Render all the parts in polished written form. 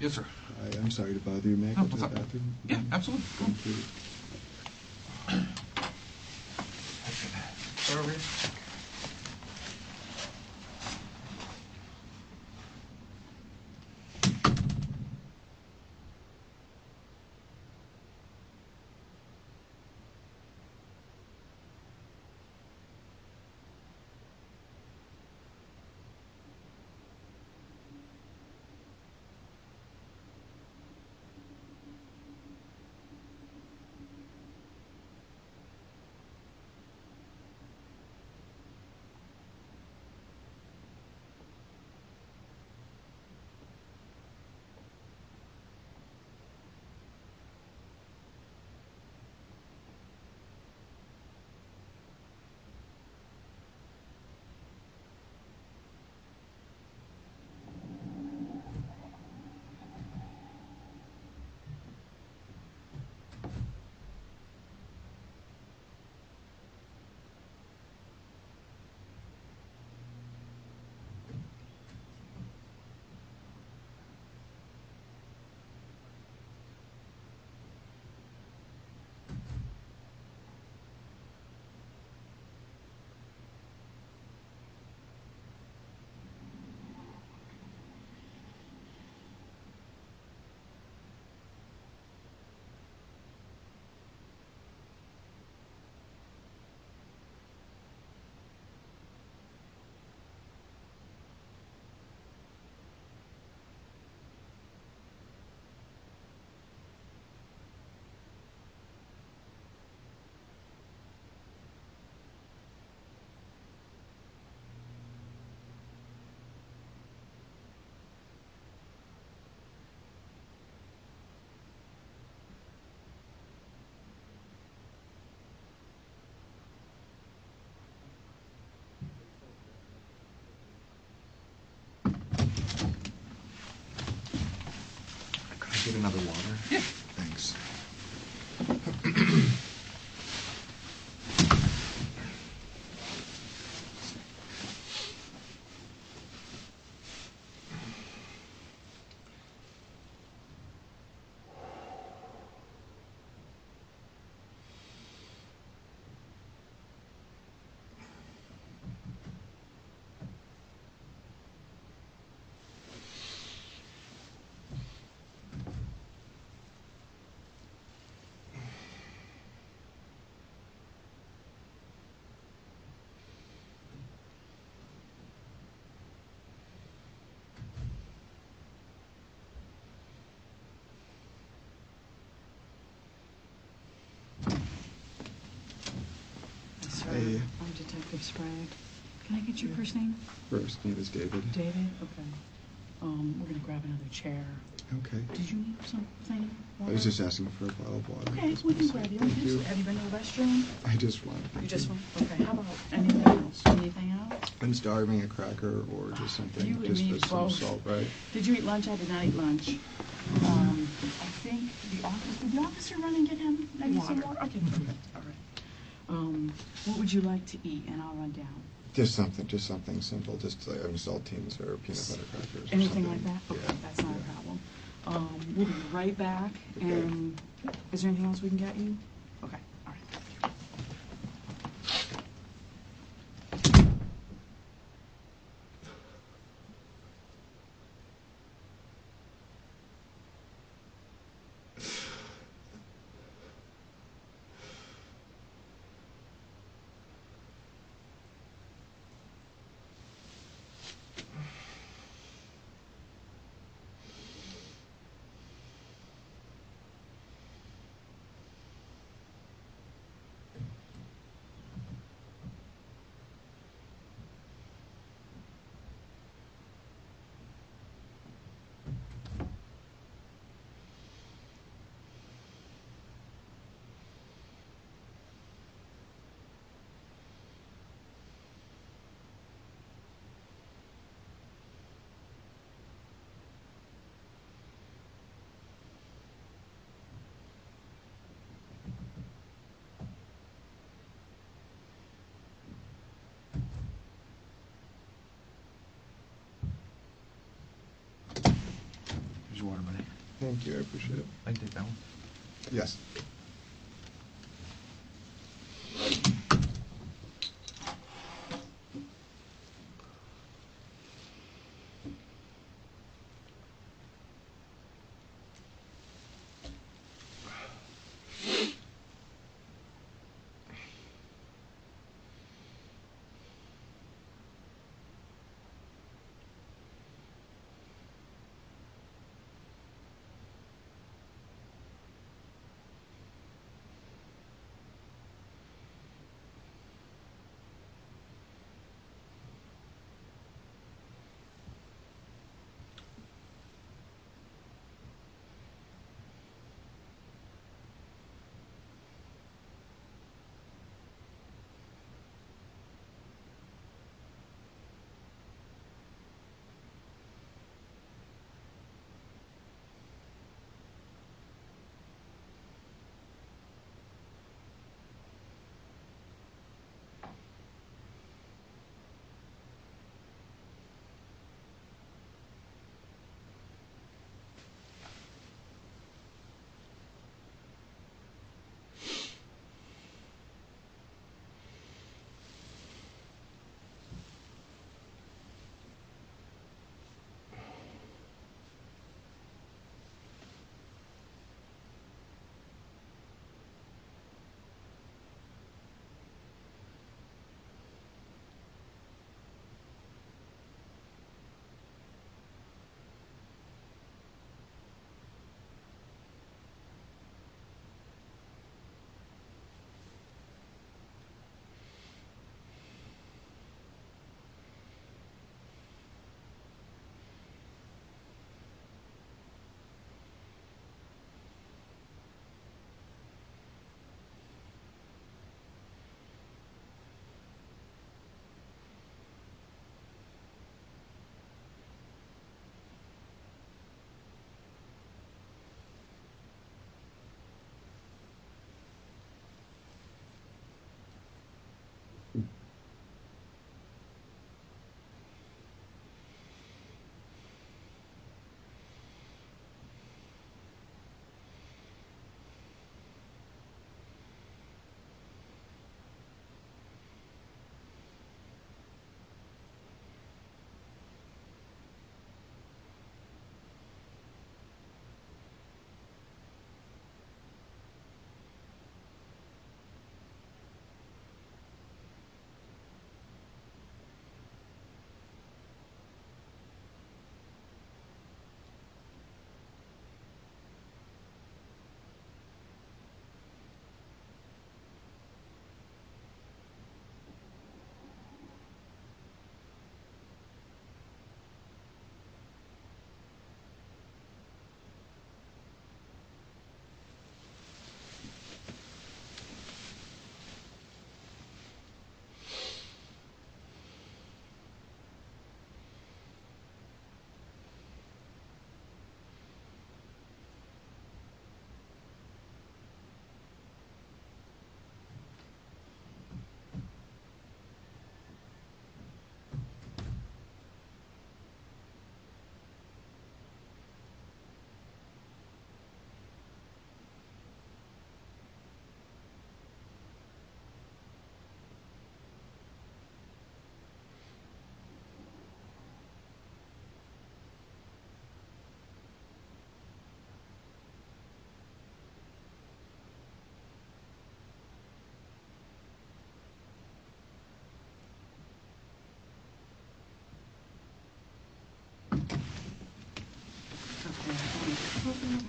Yes, sir. I'm sorry to bother you. May I go to the bathroom? Yeah, absolutely. Thank you. Start over here. Get another water? Yeah. Thanks. Hey. I'm Detective Sprague. Can I get your first name? First name is David. David? Okay. We're gonna grab another chair. Okay. Did you need something? I was just asking for a bottle of water. Okay, we can grab you. Thank you. Have you been to the restroom? I just want. You just want? Okay, how about anything else? Anything else? I'm starving, a cracker or just something. You and just me with some both. salt, right? Did you eat lunch? I did not eat lunch. I think did the officer run and get him maybe some water? Okay, all right. What would you like to eat? And I'll run down. Just something simple. Just like saltines or peanut butter crackers. Anything or like that? Okay, yeah. that's not a problem. We'll be right back. Okay. And is there anything else we can get you? Okay, all right. buddy. Thank you, I appreciate it. I can take that one. Yes.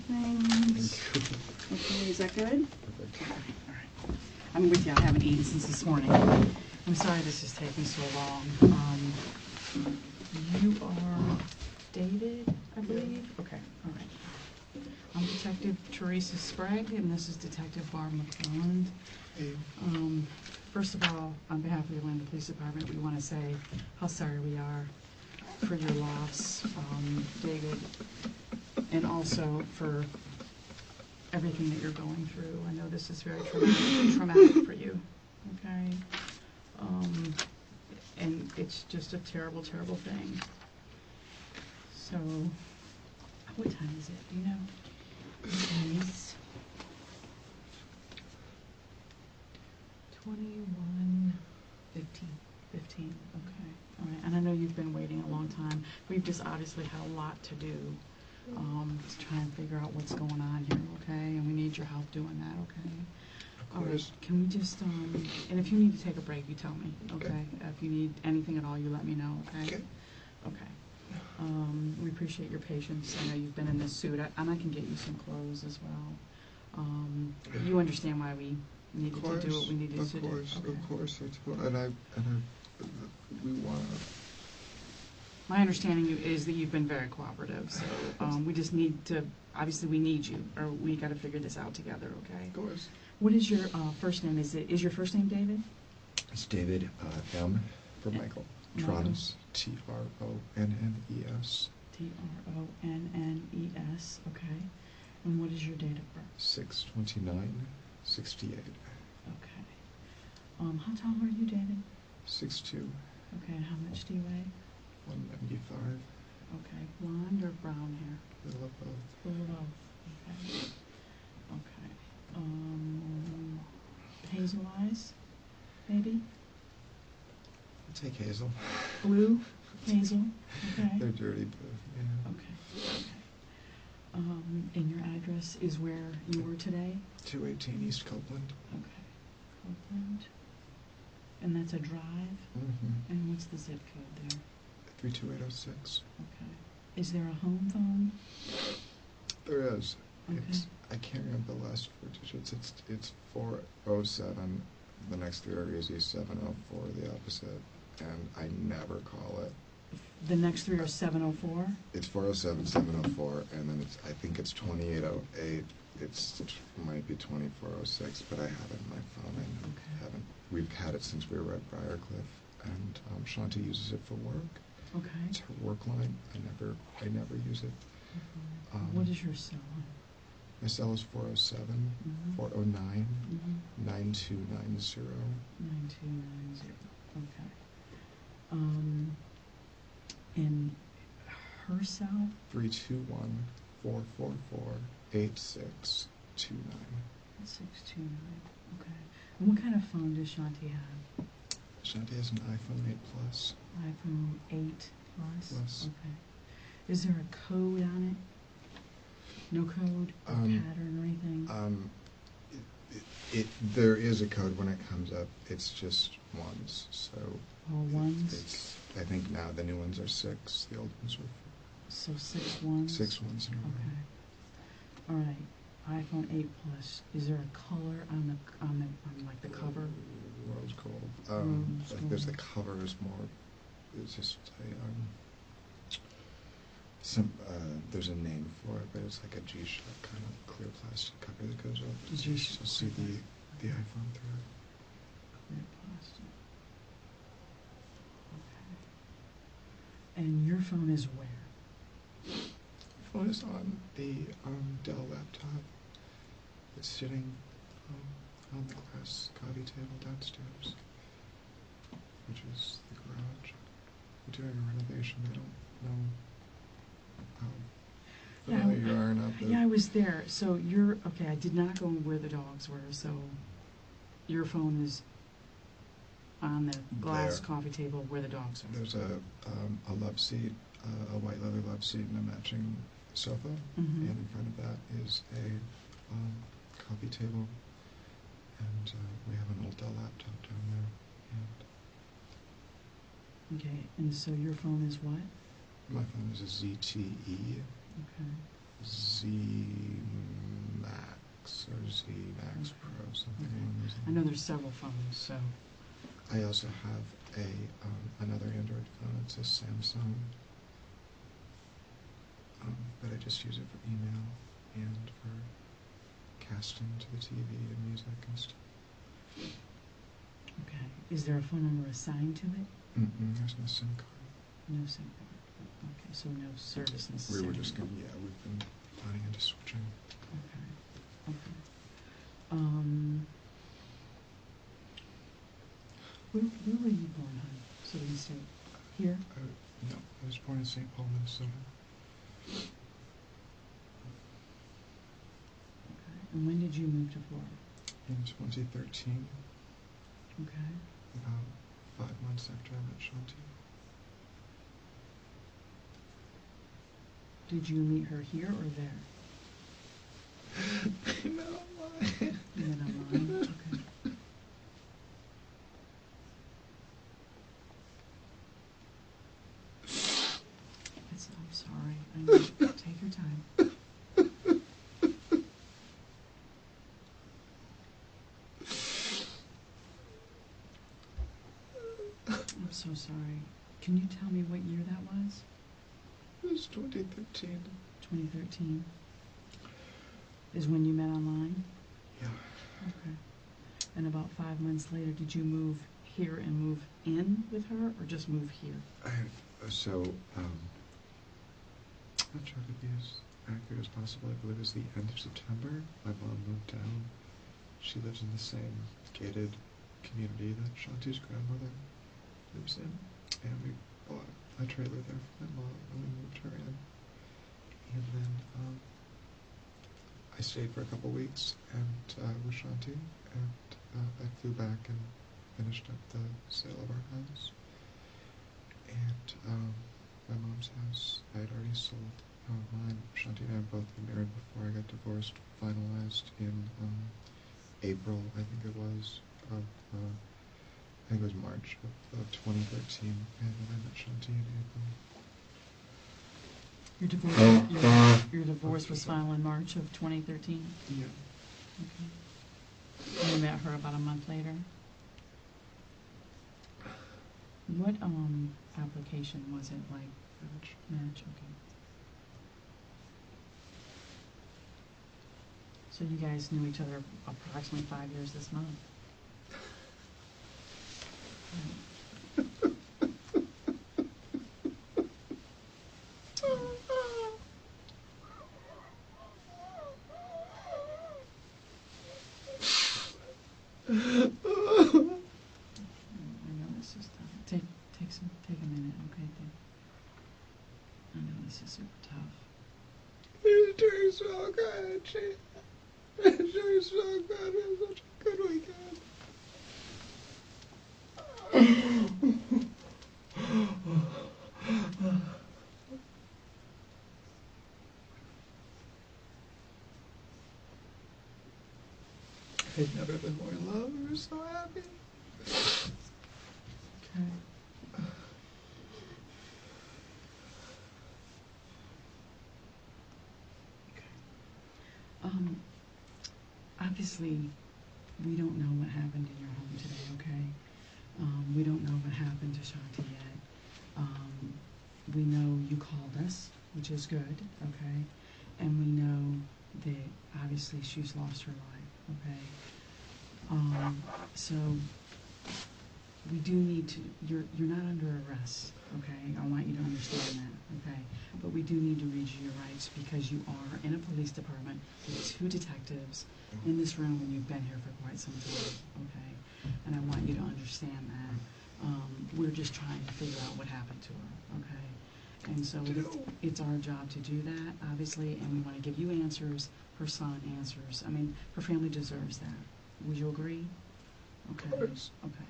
Things. Okay, is that good? Perfect. All right. I'm with you. I haven't eaten since this morning. I'm sorry this is taking so long. You are dated, I believe? Okay, all right. I'm Detective Teresa Sprague, and this is Detective Barb McClelland. First of all, on behalf of the Atlanta Police Department, we want to say how sorry we are for your loss, David, and also for everything that you're going through. I know this is very traumatic for you, okay? And it's just a terrible, terrible thing. So What time is it? Do you know? It's 21:15. 15. Okay. All right. And I know you've been waiting a long time. We've just obviously had a lot to do to try and figure out what's going on here. Okay. And we need your help doing that. Okay. All right. Can we just and if you need to take a break, you tell me. Okay. If you need anything at all, you let me know. Okay. Okay. We appreciate your patience. I know you've been in this suit, and I can get you some clothes as well. You understand why we needed to do what we needed to do. Of course, and we want to. My understanding is that you've been very cooperative, so we just need to. Obviously, we need you, or we got to figure this out together. Okay. Of course. What is your first name? Is your first name David? It's David M for Michael. Tronnes, Tronnes. Tronnes. Okay. And what is your date of birth? 6/29/68. Okay. How tall are you, David? 6'2". Okay. And how much do you weigh? 195. Okay. Blonde or brown hair? Little of both. Little of both. Okay. Okay. Hazel eyes, maybe? I'll take hazel. Blue? Hazel? Okay. They're dirty blue, yeah. Okay. And your address is where you were today? 218 East Copeland. Okay. Copeland. And that's a drive? Mm-hmm. And what's the zip code there? 32806. Okay. Is there a home phone? There is. Okay. I can't remember the last 4 digits. It's 407. The next 3 are easy. 704, the opposite. And I never call it. The next 3 are 704? It's 407, 704, and then I think it's 2808. It might be 2406, but I have it in my phone. I haven't. We've had it since we were at Briarcliff, and Shanti uses it for work. Okay. It's her work line. I never use it. What is your cell? My cell is 407 409 9290. 9290. Okay. And her cell? 321 444 8629. 629. Okay. And what kind of phone does Shanti have? Shanti has an iPhone 8 Plus. iPhone 8 Plus? Okay. Is there a code on it? No code or pattern or anything? There is a code when it comes up. It's just ones. So all ones? I think now the new ones are 6. The old ones were 4. So 6 ones? 6 ones in a row. Okay. All right. iPhone 8 Plus. Is there a color on like the cover? Rose gold. Rose gold. There's the cover is more. It's just there's a name for it, but it's like a G-Shock kind of clear plastic cover that goes over. You'll see the iPhone through it. Clear plastic. Okay. And your phone is where? My phone is on the Dell laptop. It's sitting on the glass coffee table downstairs, which is the garage. We're doing a renovation. I don't know how familiar you are or not. Yeah, I was there. So okay, I did not go where the dogs were, so your phone is on the glass coffee table where the dogs are. There's a love seat, a white leather love seat and a matching sofa, and in front of that is a coffee table, and we have an old Dell laptop down there. Okay, and so your phone is what? My phone is a ZTE. Okay. Z Max or Z Max Pro, something along those lines. I know there's several phones, so. I also have another Android phone. It's a Samsung, but I just use it for email and for casting to the TV and music and stuff. Okay. Is there a phone number assigned to it? There's no SIM card. No SIM card. Okay, so no service necessary. We were just going to, we've been planning into switching. Okay. Where were you born, hon? So we can stay here? No, I was born in St. Paul, Minnesota. And when did you move to Florida? In 2013, Okay. about 5 months after I met Shanti. Did you meet her here or there? We met online. You met online? Okay. I'm sorry. I know. Take your time. I'm so sorry. Can you tell me what year that was? It was 2013. 2013 is when you met online? Yeah. Okay. And about 5 months later, did you move here and move in with her, or just move here? I'll try to be as accurate as possible. I believe it was the end of September. My mom moved down. She lives in the same gated community that Shanti's grandmother lives in. And we bought a trailer there for my mom, and we moved her in. And then I stayed for a couple weeks with Shanti, and I flew back and finished up the sale of our house. And my mom's house, I had already sold mine. Shanti and I had both been married before I got divorced, finalized in April, I think it was, March of 2013, and then I met Shanti in April. Your divorce was filed in March of 2013? Yeah. Okay. And you met her about a month later? What application was it, like? Match, okay. So you guys knew each other approximately 5 years this month? I know this is tough. Take a minute, okay? I know this is super tough. It's doing so good, it's doing so good. It was such a good weekend. I'd never been more in love. We were so happy. Okay. Obviously, we don't know what happened in your home today, okay? We don't know what happened to Shanti yet. We know you called us, which is good, okay? And we know that obviously she's lost her life, okay? So we do need to, you're not under arrest, okay? I want you to understand that, okay? But we do need to read you your rights because you are in a police department with 2 detectives in this room and you've been here for quite some time, okay? And I want you to understand that. We're just trying to figure out what happened to her, okay? And so it's our job to do that, obviously, and we want to give you answers, her son answers. I mean, her family deserves that. Would you agree? Okay. Of course. Okay.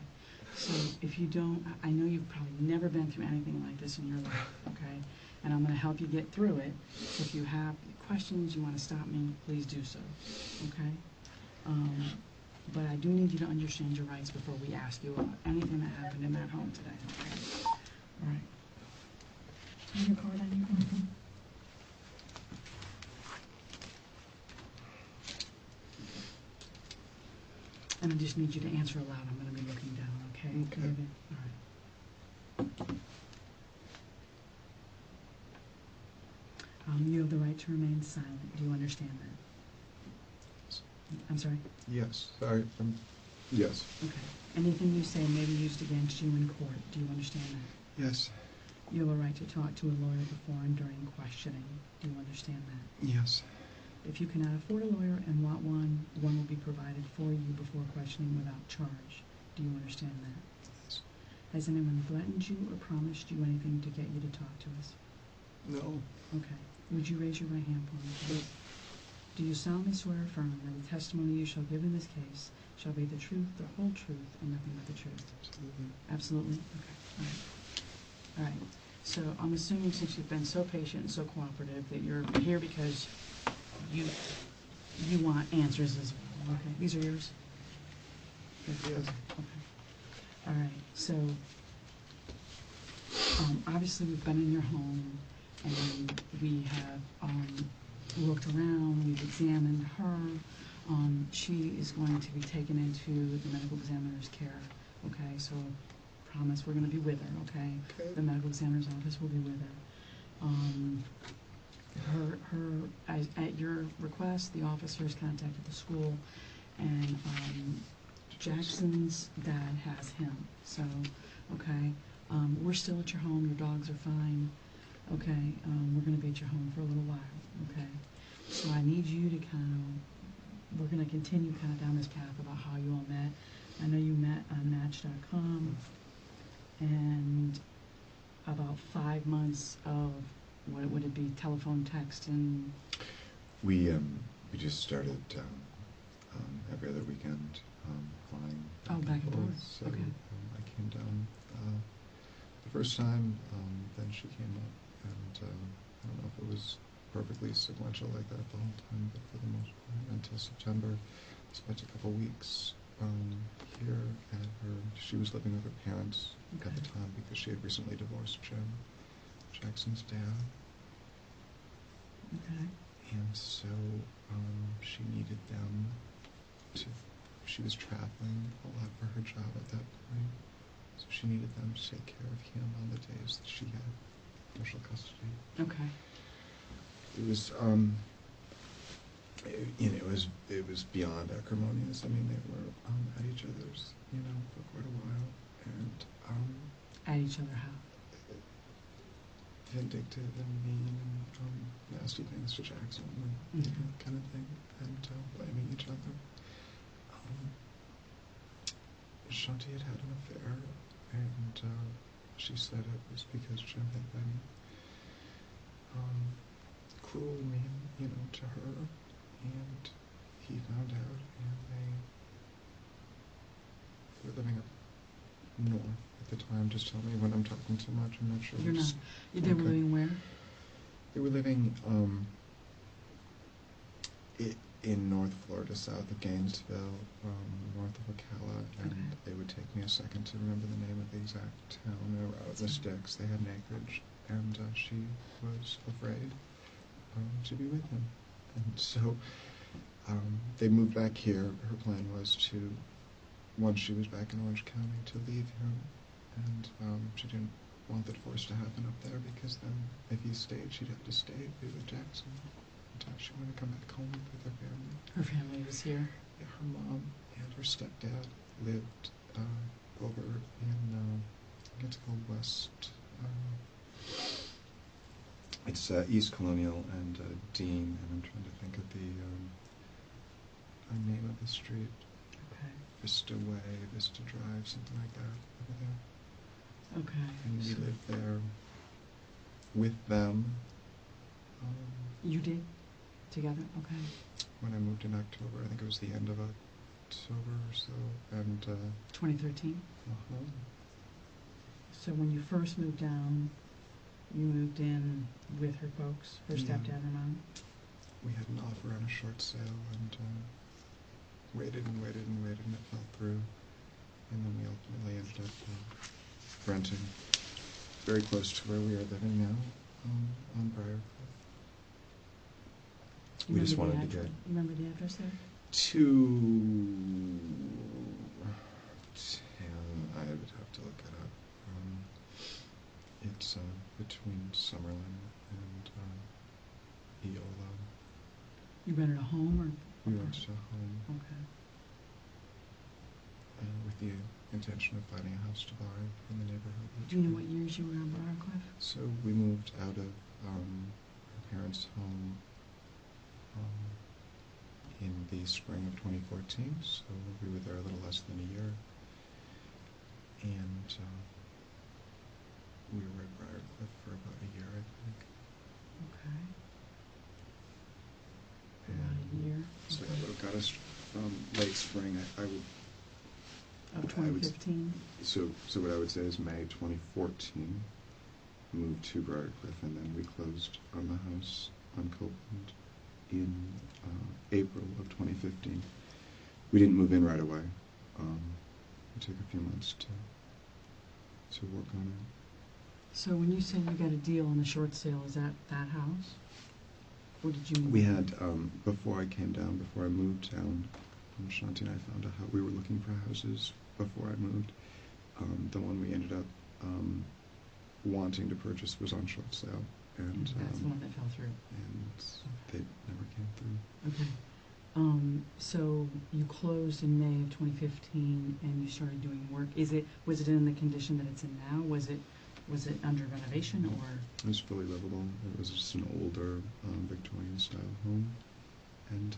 So if you don't, I know you've probably never been through anything like this in your life, okay? And I'm going to help you get through it. So if you have questions, you want to stop me, please do so, okay? But I do need you to understand your rights before we ask you about anything that happened in that home today, okay? All right. Your card on your phone? And I just need you to answer aloud. I'm going to be looking down, okay? Okay. David? All right. You have the right to remain silent. Do you understand that? I'm sorry? Yes. Sorry. Yes. Okay. Anything you say may be used against you in court. Do you understand that? Yes. You have a right to talk to a lawyer before and during questioning. Do you understand that? Yes. If you cannot afford a lawyer and want one, one will be provided for you before questioning without charge. Do you understand that? Yes. Has anyone threatened you or promised you anything to get you to talk to us? No. Okay. Would you raise your right hand for me, please? Do you solemnly swear or affirm that the testimony you shall give in this case shall be the truth, the whole truth, and nothing but the truth? Absolutely. Absolutely? Okay. All right. All right. So I'm assuming, since you've been so patient and so cooperative, that you're here because you want answers as well. Okay. These are yours? Yes. Okay. All right. So obviously we've been in your home and we have looked around, we've examined her. She is going to be taken into the medical examiner's care. Okay, so promise we're going to be with her. Okay, Okay. the medical examiner's office will be with her. At your request, the officers contacted the school, and Jackson's dad has him. So, okay, we're still at your home. Your dogs are fine. Okay, we're going to be at your home for a little while. Okay, so I need you to we're going to continue kind of down this path about how you all met. I know you met on Match.com, and about 5 months of, what would it be, telephone, text, and... We just started every other weekend flying back and forth. So Okay. I came down the first time, then she came up, and I don't know if it was perfectly sequential like that the whole time, but for the most part, until September, spent a couple weeks here at her. She was living with her parents at the time because she had recently divorced Jim, Jackson's dad. Okay. And so she needed them to, she was traveling a lot for her job at that point, so she needed them to take care of him on the days that she had partial custody. Okay. It was, it was beyond acrimonious. I mean, they were at each other's, for quite a while, and At each other how? vindictive and mean and nasty things to Jackson and that kind of thing, and blaming each other. Shanti had an affair, and she said it was because Jim had been cruel and mean, to her, and he found out, and they were living up north at the time. Just tell me when I'm talking too much. I'm not sure. You're not. They were living where? They were living in North Florida, south of Gainesville, north of Ocala, and it would take me a second to remember the name of the exact town. They were out in the sticks. They had an acreage, and she was afraid to be with him. And so they moved back here. Her plan was to, once she was back in Orange County, to leave him, and she didn't want the divorce to happen up there, because then if he stayed, she'd have to stay be with Jackson until she wanted to come back home with her family. Her family was here? Yeah, her mom and her stepdad lived over in, I think it's called West, it's East Colonial and Dean, and I'm trying to think of the name of the street. Okay. Vista Way, Vista Drive, something like that, over there. Okay. And we lived there with them. You did? Together? Okay. When I moved in October, I think it was the end of October or so, and 2013? uh-huh. So when you first moved down, you moved in with her folks, her stepdad and mom? We had an offer on a short sale, and waited and waited and waited, and it fell through, and then we ultimately ended up renting very close to where we are living now, on Briarcliff. We just wanted to get... You remember the address there? 210, I would have to look it up. It's between Summerlin and Eola. You rented a home, or? We rented a home. Okay. With the intention of finding a house to buy in the neighborhood. Do you know what years you were on Briarcliff? So we moved out of our parents' home in the spring of 2014, so we were there a little less than a year. And we were at Briarcliff for about a year, I think. Okay. And got us from late spring. I would. Of 2015? So what I would say is May 2014, moved to Briarcliff, and then we closed on the house on Copeland in April of 2015. We didn't move in right away. It took a few months to work on it. So when you say you got a deal on the short sale, is that house? Or did you move? We had, before I came down, before I moved down, Shanti and I found a house. We were looking for houses before I moved. The one we ended up wanting to purchase was on short sale. And that's the one that fell through. And they never came through. Okay. So you closed in May of 2015, and you started doing work. Was it in the condition that it's in now? Was it under renovation, or? It was fully livable. It was just an older Victorian-style home, and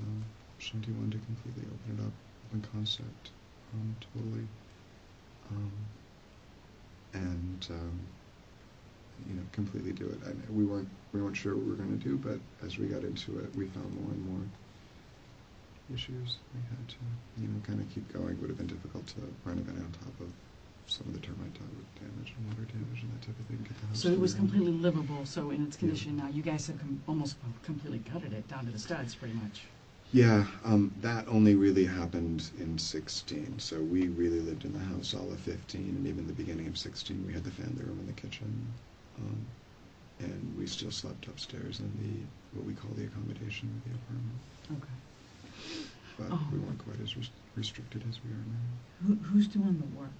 Shanti wanted to completely open it up, open concept, totally, and completely do it. And we weren't sure what we were going to do, but as we got into it, we found more and more issues. We had to, kind of keep going. It would have been difficult to renovate on top of some of the termite damage and water damage and that type of thing. Get the house so it was around. completely livable. So in its condition now, you guys have almost completely gutted it down to the studs, pretty much. Yeah, that only really happened in 16. So we really lived in the house all of 15, and even the beginning of 16, we had the family room and the kitchen, and we still slept upstairs in what we call the accommodation of the apartment. Okay. But we weren't quite as restricted as we are now. Who's doing the work?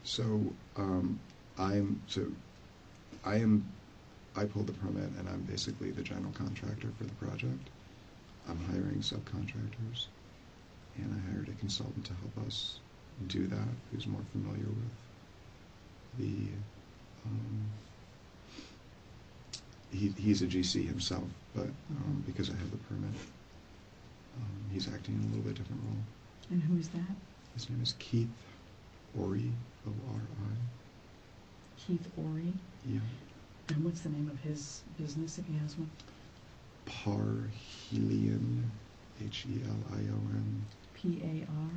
So I pulled the permit, and I'm basically the general contractor for the project. I'm hiring subcontractors, and I hired a consultant to help us do that, who's more familiar with the, he's a GC himself, but because I have the permit, he's acting in a little bit different role. And who is that? His name is Keith Ori, O-R-I. Keith Ori? Yeah. And what's the name of his business, if he has one? Parhelion, H-E-L-I-O-N. P-A-R?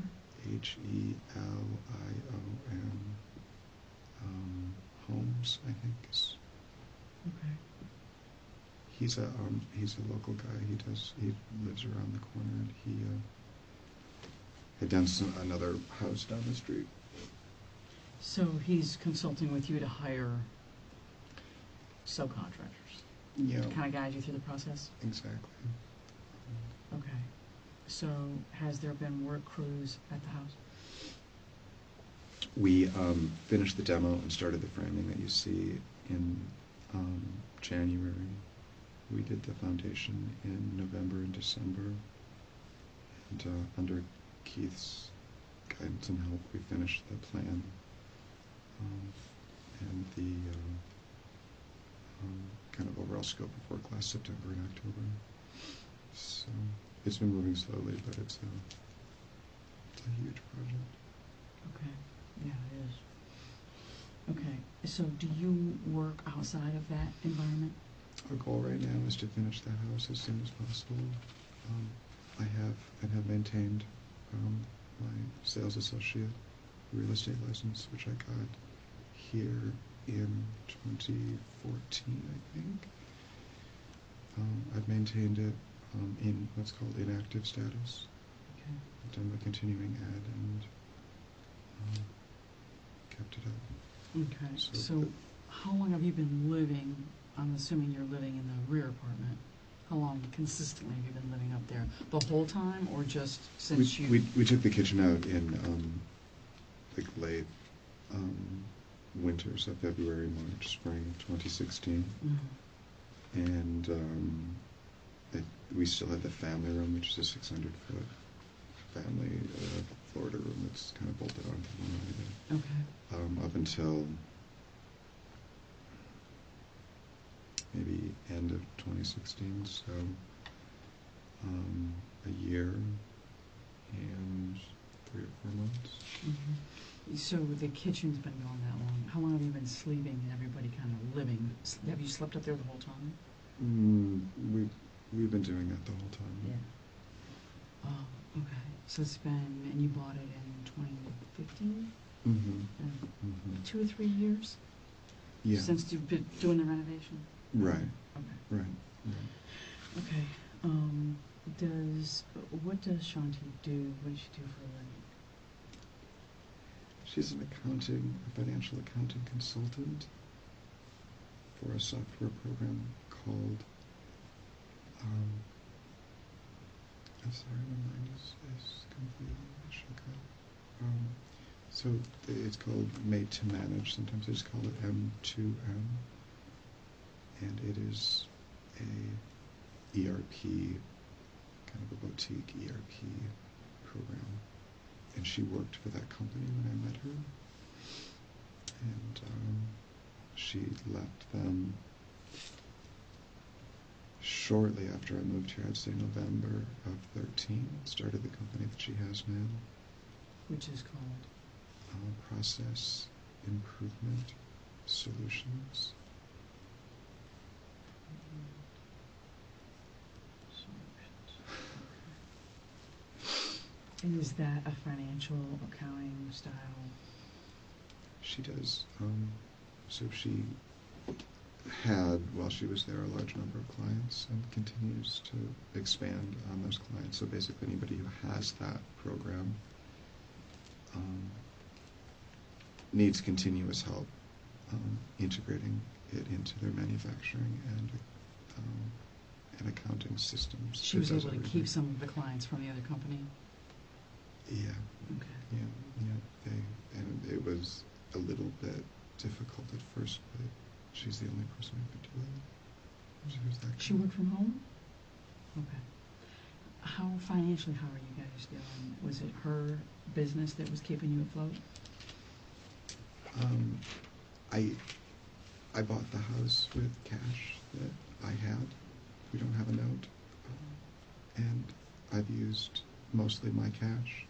H-E-L-I-O-N. Homes, I think. Okay. He's a local guy. He lives around the corner, and he had done another house down the street. So he's consulting with you to hire subcontractors? Yeah. To kind of guide you through the process? Exactly. Okay. So has there been work crews at the house? We finished the demo and started the framing that you see in January. We did the foundation in November and December. And under Keith's guidance and help, we finished the plan and the kind of overall scope of work last September and October. So it's been moving slowly, but it's a huge project. Okay. Yeah, it is. Okay. So do you work outside of that environment? Our goal right now is to finish the house as soon as possible. I have maintained my sales associate real estate license, which I got here in 2014, I think. I've maintained it in what's called inactive status. Okay. I've done the continuing ed and kept it up. Okay. So how long have you been living? I'm assuming you're living in the rear apartment. How long consistently have you been living up there? The whole time, or just since we took the kitchen out in like late winter, so February, March, spring 2016. Mm-hmm. And we still had the family room, which is a 600-foot family Florida room that's kind of bolted onto one another. Okay. Up until maybe end of 2016, so a year and 3 or 4 months. Mm-hmm. So the kitchen's been going that long. How long have you been sleeping and everybody kind of living? Have you slept up there the whole time? We've been doing that the whole time. Yeah. Oh, okay. So it's been, and you bought it in 2015? Mm-hmm. 2 or 3 years? Yeah. Since you've been doing the renovation? Right. Okay. Right. Okay. What does Shanti do? What does she do for a living? She's a financial accounting consultant for a software program called, I'm sorry, my mind is completely shook. So it's called Made to Manage. Sometimes they just call it M2M. And it is a ERP, kind of a boutique ERP program. And she worked for that company when I met her. And she left them shortly after I moved here, I'd say November of 13, started the company that she has now. Which is called? Process Improvement Solutions. And is that a financial accounting style? She does. So she had, while she was there, a large number of clients and continues to expand on those clients. So basically anybody who has that program needs continuous help integrating it into their manufacturing and accounting systems. She was able to keep some of the clients from the other company? Yeah. Okay. Yeah. And it was a little bit difficult at first, but she's the only person who could do it. She worked from home? Okay. How financially, how are you guys doing? Was it her business that was keeping you afloat? I bought the house with cash that I had. We don't have a note. And I've used mostly my cash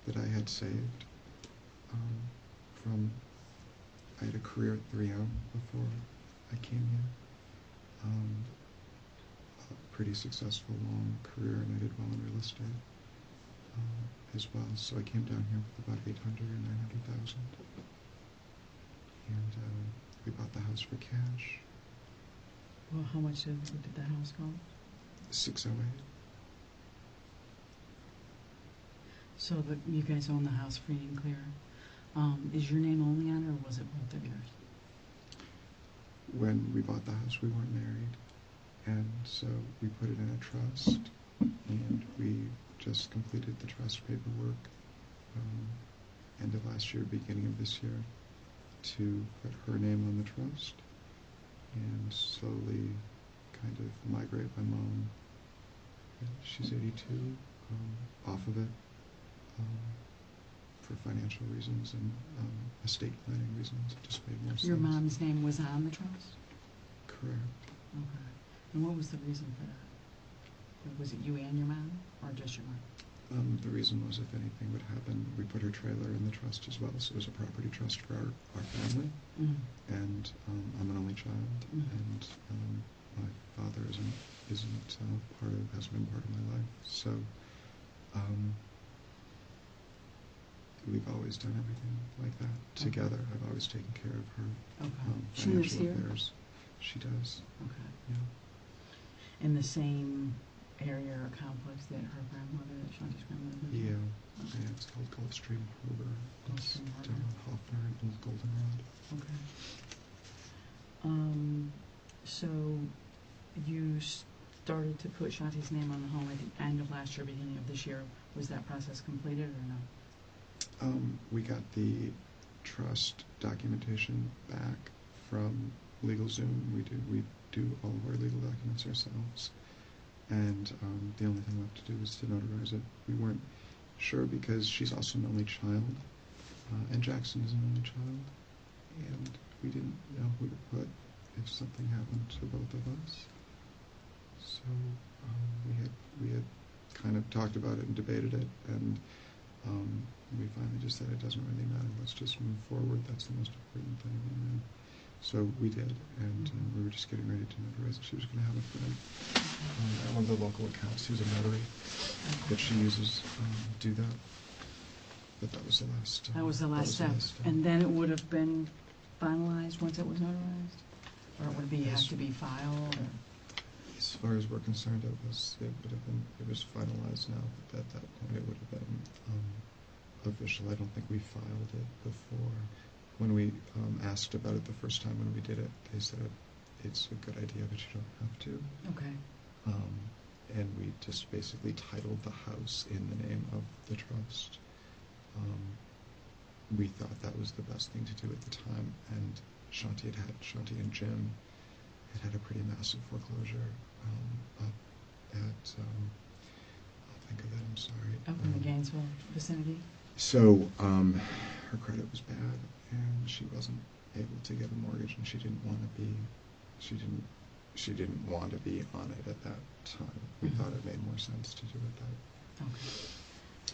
that I had saved from, I had a career at 3M before I came here. A pretty successful long career, and I did well in real estate as well. So I came down here with about 800 or 900,000. And we bought the house for cash. Well, how much did the house cost? 608. So you guys own the house free and clear. Is your name only on it, or was it both of yours? When we bought the house, we weren't married, and so we put it in a trust, and we just completed the trust paperwork end of last year, beginning of this year, to put her name on the trust and slowly kind of migrate my mom, she's 82, off of it for financial reasons and estate planning reasons. It just made more sense. Your mom's name was on the trust? Correct. Okay. And what was the reason for that? Was it you and your mom, or just your mom? The reason was if anything would happen, we put her trailer in the trust as well, so it was a property trust for our family. Mm. And I'm an only child, and my father hasn't been part of my life. So we've always done everything like that together. I've always taken care of her She lives financial here? affairs. She does. Okay. Yeah. In the same area or complex that her grandmother, Shanti's grandmother, lived in? Yeah, it's called Gulfstream Harbor. It's Gulfstream Harbor. down on Hoffner and Goldenrod. Okay. So you started to put Shanti's name on the home at the end of last year, beginning of this year. Was that process completed or no? We got the trust documentation back from LegalZoom. We do all of our legal documents ourselves. And the only thing left to do was to notarize it. We weren't sure because she's also an only child, and Jackson is an only child, and we didn't know who to put if something happened to both of us. So we had kind of talked about it and debated it, and we finally just said it doesn't really matter. Let's just move forward. That's the most important thing. And then So we did, and we were just getting ready to notarize. She was going to have a friend at one of the local accounts who's a notary that she uses do that. But that was the last. That was the last step. And then it would have been finalized once it was notarized? Or would it have to be filed? Or? As far as we're concerned, it was finalized now, but at that point it would have been official. I don't think we filed it before. When we asked about it the first time when we did it, they said it's a good idea, but you don't have to. Okay. And we just basically titled the house in the name of the trust. We thought that was the best thing to do at the time, and Shanti and Jim had a pretty massive foreclosure up at, I'll think of it, I'm sorry. Up in the Gainesville vicinity? So her credit was bad, and she wasn't able to get a mortgage, and she didn't want to be on it at that time. We thought it made more sense to do it that. Okay.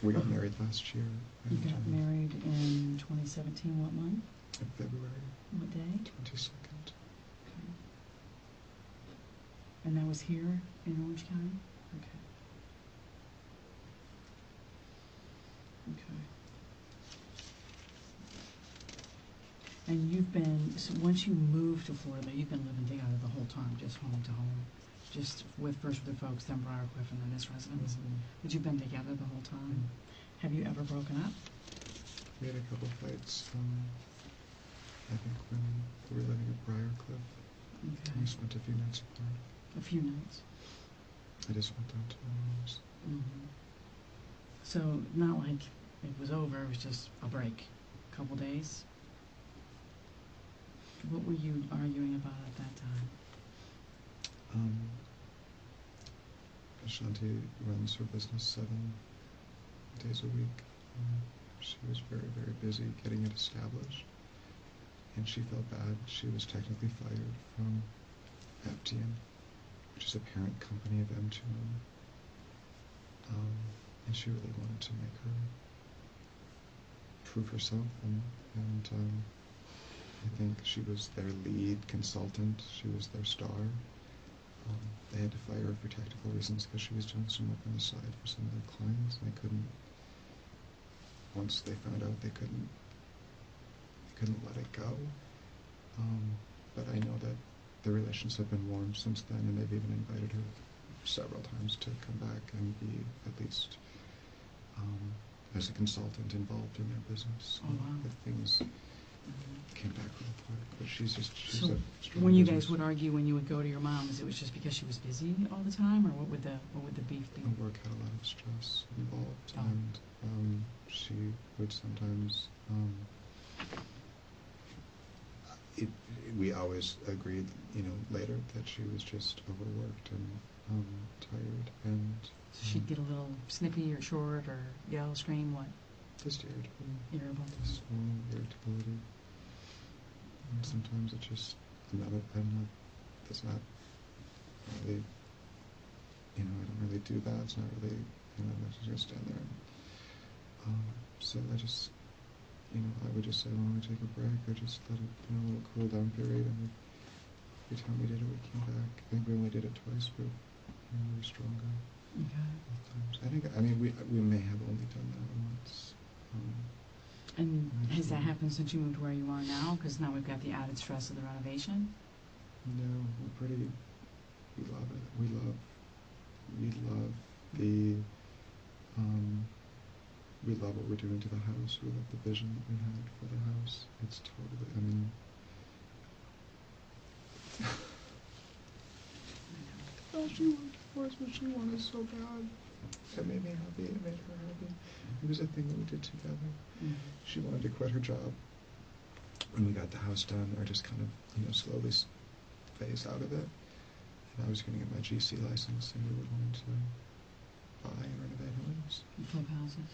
We got married last year. You got married in 2017, what month? In February. What day? 22nd. Okay. And that was here in Orange County? Okay. Okay. And you've been, so once you moved to Florida, you've been living together the whole time, just home to home? Just first with the folks, then Briarcliff, and then this residence? But you've been together the whole time? Have you ever broken up? We had a couple fights, I think when we were living at Briarcliff. Okay. We spent a few nights apart. A few nights? I just went down to my mom's. So not like it was over, it was just a break, a couple days? What were you arguing about at that time? Shanti runs her business 7 days a week. She was very, very busy getting it established, and she felt bad. She was technically fired from FTN, which is a parent company of M2M, and she really wanted to make her prove herself, and I think she was their lead consultant. She was their star. They had to fire her for technical reasons because she was doing some work on the side for some of their clients, and they couldn't. Once they found out, they couldn't let it go. But I know that the relations have been warm since then, and they've even invited her several times to come back and be at least as a consultant involved in their business. Oh, wow. If things came back real quick, but she's so a strong when you business. guys would argue, when you would go to your mom's, it was just because she was busy all the time, or what would the beef be? Her work had a lot of stress involved, Oh. and she would sometimes. We always agreed, later that she was just overworked and tired, and So she'd get a little snippy or short or yell, scream, what? just irritable. Irritable. Just normal irritability. And sometimes it just, that's not really, I don't really do that. It's not really, I'm just going to stand there. So I just, I would just say, well, we take a break, or just let it, a little cool down period. And every time we did it, we came back. I think we only did it twice, but we were stronger. Okay. Both times. We may have only done that once. And has that happened since you moved where you are now? Because now we've got the added stress of the renovation? No, we love it. We love we love what we're doing to the house. We love the vision that we had for the house. It's totally, all she wanted for us what she wanted so bad. It made me happy. It made her happy. It was a thing that we did together. She wanted to quit her job when we got the house done, or just kind of, slowly phase out of it. And I was going to get my GC license, and we were going to buy and renovate homes. Flip houses.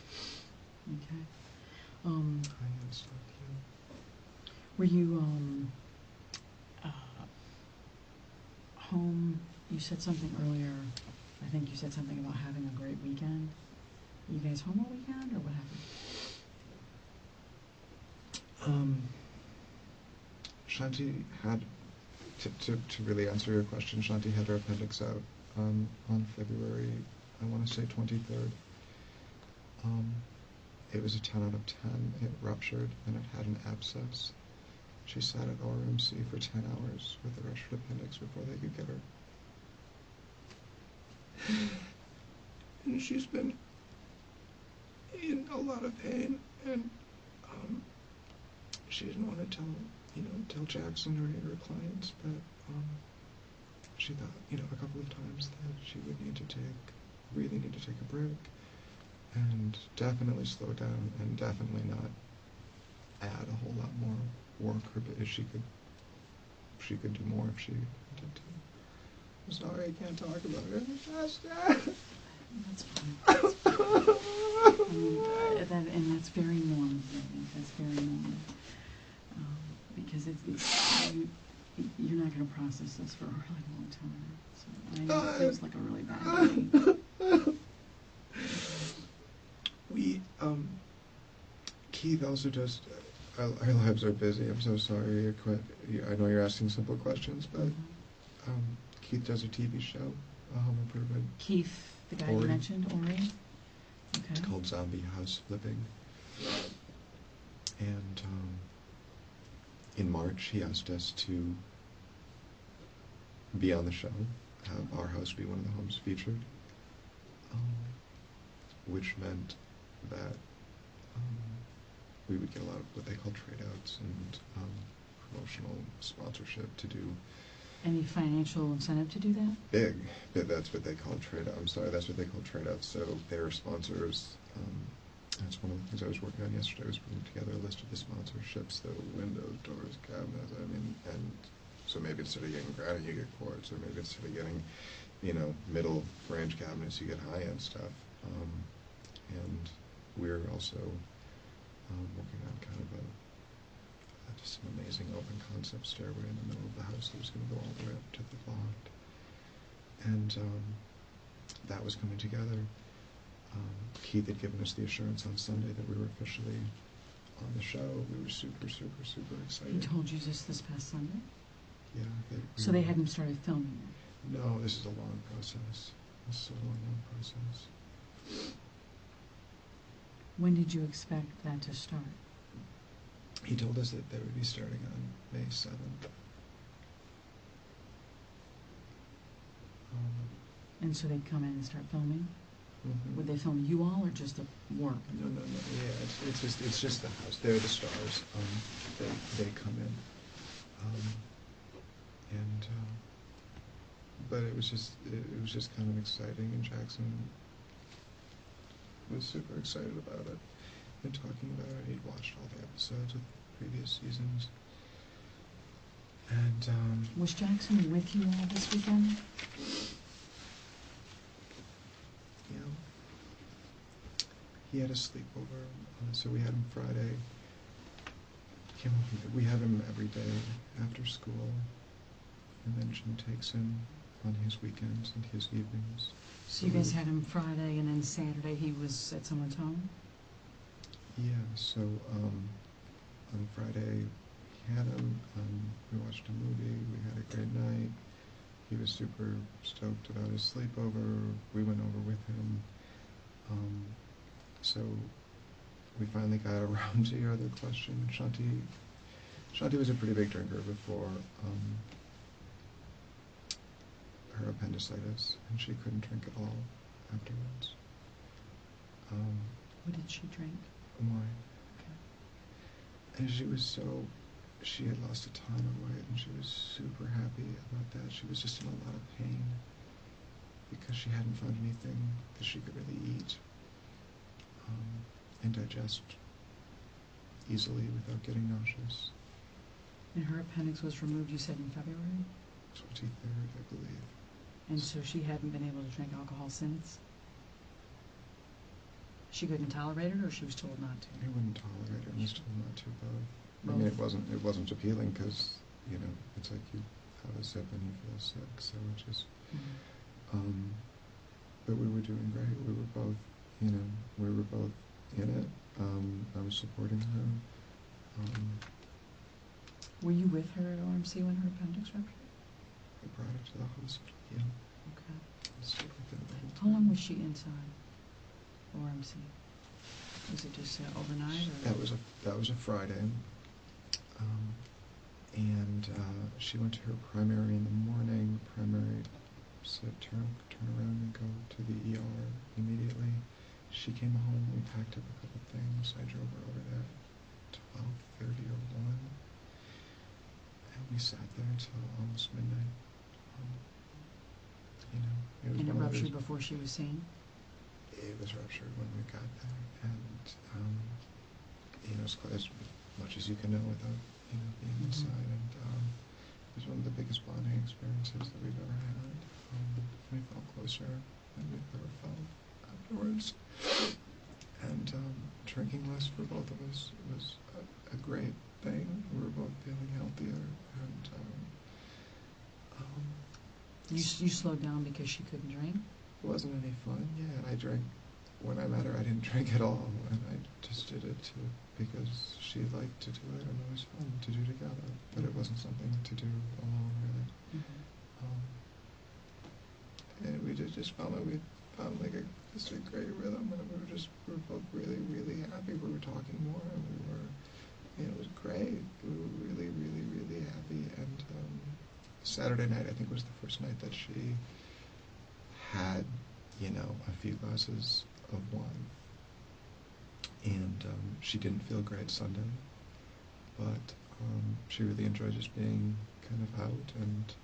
Okay. High-end stuff, yeah. Were you home? You said something earlier. I think you said something about having a great weekend. Were you guys home all weekend, or what happened? Shanti had, to really answer your question, Shanti had her appendix out on February, I want to say 23rd. It was a 10 out of 10. It ruptured and it had an abscess. She sat at RMC for 10 hours with a ruptured appendix before they could get her. And she's been in a lot of pain, and she didn't want to tell Jackson or any of her clients, but she thought, a couple of times that she would really need to take a break, and definitely slow down, and definitely not add a whole lot more work. She could do more if she wanted to. I'm sorry, I can't talk about it faster. That's fine. And that's very normal. That's very normal. Because you're not going to process this for a really long time. So I know it feels like a really bad day. Keith also just, our lives are busy. I'm so sorry. I know you're asking simple questions, but Keith does a TV show, Home Improvement. Keith, the guy you mentioned, Ori? Okay. It's called Zombie House Flipping. And in March, he asked us to be on the show, have our house be one of the homes featured, which meant that we would get a lot of what they call trade-outs and promotional sponsorship to do. Any financial incentive to do that? Big. That's what they call trade-out. I'm sorry, that's what they call trade-outs. So their sponsors, that's one of the things I was working on yesterday, was putting together a list of the sponsorships, the windows, doors, cabinets, and so maybe instead of getting granite, you get quartz, or maybe instead of getting, middle range cabinets, you get high-end stuff. And we're also working on kind of just an amazing open concept stairway in the middle of the house that was going to go all the way up to the loft. And that was coming together. Keith had given us the assurance on Sunday that we were officially on the show. We were super, super, super excited. He told you this past Sunday? Yeah. So they hadn't started filming yet? No, this is a long process. This is a long process. When did you expect that to start? He told us that they would be starting on May 7th. And so they'd come in and start filming? Mm-hmm. Would they film you all or just the work? No. Yeah, it's just the house. They're the stars. They come in, but it was just kind of exciting, and Jackson was super excited about it and talking about it. He'd watched all the episodes of the previous seasons. And was Jackson with you all this weekend? Yeah. He had a sleepover, so we had him Friday. We have him every day after school, and then Jim takes him on his weekends and his evenings. So you guys had him Friday, and then Saturday he was at someone's home? Yeah, so on Friday we had him, we watched a movie, we had a great night. He was super stoked about his sleepover. We went over with him. So we finally got around to your other question. Shanti was a pretty big drinker before her appendicitis, and she couldn't drink at all afterwards. What did she drink? Wine. Okay. And she had lost a ton of weight, and she was super happy about that. She was just in a lot of pain because she hadn't found anything that she could really eat and digest easily without getting nauseous. And her appendix was removed, you said, in February? 23rd, I believe. And so she hadn't been able to drink alcohol since? She couldn't tolerate it, or she was told not to? I wouldn't tolerate it, and was told not to, both. I mean, it wasn't appealing because, it's like you have a sip and you feel sick, so it just, but we were doing great. We were both, in it. I was supporting her. Were you with her at OMC when her appendix ruptured? I brought her to the hospital, yeah. Okay. I stayed with her the whole How long time. was she inside OMC? Was it just overnight? Or? That was a Friday. And she went to her primary in the morning. Primary said turn around and go to the ER immediately. She came home, we packed up a couple things. I drove her over there at 12:30 or 1. And we sat there until almost midnight. You know, it was And it one of ruptured those, before she was seen? it was ruptured when we got there. And, you know, as much as you can know without, you know, being inside. And it was one of the biggest bonding experiences that we've ever had. We felt closer than we've ever felt afterwards. And drinking less for both of us was a great thing. We were both feeling healthier. And You slowed down because she couldn't drink? it wasn't any fun. Yeah, and I drank. When I met her, I didn't drink at all. And I just did it because she liked to do it, and it was fun to do together. But it wasn't something to do alone, really. And we just felt like we found like just a great rhythm, and we were both really, really happy. We were talking more, and it was great. We were really, really, really happy. And Saturday night, I think, was the first night that she had, you know, a few glasses of wine. And she didn't feel great Sunday, but she really enjoyed just being kind of out and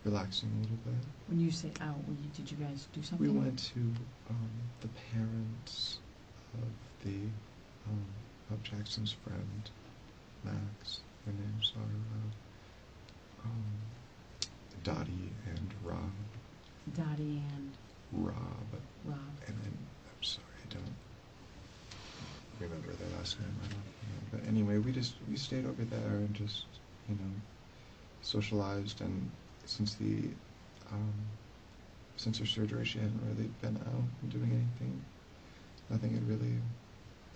relaxing a little bit. When you say out, did you guys do something? We went to the parents of Jackson's friend, Max. Their names are Dottie and Rob. Dottie and Rob. Rob. And I'm sorry, I don't remember their last name right offhand. But anyway, we stayed over there and just, you know, socialized. And since her surgery, she hadn't really been out and doing anything. Nothing had really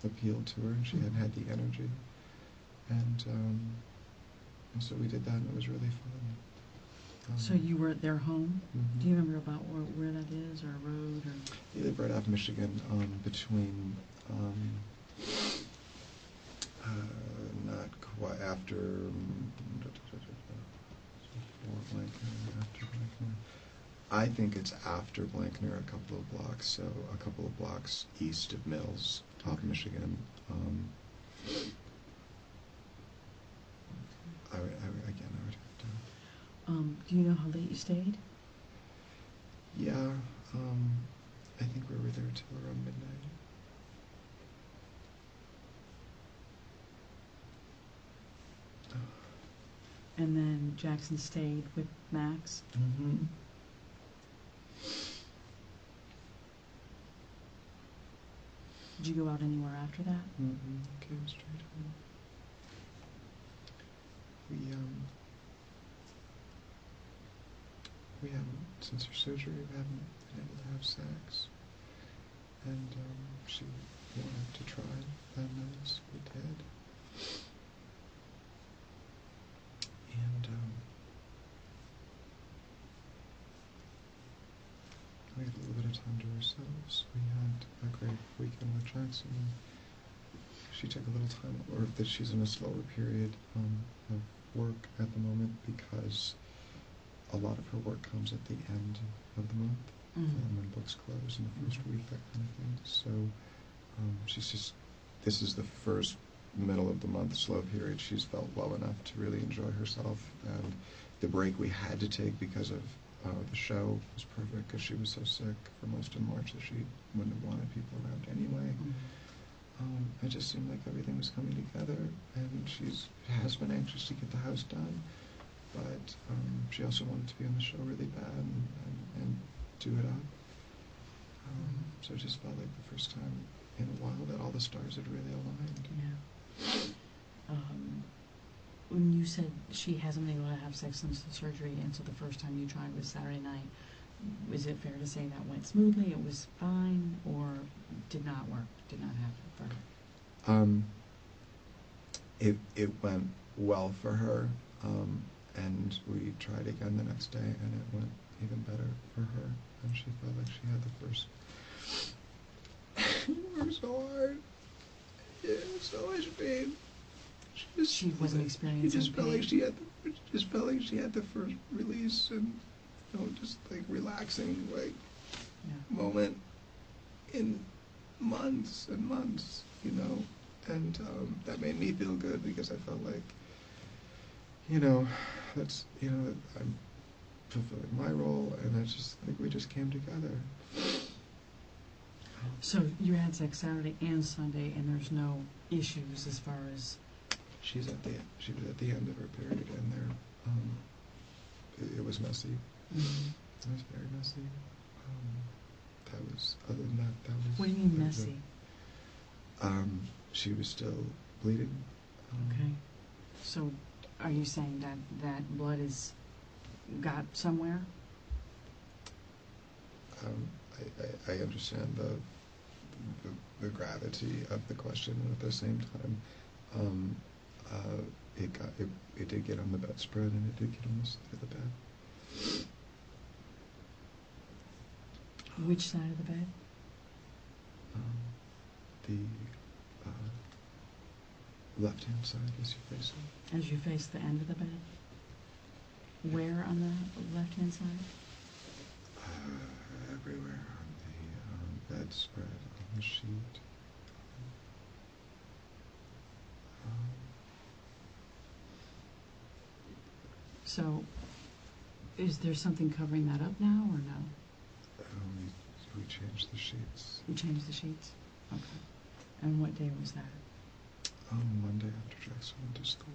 appealed to her, and she hadn't had the energy. And so we did that, and it was really fun. So you were at their home? Mm-hmm. Do you remember about where that is, or a road, or? They live right off Michigan, between not quite after before Blankner, after Blankner. I think it's after Blankner, a couple of blocks, so a couple of blocks east of Mills, off Michigan. I would have to. Do you know how late you stayed? Yeah, I think we were there till around midnight. And then Jackson stayed with Max? Mm-hmm. Did you go out anywhere after that? Mm-hmm. Came straight home. We haven't, since her surgery, we haven't been able to have sex. And she wanted to try that night, so we did. And we had a little bit of time to ourselves. We had a great weekend with Jackson. She took a little time, or that she's in a slower period of work at the moment because a lot of her work comes at the end of the month, when books close in the first week, that kind of thing. So she's just, this is the first middle of the month slow period she's felt well enough to really enjoy herself. And the break we had to take because of the show was perfect, because she was so sick for most of March that she wouldn't have wanted people around anyway. It just seemed like everything was coming together, and she has been anxious to get the house done, but she also wanted to be on the show really bad and do it up. So it just felt like the first time in a while that all the stars had really aligned. Yeah. When you said she hasn't been able to have sex since the surgery, and so the first time you tried was Saturday night, is it fair to say that went smoothly, it was fine, or did not work, did not happen for her? It went well for her, and we tried again the next day, and it went even better for her, and she felt like she had the first. She worked so hard. Yeah, so much pain. She wasn't experiencing She just felt pain. like she had. Just felt like she had the first release, and just like relaxing, like Yeah. moment in months and months, and that made me feel good because I felt like, that's, I'm fulfilling my role, and it's just like we just came together. So you had sex Saturday and Sunday, and there's no issues as far as. She was at the end of her period, and it was messy. Mm-hmm. It was very messy. Other than that, that was. What do you mean messy? She was still bleeding. Okay. So, are you saying that blood is got somewhere? I understand the gravity of the question, and at the same time, it did get on the bedspread, and it did get on the side of the bed. Which side of the bed? The left-hand side as you face it. As you face the end of the bed? Where on the left-hand side? Everywhere on the bedspread, on the sheet. So, is there something covering that up now, or no? We changed the sheets. You changed the sheets? Okay. And what day was that? Monday after Jackson went to school.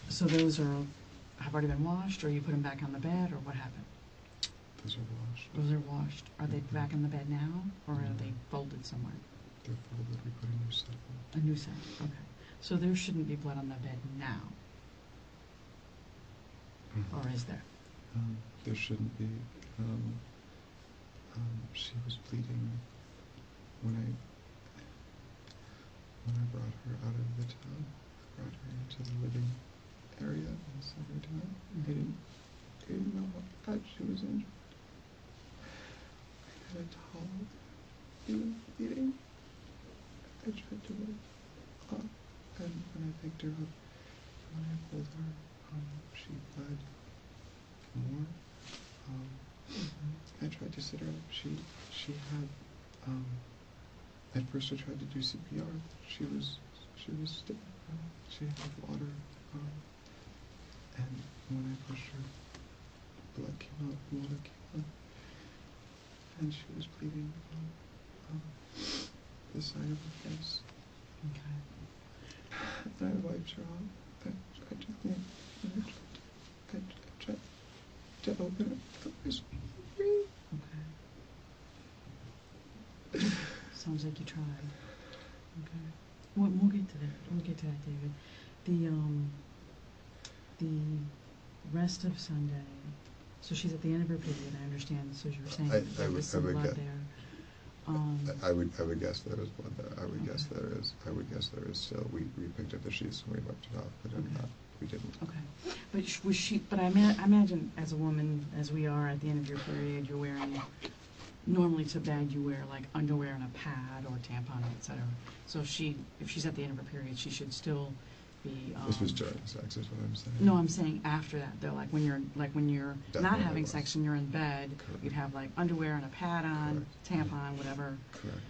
So those have already been washed, or you put them back on the bed, or what happened? Those are washed. Those are washed. Are they back in the bed now, or are they folded somewhere? They're folded. We put a new set on. A new set. Okay. So there shouldn't be blood on the bed now, or is there? There shouldn't be. She was bleeding when I brought her out of the tub. I brought her into the living area and set her down. I didn't know how bad she was injured. I had a towel. She was bleeding. I tried to wake up, and when I picked her up, when I pulled her, she bled more. I tried to sit her up. She had. At first, I tried to do CPR. She was still. She had water. And when I pushed her, blood came out, water came out, and she was bleeding on the side of her face. Okay. And I wiped her off. I tried to clean. I tried to open it. It was free. Okay. Sounds like you tried. Okay. We'll get to that. We'll get to that, David. The rest of Sunday. So she's at the end of her period. I understand. So you're saying there was some blood there. I would guess there is blood there. I would guess there is. I would guess there is still. We picked up the sheets and we wiped it off, but we didn't. Okay. But was she? But I imagine as a woman, as we are at the end of your period, you're wearing. Normally to bed you wear like underwear and a pad or tampon, etc. So if she's at the end of her period, she should still be. This was during sex, is what I'm saying. No, I'm saying after that though. Like when you're Definitely not having was. sex and you're in bed, Correct. you'd have like underwear and a pad on, Correct. tampon, whatever. Correct. Correct.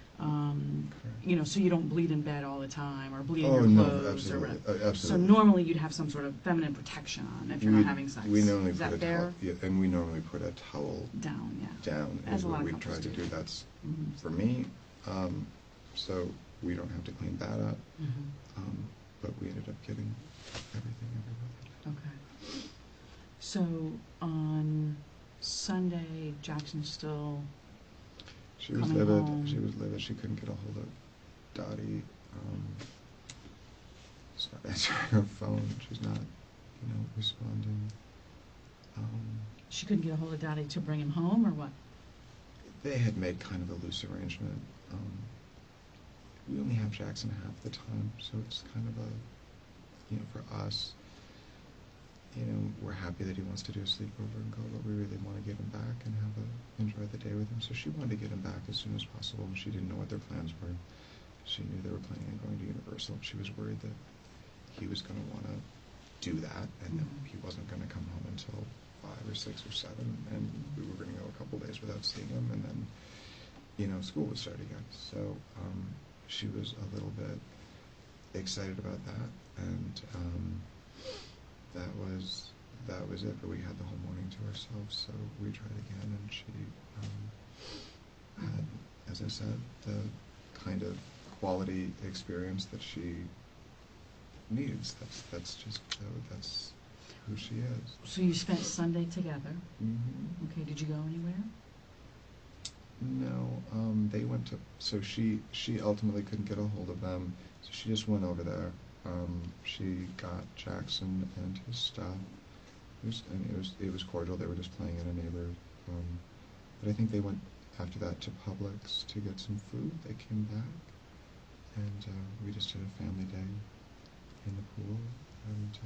So you don't bleed in bed all the time or bleed in Oh your no, clothes absolutely, or whatever. absolutely. So normally you'd have some sort of feminine protection on if you're not having sex. We normally Is put that a fair? towel, yeah, and we normally put a towel Down, yeah. down. As Is a lot what of we couples try to do. do. That's Mm-hmm. for me. So we don't have to clean that up. Mm-hmm. But we ended up getting everything everywhere. Okay. So on Sunday, Jackson's still She was coming livid. home. She was livid. She couldn't get a hold of Dottie. She's not answering her phone. She's not responding. She couldn't get a hold of Daddy to bring him home, or what? They had made kind of a loose arrangement. We only have Jackson half the time, so it's kind of a, for us, we're happy that he wants to do a sleepover and go, but we really want to get him back and enjoy the day with him. So she wanted to get him back as soon as possible, and she didn't know what their plans were. She knew they were planning on going to Universal. She was worried that he was going to want to do that, and then he wasn't going to come home until 5 or 6 or 7, and we were going to go a couple days without seeing him, and then, school would start again. So she was a little bit excited about that, and that was it. But we had the whole morning to ourselves, so we tried again, and she had, as I said, the kind of quality experience that she needs. That's who she is. So you spent Sunday together. Mm-hmm. Okay, did you go anywhere? No, they went to, so she ultimately couldn't get a hold of them, so she just went over there. She got Jackson and his stuff. It was cordial. They were just playing in a neighborhood. But I think they went after that to Publix to get some food. They came back, and we just did a family day in the pool. And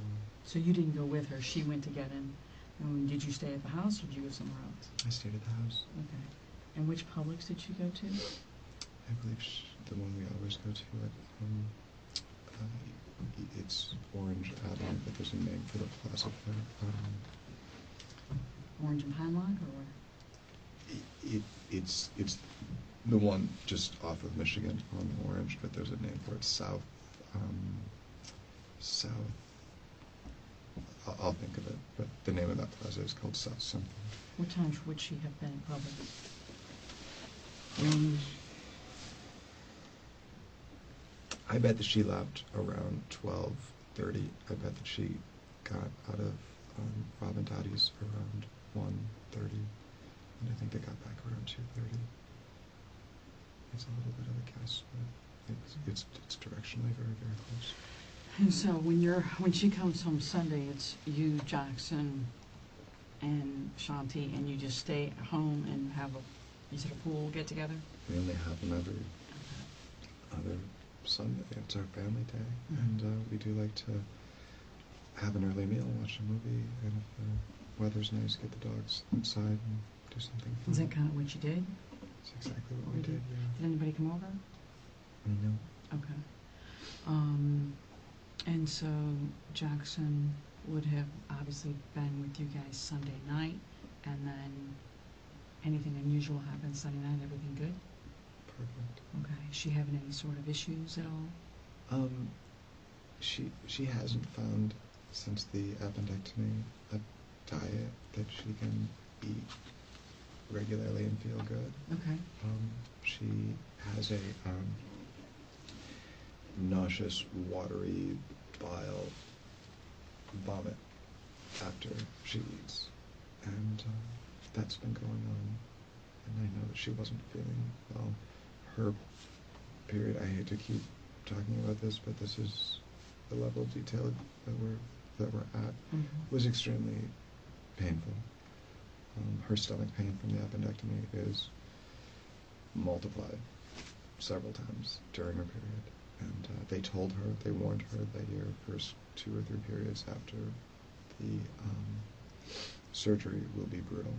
so you didn't go with her. She went to get him. And did you stay at the house, or did you go somewhere else? I stayed at the house. Okay. And which Publix did she go to? I believe the one we always go to at, it's Orange Avenue, but there's a name for the plaza there. Orange and Pine Log, or what? It's the one just off of Michigan on Orange, but there's a name for it. South. I'll think of it, but the name of that plaza is called South something. What times would she have been in Publix? I bet that she left around 12:30. I bet that she got out of Rob and Dottie's around 1:30, and I think they got back around 2:30. It's a little bit of a guess, but it's directionally very, very close. And so when she comes home Sunday, it's you, Jackson, and Shanti, and you just stay at home and have is it a pool get together? We only have them every other Sunday. It's our family day, and we do like to have an early meal, watch a movie, and if the weather's nice, get the dogs outside and do something fun. Is that kind of what you did? That's exactly what we did, yeah. Did anybody come over? No. Okay. And so Jackson would have obviously been with you guys Sunday night, and then anything unusual happened Sunday night, everything good? Perfect. Okay. Is she having any sort of issues at all? She hasn't found, since the appendectomy, a diet that she can eat regularly and feel good. Okay. She has a nauseous, watery bile vomit after she eats, and that's been going on, and I know that she wasn't feeling well. Her period, I hate to keep talking about this, but this is the level of detail that we're at, was extremely painful. Her stomach pain from the appendectomy is multiplied several times during her period, and they warned her that your first 2 or 3 periods after the surgery will be brutal,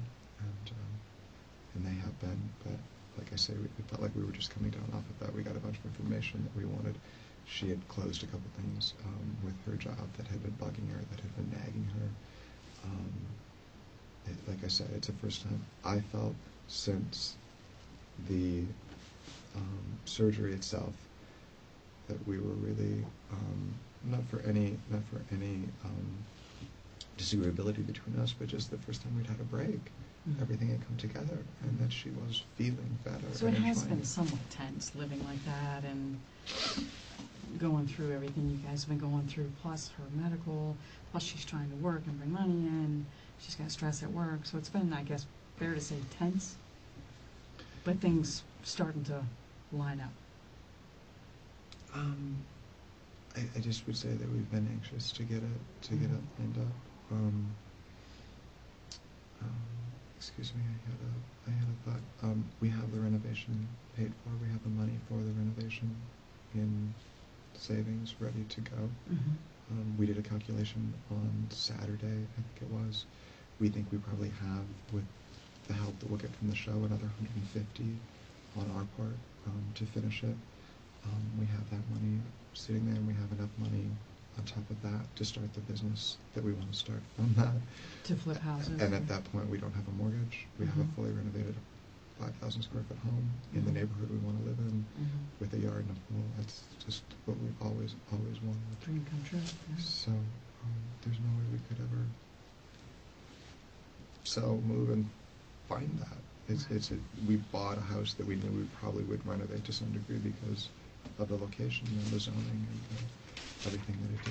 and they have been, but like I say, it felt like we were just coming down off of that. We got a bunch of information that we wanted. She had closed a couple things with her job that had been bugging her, that had been nagging her. Like I said, it's the first time I felt since the surgery itself that we were really not for any disagreeability between us, but just the first time we'd had a break. Everything had come together, and that she was feeling better. So it has been somewhat tense living like that and going through everything you guys have been going through, plus her medical, plus she's trying to work and bring money in. She's got stress at work, so it's been, I guess, fair to say tense, but things starting to line up. I just would say that we've been anxious to get it lined up. Excuse me, I had a thought. We have the renovation paid for. We have the money for the renovation in savings, ready to go. We did a calculation on Saturday, I think it was. We think we probably have, with the help that we'll get from the show, another 150 on our part to finish it. We have that money sitting there, and we have enough money on top of that to start the business that we want to start from that. To flip houses. And at that point, we don't have a mortgage. We have a fully renovated 5,000 square foot home in the neighborhood we want to live in, with a yard and a pool. That's just what we've always wanted. Dream come true. Yeah. So there's no way we could ever sell, move, and find that. We bought a house that we knew we probably would renovate to some degree because of the location and the zoning and everything that it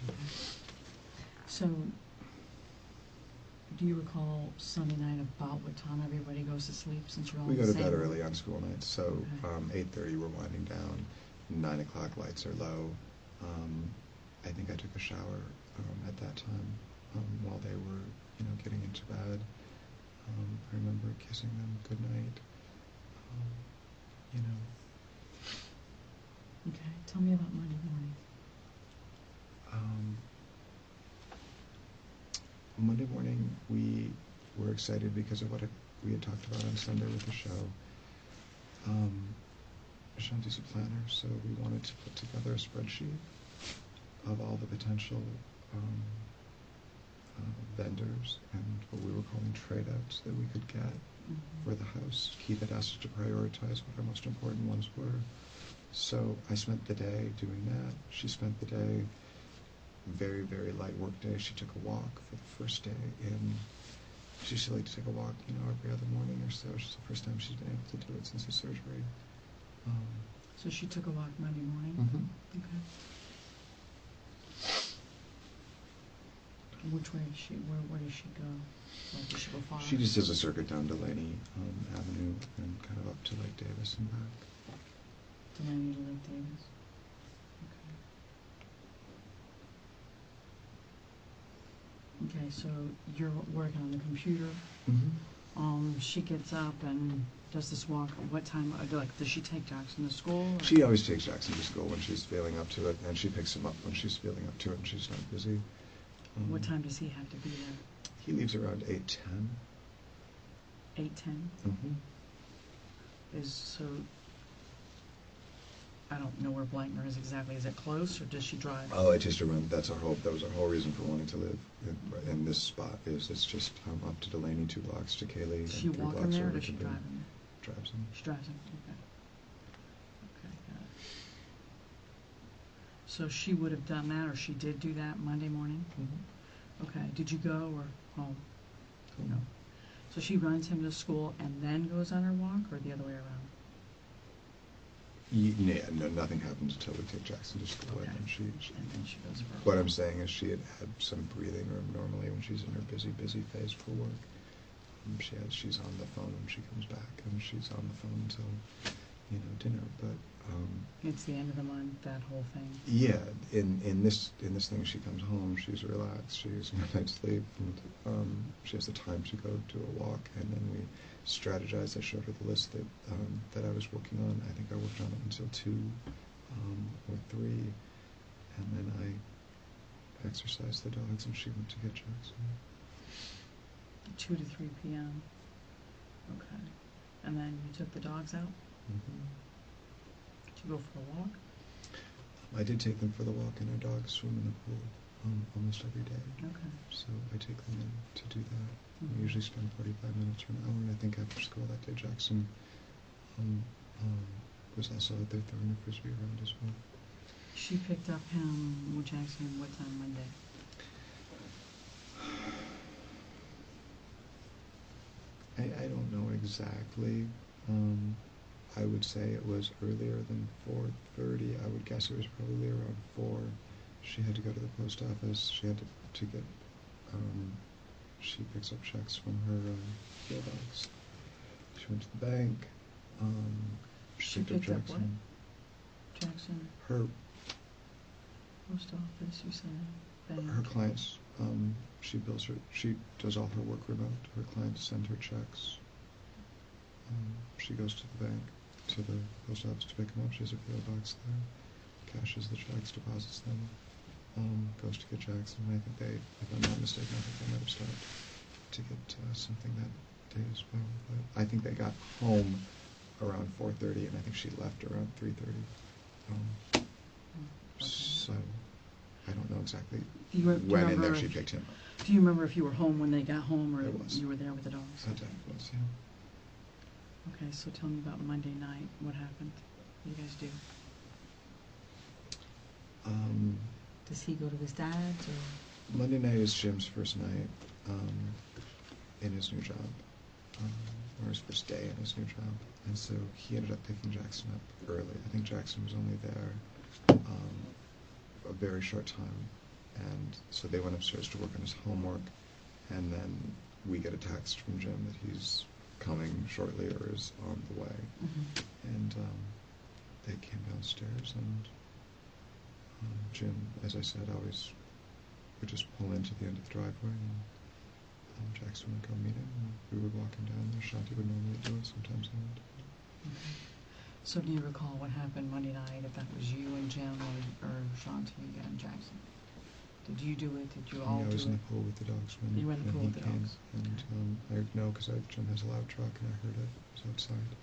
did. So, do you recall Sunday night about what time everybody goes to sleep, since you're all We in go the to same bed room? early on school nights, so Okay. 8:30 we're winding down. 9 o'clock lights are low. I think I took a shower at that time while they were, getting into bed. I remember kissing them goodnight. Okay, tell me about Monday morning. Monday morning we were excited because of what we had talked about on Sunday with the show. Shanti's a planner, so we wanted to put together a spreadsheet of all the potential vendors and what we were calling trade-outs that we could get for the house. Keith had asked us to prioritize what our most important ones were. So I spent the day doing that. She spent the day, very, very light work day. She took a walk for the first day she used to like to take a walk, every other morning or so. It's the first time she's been able to do it since the surgery. So she took a walk Monday morning? Okay. Which way does where does she go? Like, does she go far? She just does a circuit down Delaney Avenue and kind of up to Lake Davis and back. Delaney to Lake Davis? Okay. Okay, so you're working on the computer. She gets up and does this walk. What time? Does she take Jackson to school? Or? She always takes Jackson to school when she's feeling up to it, and she picks him up when she's feeling up to it and she's not busy. What time does he have to be there? He leaves around 8:10. 8:10? So, I don't know where Blankner is exactly. Is it close, or does she drive? Oh, it's just around. That was our whole reason for wanting to live in this spot. It's just up to Delaney, 2 blocks to Kaylee. Does she and 3 walk him blocks there, or over does she to drive Ben. him there? Drives him. She drives him. Okay. Okay, got it. So she would have done that, or she did do that Monday morning? Okay. Did you go or home? No. So she runs him to school and then goes on her walk, or the other way around? Yeah, no, nothing happens until we take Jackson to school, Okay. and then she goes for her What walk. I'm saying is she had some breathing room normally when she's in her busy phase for work. She's on the phone when she comes back, and she's on the phone until dinner. But It's the end of the month, that whole thing. yeah, in this thing, she comes home, she's relaxed, she's in a night's sleep, and she has the time to go to a walk, and then we strategized. I showed her the list that I was working on. I think I worked on it until 2 or 3, and then I exercised the dogs, and she went to get Jackson. 2 to 3 p.m. Okay. And then you took the dogs out? Did you go for a walk? I did take them for the walk, and our dogs swim in the pool almost every day. Okay. So I take them in to do that. We usually spend 45 minutes or an hour, and I think after school that day Jackson was also out there throwing a frisbee around as well. She picked up him with Jackson what time Monday? I don't know exactly. I would say it was earlier than 4:30. I would guess it was probably around 4. She had to go to the post office. She had to get, she picks up checks from her mailbox. She went to the bank. She picked up what? Jackson? Her Post office, you said, bank. Her clients, she bills her, she does all her work remote. Her clients send her checks. She goes to the bank, to the post office to pick them up. She has a PO box there, cashes the checks, deposits them, goes to get checks, and I think they, if I'm not mistaken, I think they might have stopped to get something that day as well. But I think they got home around 4:30, and I think she left around 3:30. So I don't know exactly when and there she picked him up. Do you remember if you were home when they got home, or I was. you were there with the dogs? I definitely was, yeah. Okay, so tell me about Monday night. What happened? What do you guys do? Does he go to his dad's, or? Monday night is Jim's first night in his new job, or his first day in his new job, and so he ended up picking Jackson up early. I think Jackson was only there a very short time, and so they went upstairs to work on his homework, and then we get a text from Jim that he's coming shortly or is on the way. And they came downstairs, and Jim, as I said, always would just pull into the end of the driveway, and Jackson would go meet him, and we would walk him down there. Shanti would normally do it, sometimes I would. So do you recall what happened Monday night, if that was you and Jim, or Shanti and Jackson? Did you do it? Did you all do it? I was in the pool with the dogs when you were in the pool he with the came, dogs. and I know because Jim has a loud truck, and I heard it. It was outside.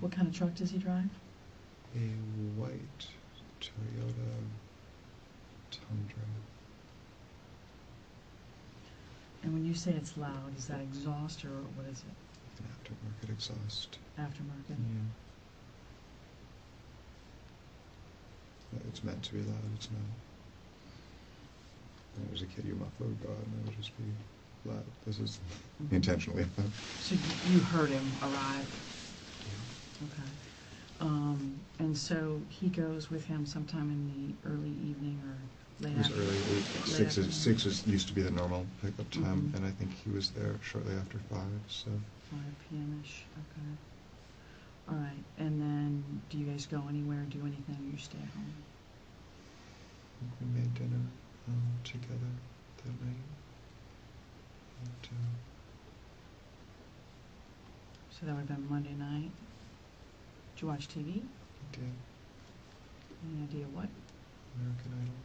What kind of truck does he drive? A white Toyota Tundra. And when you say it's loud, is that exhaust, or what is it? An aftermarket exhaust. Aftermarket? Yeah. It's meant to be loud, it's not. When I was a kid, your muffler would go out and it would just be loud. This is intentionally loud. So you heard him arrive? Yeah. Okay. And so he goes with him sometime in the early evening or late afternoon? It was early. Six used to be the normal pickup time, and I think he was there shortly after 5, so. 5 p.m.-ish, okay. All right, and then do you guys go anywhere, do anything, or you stay at home? We made dinner together that night. And, So that would have been Monday night. Did you watch TV? we did Any idea what? American Idol.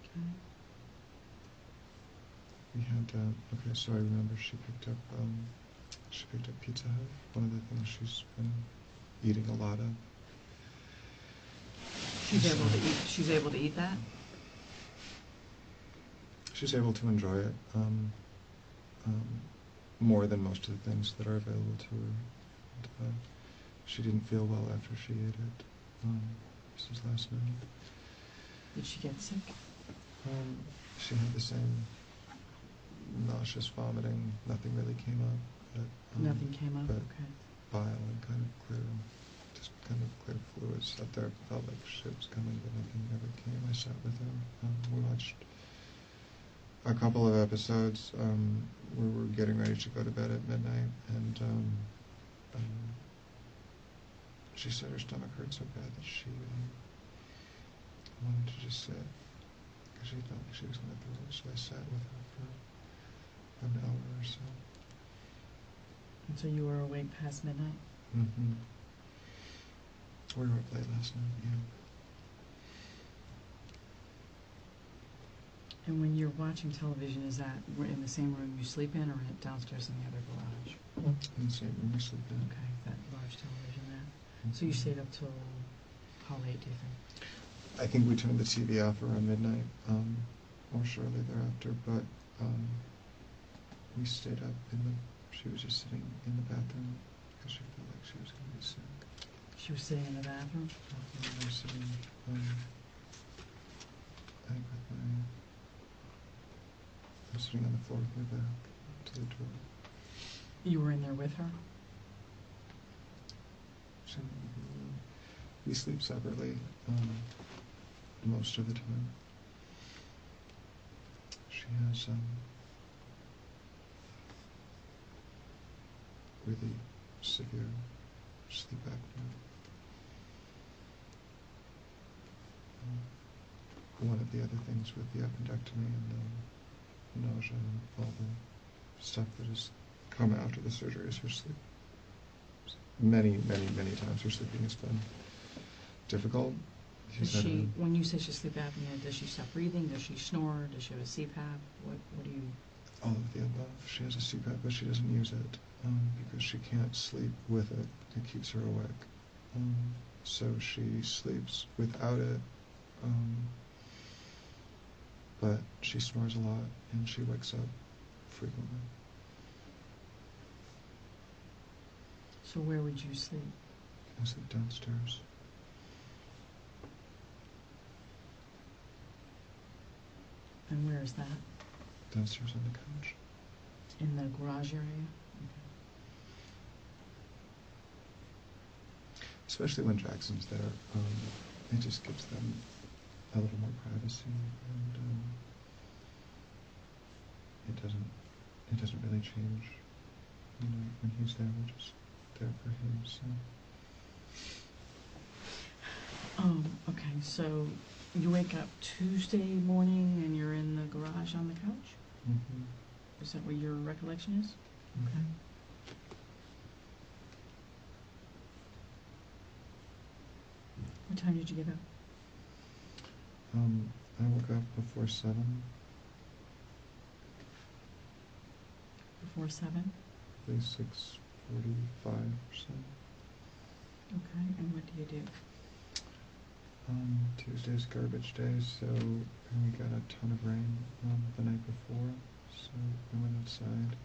Okay. We had, okay, so I remember she picked up Pizza Hut, one of the things she's been eating a lot of. She's able to eat that? She's able to enjoy it more than most of the things that are available to her. And, she didn't feel well after she ate it. This was last night. Did she get sick? She had the same nauseous vomiting. Nothing really came up. But, Nothing came up? but Okay. bile and kind of clear fluids out there. Felt like shit was coming, but nothing ever came. I sat with her. We watched a couple of episodes. We were getting ready to go to bed at midnight, and she said her stomach hurt so bad that she wanted to just sit, because she felt like she was going to throw up. So I sat with her for an hour or so. And so you were awake past midnight? Mm-hmm. We were up late last night, yeah. And when you're watching television, is that in the same room you sleep in, or downstairs in the other garage? In the same room we sleep in. Okay, that large television there. So you stayed up till how late, do you think? I think we turned the TV off around midnight, or shortly thereafter, but we stayed up she was just sitting in the bathroom because she felt like she was going to be sick. She was sitting in the bathroom? And I was sitting, I think I was sitting on the floor with my back to the door. You were in there with her? We sleep separately most of the time. She has really severe sleep apnea. one of the other things with the appendectomy and the nausea and all the stuff that has come after the surgery is her sleep. Many, many, many times her sleeping has been difficult. Does she, when you say she's sleep apnea, does she stop breathing? Does she snore? Does she have a CPAP? What do you? All of the above. She has a CPAP, but she doesn't use it because she can't sleep with it. It keeps her awake. So she sleeps without it, but she snores a lot and she wakes up frequently. So where would you sleep? I sleep downstairs. And where is that? Downstairs on the couch. In the garage area? Okay. Especially when Jackson's there, it just gives them a little more privacy, and it doesn't really change. You know, when he's there, we're just there for him. So. Okay, so you wake up Tuesday morning and you're in the garage on the couch? Mm-hmm. Is that what your recollection is? Mm-hmm. Okay. What time did you get up? I woke up before 7. Before 7? At least 6:45 or so. Okay, and what do you do? Tuesday's garbage day, so we got a ton of rain the night before, so we went outside.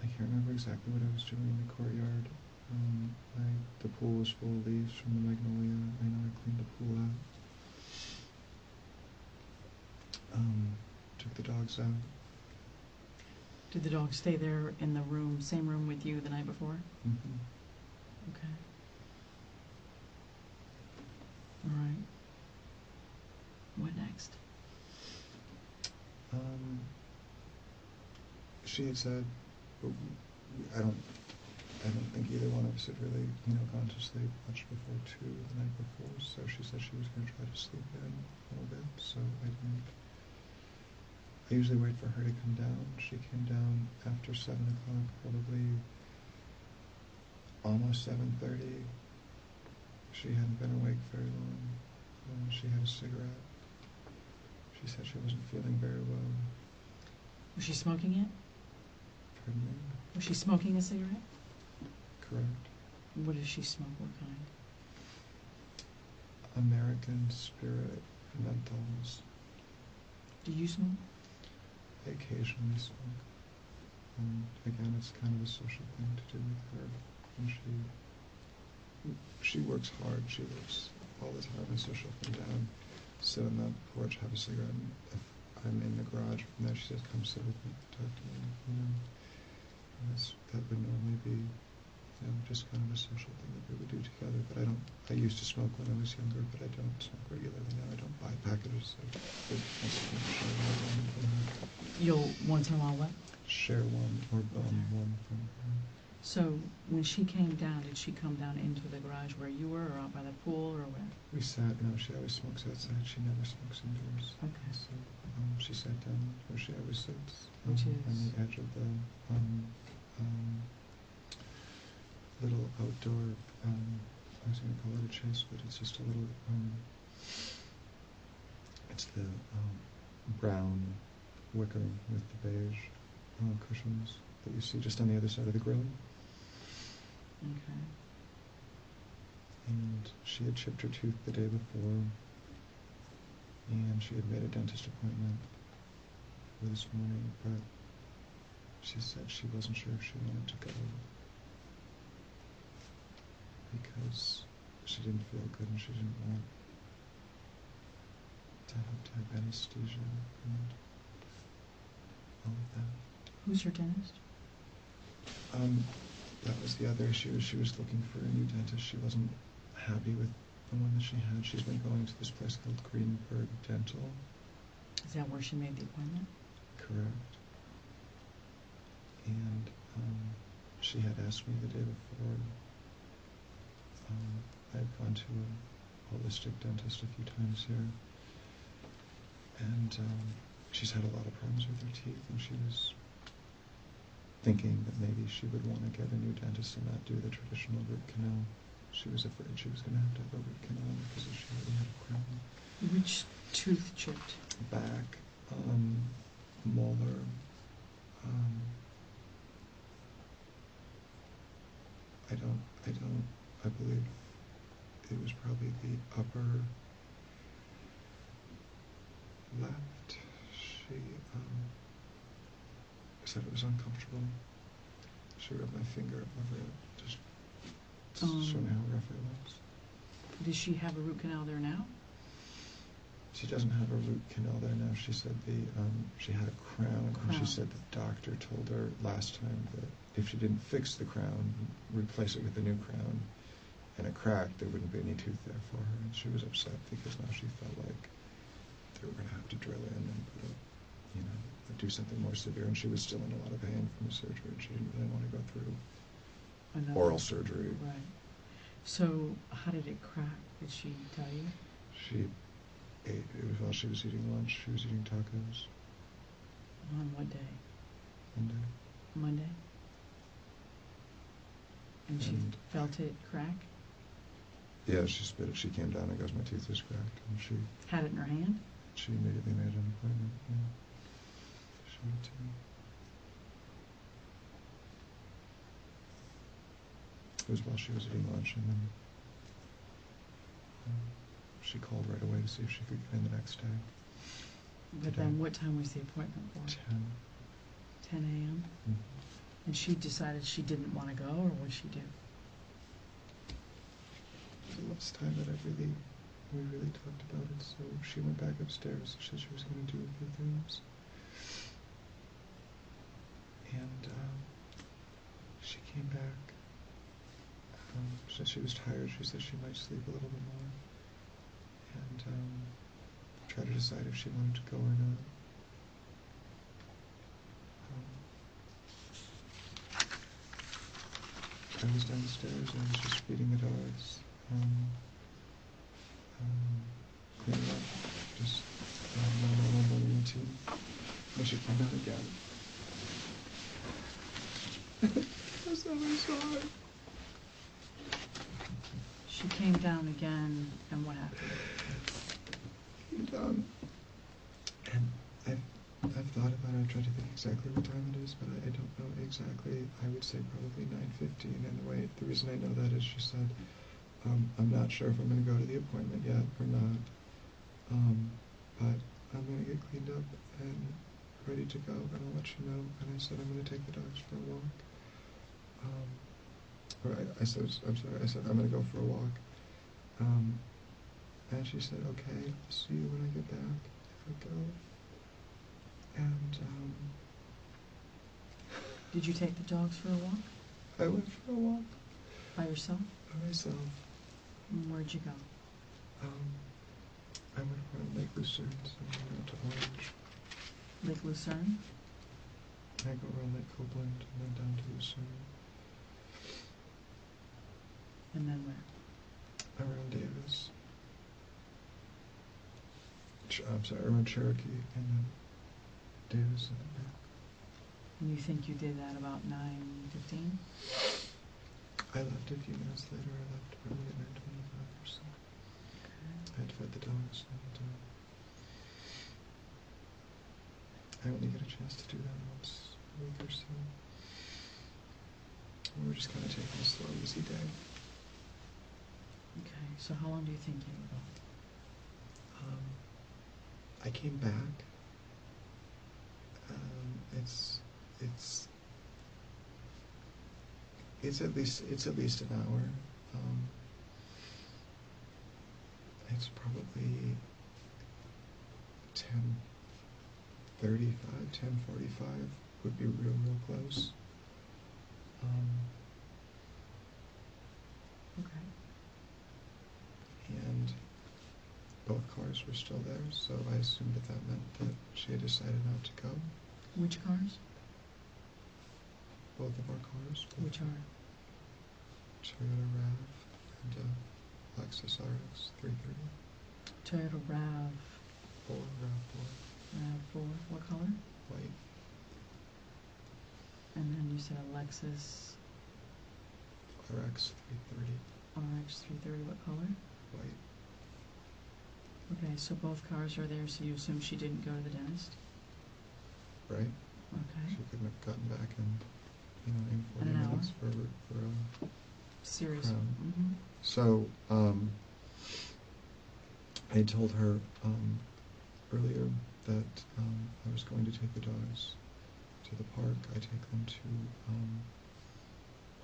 I can't remember exactly what I was doing in the courtyard. The pool was full of leaves from the magnolia. I know I cleaned the pool out. Took the dogs out. Did the dog stay there in the room, same room with you the night before? Mm-hmm. Okay. All right. What next? She had said, I don't think either one of us had really, gone to sleep much before 2 the night before, so she said she was going to try to sleep in a little bit, so I didn't. I usually wait for her to come down. She came down after 7 o'clock, probably almost 7:30. She hadn't been awake very long. She had a cigarette. She said she wasn't feeling very well. Was she smoking it? Pardon me? Was she smoking a cigarette? Correct. What does she smoke? What kind? American Spirit menthols. Do you smoke? I occasionally smoke. Again, it's kind of a social thing to do with her. And she works hard. She works all the time, and so she'll come down, sit on the porch, have a cigarette, and if I'm in the garage from there, she says, come sit with me, talk to me, And that would normally be, just kind of a social thing that we would do together. But I used to smoke when I was younger, but I don't smoke regularly now. I don't buy packages. You'll once in a while what? Share one or bum one from her. So when she came down, did she come down into the garage where you were, or out by the pool, or where? We sat. No, she always smokes outside. She never smokes indoors. Okay. So she sat down where she always sits, Which is on the edge of the little outdoor. I was going to call it a chase, but it's just a little. It's the brown wicker with the beige cushions that you see just on the other side of the grill. Okay. And she had chipped her tooth the day before, and she had made a dentist appointment for this morning, but she said she wasn't sure if she wanted to go because she didn't feel good and she didn't want to have anesthesia and all of that. Who's your dentist? That was the other issue. She was looking for a new dentist. She wasn't happy with the one that she had. She's been going to this place called Greenberg Dental. Is that where she made the appointment? Correct. And she had asked me the day before. I had gone to holistic dentist a few times here. And she's had a lot of problems with her teeth, and she was thinking that maybe she would want to get a new dentist and not do the traditional root canal. She was afraid she was going to have a root canal because she already had a crown. Which tooth chipped? Back, molar, I believe it was probably the upper left. She said it was uncomfortable. She rubbed my finger over it, just to show me how rough it was. Does she have a root canal there now? She doesn't have a root canal there now. She said she had a crown, and she said the doctor told her last time that if she didn't fix the crown, replace it with a new crown, and a crack, there wouldn't be any tooth there for her. And she was upset because now she felt like they were going to have to drill in and put a, do something more severe. And she was still in a lot of pain from the surgery, and she didn't really want to go through oral surgery. Right. So how did it crack? Did she tell you? She ate. It was while she was eating lunch. She was eating tacos. On what day? Monday. Monday? And she felt it crack? Yeah, she spit it. She came down and goes, "My tooth is cracked." And she had it in her hand? She immediately made an appointment. Yeah. Showed it to me. It was while she was eating lunch, and then she called right away to see if she could get in the next day. But then what time was the appointment for? 10. 10 a.m.? Mm-hmm. And she decided she didn't want to go, or what did she do? The last time that we really talked about it, so she went back upstairs. She said she was going to do a few things. And she came back. She said she was tired. She said she might sleep a little bit more. And try to decide if she wanted to go or not. I was downstairs and I was just feeding the dogs, cleaning up, just my normal morning routine. And she came down again. That's how I saw it. She came down again, and what happened? Came down, and I've thought about it. I tried to think exactly what time it is, but I don't know exactly. I would say probably 9:15. And the reason I know that is she said, "I'm not sure if I'm going to go to the appointment yet or not, but I'm going to get cleaned up and ready to go, and I'll let you know." And I said, "I'm going to take the dogs for a walk." I said, "I'm going to go for a walk." And she said, "Okay, I'll see you when I get back, if I go." And, did you take the dogs for a walk? I went for a walk. By yourself? By myself. And where'd you go? I went around Lake Lucerne, so I went to Orange. Lake Lucerne? I go around Lake Copeland and then down to Lucerne. And then where? Around Davis. I'm sorry, around Cherokee and then Davis and then back. And you think you did that about 9:15? I left a few minutes later. I left probably at 9:25 or so. Okay. I had fed the dogs, and I only get a chance to do that once a week or so. And we're just kind of taking a slow, easy day. Okay, so how long do you think you were gone? I came back. It's at least an hour. It's probably 10:35, 10:45 would be real close. Okay. And both cars were still there, so I assumed that meant that she had decided not to go. Which cars? Both of our cars. Which are? Toyota RAV and Lexus RX 330. Toyota RAV4. RAV4. RAV4. What color? White. And then you said a Lexus RX 330. RX 330. What color? White. Okay, so both cars are there, so you assume she didn't go to the dentist? Right? Okay. She couldn't have gotten back in, in 40 In an minutes hour? for a Serious. crown. Mm-hmm. So, I told her earlier that I was going to take the dogs to the park. I take them to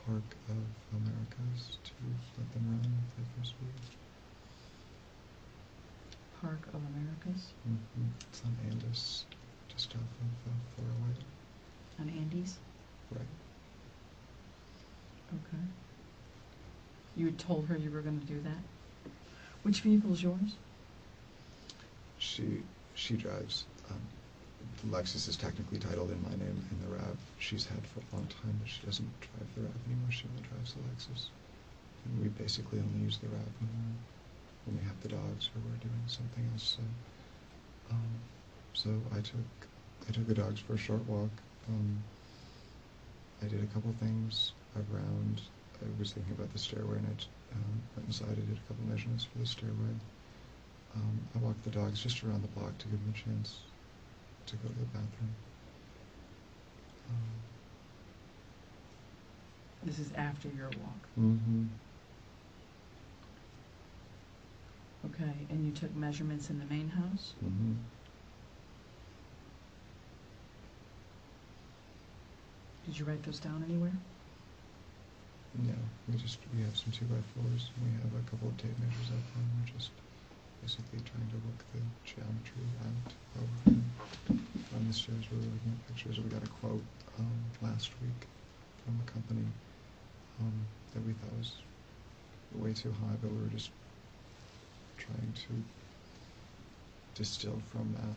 Park of Americas to let them run and play frisbee. Park of Americas? Mm-hmm. It's on Andis, just off of 408. On Andes? Right. Okay. You had told her you were going to do that? Which vehicle is yours? She drives. The Lexus is technically titled in my name, and the RAV she's had for a long time, but she doesn't drive the RAV anymore. She only drives the Lexus. And we basically only use the RAV when we have the dogs or we're doing something else. So I took the dogs for a short walk. I did a couple things around. I was thinking about the stairway, and I went inside. I did a couple measurements for the stairway. I walked the dogs just around the block to give them a chance to go to the bathroom. This is after your walk. Mm-hmm. Okay, and you took measurements in the main house? Mm-hmm. Did you write those down anywhere? No, we have some 2x4s, and we have a couple of tape measures up there, and we're just basically trying to work the geometry out on the stairs. We were looking at pictures. We got a quote last week from a company that we thought was way too high, but we were just trying to distill from that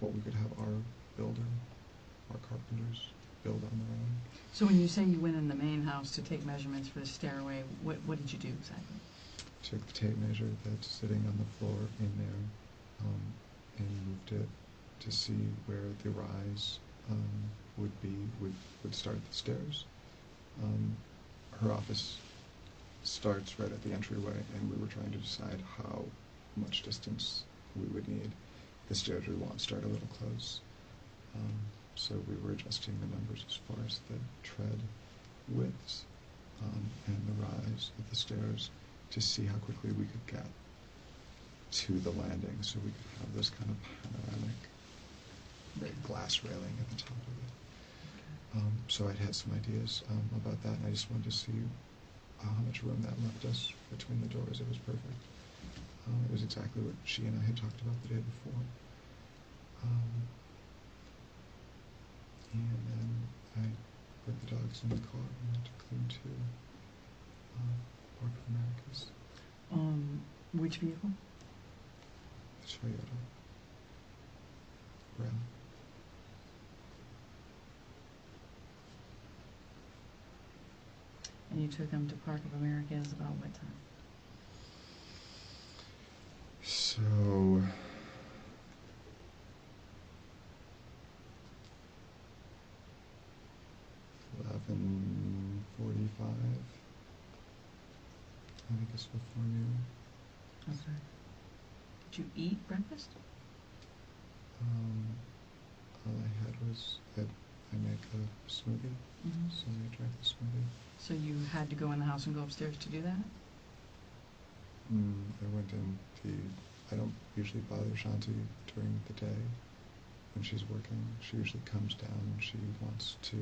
what we could have our carpenters build on their own. So when you say you went in the main house to take measurements for the stairway, what did you do exactly? Took the tape measure that's sitting on the floor in there and moved it to see where the rise would start the stairs. Her office starts right at the entryway, and we were trying to decide how much distance we would need. The stairs we want start a little close. So we were adjusting the numbers as far as the tread widths and the rise of the stairs to see how quickly we could get to the landing, so we could have this kind of panoramic glass railing at the top of it. So I'd had some ideas about that, and I just wanted to see how much room that left us between the doors. It was perfect. It was exactly what she and I had talked about the day before. And then I put the dogs in the car and took them to Park of Americas. Which vehicle? The Toyota RAV. And you took them to Park of Americas about what time? So 11:45. I think it's before noon. Okay. Did you eat breakfast? All I had was that I make a smoothie, Mm-hmm. so I drank the smoothie. So you had to go in the house and go upstairs to do that? I went in I don't usually bother Shanti during the day when she's working. She usually comes down when she wants to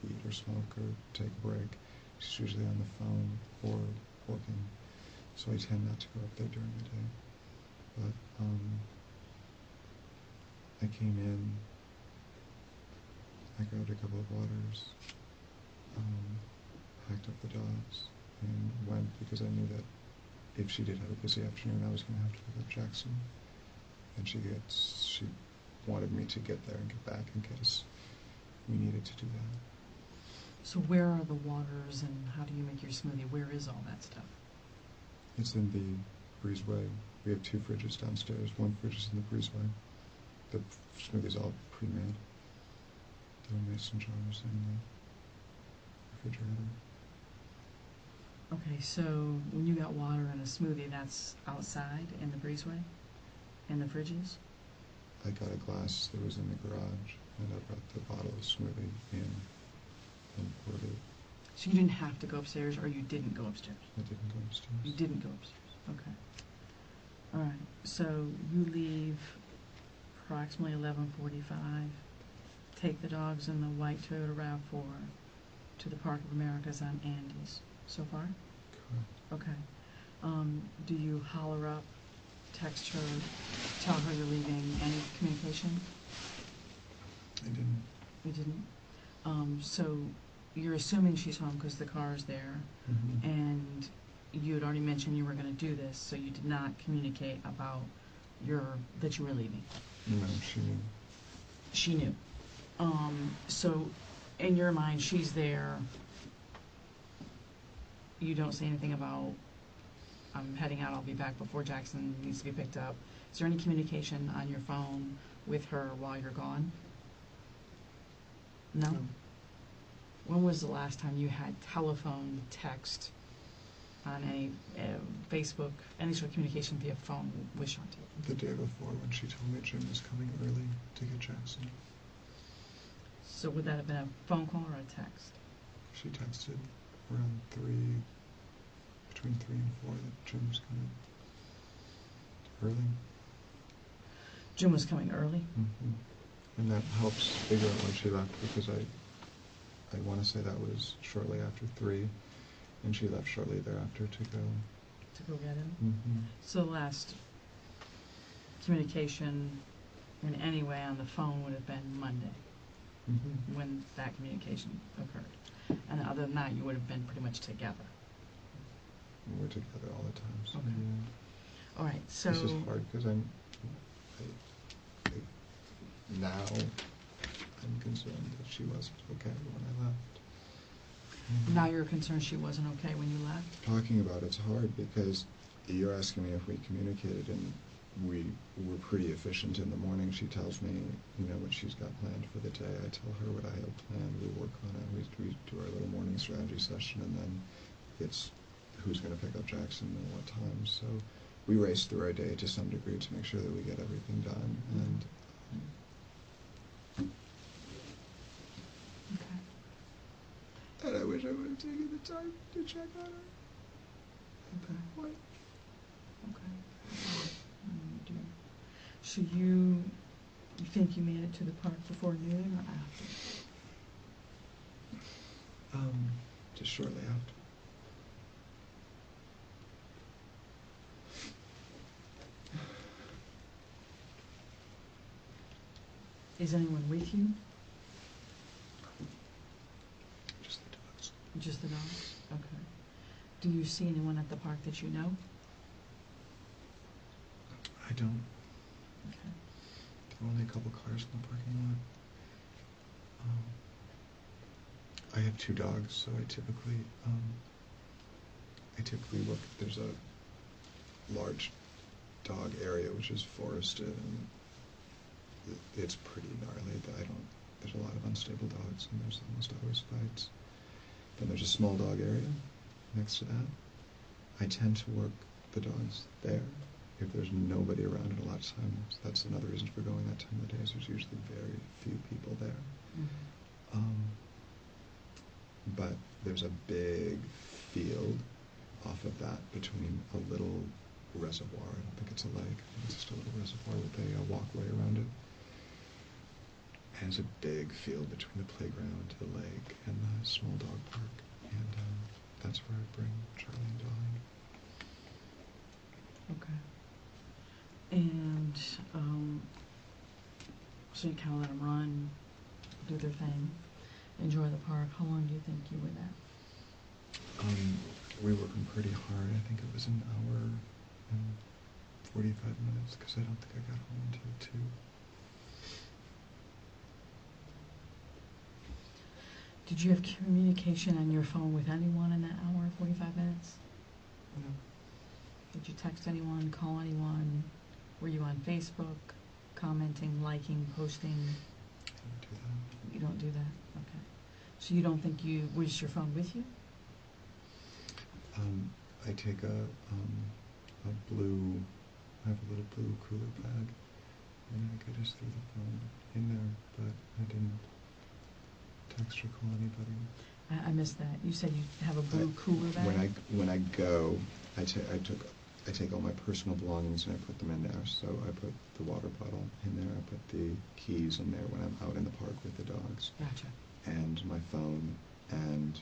eat or smoke or take a break. She's usually on the phone or working, so I tend not to go up there during the day. But I came in, I grabbed a couple of waters, packed up the dogs, and went because I knew that if she did have a busy afternoon, I was going to have to pick up Jackson. And she wanted me to get there and get back in case we needed to do that. So where are the waters and how do you make your smoothie? Where is all that stuff? It's in the breezeway. We have 2 fridges downstairs. One fridge is in the breezeway. The smoothie's all pre-made. There are mason jars in the refrigerator. Okay, so when you got water and a smoothie, that's outside in the breezeway? In the fridges? I got a glass that was in the garage, and I brought the bottle of smoothie in and poured it. So you didn't have to go upstairs, or you didn't go upstairs? I didn't go upstairs. You didn't go upstairs, okay. All right, so you leave approximately 11:45, take the dogs in the white Toyota RAV4 to the Park of Americas on Andes. So far? Correct. Okay. Do you holler up, text her, tell her you're leaving, any communication? I didn't. You didn't? So you're assuming she's home because the car's there, Mm-hmm. and you had already mentioned you were going to do this, so you did not communicate about that you were leaving. No, she knew. She knew. So in your mind, she's there. You don't say anything about, I'm heading out, I'll be back before Jackson needs to be picked up. Is there any communication on your phone with her while you're gone? No? No. When was the last time you had telephone, text, on any Facebook, any sort of communication via phone with Shanti? The day before, when she told me Jim was coming early to get Jackson. So would that have been a phone call or a text? She texted around 3, between 3 and 4, that Jim was coming early. Jim was coming early? Mm-hmm. And that helps figure out when she left, because I want to say that was shortly after 3, and she left shortly thereafter to go. To go get him? Mm-hmm. So the last communication in any way on the phone would have been Monday, Mm-hmm. when that communication occurred. And other than that, you would have been pretty much together. We're together all the time. So Okay. yeah. All right, so... This is hard because now I'm concerned that she wasn't okay when I left. Now you're concerned she wasn't okay when you left? Talking about it's hard because you're asking me if we communicated, and we were pretty efficient in the morning. She tells me, what she's got planned for the day. I tell her what I have planned. We work on it. We do our little morning strategy session, and then it's who's going to pick up Jackson and what time. So we race through our day to some degree to make sure that we get everything done. And Okay. and I wish I would have taken the time to check on her. Okay. What? Okay. So you think you made it to the park before noon or after? Just shortly after. Is anyone with you? Just the dogs. Just the dogs? Okay. Do you see anyone at the park that you know? I don't. Okay. There are only a couple cars in the parking lot. I have 2 dogs, so I typically look. There's a large dog area which is forested, and it's pretty gnarly. There's a lot of unstable dogs, and there's almost always fights. Then there's a small dog area next to that. I tend to work the dogs there if there's nobody around, and a lot of times that's another reason for going that time of the day, is there's usually very few people there. Mm-hmm. But there's a big field off of that between a little reservoir. I don't think it's a lake. I think it's just a little reservoir with a walkway around it. And it's a big field between the playground, the lake, and the small dog park. And that's where I bring Charlie and Dolly. Okay. And so you kind of let them run, do their thing, enjoy the park. How long do you think you were there? We were working pretty hard. I think it was an hour and 45 minutes, because I don't think I got home until 2. Did you have communication on your phone with anyone in that hour and 45 minutes? No. Did you text anyone, call anyone? Were you on Facebook, commenting, liking, posting? I don't do that. You don't do that? Okay. So you don't think was your phone with you? I take a blue, I have a little blue cooler bag, and I think I just threw the phone in there, but I didn't text or call anybody. I missed that. You said you have a blue cooler bag? When I go, I take all my personal belongings and I put them in there. So I put the water bottle in there, I put the keys in there when I'm out in the park with the dogs. Gotcha. And my phone, and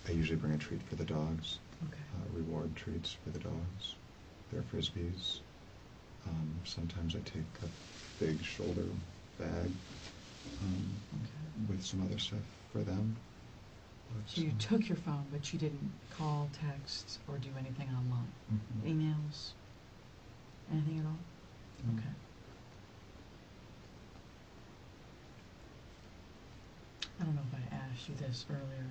I usually bring a treat for the dogs. Okay. Reward treats for the dogs. Their Frisbees. Sometimes I take a big shoulder bag with some other stuff for them. So you took your phone, but you didn't call, text, or do anything online? Mm-hmm. Emails? Anything at all? No. Okay. I don't know if I asked you this earlier.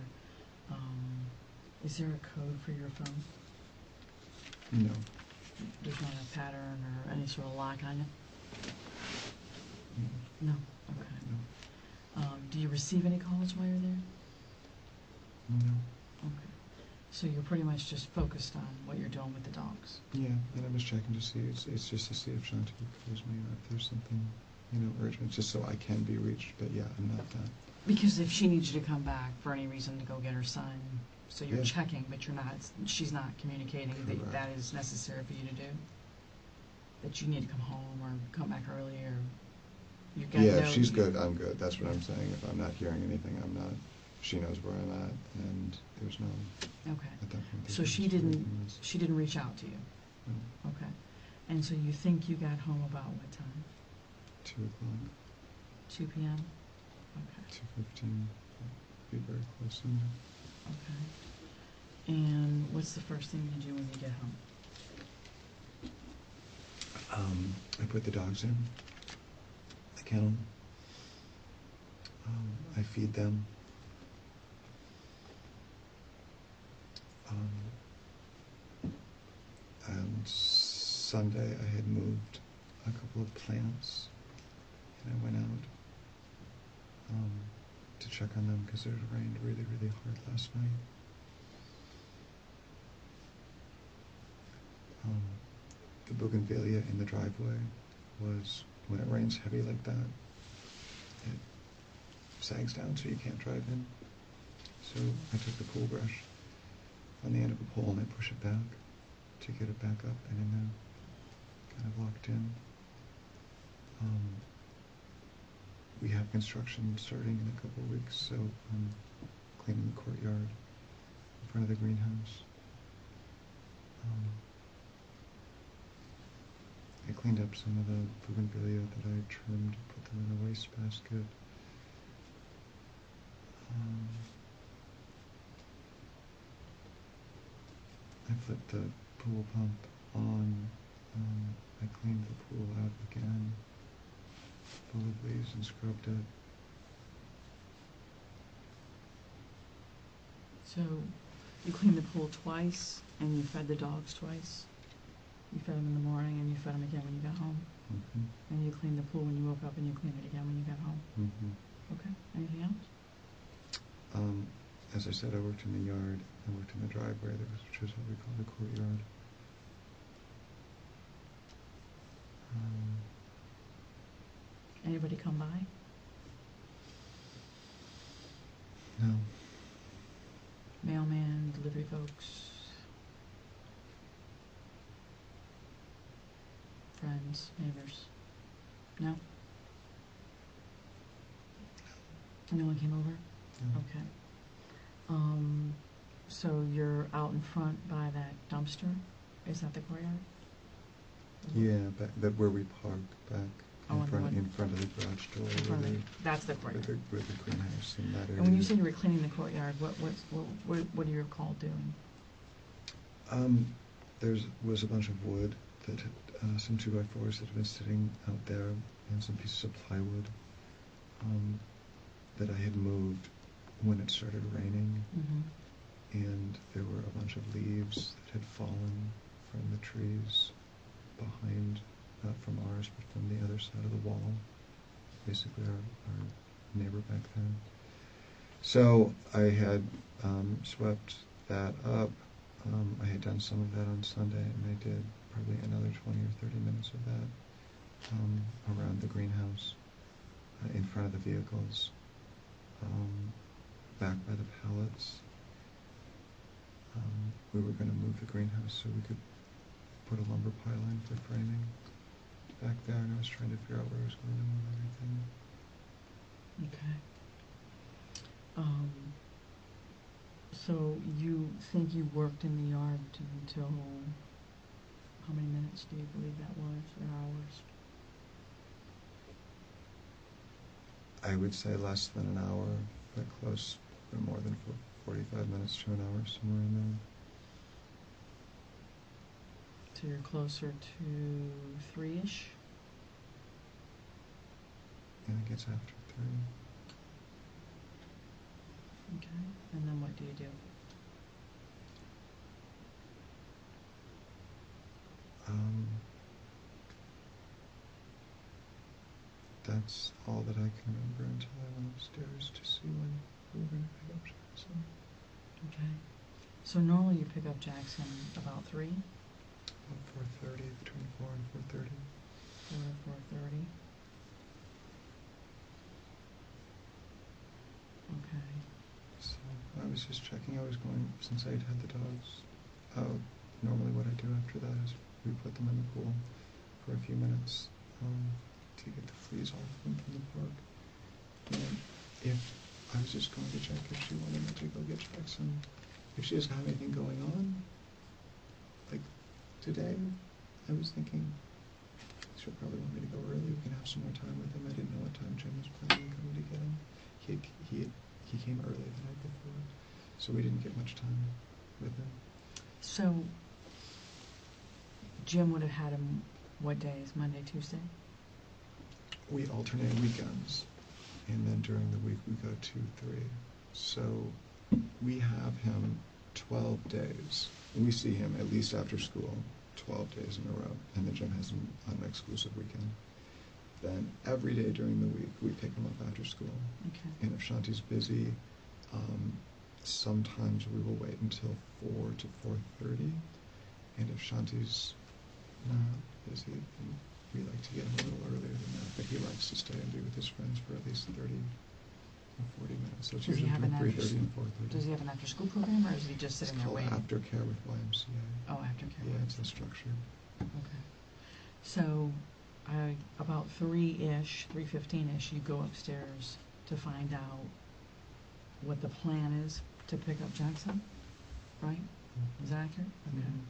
Is there a code for your phone? No. There's not a pattern or any sort of lock on it? No. No? Okay. No. Do you receive any calls while you're there? No. Okay. So you're pretty much just focused on what you're doing with the dogs? Yeah, and I'm just checking to see, it's just to see if Shanti calls me or if there's something, urgent, just so I can be reached, but yeah, I'm not that. Because if she needs you to come back for any reason to go get her son, so you're Yeah. checking, but she's not communicating Correct. that is necessary for you to do? That you need to come home or come back early, or you got Yeah, if she's good, I'm good. That's what I'm saying. If I'm not hearing anything, I'm not. She knows where I'm at, and there's no. Okay. At that point. So she didn't reach out to you? No. Okay. And so you think you got home about what time? 2 o'clock. 2 p.m.? Okay. 2:15. Be very close in there. Okay. And what's the first thing you do when you get home? I put the dogs in the kennel. I feed them. And Sunday I had moved a couple of plants, and I went out to check on them because it had rained really, really hard last night. The bougainvillea in the driveway was, when it rains heavy like that, it sags down so you can't drive in. So I took the pool brush on the end of a pole and I push it back to get it back up and in there, kind of locked in. We have construction starting in a couple of weeks, so I'm cleaning the courtyard in front of the greenhouse. I cleaned up some of the bougainvillea that I trimmed, put them in a waste basket. I flipped the pool pump on. I cleaned the pool out again, full of leaves, and scrubbed it. So you cleaned the pool twice, and you fed the dogs twice? You fed them in the morning, and you fed them again when you got home? Mm-hmm. And you cleaned the pool when you woke up, and you cleaned it again when you got home? Mm-hmm. Okay. Anything else? As I said, I worked in the yard. I worked in the driveway, which is what we call the courtyard. Anybody come by? No. Mailman, delivery folks, friends, neighbors? No? No one came over? No. Okay. So you're out in front by that dumpster? Is that the courtyard? Yeah, where we parked back Oh, in front of the garage door. In front of that's the courtyard. With the greenhouse in that area. And when you said you were cleaning the courtyard, what are you called doing? There was a bunch of wood that some 2x4s that had been sitting out there, and some pieces of plywood that I had moved when it started raining. Mm-hmm. and there were a bunch of leaves that had fallen from the trees behind, not from ours, but from the other side of the wall, basically our neighbor back then. So I had swept that up. I had done some of that on Sunday, and I did probably another 20 or 30 minutes of that around the greenhouse, in front of the vehicles, back by the pallets. We were going to move the greenhouse so we could put a lumber pile in for framing back there, and I was trying to figure out where I was going to move everything. Okay. So you think you worked in the yard until, how many minutes do you believe that was, or hours? I would say less than an hour, but close, or more than 45 minutes to an hour, somewhere in there. So you're closer to 3-ish? I think it's after 3. Okay. And then what do you do? That's all that I can remember until I went upstairs to see when we were going to pick up Jackson. Okay. So normally you pick up Jackson about 3? About 4:30, between 4 and 4:30. 4 to 4:30. Okay. So I was just checking. I was going, since I'd had the dogs out, normally what I do after that is we put them in the pool for a few minutes to get the fleas off them from the park. And if I was just going to check if she wanted me to go get Jackson, if she doesn't have anything going on, like today, I was thinking she'll probably want me to go early. We can have some more time with him. I didn't know what time Jim was planning on coming to get him. He came early the night before, so we didn't get much time with him. So Jim would have had him what days? Monday, Tuesday? We alternate weekends, and then during the week we go 2, 3. So we have him 12 days. And we see him at least after school 12 days in a row, and then Jim has him on an exclusive weekend. Then every day during the week we pick him up after school. Okay. And if Shanti's busy, sometimes we will wait until 4 to 4:30. And if Shanti's not busy, then we like to get him a little earlier than that. But he likes to stay and be with his friends for at least 30 or 40 minutes. So it's Does he usually have an between after 3:30 and 4:30. Does he have an after-school program, or is he just sitting It's there called waiting? aftercare with YMCA. Oh, aftercare. Yeah, it's a structure. Okay. So, about 3-ish, 3:15-ish, you go upstairs to find out what the plan is to pick up Jackson, right? Is that accurate? Okay. Mhm.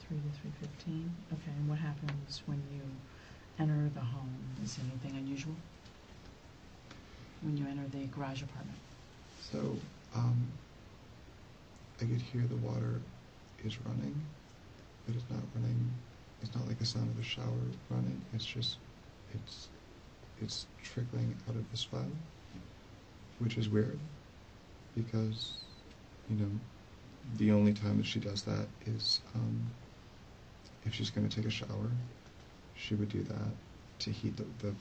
3 to 3:15. Okay, and what happens when you enter the home? Is anything unusual when you enter the garage apartment? So, I could hear the water is running, but it's not running. It's not like the sound of the shower running. It's just, it's trickling out of the spout, which is weird, because, the only time that she does that is if she's going to take a shower. She would do that to heat the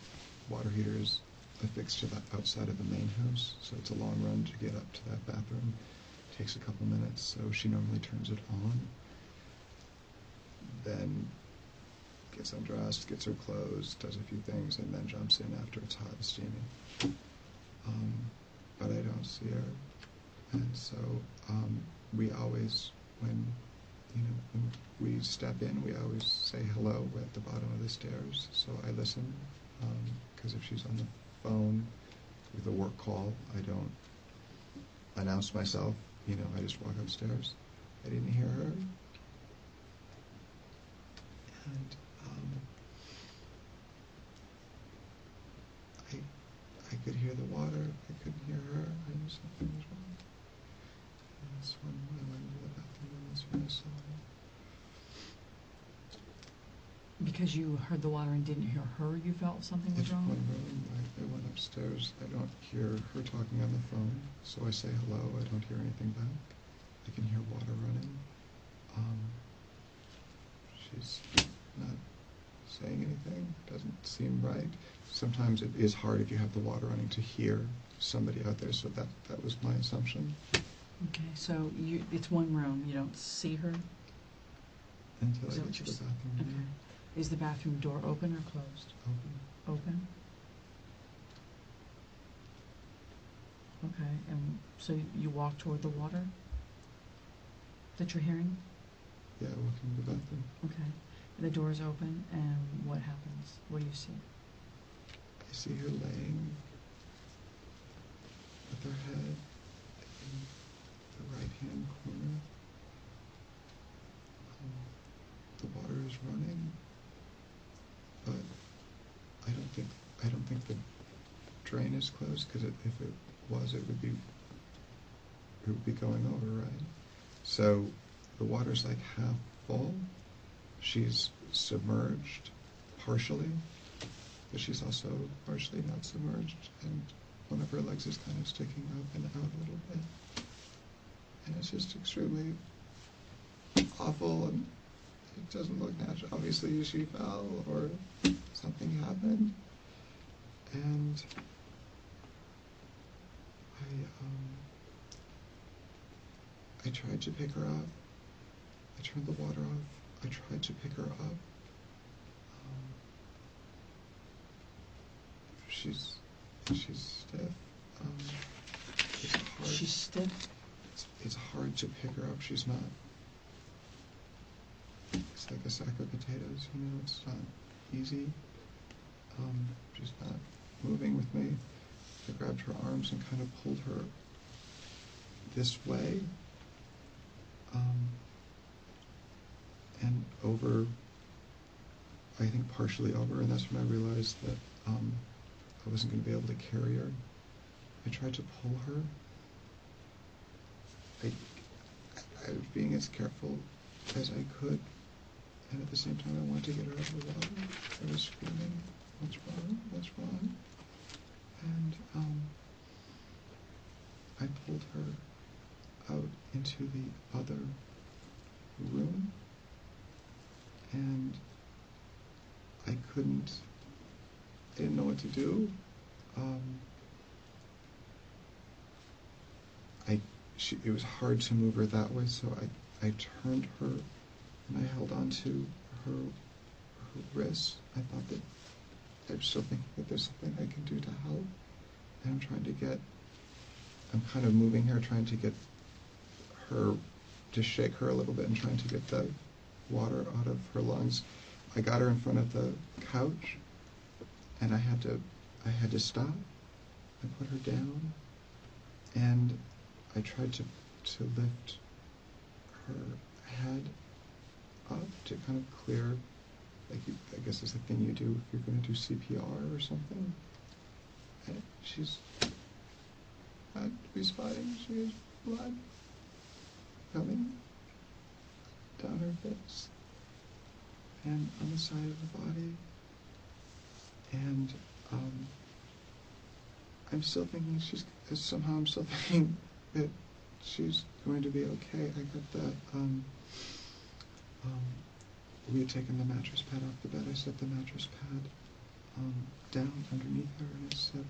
water heater is affixed to the outside of the main house, so it's a long run to get up to that bathroom. It takes a couple minutes, so she normally turns it on, then gets undressed, gets her clothes, does a few things, and then jumps in after it's hot and steamy. But I don't see her, and so we always, when we step in, we always say hello. We're at the bottom of the stairs, so I listen, because if she's on the phone with a work call, I don't announce myself, I just walk upstairs. I didn't hear her, and I could hear the water, I couldn't hear her, I knew something was wrong. And that's when I went into the bathroom, and that's when I saw her. Because you heard the water and didn't hear her, you felt something was wrong? One room, I went upstairs, I don't hear her talking on the phone, so I say hello, I don't hear anything back. I can hear water running. She's not saying anything, doesn't seem right. Sometimes it is hard if you have the water running to hear somebody out there, so that was my assumption. Okay, so it's one room, you don't see her? Until Is I that get what to you're the saying? bathroom. Okay. Is the bathroom door open or closed? Open. Open? Okay, and so you walk toward the water that you're hearing? Yeah, I walk into the bathroom. Okay. The door's open, and what happens? What do you see? I see her laying with her head in the right-hand corner. The water is running, but I don't think the drain is closed, because if it was, it would be going over, right? So the water's like half full. She's submerged partially, but she's also partially not submerged, and one of her legs is kind of sticking up and out a little bit. And it's just extremely awful, and it doesn't look natural. Obviously she fell or something happened. And I tried to pick her up. I turned the water off. I tried to pick her up. She's stiff. It's hard. She's stiff? It's hard to pick her up. She's not. It's like a sack of potatoes, you know. It's not easy. She's not moving with me. I grabbed her arms and kind of pulled her this way, and over, I think partially over, and that's when I realized that I wasn't going to be able to carry her. I tried to pull her. I was being as careful as I could, and at the same time I wanted to get her out of the water. I was screaming, "What's wrong? What's wrong?" And I pulled her out into the other room, and I didn't know what to do. It was hard to move her that way, so I turned her and I held on to her wrists. I thought that I'm still thinking that there's something I can do to help, and I'm kind of moving her, trying to get her, to shake her a little bit and trying to get the water out of her lungs. I got her in front of the couch, and I had to stop. I put her down, and I tried to lift her head up to kind of clear, I guess it's the thing you do if you're going to do CPR or something. And she's not responding. She has blood coming down her face and on the side of the body. And I'm still thinking that she's going to be okay. I got the, we had taken the mattress pad off the bed. I set the mattress pad down underneath her, and I set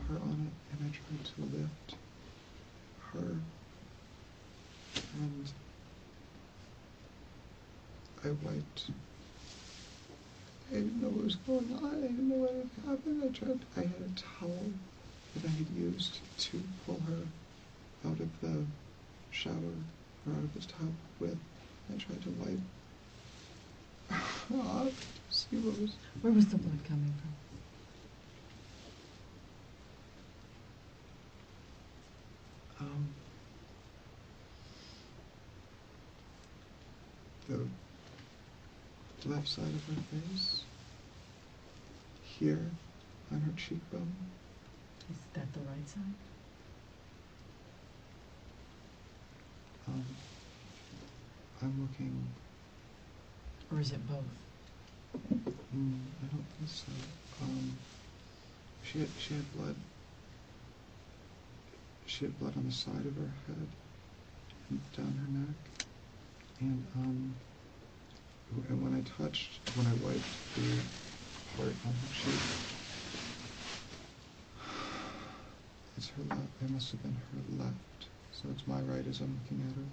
her on it, and I tried to lift her, and I wiped. I didn't know what was going on. I didn't know what had happened. I had a towel that I had used to pull her out of the shower, or out of the tub with. I tried to wipe off to see what was... Where was the blood coming from? The left side of her face, here on her cheekbone. Is that the right side? I'm looking... Or is it both? I don't think so. She had blood. She had blood on the side of her head, down her neck, and when I wiped the part on her cheek, it's her left. It must have been her left. So it's my right as I'm looking at her.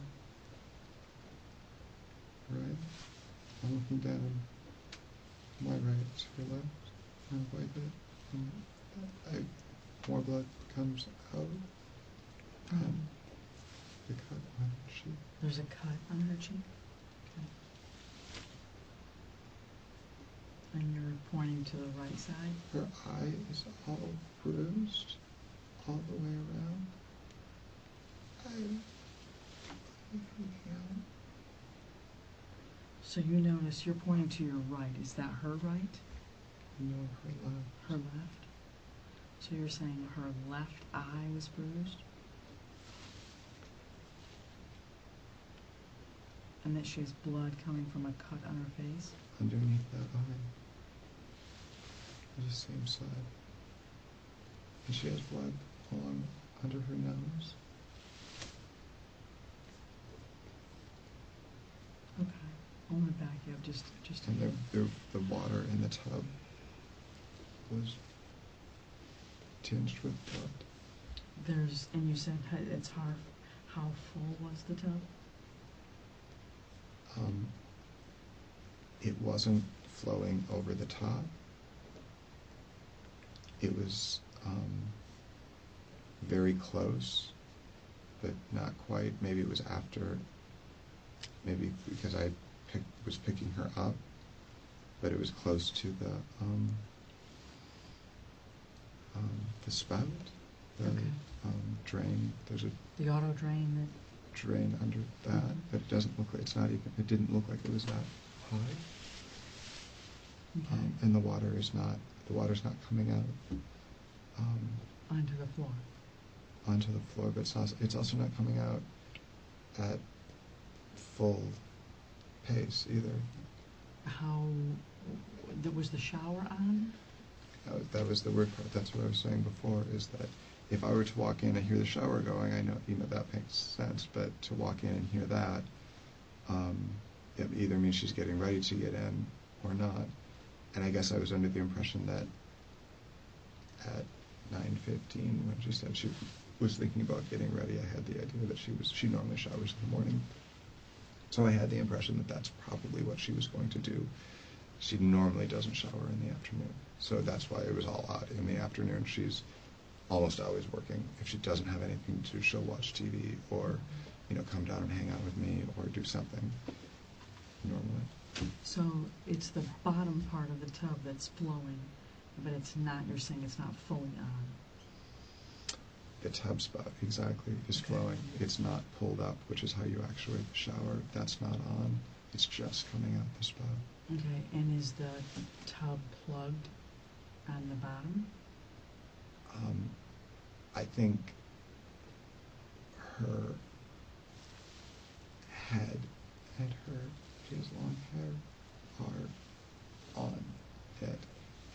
Right? I'm looking down. My right is her left. I wipe it, and more blood comes out. And the cut on her cheek. There's a cut on her cheek? Okay. And you're pointing to the right side? Her eye is all bruised, all the way around. So you notice you're pointing to your right. Is that her right? No, her left. Her left? So you're saying her left eye was bruised? And that she has blood coming from a cut on her face? Underneath that eye. On the same side. And she has blood along under her nose. Okay. I want to back you up just a And minute. the water in the tub was tinged with blood. And you said it's hard. How full was the tub? It wasn't flowing over the top. It was very close, but not quite. Maybe it was after, maybe because I was picking her up, but it was close to the spout, the Okay. Drain. There's a The auto drain drain under that, but it doesn't look like, it didn't look like it was that high. Okay. And the water's not coming out onto the floor. onto the floor, but it's also not coming out at full pace either. Was the shower on? That was the weird part. That's what I was saying before, is that if I were to walk in and hear the shower going, I know, that makes sense, but to walk in and hear that, it either means she's getting ready to get in or not. And I guess I was under the impression that at 9:15, when she said she was thinking about getting ready, I had the idea that she normally showers in the morning. So I had the impression that that's probably what she was going to do. She normally doesn't shower in the afternoon. So that's why it was all odd. In the afternoon, she's almost always working. If she doesn't have anything to do, she'll watch TV or, come down and hang out with me or do something normally. So it's the bottom part of the tub that's flowing, but you're saying it's not fully on. The tub spout, exactly, is Okay. flowing. It's not pulled up, which is how you actuate the shower. That's not on. It's just coming out the spout. Okay, and is the tub plugged on the bottom? I think her head and she has long hair, are on it,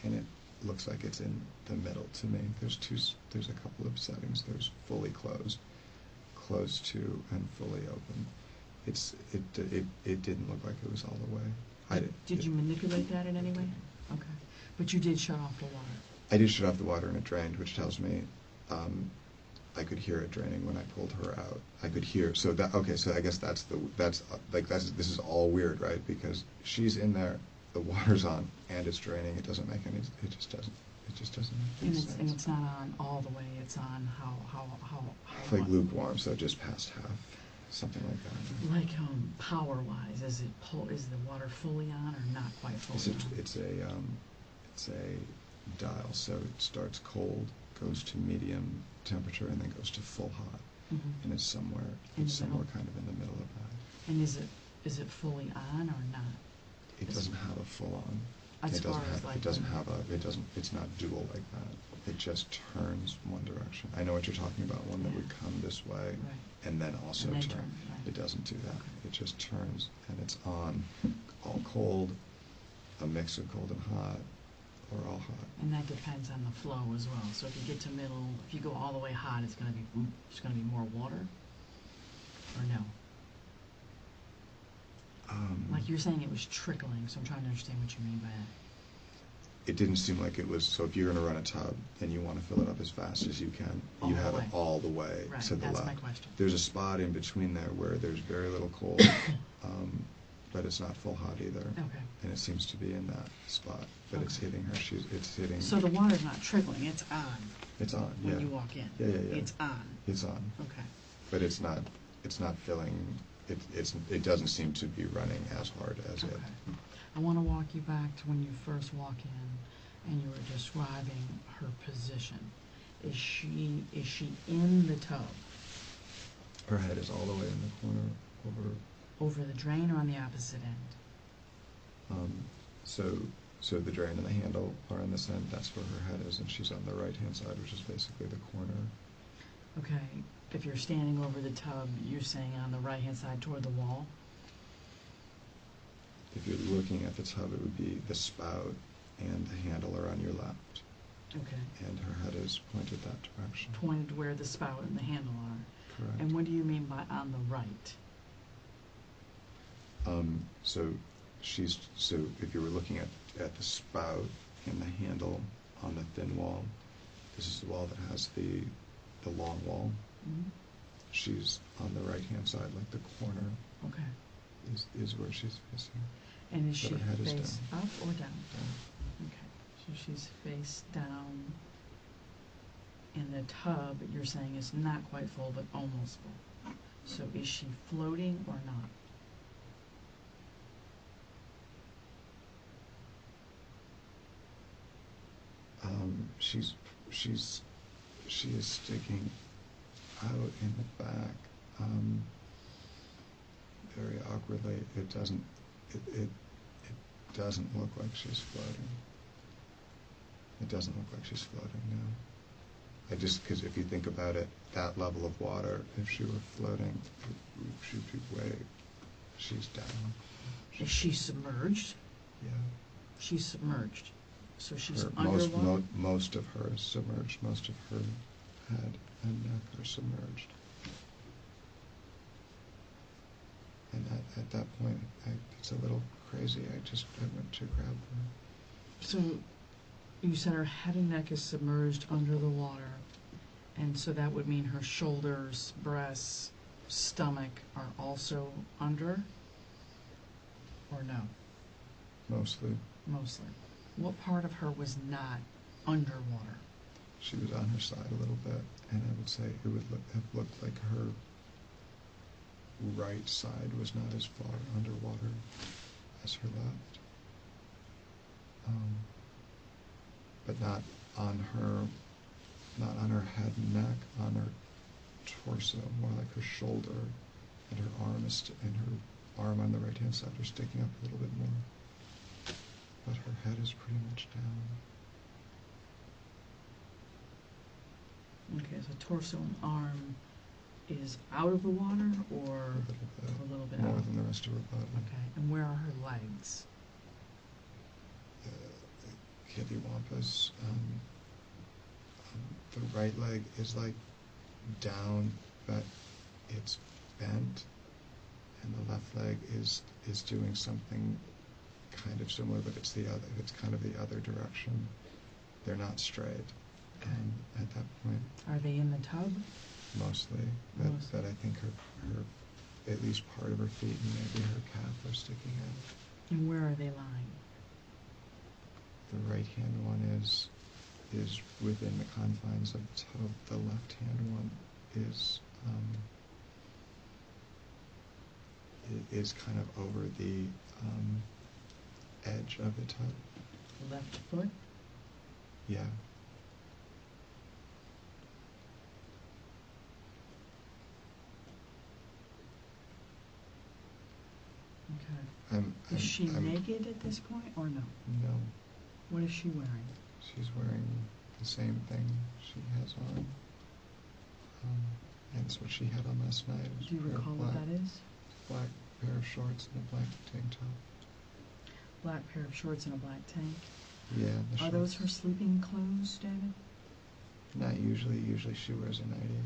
and it looks like it's in the middle to me. There's a couple of settings. There's fully closed, close to, and fully open. It didn't look like it was all the way. Did you manipulate that in any way? Okay, but you did shut off the water. I did shut off the water and it drained, which tells me I could hear it draining when I pulled her out. I could hear. So I guess this is all weird, right? Because she's in there, the water's on, and it's draining. It doesn't make any. It just doesn't make sense. And it's not on all the way. It's on how like lukewarm, so just past half, something like that. Like power wise, is the water fully on or not quite fully on? It's a dial, so it starts cold, goes to medium temperature, and then goes to full hot, and it's somewhere kind of in the middle of that. And is it fully on or not? It doesn't have a full on. It's not dual like that. It just turns one direction. I know what you're talking about, one that would come this way, Right. and then also And then turn. right. It doesn't do that. Okay. It just turns, and it's on, all cold, a mix of cold and hot, or all hot. And that depends on the flow as well. So if you get to middle, if you go all the way hot, it's going to be more water. or no? Like you're saying it was trickling, so I'm trying to understand what you mean by that. It didn't seem like it was, so if you're going to run a tub and you want to fill it up as fast as you can, you have it all the way right, to the left. That's my question. There's a spot in between there where there's very little cold, but it's not full hot either. Okay. And it seems to be in that spot, but it's hitting her. It's hitting. So the water's not trickling, it's on. It's on, yeah. When you walk in. Yeah. It's on. It's on. Okay. But it's not filling, it doesn't seem to be running as hard as it. I want to walk you back to when you first walk in and you were describing her position. Is she in the tub? Her head is all the way in the corner Over the drain or on the opposite end? So the drain and the handle are in this end, that's where her head is, and she's on the right-hand side, which is basically the corner. Okay, if you're standing over the tub, you're saying on the right-hand side toward the wall? If you're looking at the tub, it would be the spout and the handle are on your left. Okay. And her head is pointed that direction. Pointed where the spout and the handle are. Correct. And what do you mean by on the right? So if you were looking at the spout and the handle on the thin wall, this is the wall that has the long wall. Mm-hmm. She's on the right-hand side, like the corner. Okay. Is where she's facing. And is she her head is face down. up or down? Down. Okay. So she's face down. And the tub, you're saying, is not quite full, but almost full. So is she floating or not? She is sticking out in the back, very awkwardly. It doesn't look like she's floating. It doesn't look like she's floating, no. Because if you think about it, that level of water, if she were floating, she'd be she's down. Is she submerged? Yeah. She's submerged. So she's underwater? Most of her is submerged. Most of her head and neck are submerged. And at that point, it's a little crazy. I went to grab her. So you said her head and neck is submerged under the water, and so that would mean her shoulders, breasts, stomach are also under? Or no? Mostly. Mostly. What part of her was not underwater? She was on her side a little bit, and I would say it would have looked like her right side was not as far underwater as her left. But not on her head and neck, on her torso, more like her shoulder, and her arm on the right-hand side are sticking up a little bit more. But her head is pretty much down. Okay, so torso and arm is out of the water, or a little bit more out? Than the rest of her body. Okay, and where are her legs? Cattywampus. The right leg is like down, but it's bent, and the left leg is doing something kind of similar, but it's kind of the other direction. They're not straight. And at that point, Are they in the tub? mostly, but I think her at least part of her feet and maybe her calf are sticking out. And where are they lying? The right hand one is within the confines of the tub. The left hand one is kind of over the edge of the tub. Left foot? Yeah. Okay. Is she naked at this point, or no? No. What is she wearing? She's wearing the same thing she has on. And it's what she had on last night. Do you recall what that is? Black pair of shorts and a black tank top. Black pair of shorts and a black tank? Yeah. Are those her sleeping clothes, David? Not usually. Usually she wears a nightie.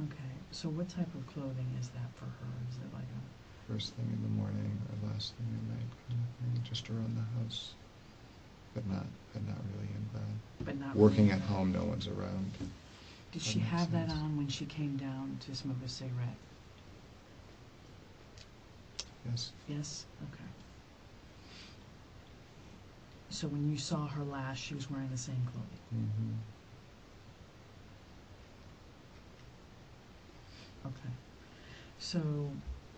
Okay. So what type of clothing is that for her? Is it like a... First thing in the morning or last thing at night kind of thing, just around the house, but not really in bed. But not Working really. at home, no one's around. Did That she makes have that sense. on when she came down to smoke a cigarette? Yes. Yes? Okay. So when you saw her last, she was wearing the same clothing? Mm-hmm. Okay. So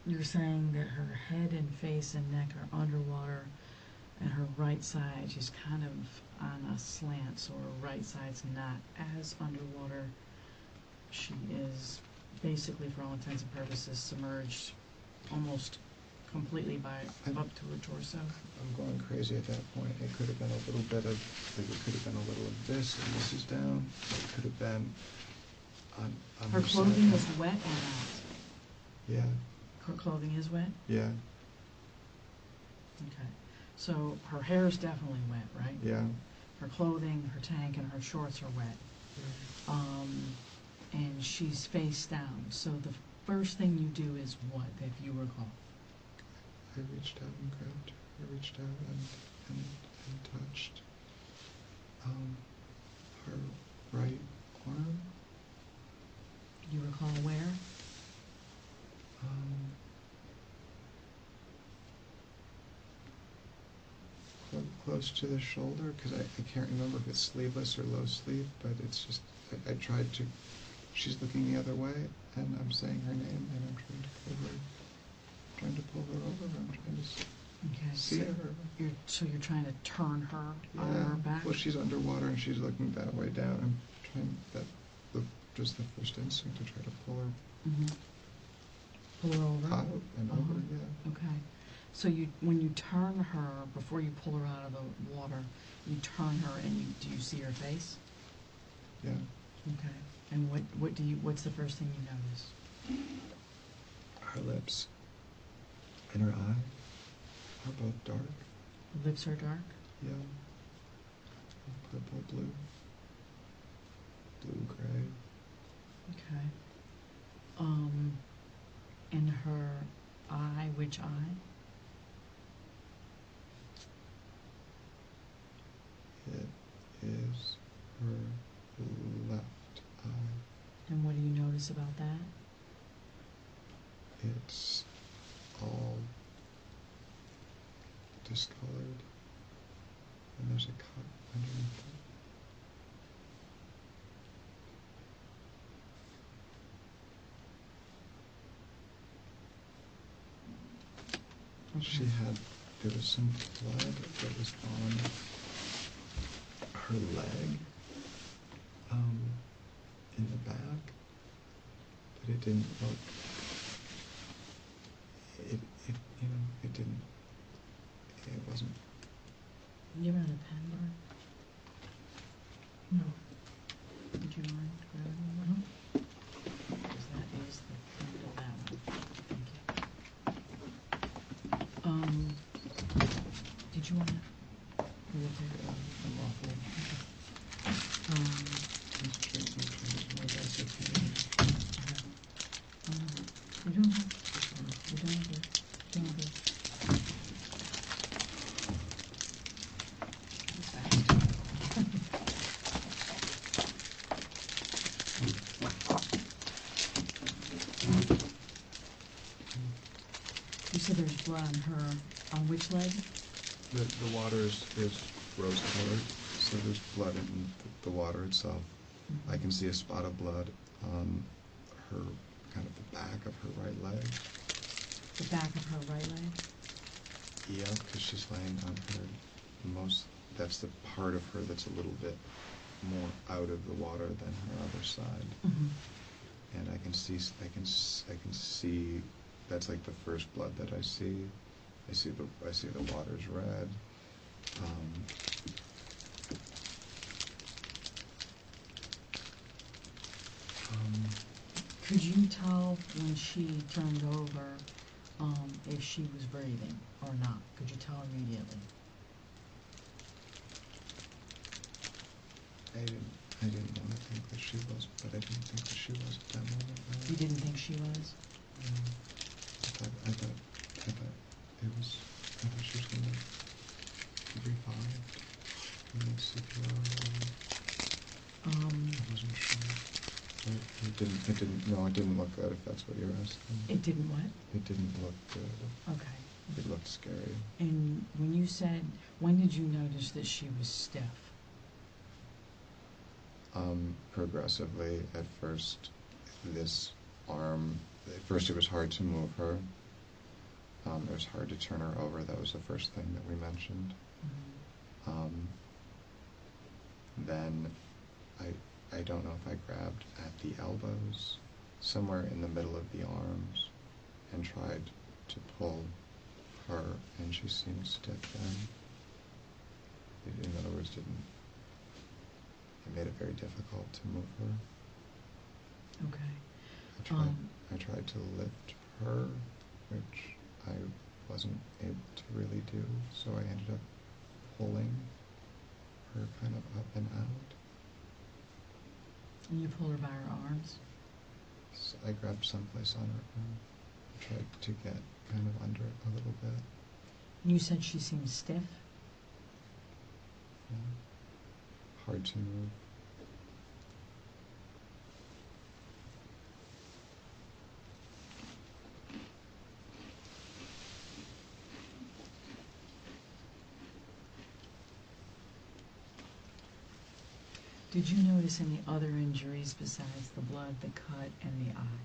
you're saying that her head and face and neck are underwater, and her right side, she's kind of on a slant, so her right side's not as underwater. She is basically, for all intents and purposes, submerged almost completely up to her torso. I'm going crazy at that point. It could have been a little bit of, like, it could have been a little of this, and this is down. It could have been on Her her clothing side. is wet or not? Yeah, Her clothing is wet? yeah, Okay. So her hair is definitely wet, right? yeah. Her clothing, her tank, and her shorts are wet. And she's face down. So the first thing you do is what, if you recall? I reached out and grabbed her. I reached out and touched her right arm. Do you recall where? Close to the shoulder, because I can't remember if it's sleeveless or low sleeve, but it's just, I tried to, she's looking the other way, and I'm saying her name, and I'm trying to pull her over, I'm trying to see so her. you're trying to turn her on her back? Well, she's underwater, and she's looking that way down. I'm trying, just the first instinct to try to pull her Mm-hmm. Pull her over? out and over, yeah. Okay. So when you turn her, before you pull her out of the water, you turn her and do you see her face? Yeah. Okay. And what's the first thing you notice? Her lips and her eye are both dark. The lips are dark? Yeah. Purple, blue, gray. Okay. And her eye, which eye? It is her left eye. And what do you notice about that? It's all discolored, and there's a cut underneath it. Okay. There was some blood that was on her leg, in the back, but it didn't look, it wasn't. You ever had a pen, Laura? No. Would you mind grabbing one? Because that is the end of that one. Thank you. Did you want to? I'm awful. Let's try to do my best I can. You don't have to. You don't have to. Don't have to. You said there's blood on her, on which leg? The water is rose colored, so there's blood in the water itself. Mm-hmm. I can see a spot of blood on her, kind of the back of her right leg. The back of her right leg? Yeah, because she's laying on her that's the part of her that's a little bit more out of the water than her other side. Mm-hmm. And I can see that's like the first blood that I see. I see the water's red. Could you tell when she turned over if she was breathing or not? Could you tell immediately? I didn't want to think that she was, but I didn't think that she was at that moment. No. You didn't think she was? I thought she was gonna revive and then CPR. I wasn't sure. It didn't look good, if that's what you're asking. It didn't what? It didn't look good. Okay. It looked scary. And when did you notice that she was stiff? Progressively. At first, it was hard to move her. It was hard to turn her over. That was the first thing that we mentioned. Mm-hmm. Then I don't know if I grabbed at the elbows, somewhere in the middle of the arms, and tried to pull her, and she seemed stiff then. In other words, it made it very difficult to move her. Okay. I tried to lift her, which I wasn't able to really do, so I ended up pulling her kind of up and out. And you pulled her by her arms? So I grabbed someplace on her arm, tried to get kind of under it a little bit. You said she seemed stiff? Yeah. Hard to move. Did you notice any other injuries besides the blood, the cut, and the eye?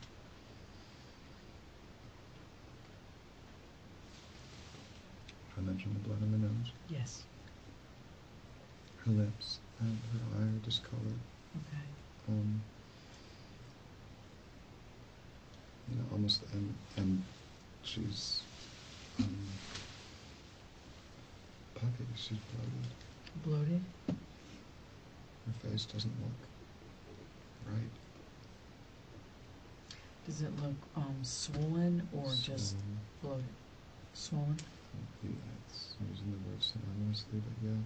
I mentioned the blood in the nose. Yes. Her lips and her eye are discolored. Okay. Almost, and she's puffy. She's bloated. Bloated? Her face doesn't look right. Does it look swollen or just bloated? Swollen? Yeah, it's using the word synonymously, but yeah.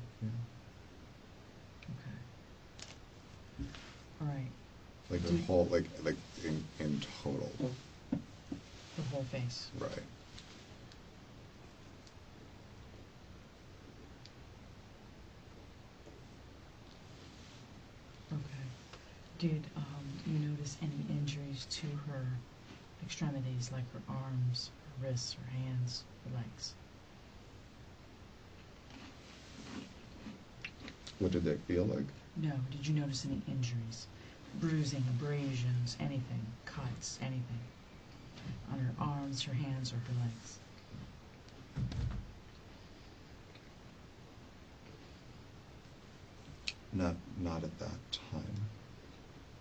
Okay. All right. Like the whole, like in total. The whole face. Right. Okay. Did you notice any injuries to her extremities, like her arms, her wrists, her hands, her legs? What did they feel like? No. Did you notice any injuries? Bruising, abrasions, anything, cuts, anything? On her arms, her hands, or her legs? Not at that time.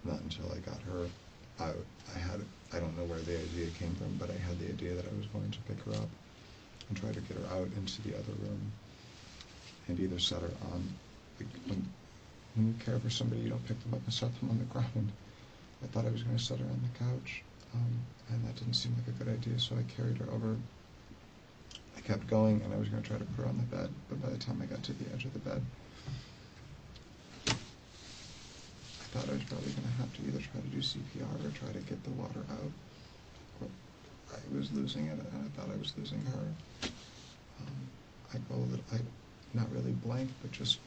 Not until I got her out. I don't know where the idea came from, but I had the idea that I was going to pick her up and try to get her out into the other room and either set her on, like when you care for somebody, you don't pick them up and set them on the ground. I thought I was going to set her on the couch, and that didn't seem like a good idea, so I carried her over. I kept going, and I was going to try to put her on the bed, but by the time I got to the edge of the bed, I thought I was probably going to have to either try to do CPR or try to get the water out. Or I was losing it, and I thought I was losing her. I go a little, not really blank, but just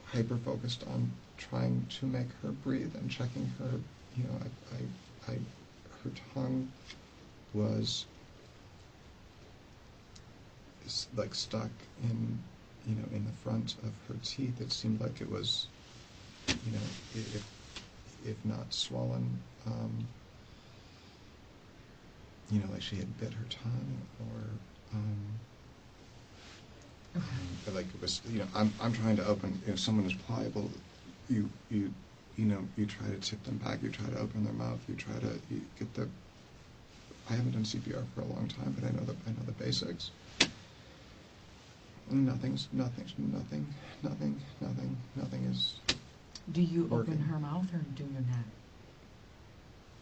hyper-focused on trying to make her breathe and checking her, her tongue was like stuck in the front of her teeth. It seemed like it was, if not swollen, like she had bit her tongue, or like it was, I'm trying to open. If someone is pliable, you try to tip them back. You try to open their mouth. You get the. I haven't done CPR for a long time, but I know the basics. Nothing is. Do you working. open her mouth or do you not?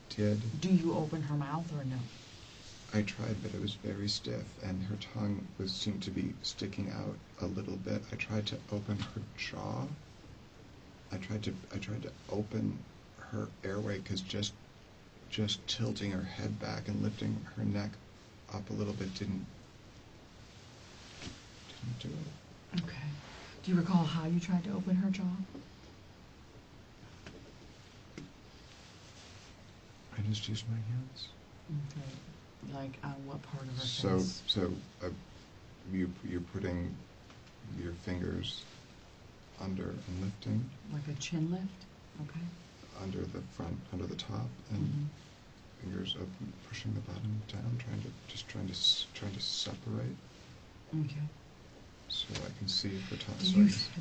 Did. Do you open her mouth or no? I tried, but it was very stiff, and her tongue seemed to be sticking out a little bit. I tried to open her jaw. I tried to open her airway, because just just tilting her head back and lifting her neck up a little bit didn't do it. Okay. Do you recall how you tried to open her jaw? I just used my hands. Okay. Like on what part of her So face? you're putting your fingers under and lifting. Like a chin lift? Okay. Under the front, under the top, and fingers up, pushing the bottom down, trying to separate, Okay. so I can see her top.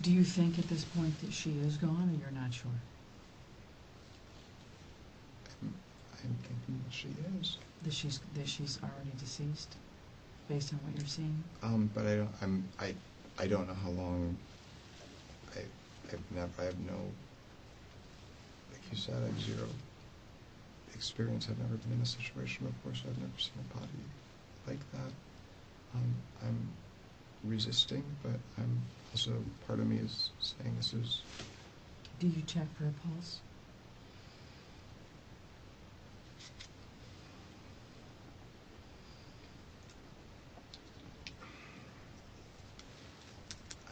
Do you think at this point that she is gone, or you're not sure? I'm thinking that she is. That she's already deceased, based on what you're seeing? But I don't know how long. I have no. Like you said, I have zero experience. I've never been in a situation before, so I've never seen a body like that. I'm resisting, but I'm also, part of me is saying this is. Do you check for a pulse?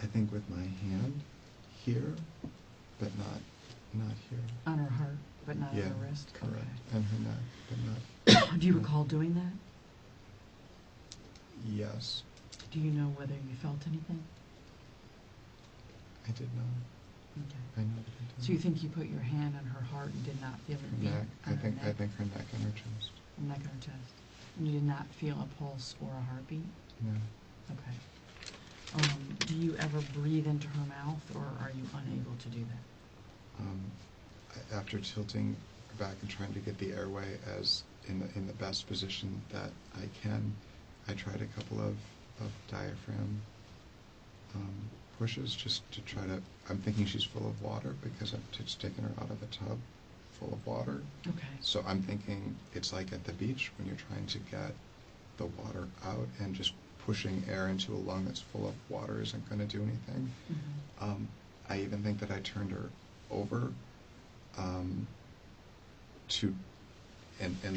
I think with my hand here, but not here. On her heart, but not on her wrist? Correct. Okay. And her neck, but not. Do you recall doing that? Yes. Do you know whether you felt anything? I did not. Okay. I know that I did. So you think you put your hand on her heart and did not feel it Her beat neck. on her I neck? think her neck and her chest. Her neck and her chest. And you did not feel a pulse or a heartbeat? No. Okay. Do you ever breathe into her mouth, or are you unable to do that? After tilting back and trying to get the airway as in the best position that I can, I tried a couple of diaphragm pushes just to try to. I'm thinking she's full of water because I've just taken her out of a tub full of water. Okay. So I'm thinking it's like at the beach when you're trying to get the water out, and just pushing air into a lung that's full of water isn't going to do anything. Mm-hmm. I even think that I turned her over and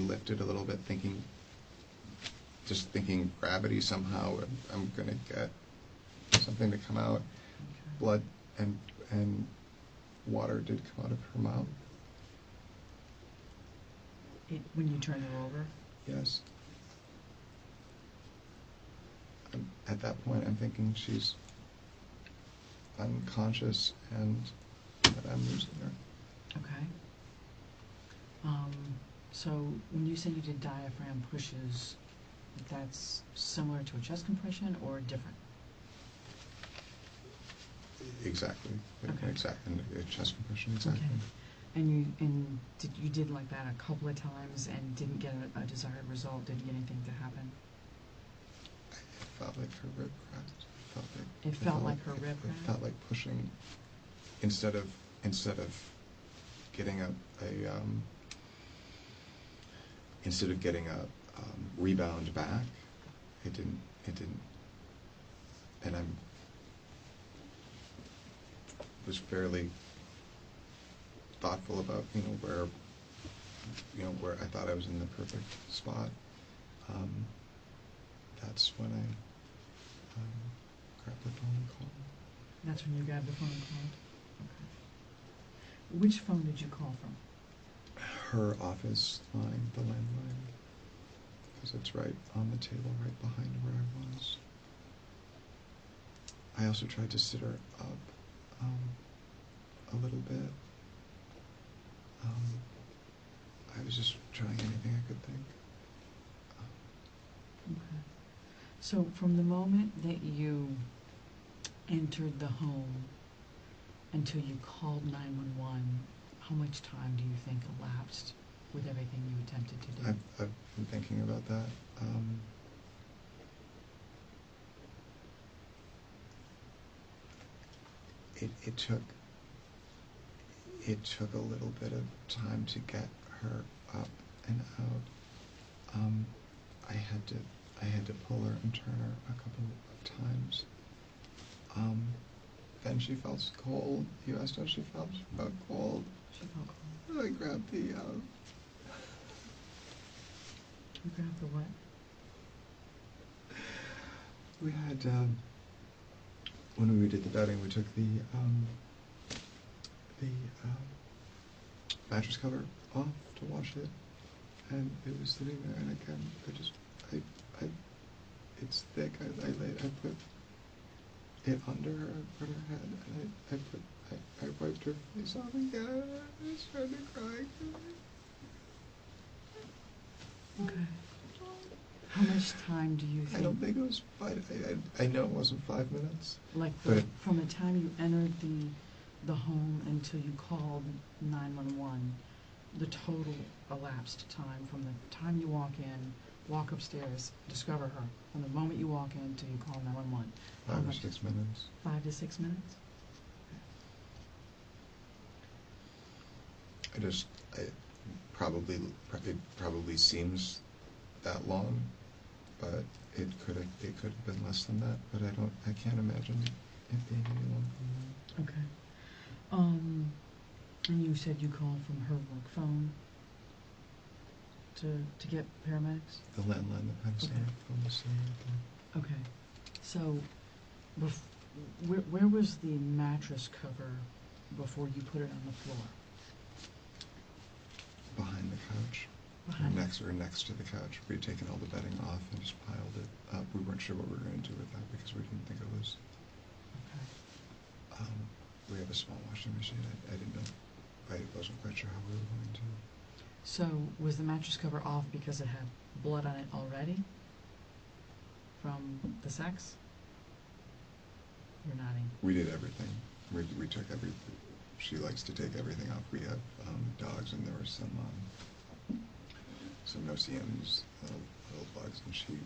lifted a little bit, thinking gravity somehow, I'm going to get something to come out. Okay. Blood and water did come out of her mouth. When you turn her over? Yes. At that point, I'm thinking she's unconscious and that I'm losing her. Okay. So when you say you did diaphragm pushes, that's similar to a chest compression or different? Exactly. Okay. Exactly. Chest compression. Exactly. Okay. And you did like that a couple of times and didn't get a desired result. Didn't get anything to happen. It felt like her rib cracked. It felt like her rib cracked? It felt like pushing instead of getting a rebound back. It didn't. And was fairly thoughtful about where I thought I was in the perfect spot. That's when I grabbed the phone and called. That's when you grabbed the phone and called? Okay. Which phone did you call from? Her office line, the landline, because it's right on the table right behind where I was. I also tried to sit her up a little bit. I was just trying anything I could think. Okay. So from the moment that you entered the home until you called 911, how much time do you think elapsed with everything you attempted to do? I've been thinking about that. It took a little bit of time to get her up and out. I had to pull her and turn her a couple of times. Then she felt cold. You asked how she felt. She felt cold. She felt cold. I grabbed the You grabbed the what? We had, when we did the bedding, we took the mattress cover off to wash it, and it was sitting there, and again, it's thick. I put it under her, put her head, and I wiped her face off again, and I started crying. Okay. How much time do you think? I don't think it was 5. I know it wasn't 5 minutes. Like from the time you entered the home until you called 911, the total elapsed time from the time you walk in, walk upstairs, discover her, from the moment you walk in till you call 911. 5 or 6 minutes. 5 to 6 minutes? It probably seems that long, but it could have been less than that. But I can't imagine it being any longer than that. Okay. And you said you called from her work phone to get paramedics? The landline, the Pennsylvania phone was sitting right Okay. So, where was the mattress cover before you put it on the floor? there. Behind the couch. Next to the couch. We'd taken all the bedding off and just piled it up. We weren't sure what we were going to do with that because we didn't think it was. Okay. We have a small washing machine. I didn't know. I wasn't quite sure how we were going to. So, was the mattress cover off because it had blood on it already? From the sex? You're nodding. We did everything. We took everything. She likes to take everything off. We have dogs, and there were some no-see-ums, little bugs, and she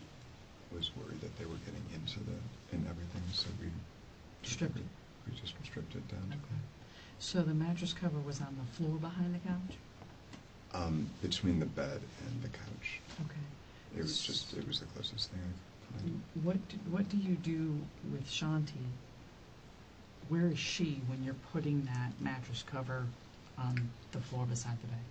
was worried that they were getting into everything, so we Stripped it. We just stripped it down. Okay. So the mattress cover was on the floor behind the couch? Between the bed and the couch. Okay. It was the closest thing I could find. What do you do with Shanti? Where is she when you're putting that mattress cover on the floor beside the bed?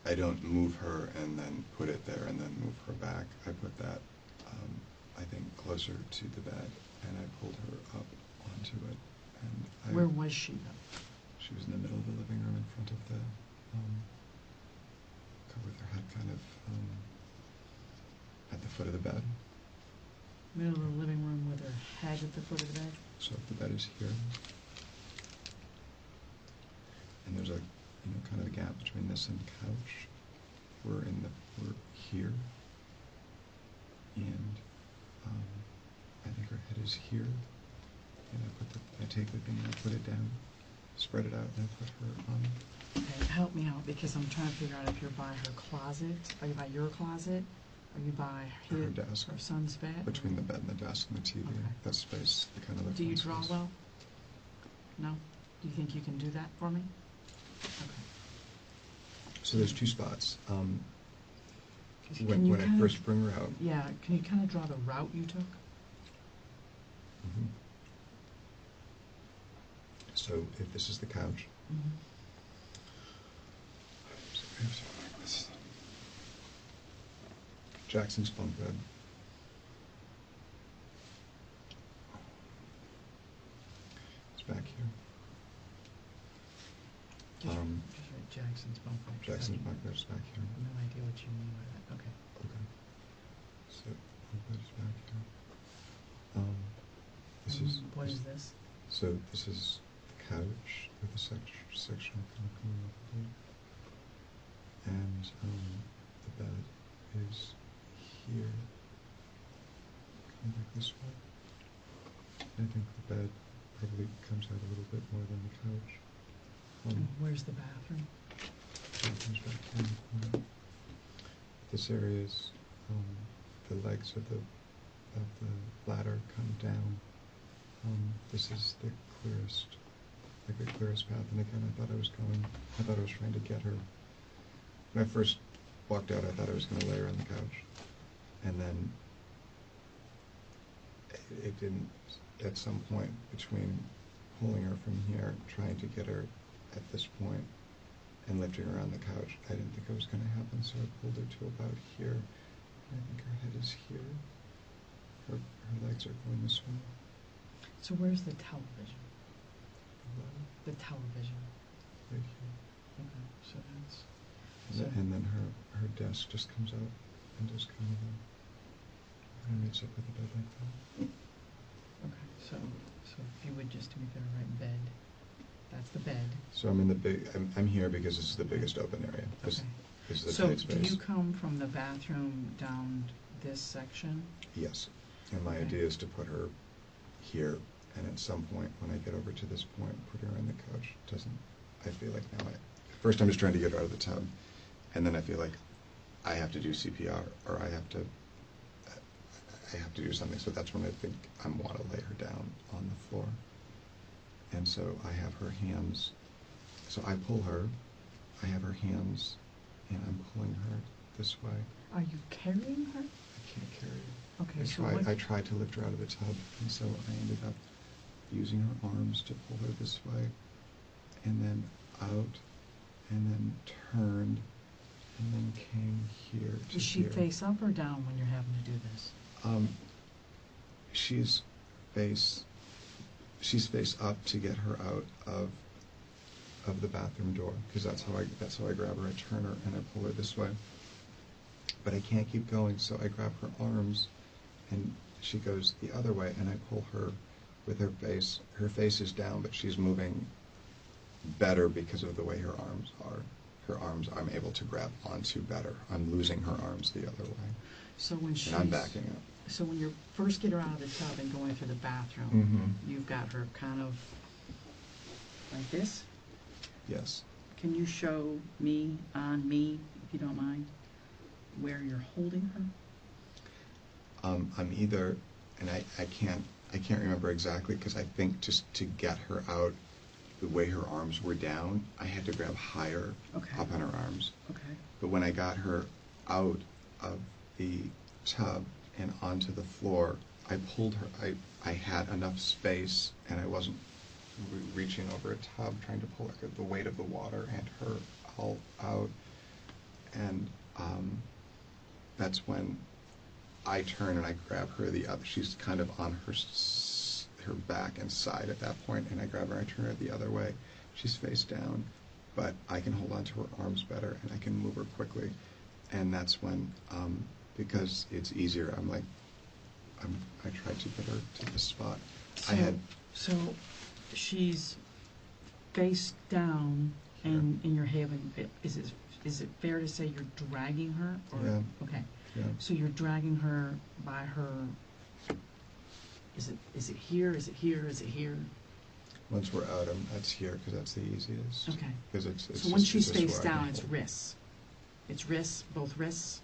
I don't move her and then put it there and then move her back. I put that, I think, closer to the bed, and I pulled her up onto it. And Where was she, though? She was in the middle of the living room in front of the, with her head kind of at the foot of the bed. Middle of the living room with her head at the foot of the bed? So if the bed is here, and there's a, kind of a gap between this and the couch. We're here, and I think her head is here, and I take the thing and I put it down, spread it out, and I put her on. Okay, help me out, because I'm trying to figure out if you're by her closet. Are you by your closet? Are you by her desk? Her son's bed? Between the bed and the desk and the TV. Okay. That space, the kind of the. Do you draw space. well? No? Do you think you can do that for me? Okay. So there's two spots. Can When you I first bring her out. Yeah, can you kind of draw the route you took? Mm-hmm. So if this is the couch. Mm-hmm. So we have something like this. Jackson's bunk bed. It's back here. Just write Jackson's bunk bed. Jackson's bunk bed is back here. I have no idea what you mean by that. Okay. Okay. So bunk bed is back here. What is this? So this is the couch with a section kind of coming up here. And the bed is here, kind of like this way. And I think the bed probably comes out a little bit more than the couch. Where's the bathroom? Bathroom's back here in the corner. This area is the legs of the ladder come down. This is the clearest path. And again, I thought I was trying to get her. When I first walked out, I thought I was going to lay her on the couch. And then it didn't. At some point between pulling her from here, trying to get her at this point, and lifting her on the couch. I didn't think it was going to happen, so I pulled her to about here. And I think her head is here. Her legs are going this way. So where's the television? Below, The television. right here. Okay, so that's... And then her desk just comes out and just kind of and meets up with the bed like that. Okay, so if you would just do me a favor, write bed. That's the bed. So I'm in the I'm here because this is the biggest open area. This Okay. is the So tight space. do you come from the bathroom down this section? Yes. And my Okay. idea is to put her here, and at some point when I get over to this point, put her on the couch. I feel like now first I'm just trying to get her out of the tub, and then I feel like I have to do CPR, or I have to do something. So that's when I think I want to lay her down on the floor. And so I have her hands, so I pull her, I have her hands, and I'm pulling her this way. Are you carrying her? I can't carry her. Okay, so I tried to lift her out of the tub, and so I ended up using her arms to pull her this way, and then out, and then turned, and then came here to Is she here. face up or down when you're having to do this? She's face up to get her out of the bathroom door, because that's how I grab her. I turn her and I pull her this way, but I can't keep going, so I grab her arms, and she goes the other way, and I pull her with her face. Her face is down, but she's moving better because of the way her arms are. Her arms I'm able to grab onto better. I'm losing her arms the other way. So when she's... And I'm backing up. So when you first get her out of the tub and going through the bathroom, Mm-hmm. you've got her kind of like this? Yes. Can you show me, if you don't mind, where you're holding her? I'm either, and I can't remember exactly, because I think just to get her out, the way her arms were down, I had to grab higher Okay. up on her arms. Okay. But when I got her out of the tub and onto the floor, I pulled her. I had enough space, and I wasn't reaching over a tub trying to pull her, the weight of the water and her all out. And that's when I turn and I grab her the other. She's kind of on her back and side at that point, and I grab her and I turn her the other way. She's face down, but I can hold on to her arms better, and I can move her quickly. And that's when, because it's easier, I tried to get her to the spot. So she's face down, and you're having, is it fair to say you're dragging her? Or, Yeah. Okay. Yeah. So you're dragging her by her, is it here, is it here, is it here? Once we're out, that's here, because that's the easiest. Okay. Because it's So when just- she's it's just face where I down, can it's hold. wrists. It's wrists, both wrists?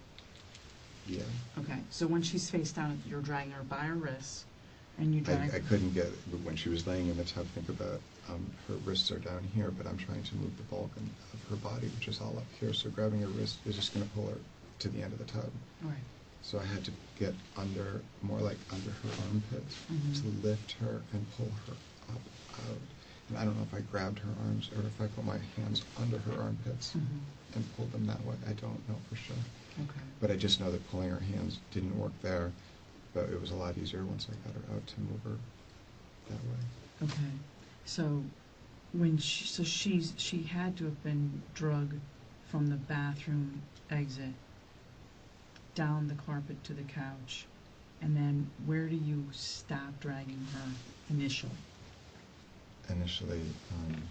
Yeah. Okay, so when she's face down, you're dragging her by her wrists, and you drag... I couldn't get, when she was laying in the tub, think about, her wrists are down here, but I'm trying to move the bulk of her body, which is all up here, so grabbing her wrist is just going to pull her to the end of the tub. All right. So I had to get more like under her armpits, Mhm. to lift her and pull her up, out. And I don't know if I grabbed her arms or if I put my hands under her armpits Mhm. and pulled them that way. I don't know for sure. Okay. But I just know that pulling her hands didn't work there, but it was a lot easier once I got her out to move her that way. Okay, so she had to have been drugged from the bathroom exit down the carpet to the couch, and then where do you stop dragging her initially? Initially, and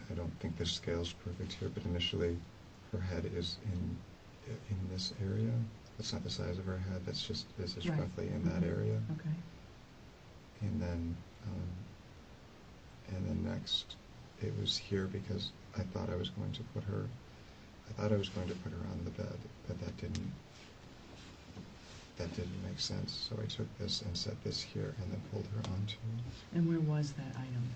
I don't think this scale's perfect here, but initially her head is in this area. That's not the size of her head, this is Right. roughly in that Mhm. area. Okay. And then next it was here, because I thought I was going to put her on the bed, but that didn't make sense. So I took this and set this here and then pulled her onto And where was that item?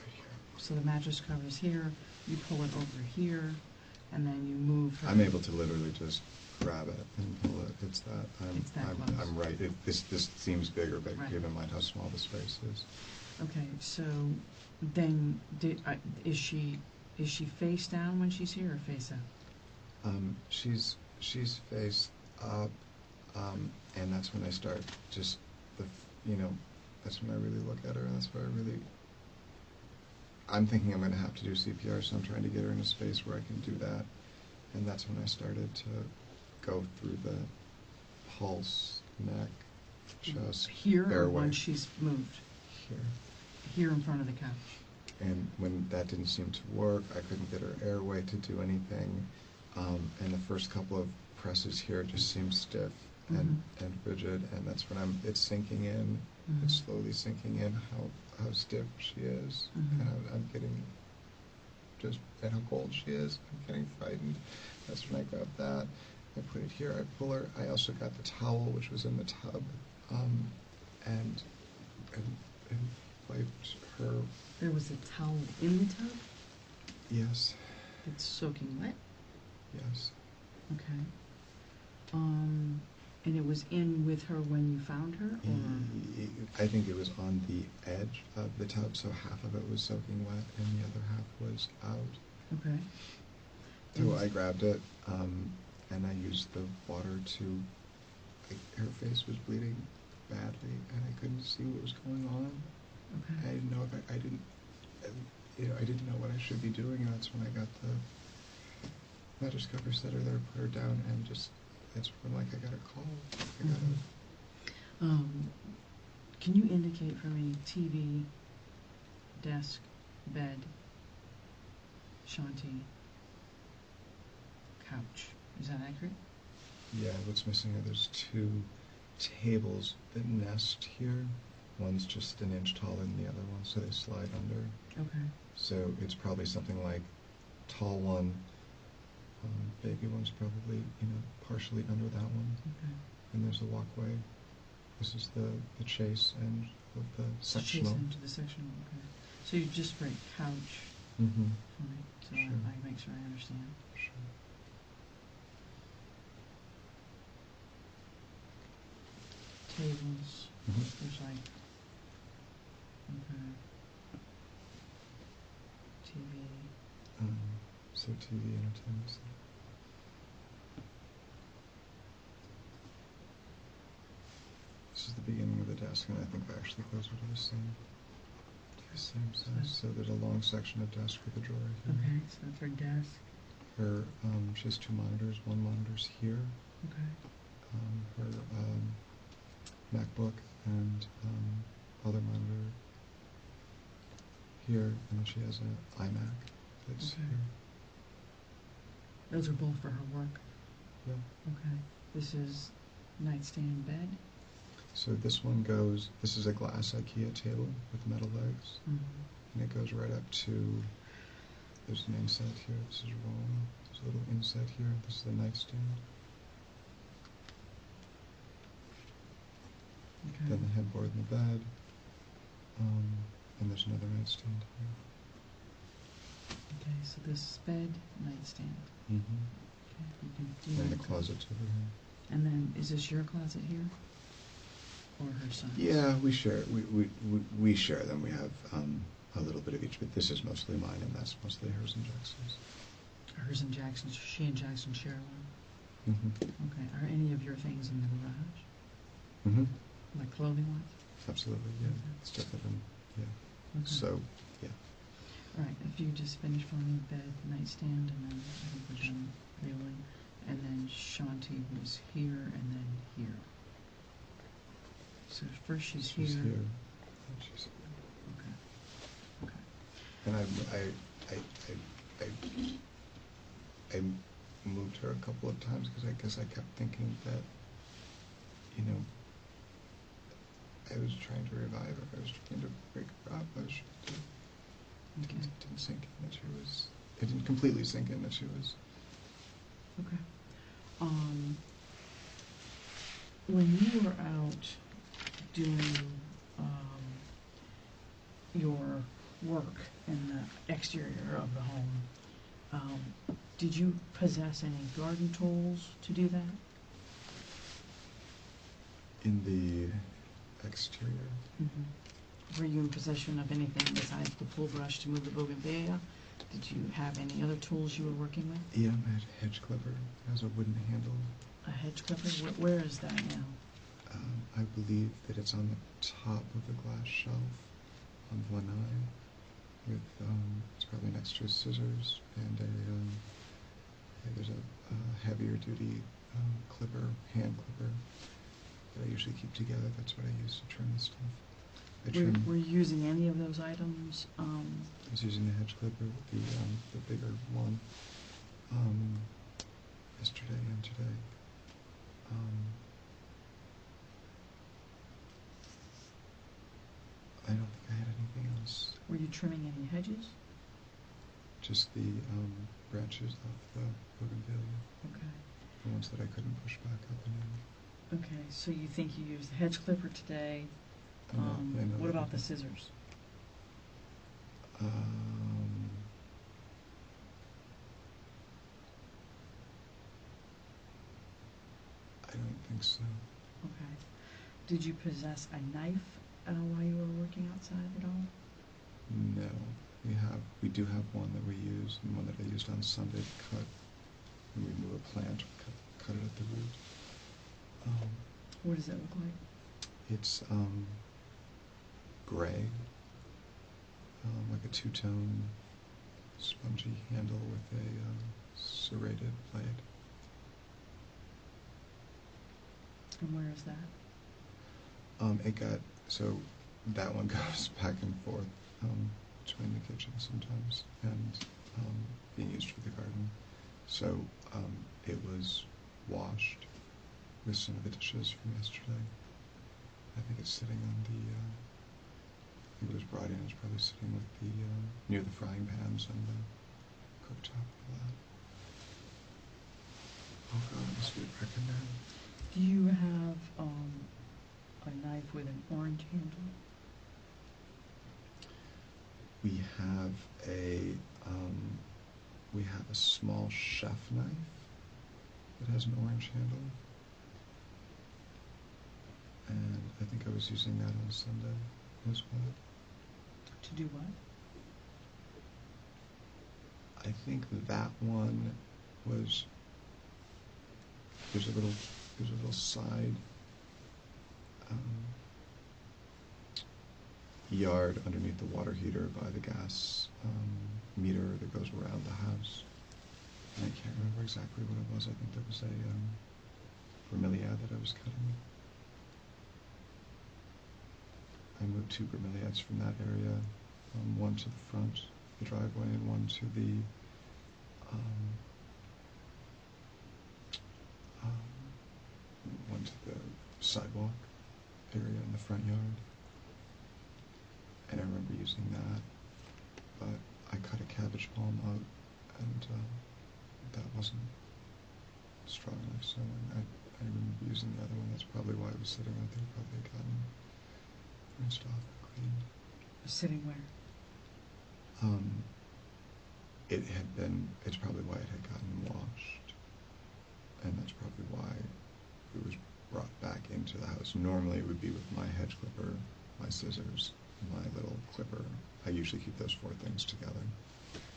right here. So the mattress cover is here, you pull it over here, and then you move her... I'm able to literally just grab it and pull it. It's that It's that close. I'm right. This seems bigger, but Right. keep in mind how small the space is. Okay, so then is she face down when she's here or face up? She's face up, and that's when I start just that's when I really look at her, and that's where I'm thinking I'm going to have to do CPR, so I'm trying to get her in a space where I can do that, and that's when I started to go through the pulse, neck, chest, here or airway. when she's moved? Here in front of the couch. And when that didn't seem to work, I couldn't get her airway to do anything, and the first couple of presses here just seemed stiff and rigid, and that's when it's sinking in. It's slowly sinking in how stiff she is, and I'm getting and how cold she is. I'm getting frightened. That's when I grab that. I put it here. I pull her. I also got the towel, which was in the tub, and wiped her. There was a towel in the tub? Yes. It's soaking wet? Yes. Okay. And it was in with her when you found her, or? I think it was on the edge of the tub, so half of it was soaking wet and the other half was out. Okay. So I grabbed it, and I used the water to. Her face was bleeding badly, and I couldn't see what was going on. Okay. I didn't know if I didn't know what I should be doing, and that's when I got the. I just got her, set her there, put her down, and just. That's when I got a call. Can you indicate for me TV, desk, bed, Shanti, couch? Is that accurate? Yeah, what's missing are there's two tables that nest here. One's just an inch taller than the other one, so they slide under. Okay. So it's probably something like tall one. Baby one's probably, partially under that one. Okay. And there's a walkway. This is the chase end of the sectional. Chase into the sectional, okay. So you just write couch. Mm-hmm. Right, so Sure. I make sure I understand. Sure. Tables, Mm-hmm. there's like, okay. TV. So TV, entertainment center. This is the beginning of the desk, and I think they're actually closer to the same size. So there's a long section of desk with a drawer here. Okay, so that's her desk. Her, she has two monitors. One monitor's here. Okay. Her MacBook and other monitor here, and then she has an iMac that's Okay. here. Those are both for her work? Yeah. Okay. This is nightstand bed? So this is a glass IKEA table with metal legs, and it goes right up to, there's an inset here, this is wrong, there's a little inset here, this is the nightstand. Okay. Then the headboard and the bed, and there's another nightstand here. Okay, so this is bed, nightstand. Mm-hmm. Okay, you can do And that. the closet's over here. And then, is this your closet here? Or her son's? Yeah, we share. We share them. We have a little bit of each, but this is mostly mine, and that's mostly hers and Jackson's. Hers and Jackson's. She and Jackson share one. Mm-hmm. Okay. Are any of your things in the garage? Mm-hmm. Like clothing wise? Absolutely. Yeah. Okay. Stuff that I'm. Yeah. Okay. So. Yeah. All right. If you just finish for me, bed, nightstand, and then I think we're done reeling. And then Shanti was here, and then here. So first she's here. She's here. And she's here. Okay. Okay. And I moved her a couple of times because I guess I kept thinking that, I was trying to revive her. I was trying to break her up. I was trying to, Okay. it didn't sink in that she was. It didn't completely sink in that she was. Okay. When you were out doing your work in the exterior of the home, did you possess any garden tools to do that? In the exterior? Mm-hmm. Were you in possession of anything besides the pull brush to move the bougainvillea? Did you have any other tools you were working with? Yeah, I had a hedge clipper. It has a wooden handle. A hedge clipper? Where is that now? I believe that it's on the top of the glass shelf on one eye. It's probably next to scissors and there's a heavier duty clipper, hand clipper that I usually keep together. That's what I use to trim the stuff. Were you using any of those items? I was using the hedge clipper, the bigger one, yesterday and today. I don't think I had anything else. Were you trimming any hedges? Just the branches of the bougainvillea. Okay. The ones that I couldn't push back up and in. Okay, so you think you used the hedge clipper today. What about the scissors? I don't think so. Okay. Did you possess a knife while you were working outside at all? No. We do have one that we use, and one that I used on Sunday to cut and remove a plant or cut it at the root. What does it look like? It's gray, like a two-tone spongy handle with a serrated blade. And where is that? So that one goes back and forth between the kitchen sometimes and being used for the garden. So it was washed with some of the dishes from yesterday. I think it's sitting on I think it was brought in, it's probably sitting with near the frying pans and the cooktop and all that. Oh God, it must be a record now. Do you have a knife with an orange handle? We have a small chef knife that has an orange handle. And I think I was using that on Sunday as well. To do what? I think that one was, there's a little side yard underneath the water heater by the gas meter that goes around the house. And I can't remember exactly what it was. I think there was a bromeliad that I was cutting. I moved 2 bromeliads from that area, one to the front, the driveway, and one to the sidewalk area in the front yard. And I remember using that, but I cut a cabbage palm out, and that wasn't strong enough, so I remember using the other one. That's probably why it was sitting out there. Probably had gotten rinsed off or cleaned. Sitting where? It's probably why it had gotten washed, and that's probably why it was brought back into the house. Normally it would be with my hedge clipper, my scissors, my little clipper. I usually keep those 4 things together.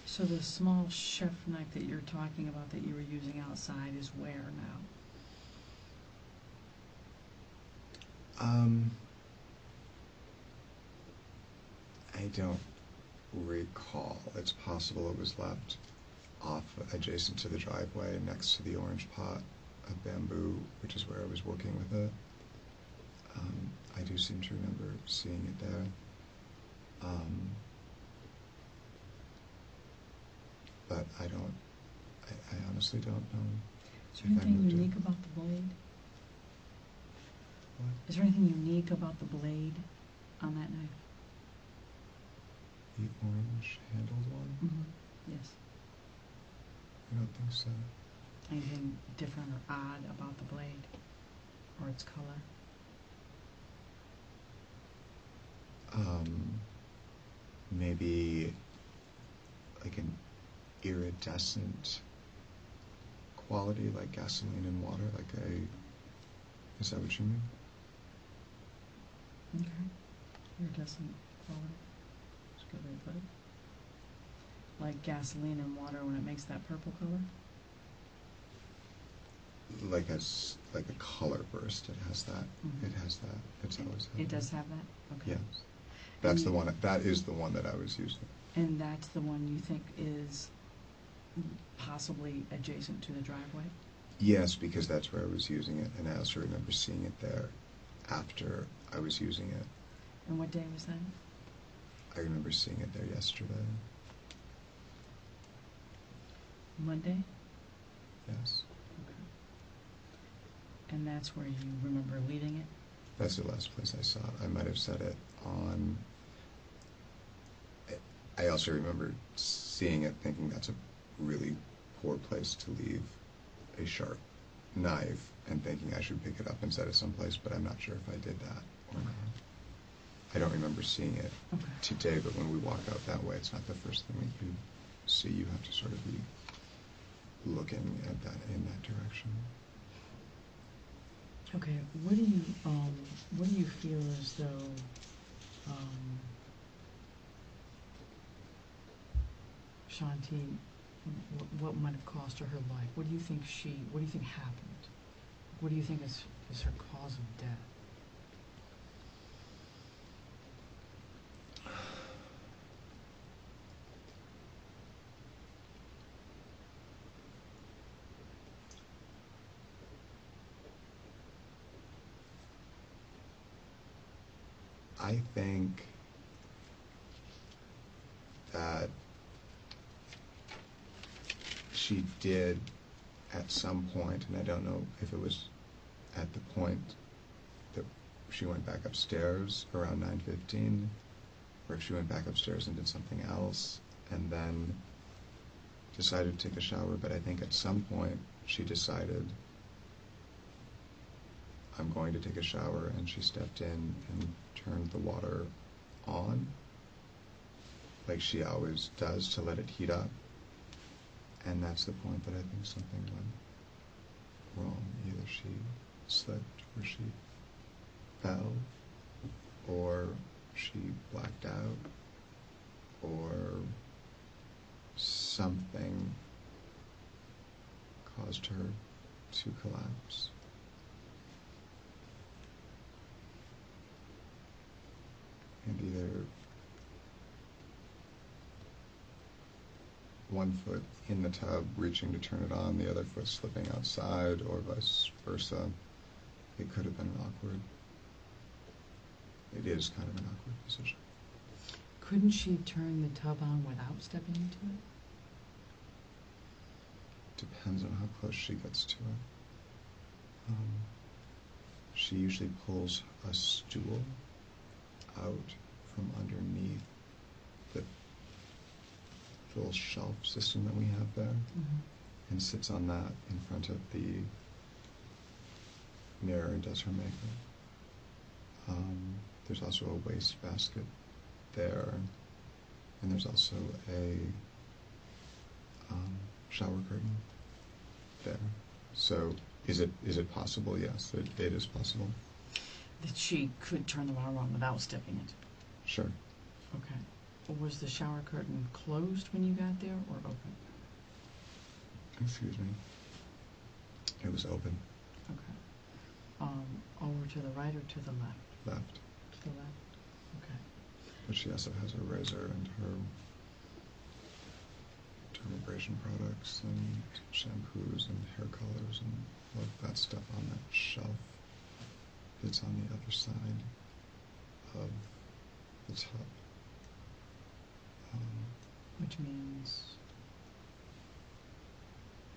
So the small chef knife that you're talking about that you were using outside is where now? I don't recall. It's possible it was left off adjacent to the driveway next to the orange pot of bamboo, which is where I was working with it. I do seem to remember seeing it there. But I honestly don't know. Is there anything unique about the blade? What? Is there anything unique about the blade on that knife? The orange handled one? Mm-hmm. Yes. I don't think so. Anything different or odd about the blade or its color? Maybe like an iridescent quality, like gasoline and water, is that what you mean? Okay. Iridescent quality. That's a good way to put it. Like gasoline and water when it makes that purple color? Like like a color burst. It has that. Mhm. It has that. It's always had It does that. have that? Okay. Yes. That's the one. That is the one that I was using. And that's the one you think is possibly adjacent to the driveway? Yes, because that's where I was using it, and I also remember seeing it there after I was using it. And what day was that? I remember seeing it there yesterday. Monday? Yes. Okay. And that's where you remember leaving it? That's the last place I saw it. I might have set it on. I also remember seeing it, thinking that's a really poor place to leave a sharp knife, and thinking I should pick it up and set it someplace, but I'm not sure if I did that or not. I don't remember seeing it today, but when we walk out that way, it's not the first thing that you see. You have to sort of be looking at that in that direction. Okay, what do you feel as though Shanti, what might have cost her her life? What do you think happened? What do you think is her cause of death? I think that she did at some point, and I don't know if it was at the point that she went back upstairs around 9:15, or if she went back upstairs and did something else, and then decided to take a shower. But I think at some point she decided, I'm going to take a shower, and she stepped in and turned the water on, like she always does, to let it heat up. And that's the point that I think something went wrong. Either she slipped, or she fell, or she blacked out, or something caused her to collapse. And either one foot in the tub reaching to turn it on, the other foot slipping outside, or vice versa. It could have been awkward. It is kind of an awkward position. Couldn't she turn the tub on without stepping into it? Depends on how close she gets to it. She usually pulls a stool out from underneath the little shelf system that we have there, and sits on that in front of the mirror and does her makeup. There's also a waste basket there, and there's also a shower curtain there. So is it possible? Yes, it is possible. That she could turn the water on without stepping into it? Sure. Okay. Was the shower curtain closed when you got there, or open? Excuse me. It was open. Okay. Over to the right or to the left? Left. To the left. Okay. But she also has her razor and her dermabrasion products and shampoos and hair colors and all of that stuff on that shelf that's on the other side of the tub. Which means?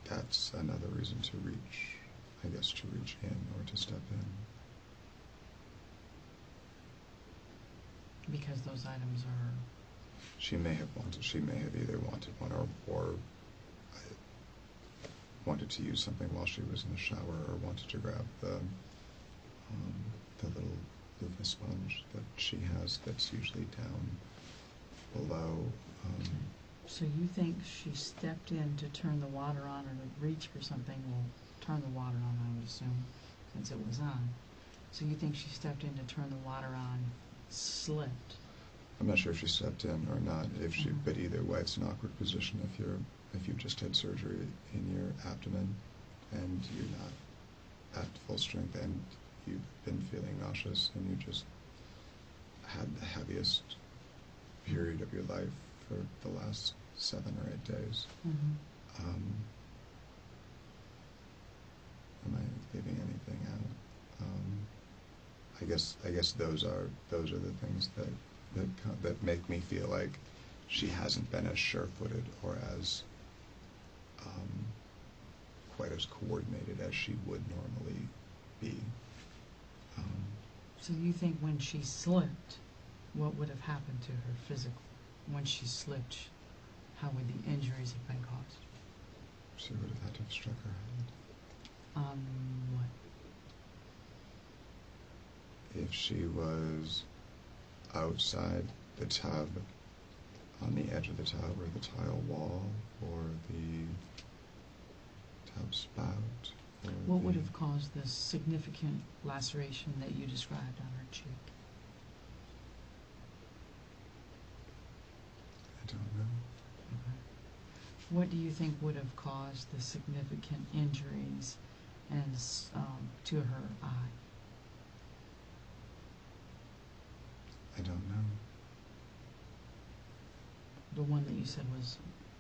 That's another reason to reach, I guess, to reach in or to step in. Because those items are... She may have either wanted one or wanted to use something while she was in the shower, or wanted to grab the little loofah sponge that she has that's usually down below. So you think she stepped in to turn the water on, or to reach for something will turn the water on, I would assume, since it was on. So you think she stepped in to turn the water on slipped? I'm not sure if she stepped in or not. Mhm. But either way, it's an awkward position if you've just had surgery in your abdomen and you're not at full strength and you've been feeling nauseous and you just had the heaviest period of your life for the last 7 or 8 days. Mm-hmm. Am I leaving anything out? I guess those are the things that make me feel like she hasn't been as sure-footed or as quite as coordinated as she would normally be. So you think when she slipped, what would have happened to her physically? When she slipped, how would the injuries have been caused? She would have had to have struck her head. What? If she was outside the tub, on the edge of the tub, or the tile wall, or the tub spout, or What would have caused this significant laceration that you described on her cheek? I don't know. Okay. What do you think would have caused the significant injuries and to her eye? I don't know. The one that you said was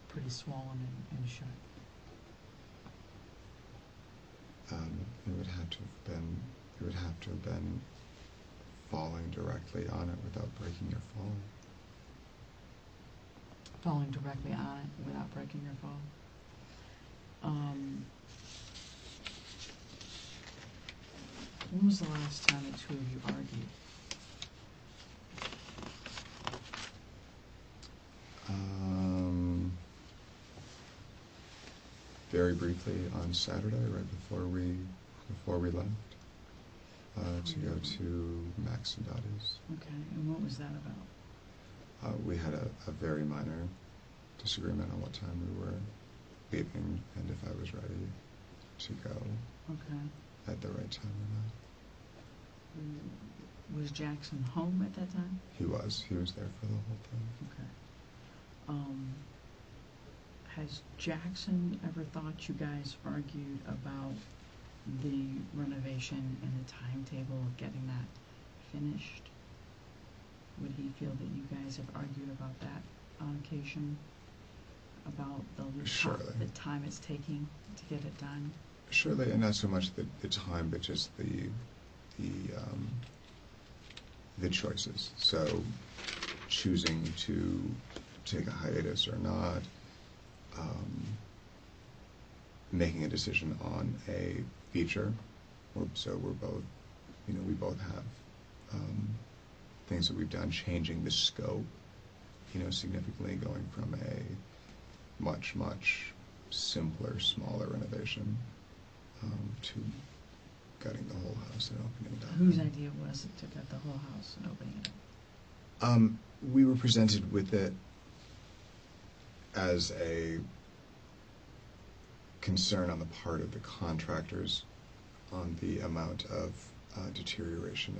pretty swollen and shut. It would have to have been falling directly on it without breaking your fall. Falling directly on it without breaking your fall. When was the last time the two of you argued? Very briefly on Saturday, right before we left, to go to Max and Dottie's. Okay, and what was that about? We had a very minor disagreement on what time we were leaving and if I was ready to go Okay. at the right time or not. Was Jackson home at that time? He was there for the whole thing. Okay. Has Jackson ever thought you guys argued about the renovation and the timetable of getting that finished? Would he feel that you guys have argued about that on occasion? About Surely. the time it's taking to get it done? Surely, and not so much the time, but just the choices. So, choosing to take a hiatus or not, making a decision on a feature. So we're both, we both have things that we've done, changing the scope, significantly, going from a much, much simpler, smaller renovation to gutting the whole house and opening it up. Whose idea was it to gut the whole house and opening it up? We were presented with it as a concern on the part of the contractors on the amount of deterioration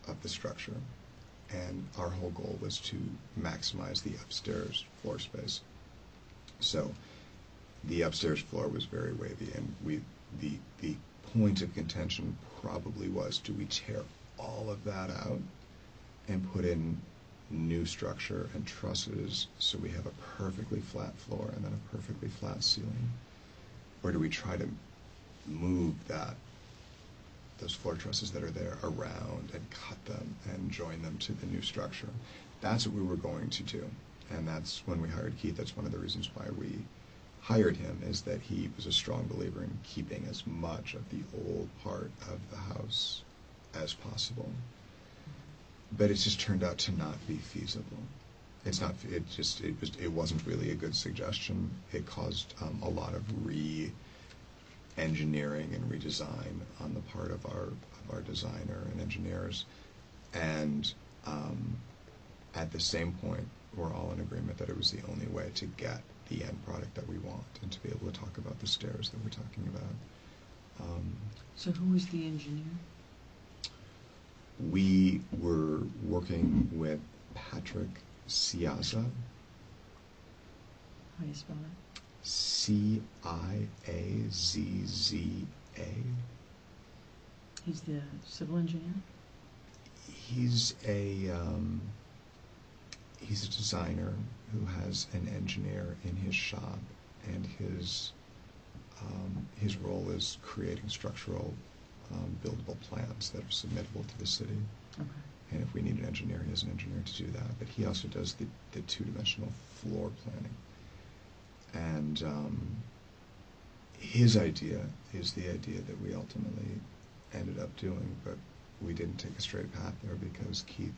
of the structure, and our whole goal was to maximize the upstairs floor space. So the upstairs floor was very wavy, and the point of contention probably was, do we tear all of that out and put in new structure and trusses so we have a perfectly flat floor and then a perfectly flat ceiling? Or do we try to move those floor trusses that are there around and cut them and join them to the new structure? That's what we were going to do. And that's when we hired Keith. That's one of the reasons why we hired him, is that he was a strong believer in keeping as much of the old part of the house as possible. But it just turned out to not be feasible. It wasn't really a good suggestion. It caused a lot of re-engineering and redesign on the part of our designer and engineers. And at the same point, we're all in agreement that it was the only way to get the end product that we want and to be able to talk about the stairs that we're talking about. So who was the engineer? We were working with Patrick Ciazza. How do you spell that? Ciazza. He's the civil engineer? He's a designer who has an engineer in his shop, and his role is creating structural buildable plans that are submittable to the city. Okay. And if we need an engineer, he has an engineer to do that. But he also does the two-dimensional floor planning. And his idea is the idea that we ultimately ended up doing, but we didn't take a straight path there because Keith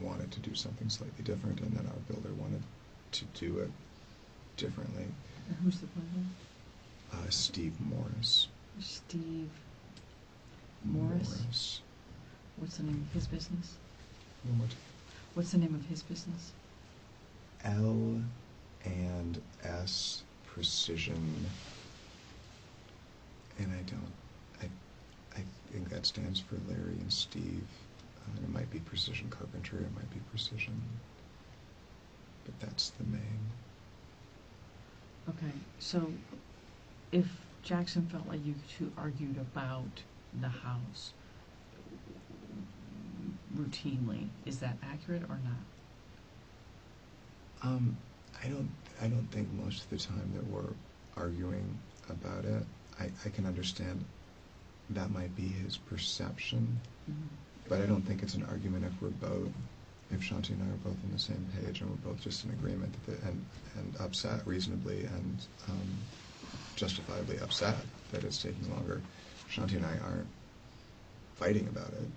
wanted to do something slightly different, and then our builder wanted to do it differently. And who's the builder? Steve Morris. Steve Morris? What's the name of his business? One more time. What's the name of his business? L&S Precision, and I think that stands for Larry and Steve. It might be Precision Carpentry, it might be Precision, but that's the main. Okay, so if Jackson felt like you two argued about the house routinely, is that accurate or not? I don't think most of the time that we're arguing about it. I can understand that might be his perception, but I don't think it's an argument if Shanti and I are both on the same page and we're both just in agreement and upset reasonably and justifiably upset that it's taking longer. Shanti and I aren't fighting about it.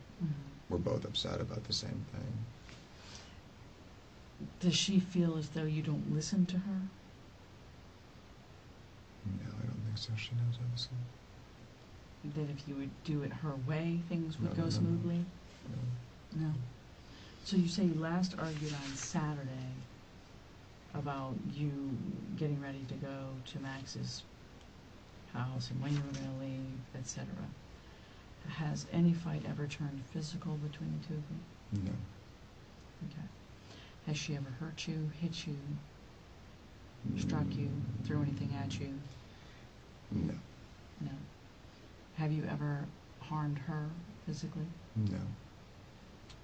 We're both upset about the same thing. Does she feel as though you don't listen to her? No, I don't think so. She knows I listen. That if you would do it her way, things would No, go smoothly? No. No. So you say you last argued on Saturday about you getting ready to go to Max's house and when you were going to leave, etc. Has any fight ever turned physical between the two of you? No. Okay. Has she ever hurt you, hit you, struck you, threw anything at you? No. No. Have you ever harmed her physically? No.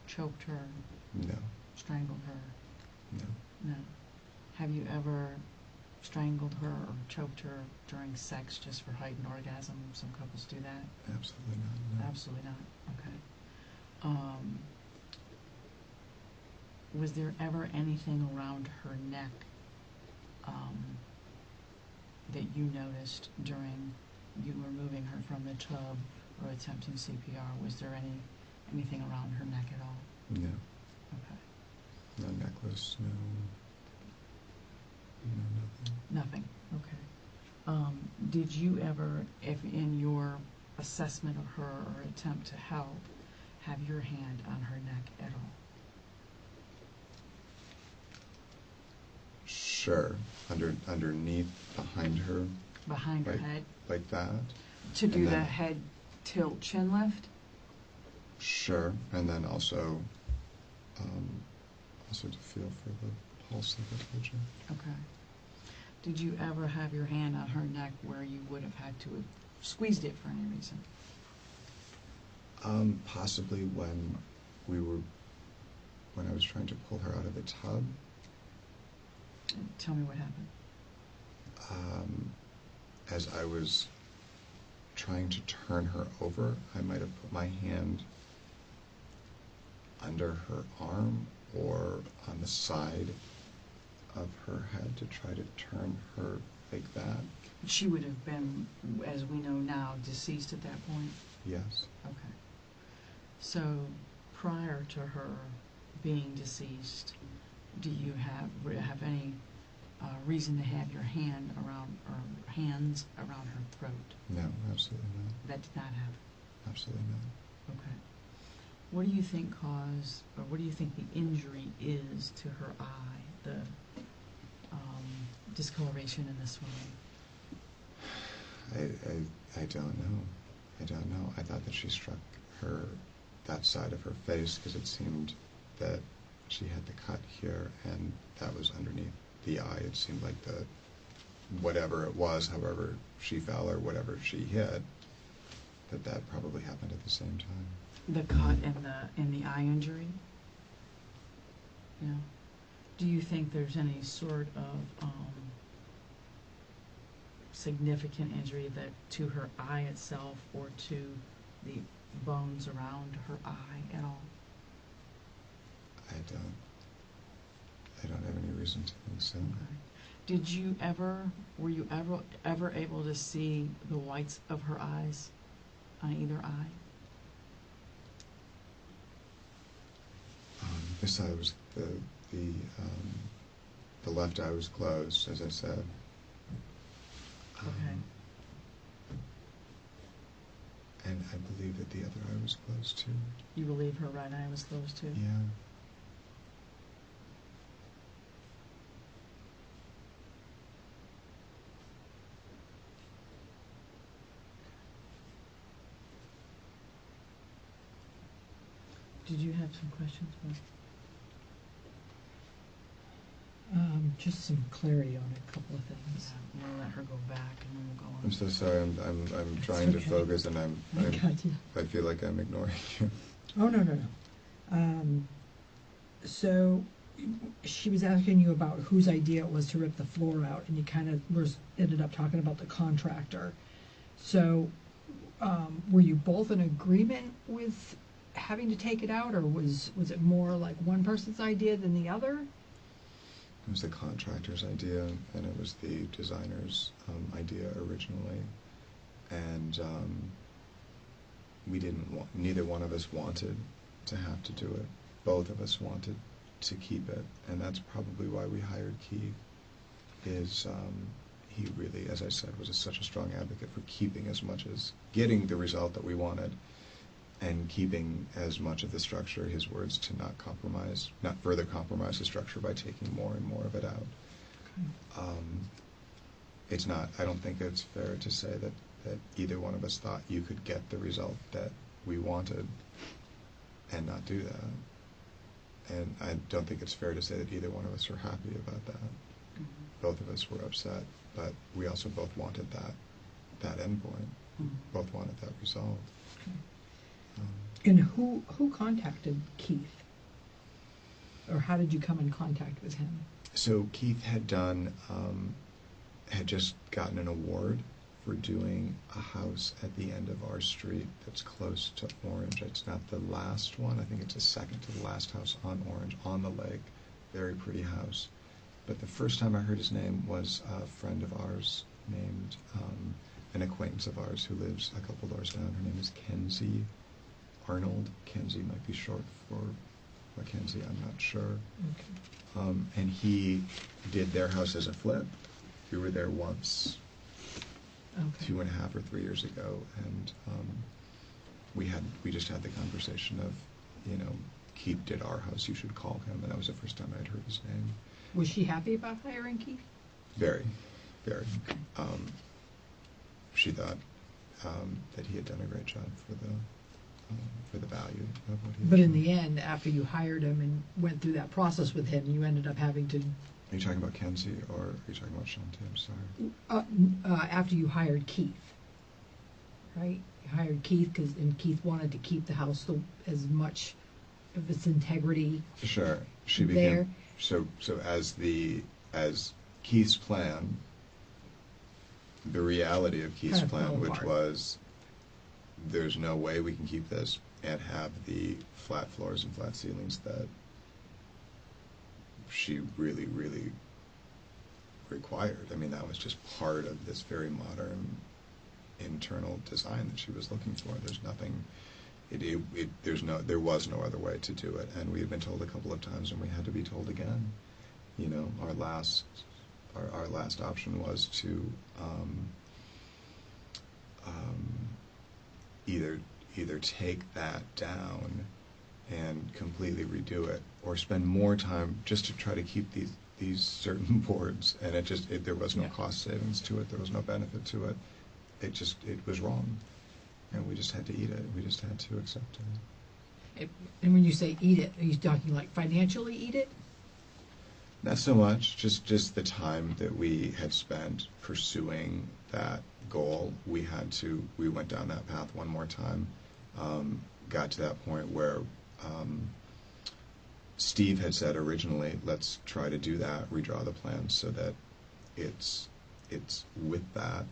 Choked her? No. Strangled her? No. No. Have you ever strangled her or choked her during sex just for heightened orgasm? Some couples do that. Absolutely not. No. Absolutely not. Okay. Was there ever anything around her neck that you noticed during you removing her from the tub or attempting CPR? Was there anything around her neck at all? No. Okay. No necklace. No. No nothing. Nothing. Okay. Did you ever, if in your assessment of her or attempt to help, have your hand on her neck at all? Sure. Underneath, behind her. Behind her head? Like that. To do And the then- head tilt chin lift? Sure. And then also to feel for the pulse like I told you. Okay. Did you ever have your hand on her neck where you would have had to have squeezed it for any reason? Possibly when I was trying to pull her out of the tub. Tell me what happened. As I was trying to turn her over, I might have put my hand under her arm or on the side of her head to try to turn her like that. She would have been, as we know now, deceased at that point? Yes. Okay. So, prior to her being deceased, do you have any reason to have your hand around, or hands around her throat? No, absolutely not. That did not happen? Absolutely not. Okay. What do you think caused, or what do you think the injury is to her eye, the discoloration in the swelling? I don't know. I don't know. I thought that she struck her that side of her face, because it seemed that she had the cut here, and that was underneath the eye. It seemed like the whatever it was, however she fell or whatever she hit, that probably happened at the same time. The cut and the eye injury? Yeah. Do you think there's any sort of significant injury that to her eye itself or to the bones around her eye at all? I don't have any reason to think so. Okay. Were you ever able to see the whites of her eyes on either eye? This eye was the left eye was closed, as I said. Okay. And I believe that the other eye was closed too. You believe her right eye was closed too? Yeah. Did you have some questions? Just some clarity on a couple of things. Yeah, we'll let her go back and then we'll go on. I'm so sorry. I'm trying to okay. focus, and I got you. I feel like I'm ignoring you. Oh, no. So she was asking you about whose idea it was to rip the floor out, and you kind of ended up talking about the contractor. So were you both in agreement with having to take it out, or was it more like one person's idea than the other? It was the contractor's idea, and it was the designer's idea originally, and we didn't want. Neither one of us wanted to have to do it. Both of us wanted to keep it, and that's probably why we hired Keith. He really, as I said, was such a strong advocate for keeping as much as getting the result that we wanted, and keeping as much of the structure, his words, to not further compromise the structure by taking more and more of it out. Okay. I don't think it's fair to say that either one of us thought you could get the result that we wanted and not do that. And I don't think it's fair to say that either one of us are happy about that. Mm-hmm. Both of us were upset, but we also both wanted that end point. Mm-hmm. Both wanted that result. Okay. And who contacted Keith? Or how did you come in contact with him? So Keith had just gotten an award for doing a house at the end of our street that's close to Orange. It's not the last one. I think it's the second to the last house on Orange, on the lake. Very pretty house. But the first time I heard his name was a friend of ours named, an acquaintance of ours who lives a couple doors down. Her name is Kenzie Arnold. Kenzie might be short for Mackenzie, I'm not sure. Okay. And he did their house as a flip. We were there once, Okay. 2.5 or 3 years ago, and we just had the conversation of, Keith did our house, you should call him, and that was the first time I'd heard his name. Was she happy about hiring Keith? Very, very. She thought that he had done a great job for the value of what he. But in the end, after you hired him and went through that process with him, you ended up having to. Are you talking about Kenzie, or are you talking about Shanti? I'm sorry. After you hired Keith, right? You hired Keith and Keith wanted to keep the house as much of its integrity. Sure. She became there. So as Keith's plan, the reality of Keith's Kind of plan, fell which apart. was, there's no way we can keep this and have the flat floors and flat ceilings that she really, really required. I mean, that was just part of this very modern internal design that she was looking for. There's nothing. There was no other way to do it, and we had been told a couple of times, and we had to be told again. Our last option was to either take that down and completely redo it, or spend more time just to try to keep these certain boards, and there was no cost savings to it. There was no benefit to it. It was wrong. And we just had to eat it. We just had to accept it. And when you say eat it, are you talking like financially eat it? Not so much, just the time that we had spent pursuing that goal. We went down that path one more time, got to that point where Steve had said originally, let's try to do that, redraw the plans so that it's with that.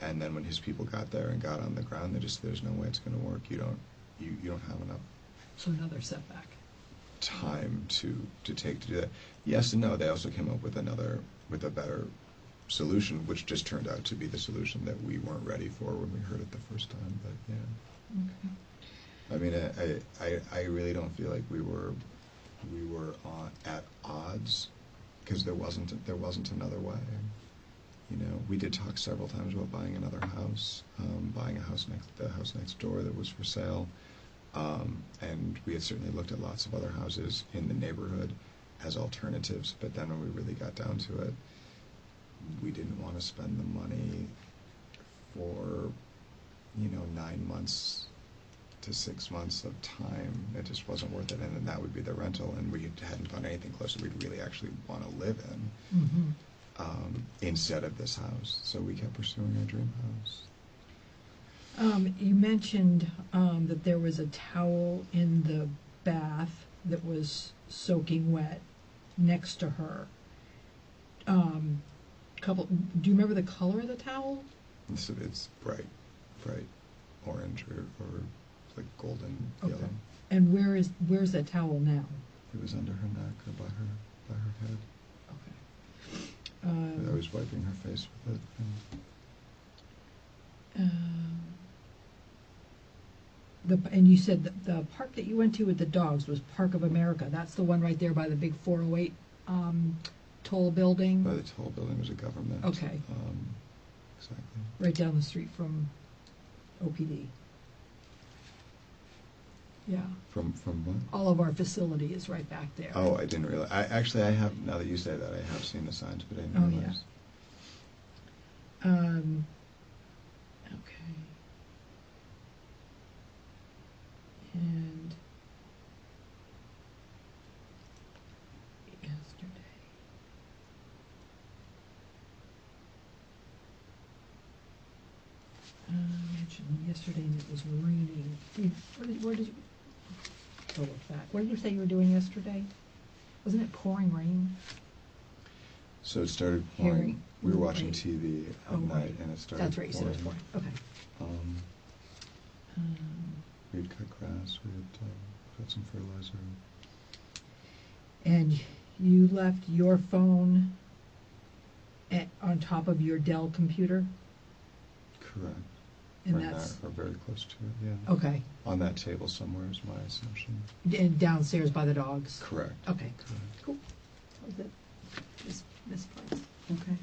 And then when his people got there and got on the ground, they just, there's no way it's going to work. You don't have enough So another setback. time to take to do that. Yes and no. They also came up with a better solution, which just turned out to be the solution that we weren't ready for when we heard it the first time. But yeah. Okay. I mean, I really don't feel like we were at odds, because there wasn't another way. You know, we did talk several times about buying another house, buying the house next door that was for sale, and we had certainly looked at lots of other houses in the neighborhood as alternatives. But then when we really got down to it, we didn't want to spend the money for 9 months to 6 months of time. It just wasn't worth it, and then that would be the rental, and we hadn't found anything closer we'd really actually want to live in. Mm-hmm. Instead of this house. So we kept pursuing our dream house. You mentioned that there was a towel in the bath that was soaking wet next to her. Do you remember the color of the towel? It's bright orange or like golden Okay. yellow. And where's that towel now? It was under her neck or by her head. Okay. I was wiping her face with it. And you said that the park that you went to with the dogs was Park of America. That's the one right there by the big 408 toll building. By the toll building was a government. Okay. Exactly. Right down the street from OPD. Yeah. From what? All of our facility is right back there. Oh, I didn't realize. I have, now that you say that, I have seen the signs, but I didn't Oh, realize. yeah. Okay. And yesterday. Mentioned yesterday and it was raining. Where did you go with that? What did you say you were doing yesterday? Wasn't it pouring rain? So it started pouring. Hearing- We were watching right. TV at Oh, night, right. and it started That's right, you said it was pouring. Okay. Um, Um, we'd cut grass. We had put some fertilizer. And you left your phone on top of your Dell computer? Correct. And Right that's, there, or very close to it, yeah. okay. On that table somewhere is my assumption. And downstairs by the dogs? Correct. Okay, Correct. cool. That was it. Just misplaced. Okay.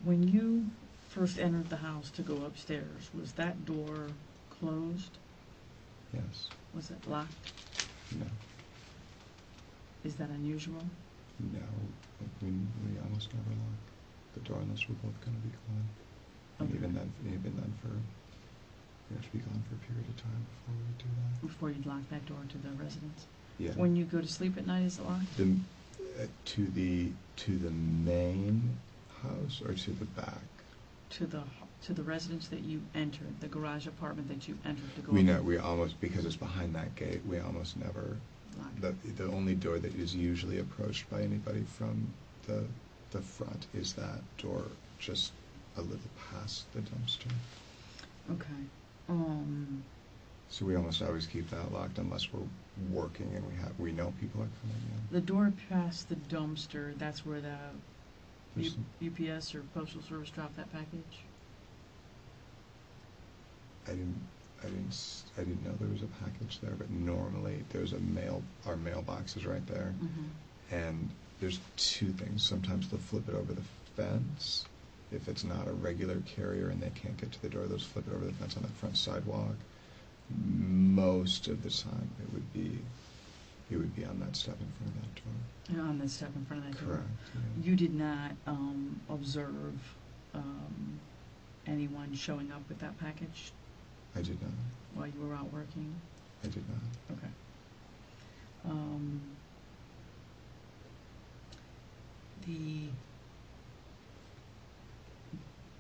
When you first entered the house to go upstairs, was that door closed? Yes. Was it locked? No. Is that unusual? No. We almost never lock the door unless we're both going to be gone. And Okay. even then we have to be gone for a period of time before we do that. Before you'd lock that door to the residence? Yeah. When you go to sleep at night, is it locked? To the main house or to the back? To the residence that you entered, the garage apartment that you entered to go We almost, because it's behind that gate, we almost never, the only door that is usually approached by anybody from the front is that door just a little past the dumpster. Okay. So we almost always keep that locked unless we're working and we know people are coming in. The door past the dumpster, that's where the There's UPS or Postal Service dropped that package? I didn't know there was a package there, but normally there's our mailbox is right there. Mm-hmm. And there's two things. Sometimes they'll flip it over the fence. If it's not a regular carrier and they can't get to the door, they'll flip it over the fence on the front sidewalk. Most of the time it would be on that step in front of that door. On the step in front of that door? Correct. Yeah. You did not observe anyone showing up with that package? I did not. while you were out working? I did not. Okay. The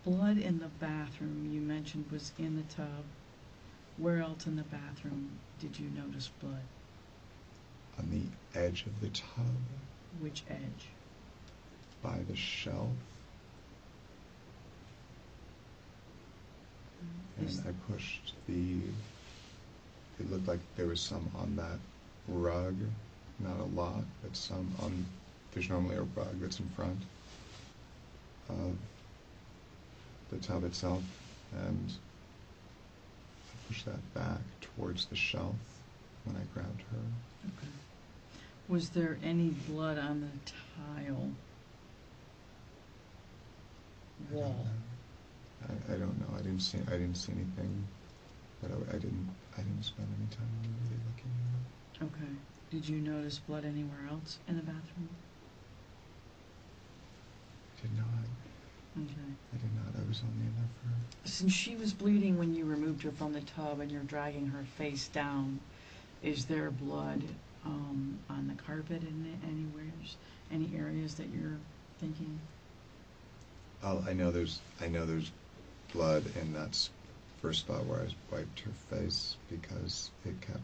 blood in the bathroom you mentioned was in the tub. Where else in the bathroom did you notice blood? On the edge of the tub, Which edge? by the shelf, Is- and I pushed it looked like there was some on that rug, not a lot, but some on, there's normally a rug that's in front of the tub itself, and I pushed that back towards the shelf when I grabbed her. Okay. Was there any blood on the tile wall? I don't know. I didn't see anything, but I didn't spend any time really looking at it. Okay. Did you notice blood anywhere else in the bathroom? I did not. Okay. I did not. I was only in there for. Since she was bleeding when you removed her from the tub and you're dragging her face down, is there blood on the carpet in any areas that you're thinking? Oh, I know there's blood in that first spot where I wiped her face because it kept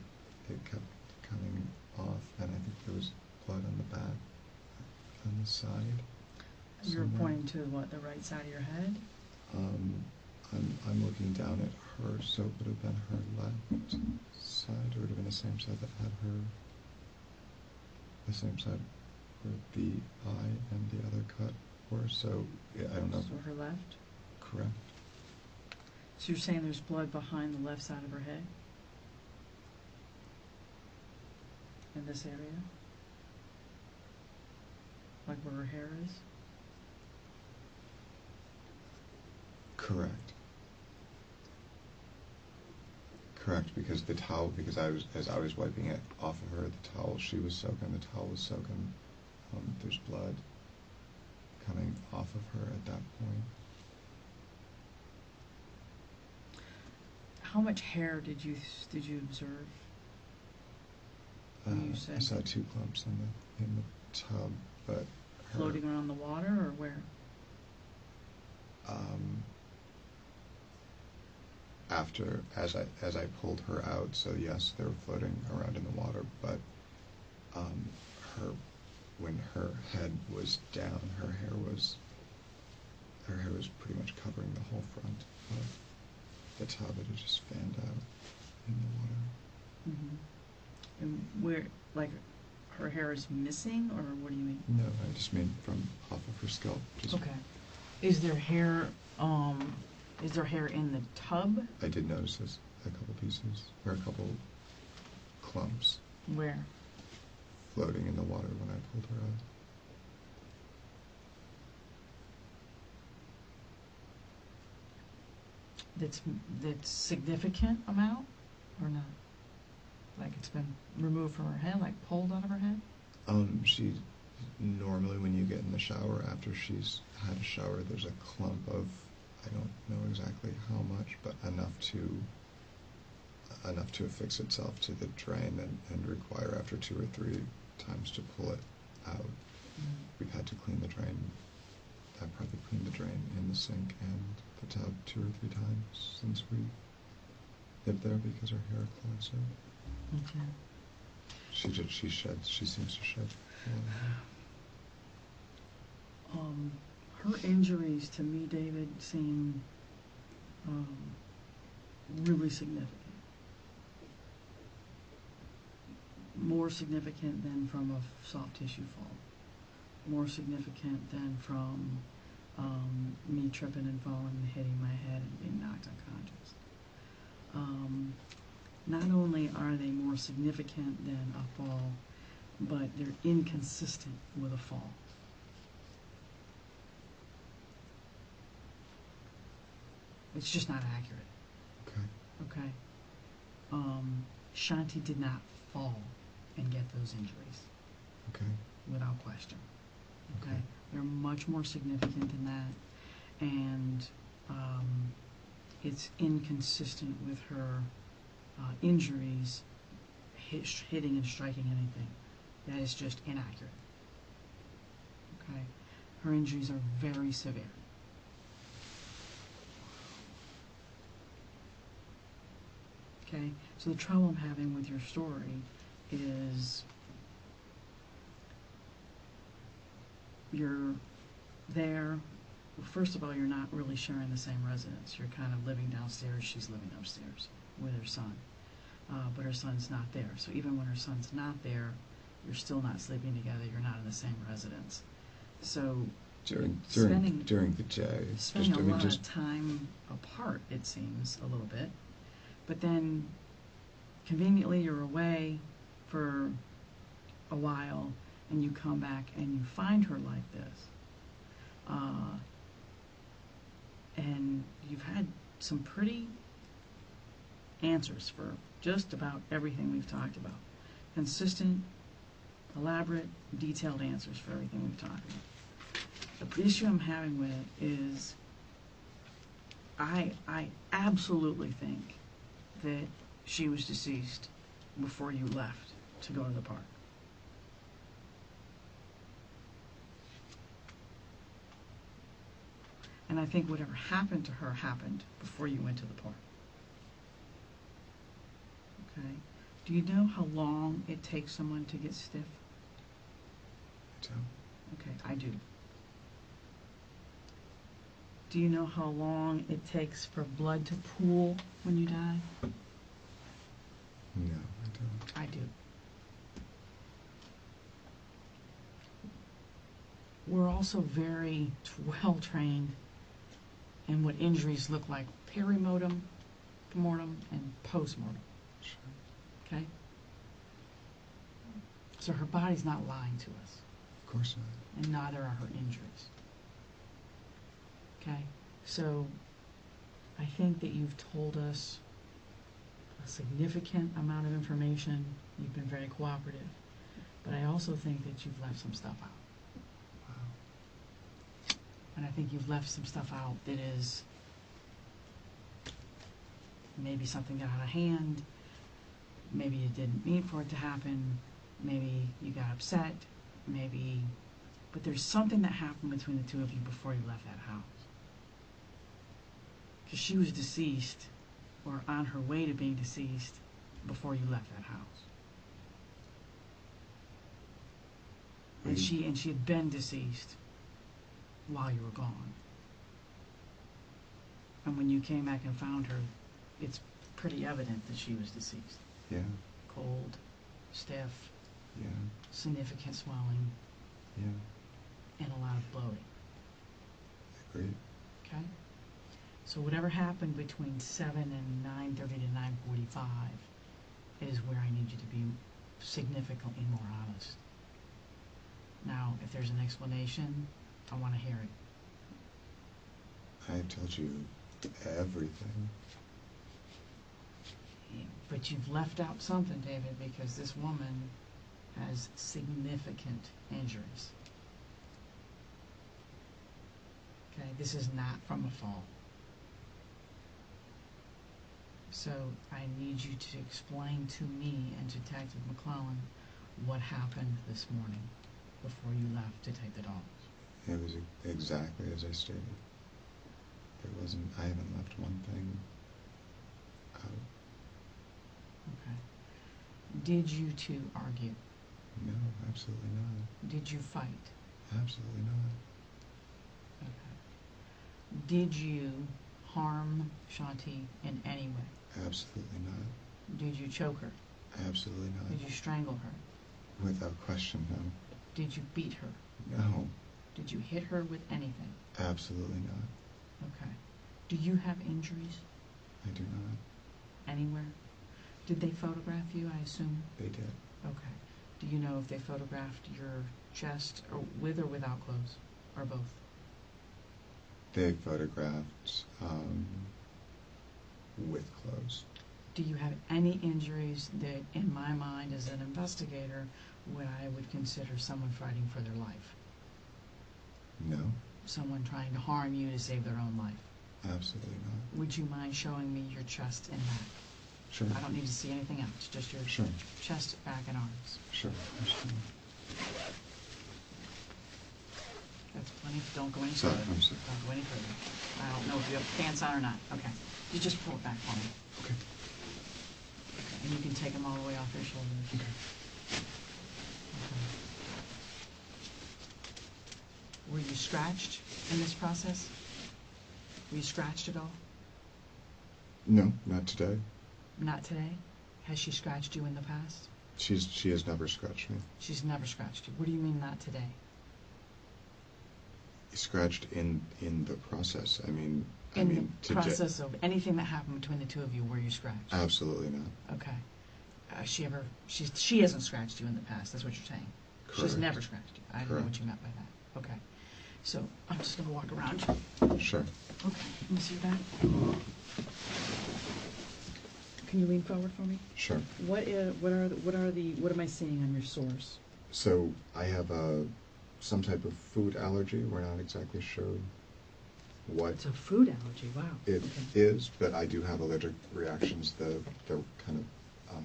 coming off, and I think there was blood on the back, on the side. You're somewhere. pointing to what, the right side of your head? I'm looking down at her, so it would have been her left side, or it would have been the same side that had her, the same side where the eye and the other cut were. So yeah, I don't know. So her left? Correct. So you're saying there's blood behind the left side of her head? In this area? Like where her hair is? Correct. Correct, because the towel, as I was wiping it off of her, the towel was soaking. There's blood coming off of her at that point. How much hair did you observe? You I said- saw 2 clumps in the tub, but her, Floating around the water, or where? after as I pulled her out, so yes, they were floating around in the water, but when her head was down, her hair was pretty much covering the whole front of the tub. It had just fanned out in the water. Mm-hmm. And where, like, her hair is missing, or what do you mean? No, I just mean from off of her scalp. Just, Okay. Is there hair in the tub? I did notice this, a couple pieces, or a couple clumps Where? floating in the water when I pulled her out. That's significant amount, or not? Like it's been removed from her head, like pulled out of her head? She normally, when you get in the shower after she's had a shower, there's a clump of, I don't know exactly how much, but enough to affix itself to the drain and require after 2 or 3 times to pull it out. We've had to clean the drain. I probably cleaned the drain in the sink and the tub 2 or 3 times since we lived there because her hair clogs up. Okay. She seems to shed a lot of hair. Her injuries to me, David, seem really significant. More significant than from a soft tissue fall. More significant than from me tripping and falling and hitting my head and being knocked unconscious. Not only are they more significant than a fall, but they're inconsistent with a fall. It's just not accurate. Okay. Okay. Shanti did not fall and get those injuries, Okay. without question. Okay. Okay. They're much more significant than that, and it's inconsistent with her injuries, hitting and striking anything. That is just inaccurate. Okay? Her injuries are very severe. Okay? So the trouble I'm having with your story is you're there. Well, first of all, you're not really sharing the same residence. You're kind of living downstairs. She's living upstairs with her son. But her son's not there. So even when her son's not there, you're still not sleeping together. You're not in the same residence. So during the day, spending a lot of time apart, it seems, a little bit. But then, conveniently, you're away for a while, and you come back and you find her like this. And you've had some pretty answers for just about everything we've talked about. Consistent, elaborate, detailed answers for everything we've talked about. The issue I'm having with it is I absolutely think that she was deceased before you left to go to the park. And I think whatever happened to her happened before you went to the park. Okay? Do you know how long it takes someone to get stiff? I don't. Okay, I do. Do you know how long it takes for blood to pool when you die? No, I don't. I do. We're also very well trained in what injuries look like perimortem, mortem, and postmortem. Sure. Okay? So her body's not lying to us, Of course not. and neither are her injuries. Okay? So I think that you've told us a significant amount of information. You've been very cooperative. But I also think that you've left some stuff out. Wow. And I think you've left some stuff out that is maybe something got out of hand, maybe you didn't mean for it to happen, maybe you got upset, maybe, but there's something that happened between the two of you before you left that house. Because she was deceased, or on her way to being deceased, before you left that house. And she had been deceased while you were gone. And when you came back and found her, it's pretty evident that she was deceased. Yeah. Cold, stiff, Yeah. significant swelling, Yeah. and a lot of bloating. Agreed. Okay? So whatever happened between 7 and 9:30 to 9:45 is where I need you to be significantly more honest. Now, if there's an explanation, I want to hear it. I told you everything. But you've left out something, David, because this woman has significant injuries. Okay, this is not from a fall. So I need you to explain to me and to Detective McClellan what happened this morning before you left to take the dogs. It was exactly as I stated. I haven't left one thing out. Okay. Did you two argue? No, absolutely not. Did you fight? Absolutely not. Okay. Did you harm Shanti in any way? Absolutely not. Did you choke her? Absolutely not. Did you strangle her? Without question, no. Did you beat her? No. Did you hit her with anything? Absolutely not. Okay. Do you have injuries I do not. anywhere? Did they photograph you, I assume? They did. Okay. Do you know if they photographed your chest or with or without clothes? Or both? They photographed with clothes. Do you have any injuries that, in my mind as an investigator, I would consider someone fighting for their life? No. Someone trying to harm you to save their own life? Absolutely not. Would you mind showing me your chest and back? Sure. I don't need to see anything else, just your Sure. chest, back, and arms. Sure. That's plenty, don't go any Sorry, further. I'm sorry. Don't go any further. I don't know if you have pants on or not. Okay. You just pull it back for me. Okay. Okay. And you can take them all the way off your shoulders. Okay. Okay. Were you scratched in this process? Were you scratched at all? No, not today. Not today? Has she scratched you in the past? She has never scratched me. She's never scratched you. What do you mean not today? Scratched in the process. In the process of anything that happened between the two of you, were you scratched? Absolutely not. Okay. She hasn't scratched you in the past, that's what you're saying? She's Correct. never scratched you. I didn't know what Correct. you meant by that. Okay. So, I'm just gonna walk around. Sure. Okay, let me see your back. Can you lean forward for me? Sure. What am I seeing on your sores? So I have some type of food allergy. We're not exactly sure what It's a food allergy, wow. it Okay. is, but I do have allergic reactions. They're kind of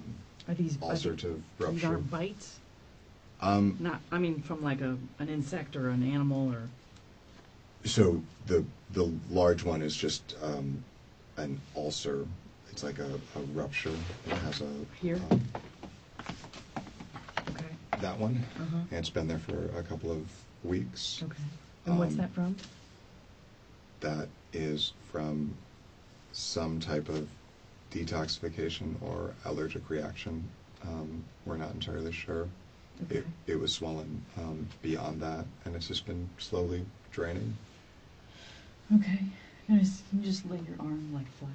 Are these ulcerative These rupture. aren't bites? Um, Not, I mean, from like an insect or an animal or? so the large one is just an ulcer. It's like a rupture. It has a Here? Okay. that one, Uh-huh. and it's been there for a couple of weeks. Okay. And what's Um, that from? That is from some type of detoxification or allergic reaction. We're not entirely sure. Okay. It was swollen beyond that, and it's just been slowly draining. Okay. Can you just lay your arm like flat?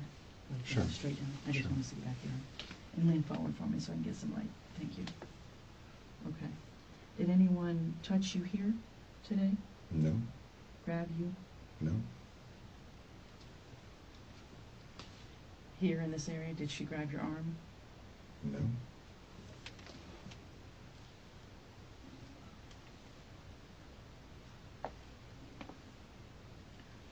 Like Sure. straight down? I just Sure. want to see back here. And lean forward for me so I can get some light. Thank you. Okay. Did anyone touch you here today? No, Grab you? no, Here in this area, did she grab your arm? no.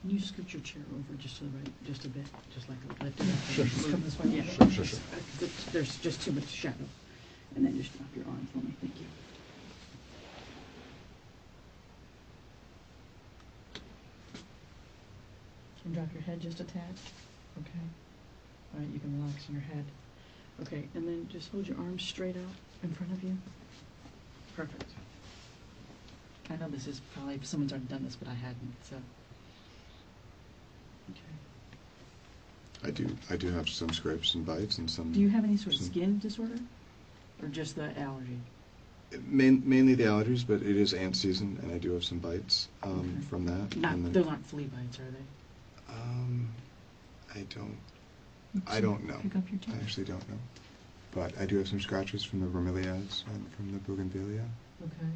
Can you scoot your chair over just to the right, just a bit, just like a lift it up? Sure. Just come this way. Yeah. Sure. There's just too much shadow. And then just drop your arm for me. Thank you. And drop your head just a tad. Okay. All right, you can relax in your head. Okay, and then just hold your arms straight out in front of you. Perfect. I know this is probably, someone's already done this, but I hadn't, so. Okay. I do have some scrapes and bites and some. Do you have any sort of some- skin disorder? Or just the allergy? Mainly the allergies, but it is ant season, and I do have some bites Okay. from that. Not, and then, those aren't flea bites, are they? I don't know. Pick up your I teeth. actually don't know. But I do have some scratches from the bromeliads and from the bougainvillea. Okay.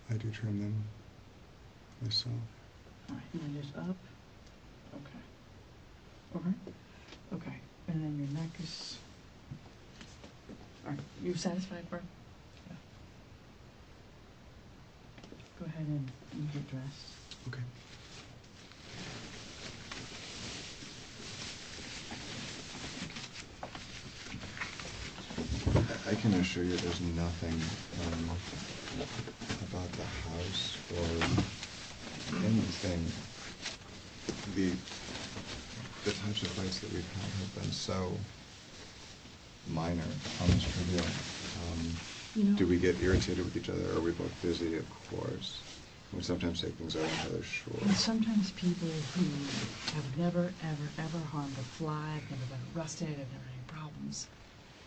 I do trim them myself. All right, and then just up. Okay. All right. Okay. And then your neck is. All right. You satisfied, bro? Yeah. Go ahead and get dressed. Okay. I can assure you there's nothing about the house or anything. The types of fights that we've had have been so minor, almost trivial. You know. Do we get irritated with each other? Are we both busy? Of course. We sometimes take things out on each other's And shores. sometimes people who have never, ever harmed a fly, have never been arrested, have never had any problems,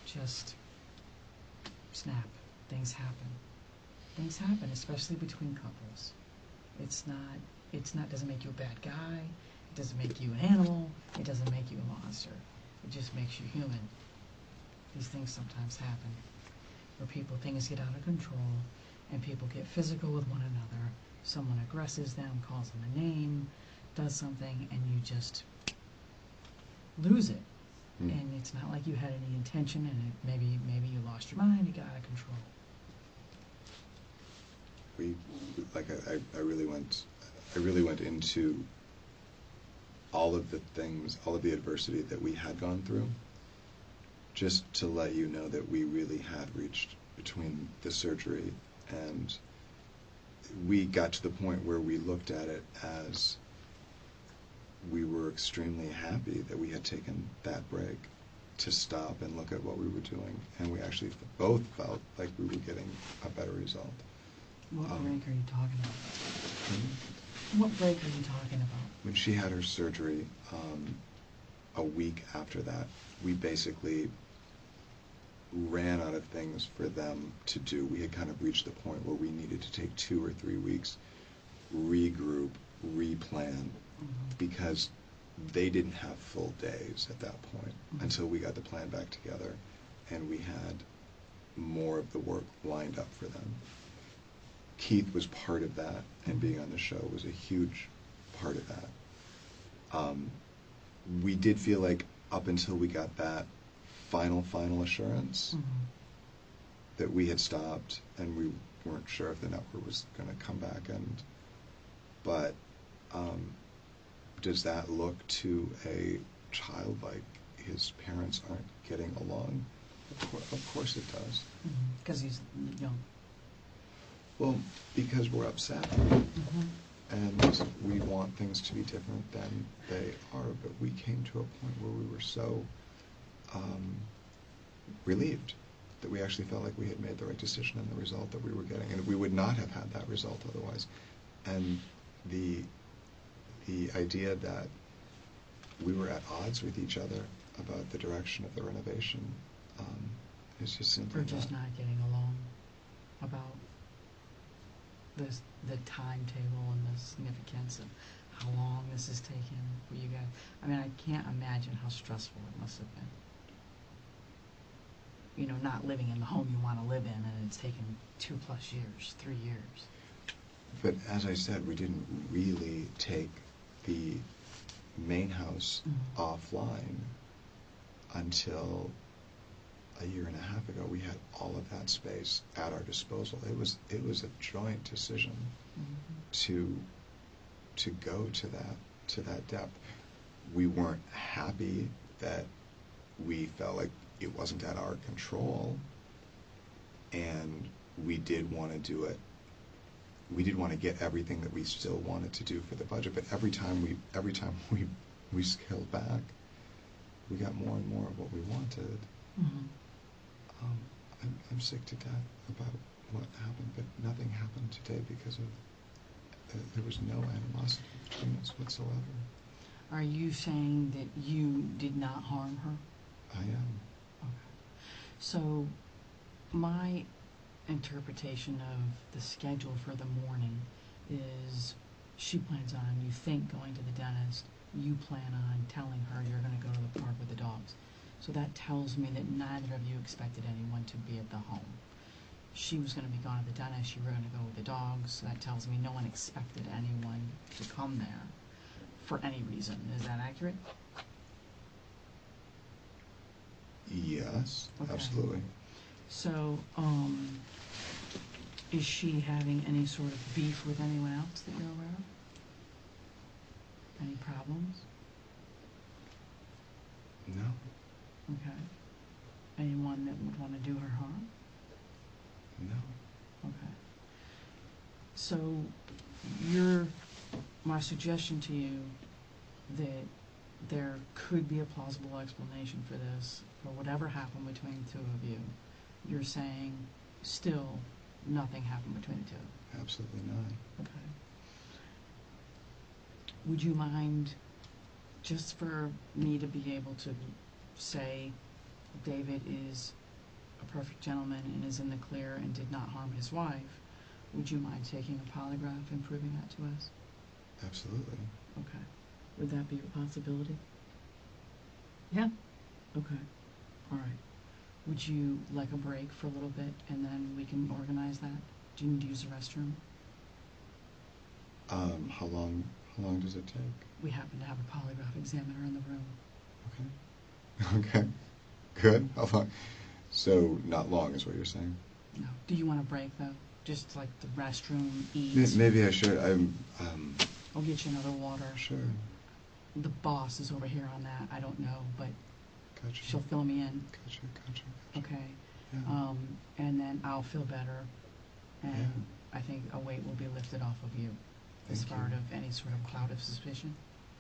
just snap. Things happen. Things happen, especially between couples. It's not, doesn't make you a bad guy. It doesn't make you an animal. It doesn't make you a monster. It just makes you human. These things sometimes happen where things get out of control and people get physical with one another. Someone aggresses them, calls them a name, does something, and you just lose it. Mm. And it's not like you had any intention in it. Maybe you lost your mind, you got out of control. I really went into all of the things, all of the adversity that we had gone through, just to let you know that we really had reached between the surgery and we got to the point where we looked at it as we were extremely happy that we had taken that break to stop and look at what we were doing, and we actually both felt like we were getting a better result. What break are you talking about? What break are you talking about? When she had her surgery, a week after that, we basically ran out of things for them to do. We had kind of reached the point where we needed to take 2 or 3 weeks, regroup, replan, because they didn't have full days at that point until we got the plan back together and we had more of the work lined up for them. Keith was part of that, and being on the show was a huge part of that. We did feel like up until we got that final assurance that we had stopped, and we weren't sure if the network was going to come back. But does that look to a child like his parents aren't getting along? Of course it does. Because he's young. Well, because we're upset. And we want things to be different than they are, but we came to a point where we were so relieved that we actually felt like we had made the right decision in the result that we were getting, and we would not have had that result otherwise. And the idea that we were at odds with each other about the direction of the renovation is just simply We're just not getting along about the timetable and the significance of how long this is taking for you guys. I mean, I can't imagine how stressful it must have been. You know, not living in the home you want to live in, and it's taken 2+ years, 3 years. But as I said, we didn't really take the main house offline until a year and a half ago. We had all of that space at our disposal. It was a joint decision to go to that depth. We weren't happy that we felt like it wasn't at our control, and we did want to do it. We did want to get everything that we still wanted to do for the budget, but every time we scaled back, we got more and more of what we wanted. I'm sick to death about what happened, but nothing happened today because of there was no animosity between us whatsoever. Are you saying that you did not harm her? I am. Okay. So my interpretation of the schedule for the morning is she plans on, you think, going to the dentist. You plan on telling her you're going to go to the park with the dogs. So that tells me that neither of you expected anyone to be at the home. She was going to be gone at the dentist, you were going to go with the dogs. That tells me no one expected anyone to come there for any reason. Is that accurate? Yes, Okay. absolutely. So, is she having any sort of beef with anyone else that you're aware of? Any problems? No. Okay. Anyone that would want to do her harm? No. Okay. So, my suggestion to you that there could be a plausible explanation for this, for whatever happened between the two of you. You're saying still nothing happened between the two. Absolutely not. Okay. Would you mind, just for me to be able to say David is a perfect gentleman and is in the clear and did not harm his wife, would you mind taking a polygraph and proving that to us? Absolutely. Okay. Would that be a possibility? Yeah. Okay. All right. Would you like a break for a little bit and then we can organize that? Do you need to use the restroom? How long does it take? We happen to have a polygraph examiner in the room. Okay. Okay. Good. How long? So not long is what you're saying? No. Do you want a break though? Just like the restroom, eat? Maybe I should. I'll get you another water. Sure. The boss is over here on that. I don't know, but Gotcha. She'll fill me in. Gotcha. Okay. Yeah. And then I'll feel better, and Yeah. I think a weight will be lifted off of you as Thank part you. of any sort of cloud of suspicion.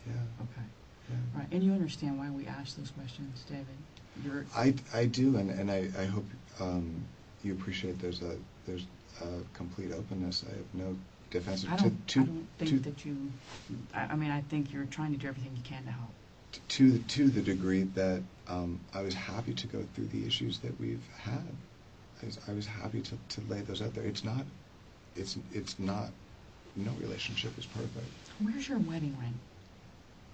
Yeah. Okay. Yeah. Right. And you understand why we ask those questions, David? You're I do, and I hope you appreciate there's a complete openness. I have no defense. I don't think that you. I mean, I think you're trying to do everything you can to help. To the degree that I was happy to go through the issues that we've had. I was happy to lay those out there. It's not. No relationship is perfect. Where's your wedding ring?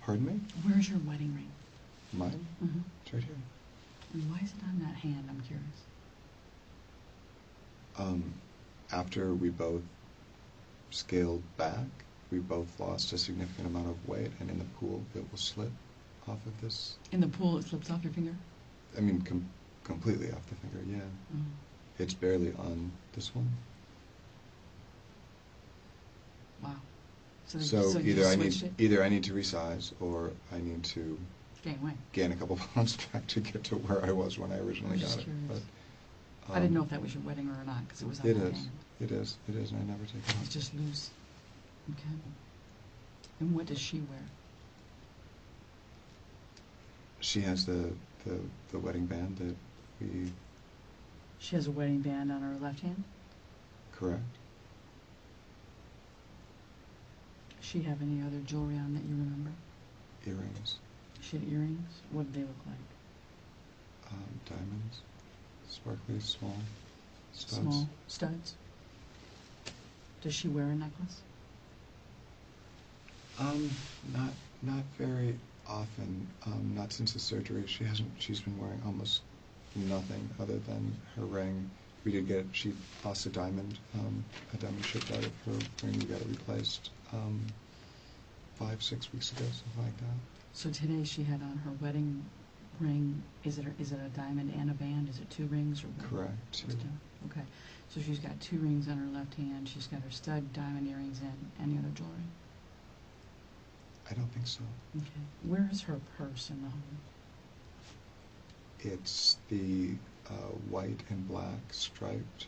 Pardon me? Where's your wedding ring? Mine? Mm-hmm. It's right here. And why is it on that hand? I'm curious. After we both scaled back, we both lost a significant amount of weight, and in the pool, it will slip off of this. In the pool, it slips off your finger? I mean, completely off the finger, yeah. Mm. It's barely on this one. Wow. So you either switched it? I need to resize, or I need to Gain weight. gain a couple pounds back to get to where I was when I originally I'm got just it. curious. But, I didn't know if that was your wedding ring or not, because it was on It that is. hand. It is, and I never take it off. It's just loose. Okay. And what does she wear? She has the wedding band that we. She has a wedding band on her left hand? Correct. Does she have any other jewelry on that you remember? Earrings. She had earrings? What did they look like? Diamonds. Sparkly, small. Studs. Small studs? Does she wear a necklace? Not very often. Not since the surgery. She's been wearing almost nothing other than her ring. We did get. She lost a diamond shipped out of her ring. We got it replaced 5-6 weeks ago, something like that. So today she had on her wedding ring. Is it a diamond and a band? Is it 2 rings or what? Correct. 2. Okay. So she's got 2 rings on her left hand. She's got her stud diamond earrings and any other jewelry? I don't think so. Okay. Where is her purse in the home? It's the white and black striped.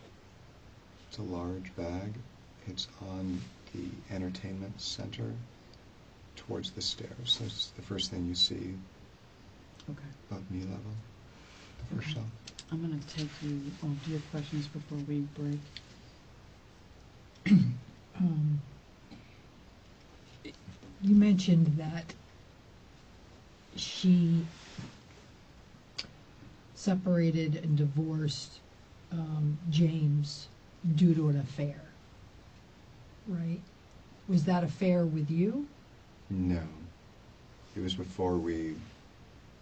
It's a large bag. It's on the entertainment center towards the stairs. So it's the first thing you see Okay. above knee level, the first Okay. shelf. I'm going to take you. Oh, do you have questions before we break? You mentioned that she separated and divorced James due to an affair, right? Was that affair with you? No, it was before we.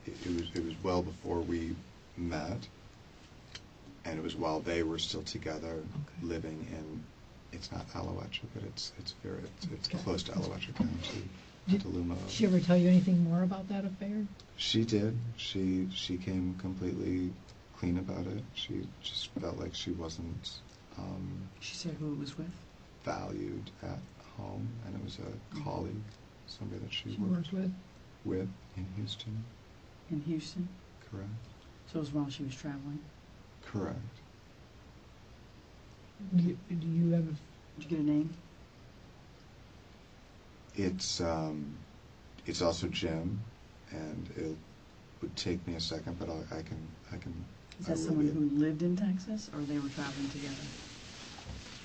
It was well before we met, and it was while they were still together, Okay. living in. It's not Alouetcha, but it's Okay. close to Alouetcha County, Did Petaluma. she ever tell you anything more about that affair? She did. She came completely clean about it. She just felt like she wasn't She said who it was with? valued at home, and it was a colleague, somebody that she Worked with? with in Houston. In Houston? Correct. So it was while she was traveling? Correct. Do you have Did you get a name? It's also Jim, and it would take me a second, but I can. Is I that will someone be- who lived in Texas, or they were traveling together?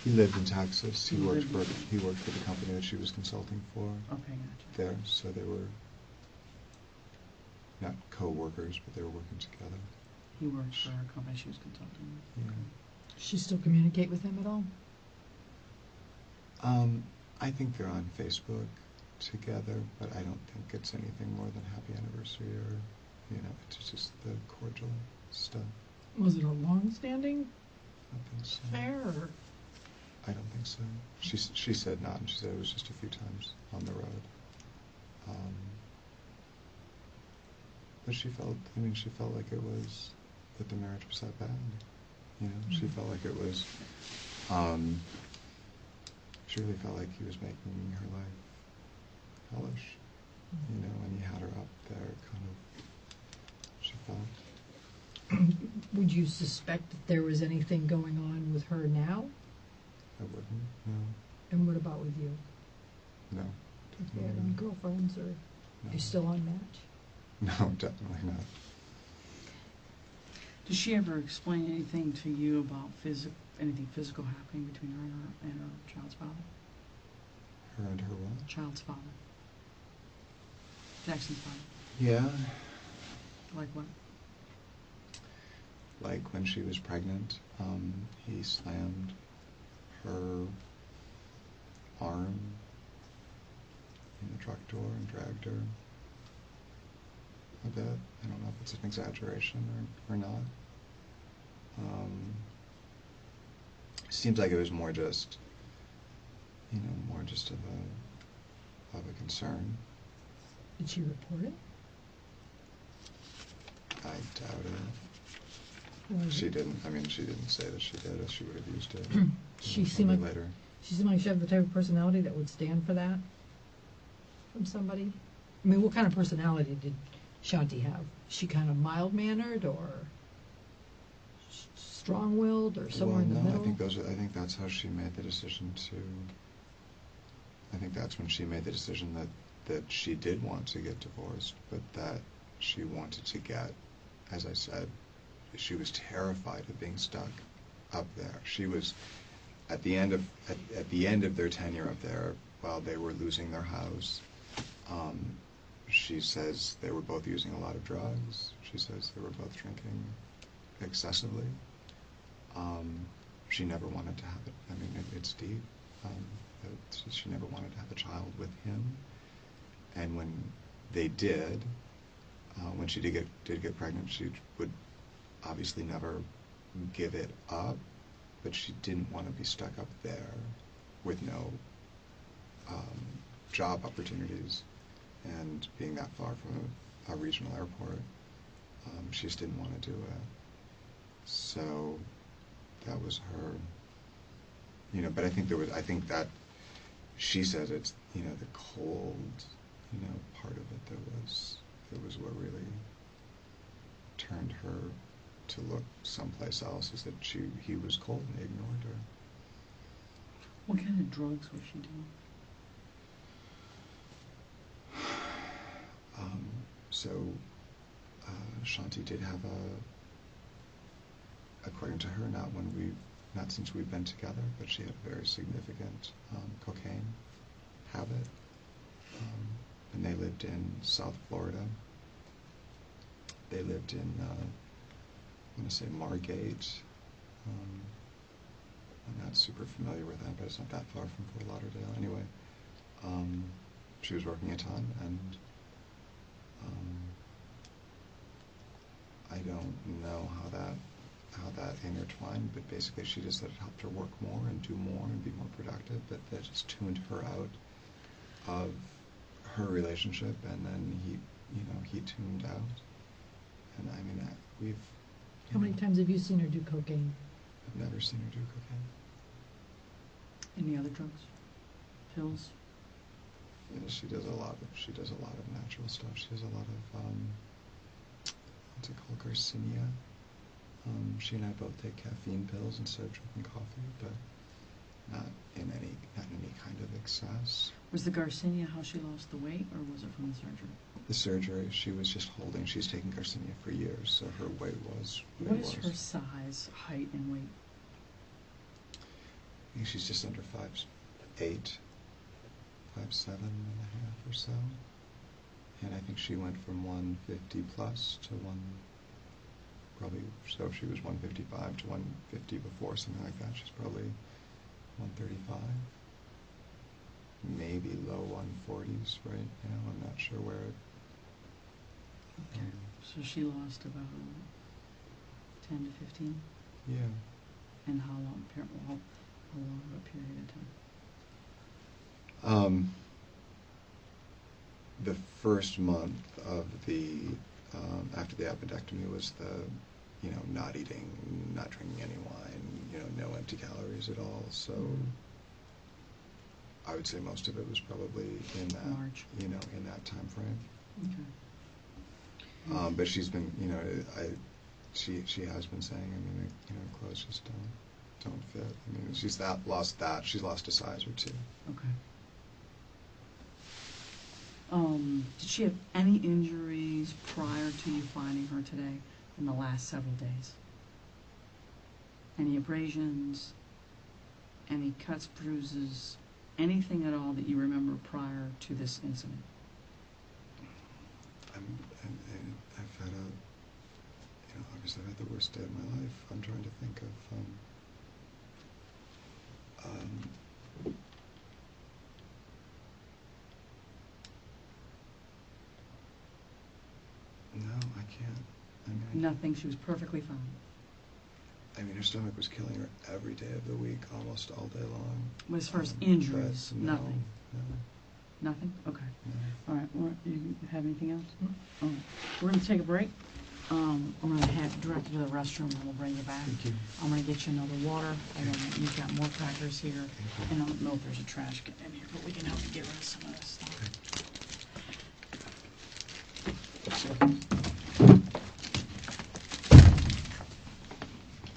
He lived in Texas. He He worked lived for the company that she was consulting for Okay, gotcha. there. So they were not co-workers, but they were working together. He worked for a company she was consulting with. Yeah. Does she still communicate with him at all? I think they're on Facebook together, but I don't think it's anything more than happy anniversary or, it's just the cordial stuff. Was it a long-standing I don't think so. affair, or? I don't think so. She said not, and she said it was just a few times on the road. But she felt like it was, that the marriage was that bad. She felt like it was, she really felt like he was making her life hellish, and he had her up there kind of, she felt. Would you suspect that there was anything going on with her now? I wouldn't, no. And what about with you? No. If you had definitely any not. girlfriends, or No. you still on Match? No, definitely not. Does she ever explain anything to you about anything physical happening between her and her child's father? Her and her what? Child's father. Jackson's father. Yeah. Like what? Like when she was pregnant, he slammed her arm in the truck door and dragged her a bit. I don't know if it's an exaggeration or not. Seems like it was more just, more just of a concern. Did she report it? I doubt it. Or She didn't. I mean, she didn't say that she did, or she would have used it. She seemed like later. she seemed like she had the type of personality that would stand for that from somebody. I mean, what kind of personality did Shanti have? She kind of mild-mannered, or strong-willed, or somewhere in the middle? I think that's how she made the decision to. I think that's when she made the decision that she did want to get divorced, but that she wanted to get, as I said, she was terrified of being stuck up there. She was at the end of their tenure up there, while they were losing their house. She says they were both using a lot of drugs. She says they were both drinking excessively. She never wanted to have it. I mean, it's deep. She never wanted to have a child with him. And when they did, when she did get pregnant, she would obviously never give it up, but she didn't want to be stuck up there with no job opportunities, and being that far from a regional airport. She just didn't want to do it. So that was her. But I think that she says it's the cold part of it that was what really turned her to look someplace else, is that he was cold and they ignored her. What kind of drugs was she doing? So Shanti did have according to her, not since we've been together, but she had a very significant cocaine habit. And they lived in South Florida. They lived in, I'm going to say Margate. I'm not super familiar with that, but it's not that far from Fort Lauderdale. Anyway, she was working a ton, and I don't know how that intertwined, but basically she just said it helped her work more and do more and be more productive, but that just tuned her out of her relationship, and then he tuned out. And I mean, we've... How many times have you seen her do cocaine? I've never seen her do cocaine. Any other drugs? Pills? Yeah, she does a lot of natural stuff. She does a lot of what's it called, Garcinia. She and I both take caffeine pills instead of drinking coffee, but not in any kind of excess. Was the Garcinia how she lost the weight, or was it from the surgery? The surgery, she was just holding. She's taken Garcinia for years, so her weight was. What is her size, height, and weight? I think she's just under 5'8", 5'7" and a half or so. And I think she went from 150 plus to so if she was 155 to 150 before, something like that. She's probably 135, maybe low 140s right now. I'm not sure where it. Okay. So she lost about 10 to 15? Yeah. And how long of a period of time? The first month of the after the appendectomy was the not eating, not drinking any wine, no empty calories at all. So I would say most of it was probably in that March. in that time frame. Okay. But she's been, she has been saying, clothes just don't fit. I mean, she's lost a size or two. Okay. Did she have any injuries prior to you finding her today in the last several days? Any abrasions? Any cuts, bruises? Anything at all that you remember prior to this incident? I've had obviously I've had the worst day of my life. I'm trying to think of, no, I can't. I mean, Nothing. She was perfectly fine. I mean, her stomach was killing her every day of the week, almost all day long. But as far as injuries, No, nothing. Nothing? Okay. No. All right. You have anything else? Mm. All right. We're going to take a break. I'm going to direct you to the restroom, and we'll bring you back. Thank you. I'm going to get you another water, and then you've got more crackers here. And I don't know if there's a trash can in here, but we can help you get rid of some of this stuff.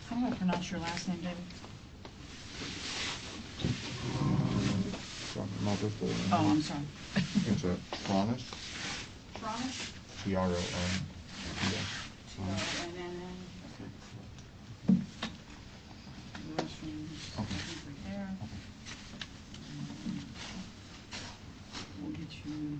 How do I pronounce your last name, David? From multiple. Oh, I'm sorry. It's a Cronnes. Tronnes? T-R-O-N. T-O-N-N-N. The restrooms, Okay. right there. We'll get you.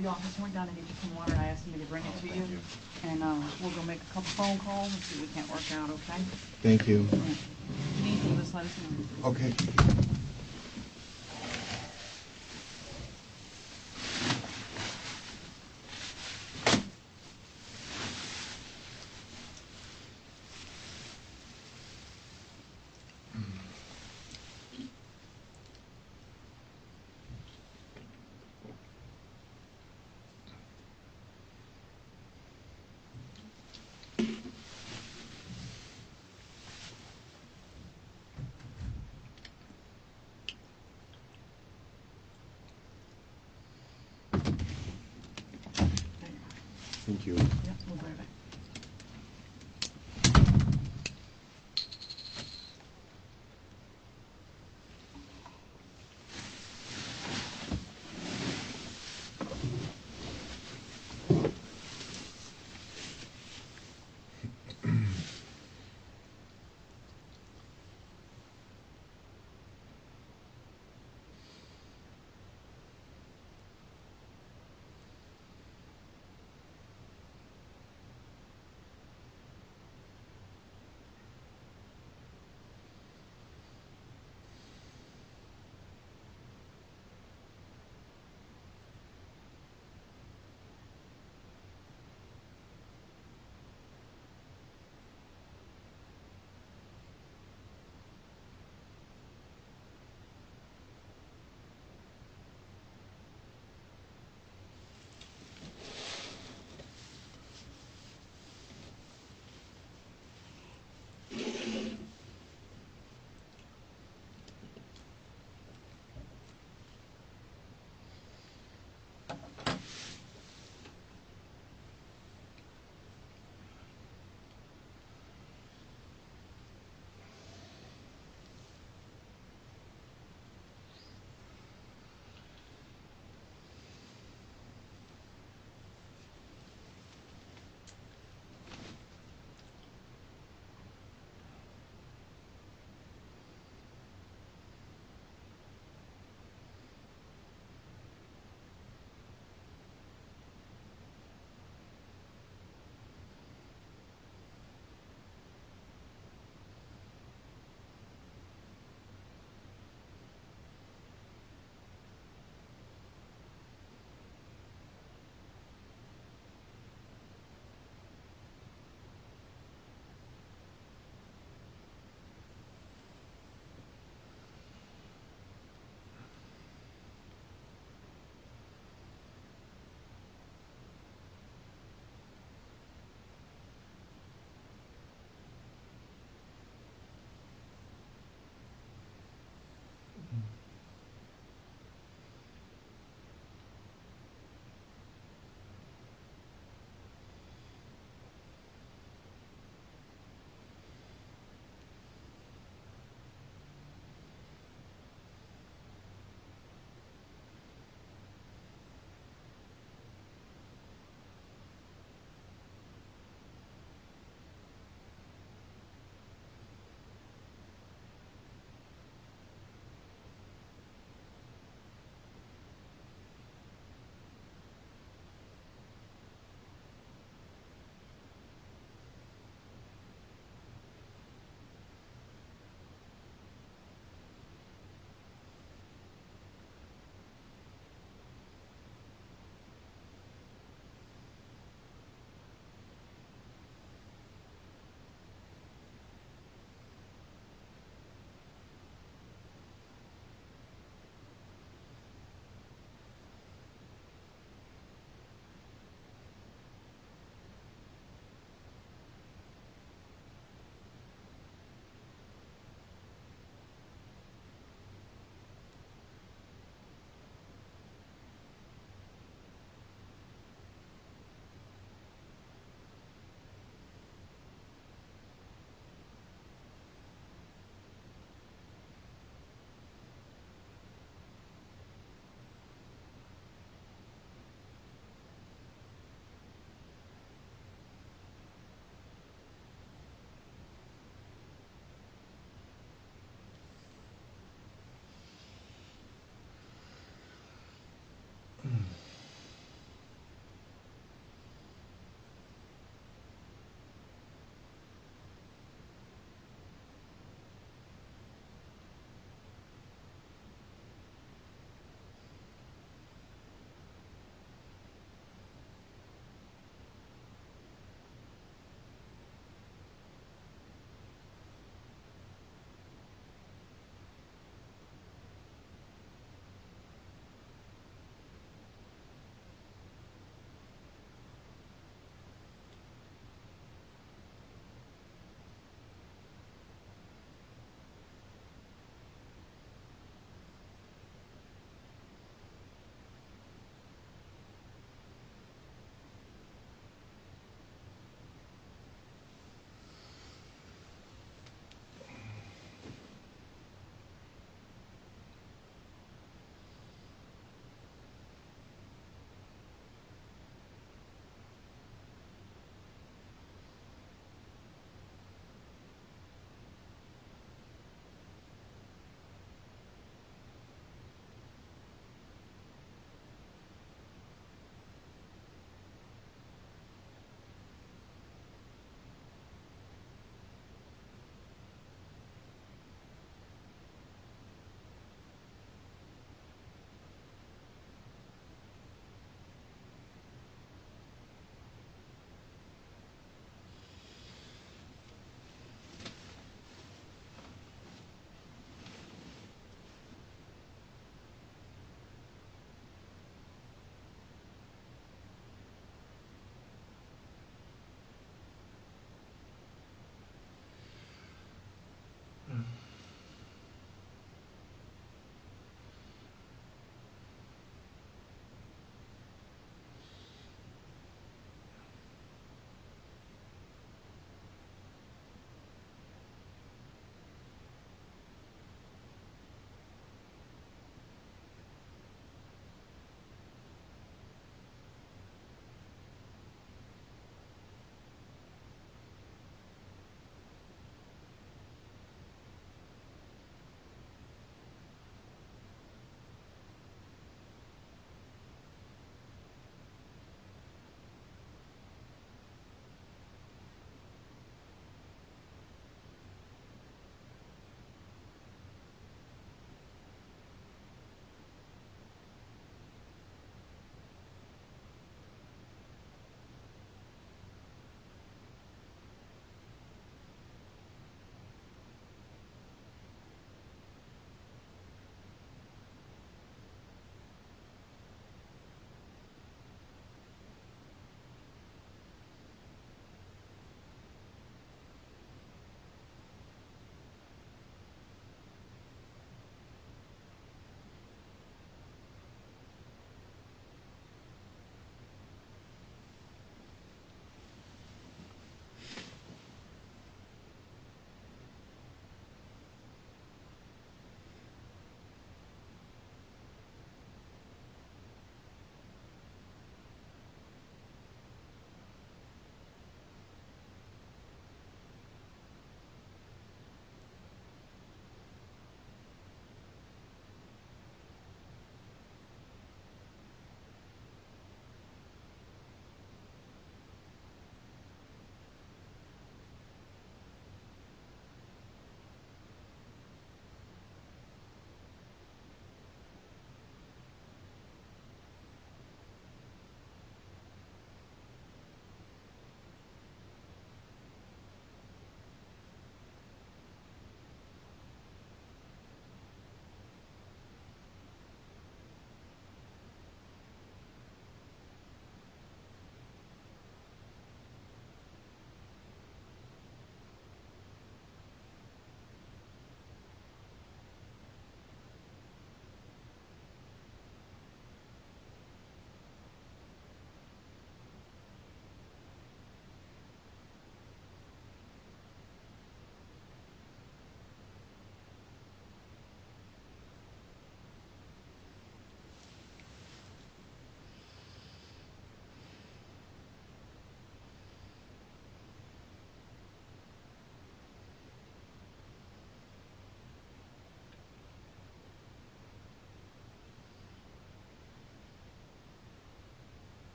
The office went down to get you some water, and I asked him to bring it to you. And we'll go make a couple phone calls and see what we can't work out, okay? Thank you. All right. If you need anything, just let us know. Okay. Thank you. Yep, we'll be right back.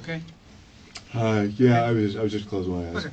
Okay. Yeah, I was just closing my eyes. Okay.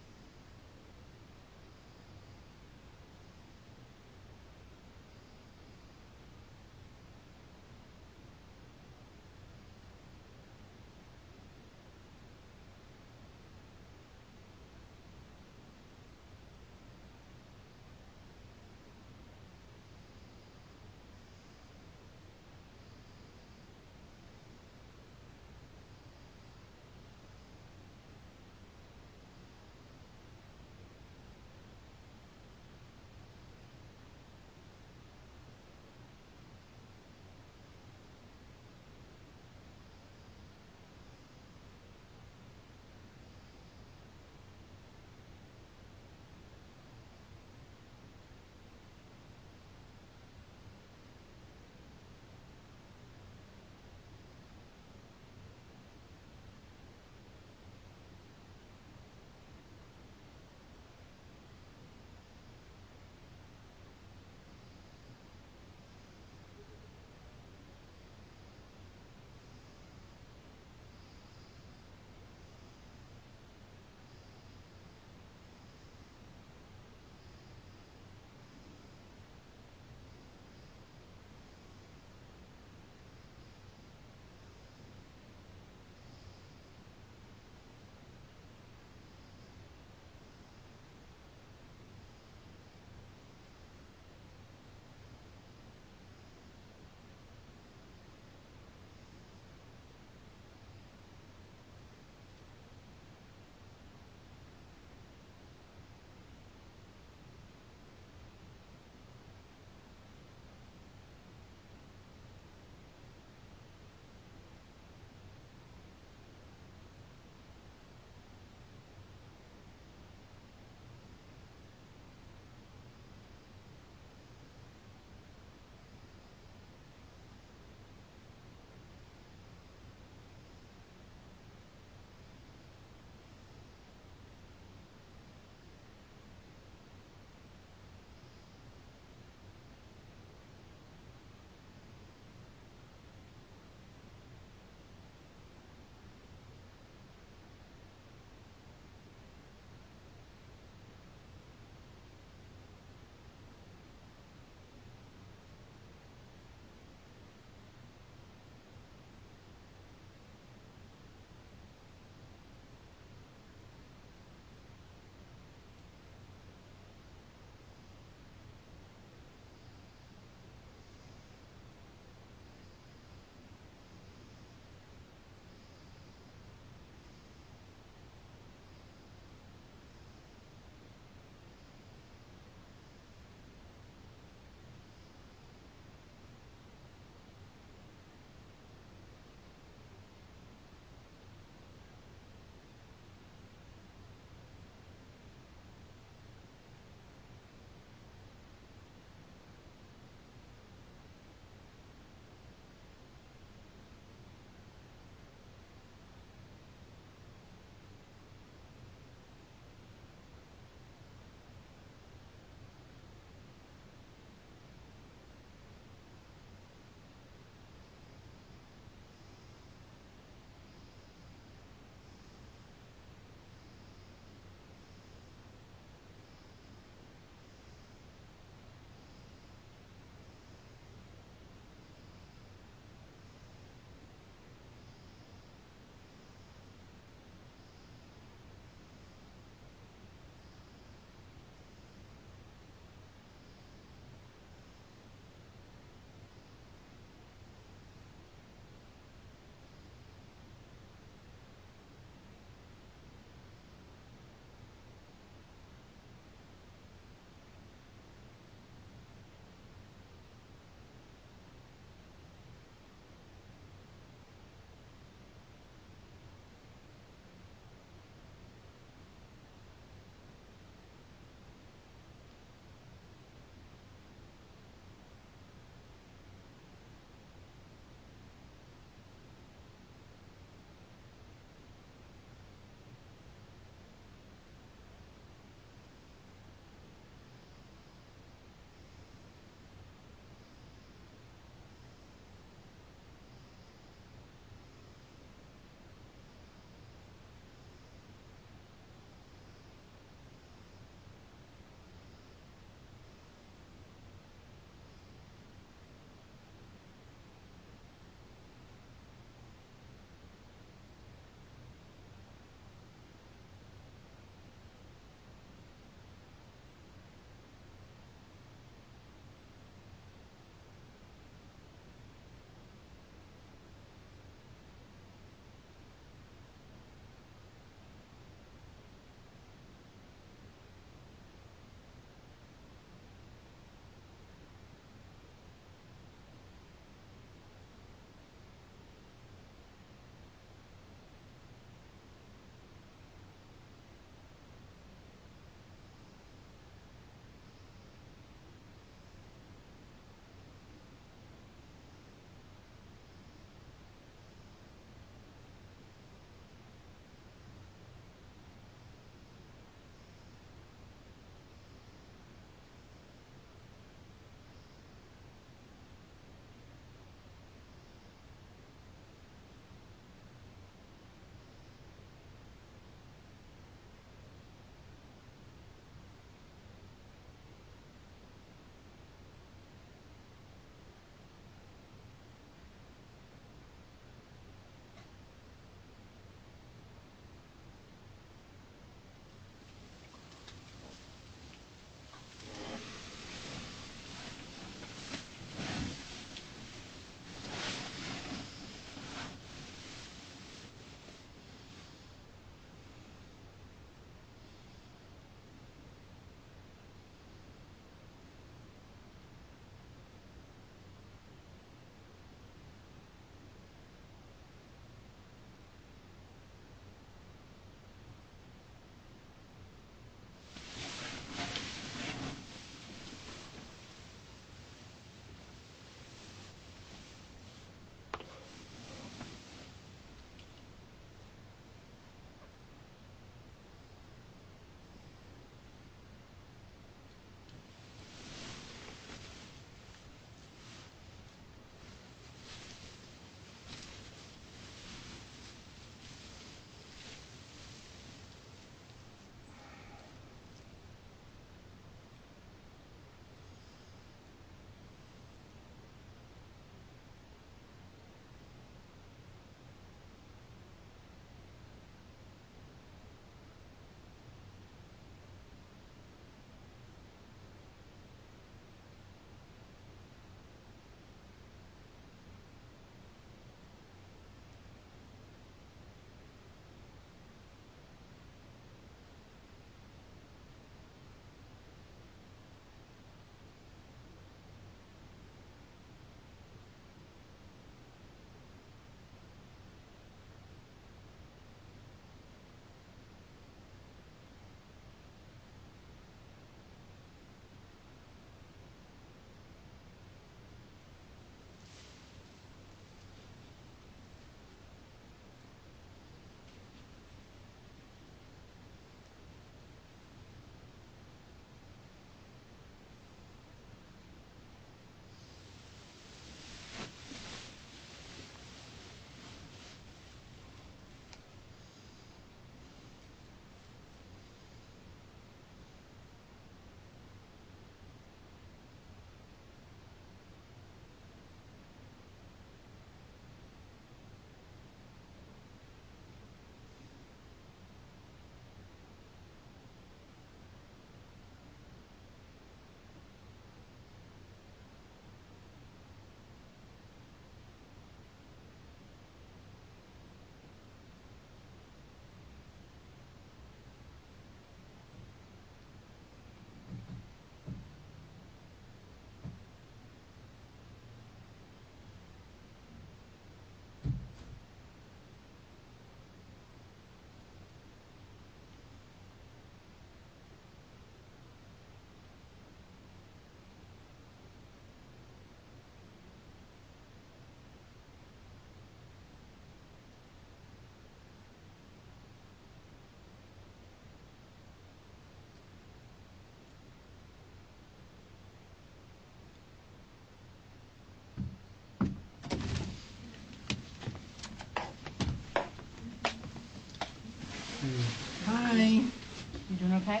Hi. You doing okay?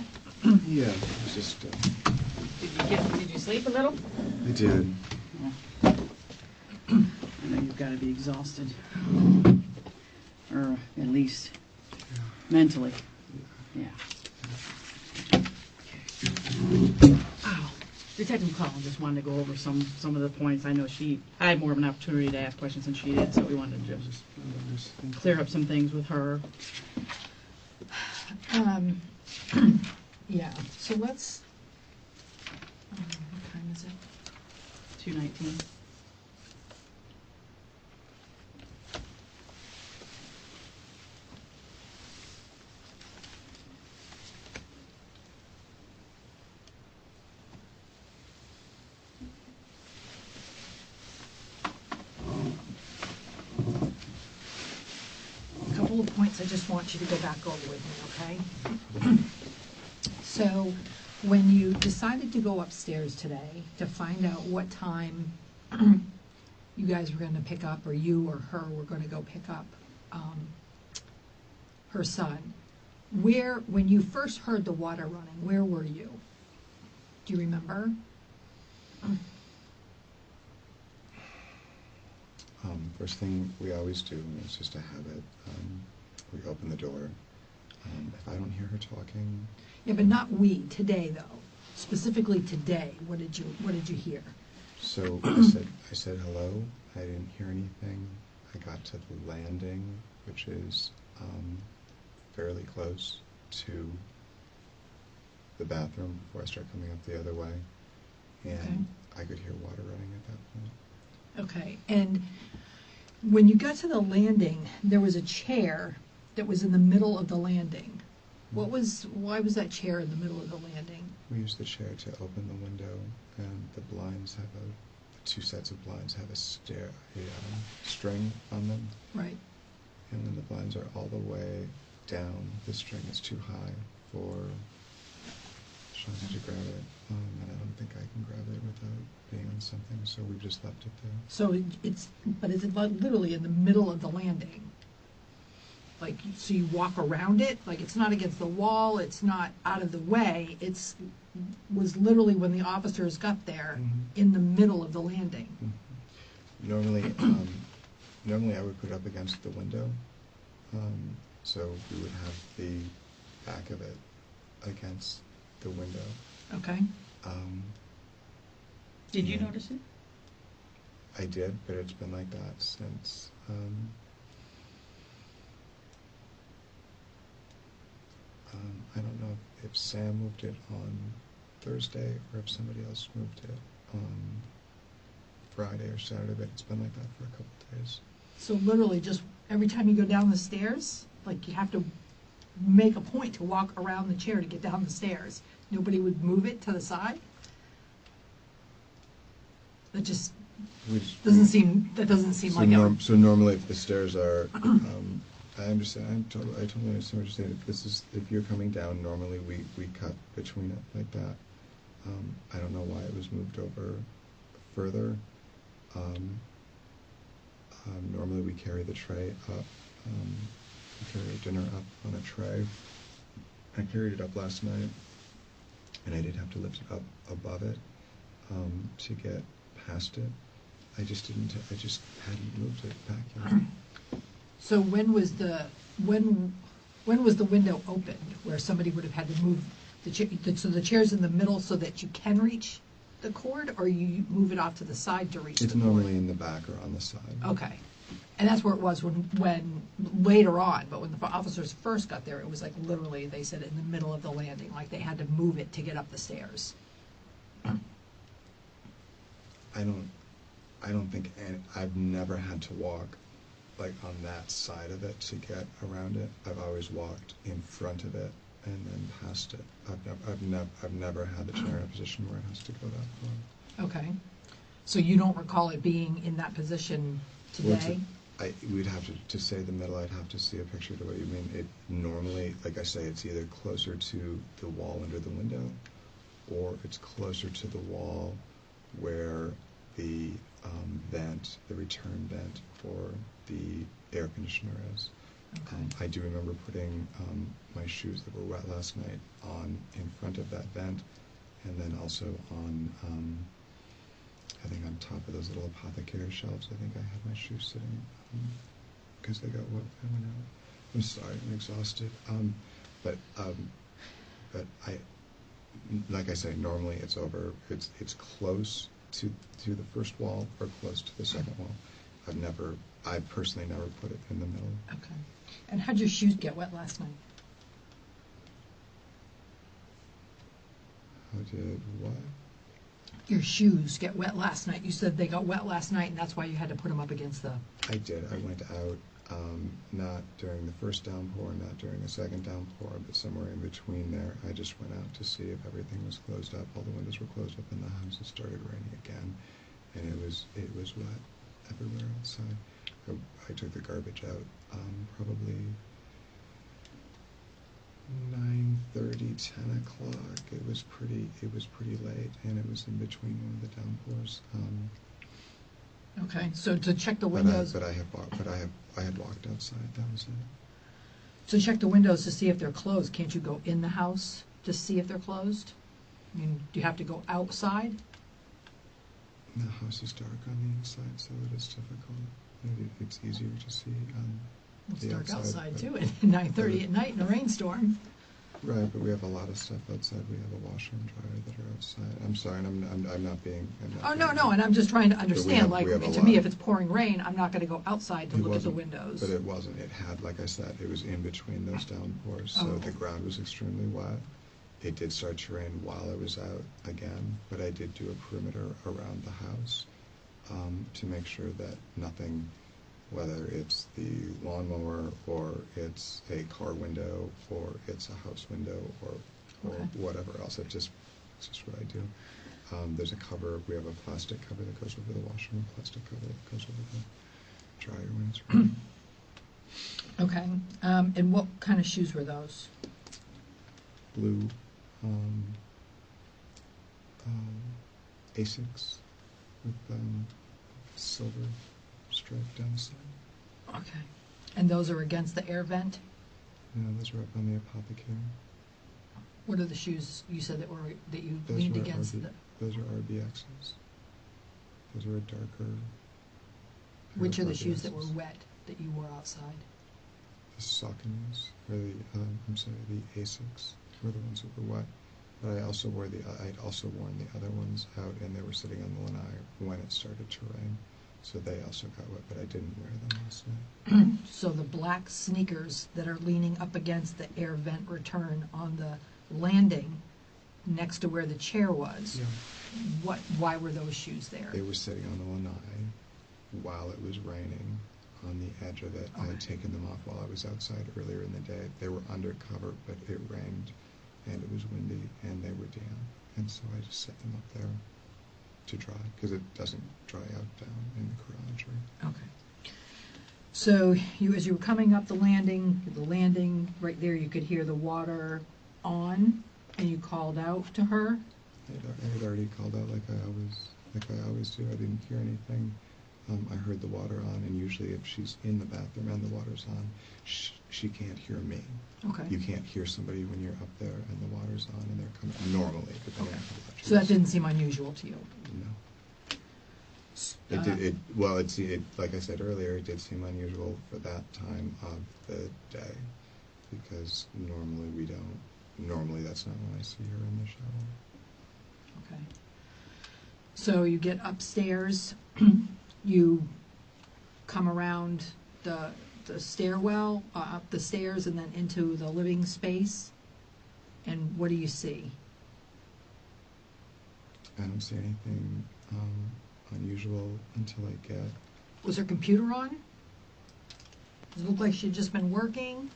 Yeah, it's just, Did you sleep a little? I did. I know you've got to be exhausted. Or at least mentally. Yeah. Ow. Detective McCall just wanted to go over some of the points. I know I had more of an opportunity to ask questions than she did, so we wanted to just clear up some things with her. Yeah, so let's, What time is it? 2:19. a couple of points I just want you to go back over with me, okay? So, when you decided to go upstairs today to find out what time you guys were going to pick up, or you or her were going to go pick up her son, when you first heard the water running, where were you? Do you remember? First thing we always do, and it's just a habit, we open the door. If I don't hear her talking, Yeah, but not we, today though. Specifically today, what did you hear? so I said hello. I didn't hear anything. I got to the landing, which is fairly close to the bathroom before I start coming up the other way, and I could hear water running at that point. Okay, and when you got to the landing, there was a chair that was in the middle of the landing. Why was that chair in the middle of the landing? We use the chair to open the window, and the blinds have the two sets of blinds have a string on them, Right. and when the blinds are all the way down, the string is too high for Shanti to grab it, and I don't think I can grab it without being on something, so we've just left it there. So is it literally in the middle of the landing? Like, so you walk around it? Like, it's not against the wall, it's not out of the way, was literally when the officers got there, in the middle of the landing. Normally, normally I would put it up against the window, so we would have the back of it against the window. Okay. Did you Yeah. notice it? I did, but it's been like that since. I don't know if Sam moved it on Thursday or if somebody else moved it on Friday or Saturday, but it's been like that for a couple of days. So literally just every time you go down the stairs, like you have to make a point to walk around the chair to get down the stairs. Nobody would move it to the side? That just doesn't seem So, like it. so normally if the stairs are, I understand, I totally understand what you're saying. If you're coming down, normally we cut between it like that. I don't know why it was moved over further. Normally we carry the tray up, we carry dinner up on a tray. I carried it up last night, and I did have to lift it up above it to get past it. I just hadn't moved it back yet. So when was the window opened where somebody would have had to move so the chair's in the middle so that you can reach the cord, or you move it off to the side to reach It's the cord? normally in the back or on the side. Okay. And that's where it was when later on, but when the officers first got there, it was like literally, they said, in the middle of the landing, like they had to move it to get up the stairs. I don't think I've never had to walk like on that side of it to get around it. I've always walked in front of it and then past it. I've never had the chair in a position where it has to go that far. Okay. So you don't recall it being in that position today? We'd have to say the middle. I'd have to see a picture of what you mean. It normally, like I say, it's either closer to the wall under the window, or it's closer to the wall where the vent, the return vent for the air conditioner is. Okay. I do remember putting my shoes that were wet last night on in front of that vent, and then also on, I think on top of those little apothecary shelves. I think I had my shoes sitting because they got wet. I went out. I'm sorry, I'm exhausted. But I, like I say, normally it's over. It's close to the first wall or close to the second wall. I personally never put it in the middle. Okay. And how'd your shoes get wet last night? How did what? Your shoes get wet last night. You said they got wet last night, and that's why you had to put them up against the... I did. I went out, not during the first downpour, not during the second downpour, but somewhere in between there. I just went out to see if everything was closed up. All the windows were closed up in the house. It started raining again, and it was wet everywhere outside. I took the garbage out probably 9:30, 10 o'clock. It was pretty late, and it was in between one of the downpours. Okay, so to check the windows... But I had walked outside. That was it. To check the windows to see if they're closed, can't you go in the house to see if they're closed? I mean, do you have to go outside? The house is dark on the inside, so it is difficult. Maybe it's easier to see on It's the dark outside but- too at 9:30 at night in a rainstorm. Right, but we have a lot of stuff outside. We have a washer and dryer that are outside. I'm sorry, and I'm not being. Oh, no, and I'm just trying to understand, like, we have a to me, lot. if it's pouring rain, I'm not gonna go outside to It look at the wasn't, windows. But it wasn't. It had, like I said, it was in between those downpours, so Oh. the ground was extremely wet. It did start to rain while I was out again, but I did do a perimeter around the house to make sure that nothing, whether it's the lawnmower or it's a car window or it's a house window or Okay. whatever else, it's just what I do. There's a cover. We have a plastic cover that goes over the washer and a plastic cover that goes over the dryer when it's raining. Okay, and what kind of shoes were those? Blue Asics with silver stripe down the side. Okay, and those are against the air vent? No, those were up on the apothecary. What are the shoes you said that you Those leaned were against? Those are RBXs. Those are a darker. Which are the RBXs. shoes that were wet that you wore outside? The Sauconys, or the Asics were the ones that were wet. But I'd also worn the other ones out, and they were sitting on the lanai when it started to rain. So they also got wet, but I didn't wear them last night. So the black sneakers that are leaning up against the air vent return on the landing next to where the chair was, Yeah. why were those shoes there? They were sitting on the lanai while it was raining on the edge of it. I had Okay. taken them off while I was outside earlier in the day. They were undercover, but it rained, and it was windy, and they were damp. And so I just set them up there to dry, because it doesn't dry out down in the garage. Okay. So as you were coming up the landing right there, you could hear the water on, and you called out to her? I had already called out like I always do. I didn't hear anything. I heard the water on, and usually if she's in the bathroom and the water's on, she can't hear me. Okay. You can't hear somebody when you're up there and the water's on and they're coming, normally, depending on how much. So that didn't seem unusual to you? No. Like I said earlier, it did seem unusual for that time of the day, because normally that's not when I see her in the shower. Okay. So you get upstairs, you come around the stairwell, up the stairs, and then into the living space, and what do you see? I don't see anything unusual until I get. Was her computer on? Does it look like she had just been working?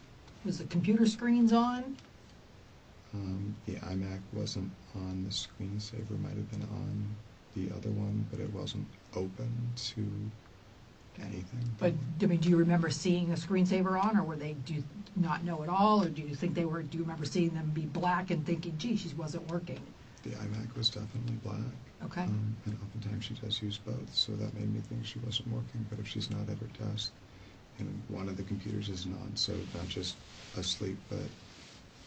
Was the computer screens on? The iMac wasn't on. The screensaver might have been on the other one, but it wasn't open to anything. But, I mean, do you remember seeing a screensaver on, or do you not know at all, or do you remember seeing them be black and thinking, gee, she wasn't working? The iMac was definitely black. Okay. And oftentimes she does use both, so that made me think she wasn't working. But if she's not at her desk, and one of the computers isn't on, so not just asleep, but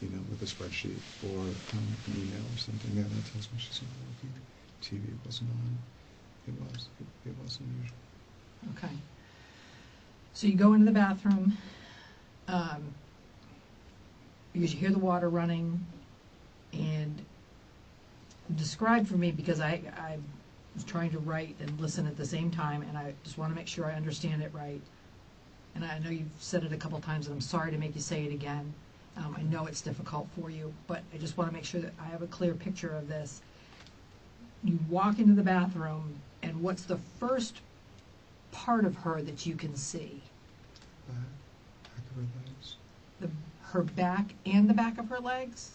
with a spreadsheet or an email or something. Yeah, that tells me she's not working. TV wasn't on. It wasn't usual. Okay. So you go into the bathroom, because you hear the water running, and describe for me, because I was trying to write and listen at the same time, and I just want to make sure I understand it right. And I know you've said it a couple times, and I'm sorry to make you say it again. I know it's difficult for you, but I just want to make sure that I have a clear picture of this. You walk into the bathroom, and what's the first part of her that you can see? Back of her legs. Her back and the back of her legs?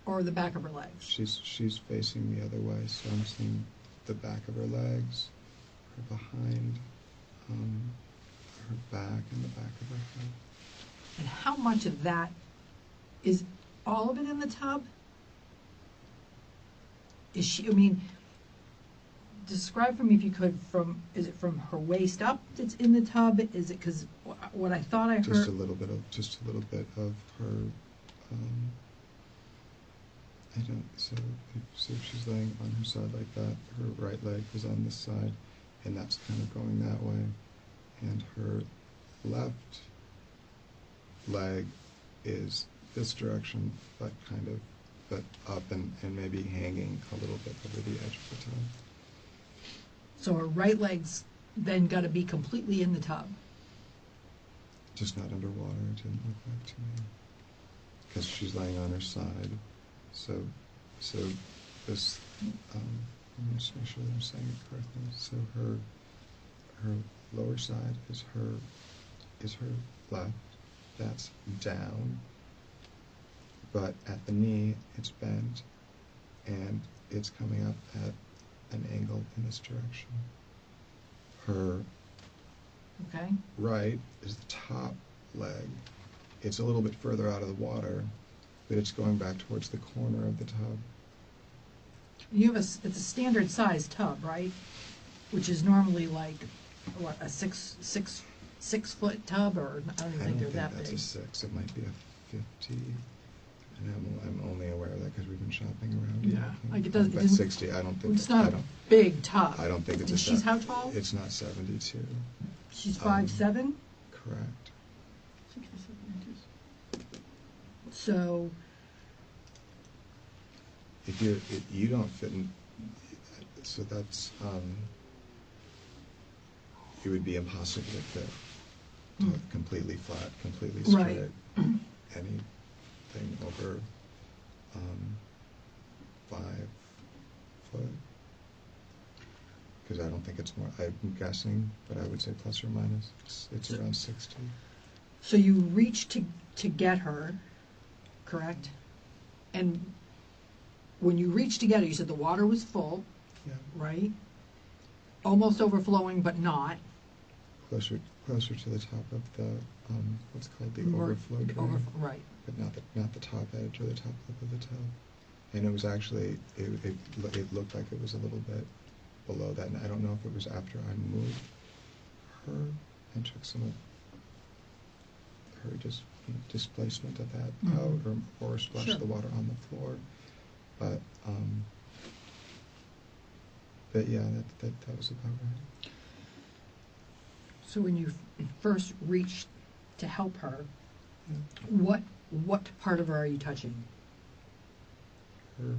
Or the back of her legs? She's facing the other way, so I'm seeing the back of her legs, her behind, her back, and the back of her head. And how much of that is all of it in the tub? Describe for me, if you could, is it from her waist up that's in the tub? Is it, because what I thought I heard... Just a little bit of her, so if she's laying on her side like that, her right leg is on this side, and that's kind of going that way, and her left leg is this direction, but up and maybe hanging a little bit over the edge of the tub. So her right leg's then got to be completely in the tub? Just not underwater, it didn't look like to me. Because she's laying on her side. So this, let me just make sure that I'm saying it correctly. So her lower side is her left. That's down. But at the knee, it's bent, and it's coming up at an angle in this direction. Her Okay. right is the top leg. It's a little bit further out of the water, but it's going back towards the corner of the tub. You have it's a standard size tub, right? Which is normally like, what, a six foot tub, or I don't even think they're that that's big. a 6. It might be a 50. And I'm only aware of that because we've been shopping around. Yeah, like it doesn't. But 60, I don't think. It's not a big tub. I don't think it's and a. She's how tall? It's not 72. She's 5'7". Correct. 6 or 7 inches. So. If you don't fit in, so that's it would be impossible to fit completely flat, completely straight. Right. Anything over 5 foot, because I don't think it's more. I'm guessing, but I would say plus or minus. It's around 60. So you reached to get her, correct? And when you reached to get her, you said the water was full, Yeah. right? Almost overflowing, but not. Closer to the top of the what's called the More overflow drain. Right. But not the top edge or the top lip of the tub. And it was actually it looked like it was a little bit below that, and I don't know if it was after I moved her and took some of her displacement of that out, or splashed Sure. the water on the floor. But yeah, that was about right. So when you first reached to help her, Yeah. what part of her are you touching? Her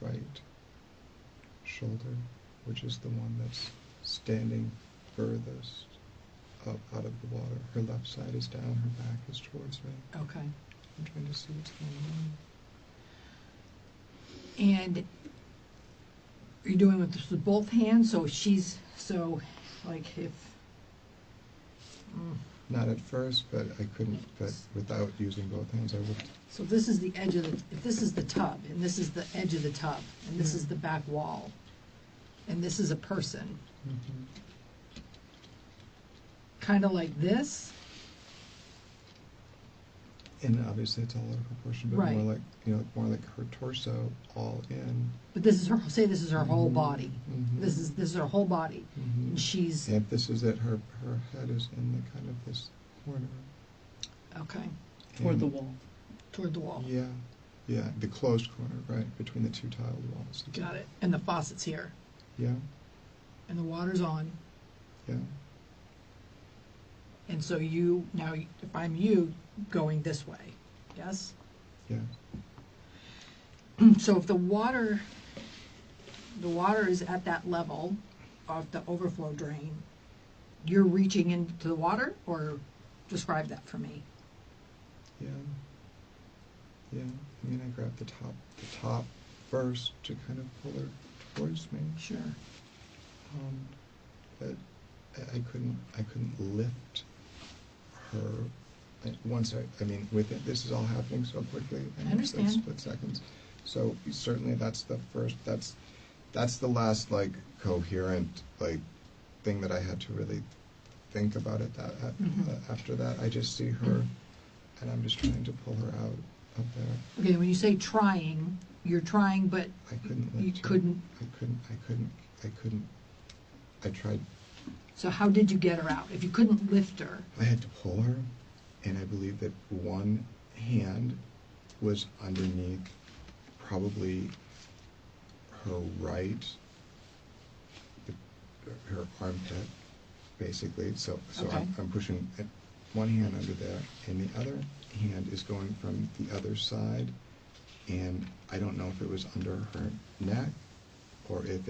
right shoulder, which is the one that's standing furthest up out of the water. Her left side is down, her back is towards me. Okay. I'm trying to see what's going on. And you're doing this with both hands, so like if... Not at first, but I couldn't, but without using both hands I would. So this is the edge of if this is the tub, and this is the edge of the tub, and this is the back wall, and this is a person, kind of like this? And obviously it's all out of proportion, but Right. more like, you know, more like her torso all in. But this is her, say this is her whole Mhm, body. mhm. This is her whole body. Mhm. And she's, If this is it, her head is in the kind of this corner. okay, Toward the And- wall. toward the wall. Yeah, yeah, the closed corner, right, between the two tiled walls. Got it. And the faucet's here. Yeah, And the water's on. yeah. And so you, now, if I'm you, going this way, yes? Yeah. So if the water is at that level of the overflow drain, you're reaching into the water, or describe that for me? Yeah. Yeah. I mean, I grabbed the top first to kind of pull her towards me. Sure. But I couldn't lift her. Once I mean, with it, this is all happening so quickly. In I understand. Split seconds. So certainly that's the first. That's the last like coherent like thing that I had to really think about it. After that, I just see her, and I'm just trying to pull her out of there. Okay, when you say trying, you're trying, but I couldn't lift you her. couldn't. I couldn't. I tried. So how did you get her out? If you couldn't lift her, I had to pull her, and I believe that one hand was underneath probably her right, her armpit, basically. So Okay. I'm pushing one hand under there, and the other hand is going from the other side, and I don't know if it was under her neck or if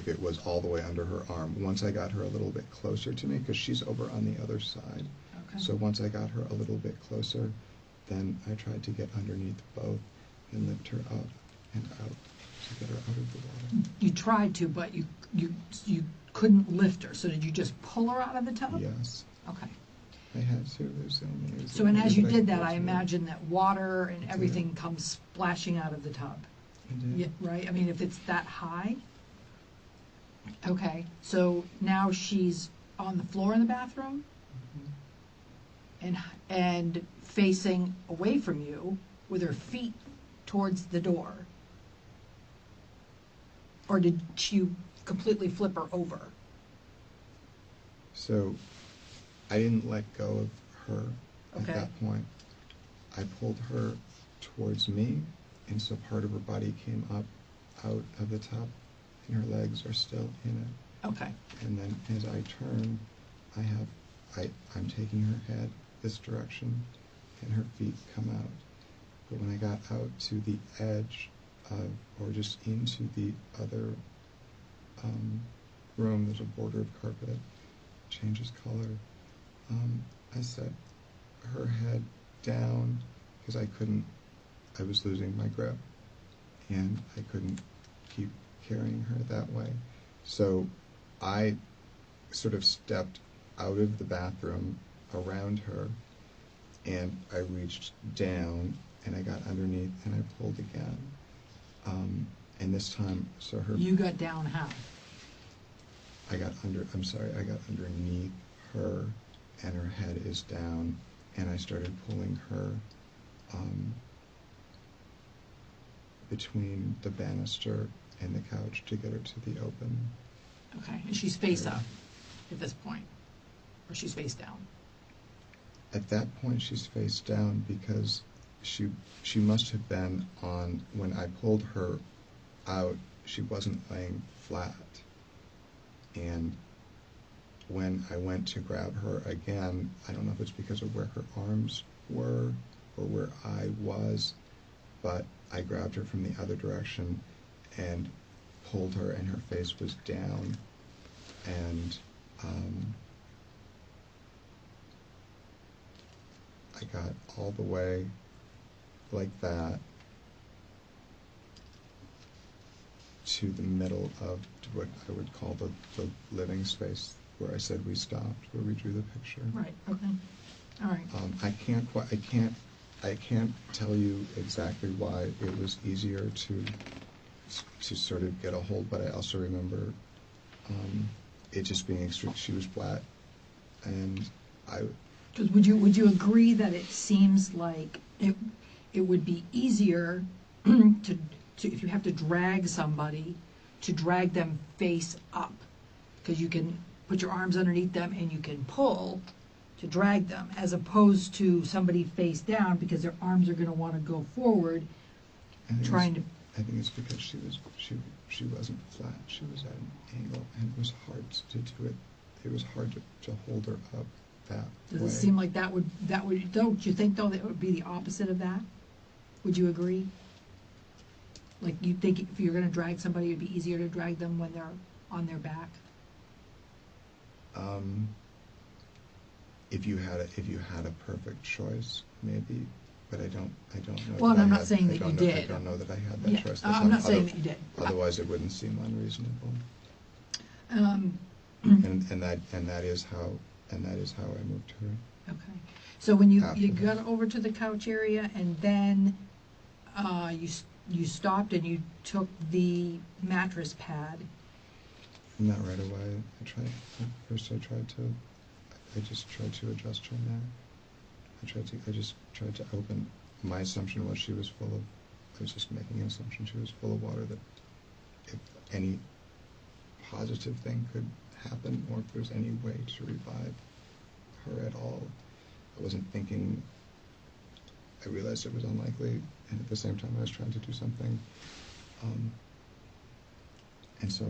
it was all the way under her arm. Once I got her a little bit closer to me, because she's over on the other side. okay. So once I got her a little bit closer, then I tried to get underneath both and lift her up and out to get her out of the water. You tried to, but you couldn't lift her. So did you just pull her out of the tub? Yes, Okay. I had to. There's only So, and as you did that, could I do. imagine that water and did. everything comes splashing out of the tub. I did. Yeah, right? I mean, if it's that high. Okay, so now she's on the floor in the bathroom Mhm. and facing away from you with her feet towards the door. Or did you completely flip her over? So I didn't let go of her Okay. at that point. I pulled her towards me, and so part of her body came up out of the tub, and her legs are still in it. Okay, And then as I turn, I'm taking her head this direction, and her feet come out. But when I got out to the edge of, or just into the other room, there's a border of carpet, changes color. I set her head down because I was losing my grip, and I couldn't keep carrying her that way. So I sort of stepped out of the bathroom around her, and I reached down, and I got underneath, and I pulled again. And this time, so her... you got down how? I got underneath her, and her head is down, and I started pulling her between the banister and the couch to get her to the open. Okay, and she's face up at this point, or she's face down? At that point, she's face down because she must have been on, when I pulled her out, she wasn't laying flat. And when I went to grab her again, I don't know if it's because of where her arms were or where I was, but I grabbed her from the other direction and pulled her, and her face was down, and I got all the way like that to the middle of what I would call the living space where I said we stopped, where we drew the picture. Right, okay, all right. I can't tell you exactly why it was easier to sort of get a hold, but I also remember it just being extreme. She was flat, and Because would you agree that it seems like it would be easier to if you have to drag somebody, to drag them face up, because you can put your arms underneath them and you can pull to drag them, as opposed to somebody face down because their arms are going to want to go forward, trying to. I think it's because she wasn't flat. She was at an angle, and it was hard to do it. It was hard to hold her up that Does way. it seem like that would don't you think though that it would be the opposite of that? Would you agree? Like you think if you're going to drag somebody, it'd be easier to drag them when they're on their back? If you had a perfect choice, maybe, but I don't know. Well, that I'm I not had- saying I that you don't know- did. I don't know that I had that Yeah, choice. I'm not saying that you did. Otherwise, it wouldn't seem unreasonable. Um, And that is how I moved her. Okay, so when you After got that. over to the couch area and then you stopped and you took the mattress pad. Not right away. I just tried to adjust her neck. I just tried to open. My assumption was I was just making an assumption she was full of water, that if any positive thing could happen, or if there's any way to revive her at all. I wasn't thinking, I realized it was unlikely, and at the same time I was trying to do something. And so,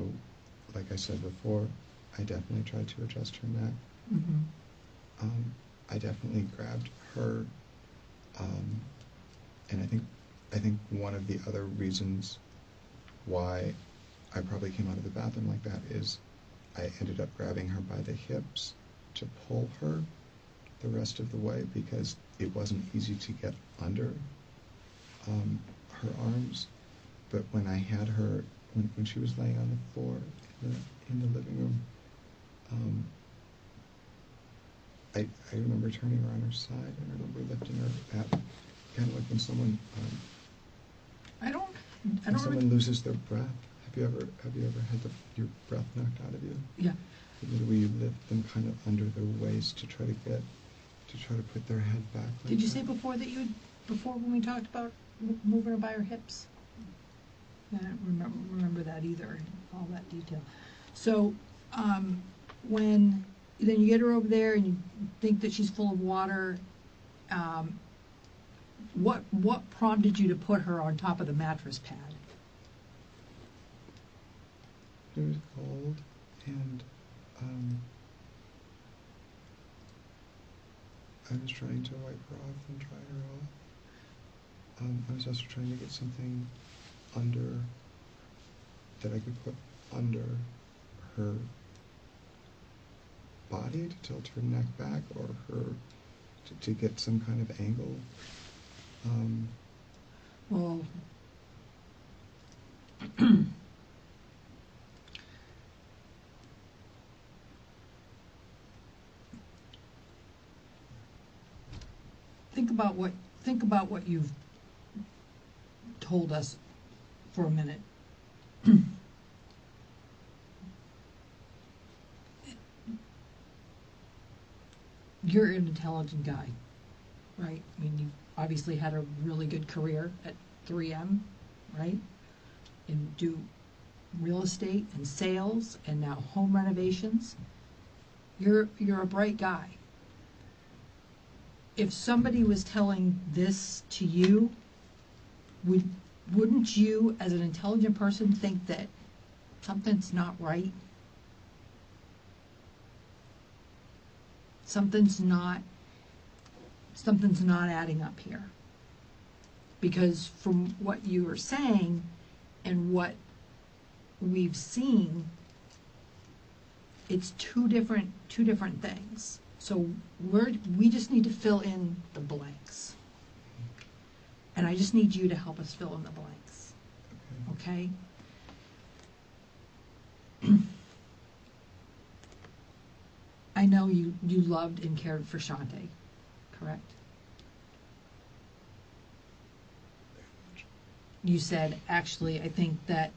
like I said before, I definitely tried to adjust her neck. Mm-hmm. I definitely grabbed her, and I think one of the other reasons why I probably came out of the bathroom like that is I ended up grabbing her by the hips to pull her the rest of the way, because it wasn't easy to get under her arms. But when I had her, when she was laying on the floor in the living room, I remember turning her on her side, and I remember lifting her at, kind of like when someone someone loses their breath. Have you ever had your breath knocked out of you? Yeah. Where you lift them kind of under their waist to try to put their head back. Like Did you that. say before when we talked about moving her by her hips? I don't remember that either, all that detail. So, when then you get her over there and you think that she's full of water, what prompted you to put her on top of the mattress pad? It was cold, and I was trying to wipe her off and dry her off. I was also trying to get something that I could put under her body to tilt her neck back, or to get some kind of angle. Well, think about what you've told us for a minute. You're an intelligent guy, right? I mean, you obviously had a really good career at 3M, right? And do real estate and sales and now home renovations. You're a bright guy. If somebody was telling this to you, wouldn't you, as an intelligent person, think that something's not right? Something's not adding up here. Because from what you are saying and what we've seen, it's two different things. So we just need to fill in the blanks. And I just need you to help us fill in the blanks. Okay? I know you loved and cared for Shanti, correct? You said, actually, I think that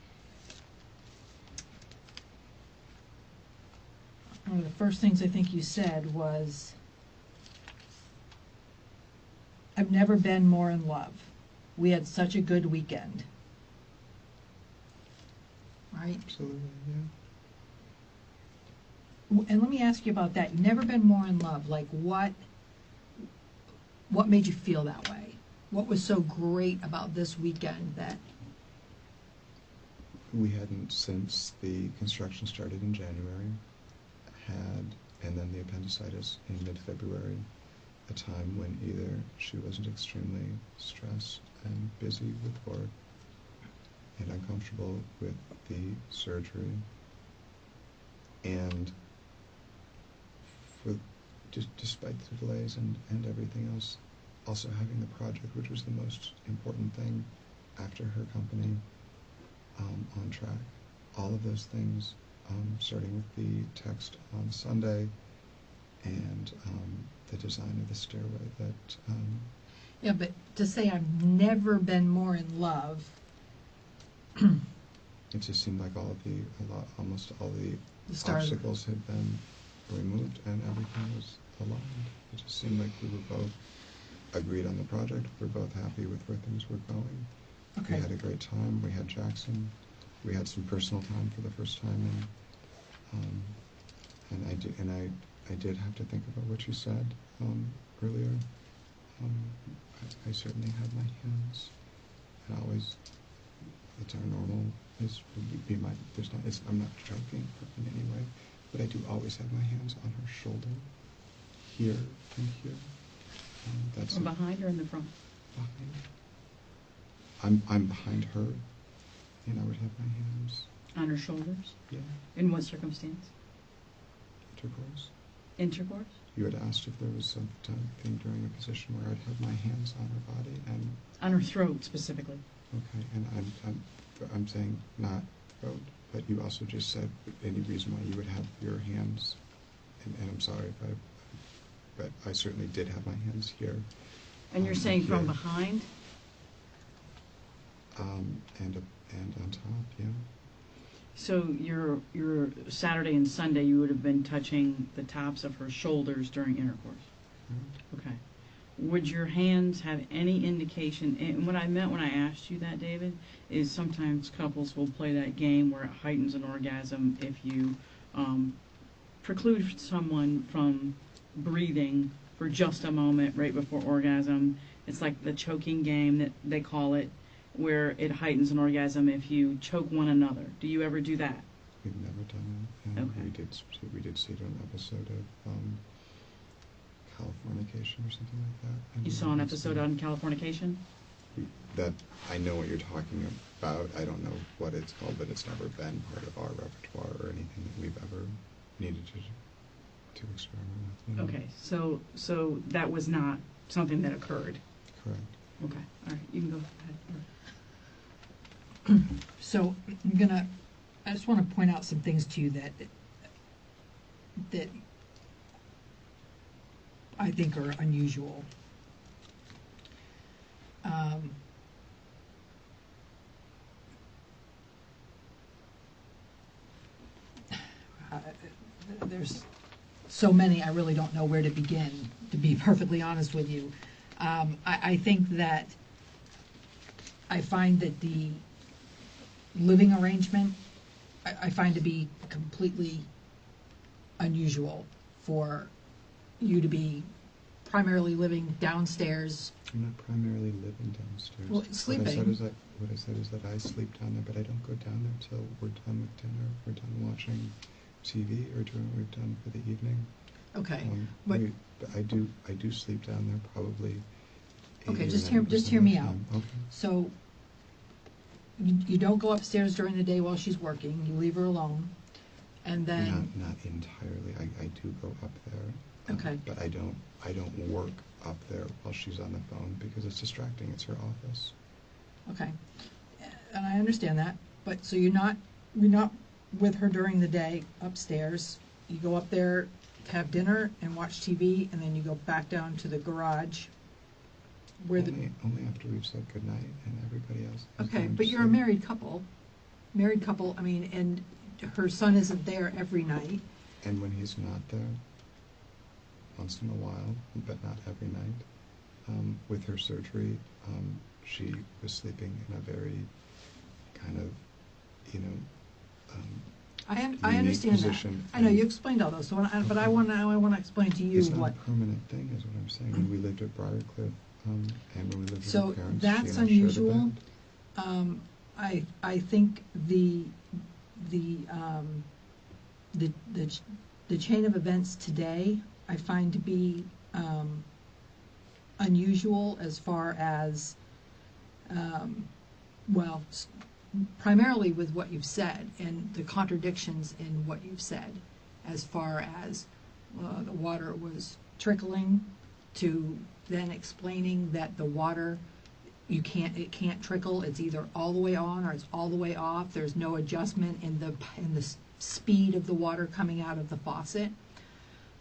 one of the first things I think you said was I've never been more in love. We had such a good weekend. Right? Absolutely, yeah. And let me ask you about that. You've never been more in love. Like, what made you feel that way? What was so great about this weekend that... We hadn't, since the construction started in January, and then the appendicitis in mid-February, a time when either she wasn't extremely stressed and busy with work and uncomfortable with the surgery, and despite the delays and everything else, also having the project, which was the most important thing after her company, on track. All of those things, starting with the text on Sunday and the design of the stairway that... Yeah, but to say I've never been more in love... It just seemed like almost all the stars. obstacles had been removed and everything was aligned. It just seemed like we were both agreed on the project. We're both happy with where things were going. Okay. We had a great time. We had Jackson. We had some personal time for the first time, and I did have to think about what you said earlier. I certainly had my hands, and always. It's our normal. Would be my. I'm not joking in any way, but I do always have my hands on her shoulder, here and here. That's From behind or in the front? behind. I'm behind her, and I would have my hands. On her shoulders? Yeah. In what circumstance? Intercourse. Intercourse? You had asked if there was something during a position where I'd have my hands on her body, and On her throat, specifically. okay, and I'm saying not throat, but you also just said any reason why you would have your hands, and I'm sorry if but I certainly did have my hands here. And you're saying from here. behind? And on top, yeah. So your Saturday and Sunday, you would have been touching the tops of her shoulders during intercourse. Right. Okay. Would your hands have any indication? And what I meant when I asked you that, David, is sometimes couples will play that game where it heightens an orgasm if you preclude someone from breathing for just a moment right before orgasm. It's like the choking game that they call it, where it heightens an orgasm if you choke one another. Do you ever do that? We've never done it. Okay. We did see it on an episode of Californication or something like that. You saw an episode on Californication? That I know what you're talking about. I don't know what it's called, but it's never been part of our repertoire or anything that we've ever needed to experiment with. You know? Okay, so that was not something that occurred. Correct. Okay, all right, you can go ahead. So I just want to point out some things to you that I think are unusual. There's so many, I really don't know where to begin, to be perfectly honest with you. I think that I find that the living arrangement, I find to be completely unusual for you to be primarily living downstairs. I'm not primarily living downstairs. Well, sleeping. What I said is that I sleep down there, but I don't go down there till we're done with dinner, we're done watching TV, or doing what we've done for the evening. Okay, but I do sleep down there probably. okay, 80 or just 90% hear of me the out. time. Okay. So you don't go upstairs during the day while she's working. You leave her alone, and then Not entirely. I do go up there. Okay. But I don't work up there while she's on the phone because it's distracting. It's her office. okay, and I understand that. But so you're not with her during the day upstairs. You go up there, have dinner, and watch TV, and then you go back down to the garage. Where Only after we've said goodnight and everybody else. is okay, going but to you're a sleep. married couple. Married couple. I mean, and her son isn't there every night. And when he's not there, once in a while, but not every night, with her surgery, she was sleeping in a very kind of, you know, I unique understand that. position. I know, you and explained all those, so but I Okay. want to explain to you It's not what. a permanent thing, is what I'm saying. When we lived at Briarcliff, and when we lived with So her parents, that's she and I unusual. shared a bed. I think the chain of events today I find to be unusual as far as well, primarily with what you've said and the contradictions in what you've said, as far as the water was trickling, to then explaining that the water it can't trickle. It's either all the way on or it's all the way off. There's no adjustment in the speed of the water coming out of the faucet.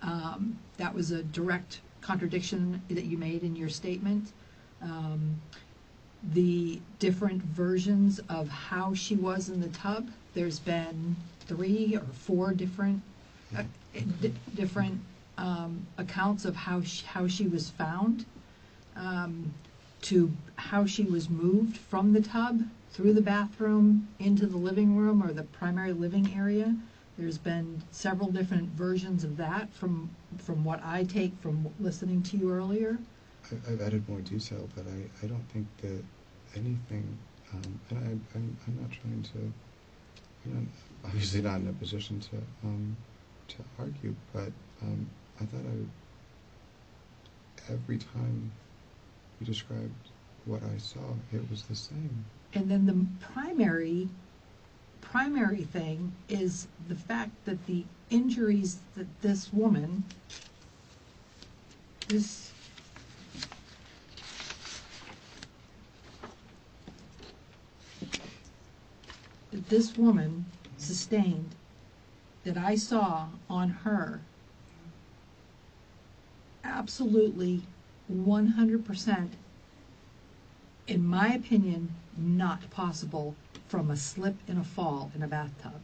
That was a direct contradiction that you made in your statement. The different versions of how she was in the tub. There's been 3 or 4 different accounts of how she was found, to how she was moved from the tub through the bathroom into the living room or the primary living area. There's been several different versions of that from what I take from listening to you earlier. I've added more detail, but I don't think that anything, and I'm not trying to, obviously not in a position to argue, but I thought every time you described what I saw, it was the same. And then the primary thing is the fact that the injuries that this woman, this woman sustained, that I saw on her, absolutely 100%, in my opinion, not possible from a slip and a fall in a bathtub.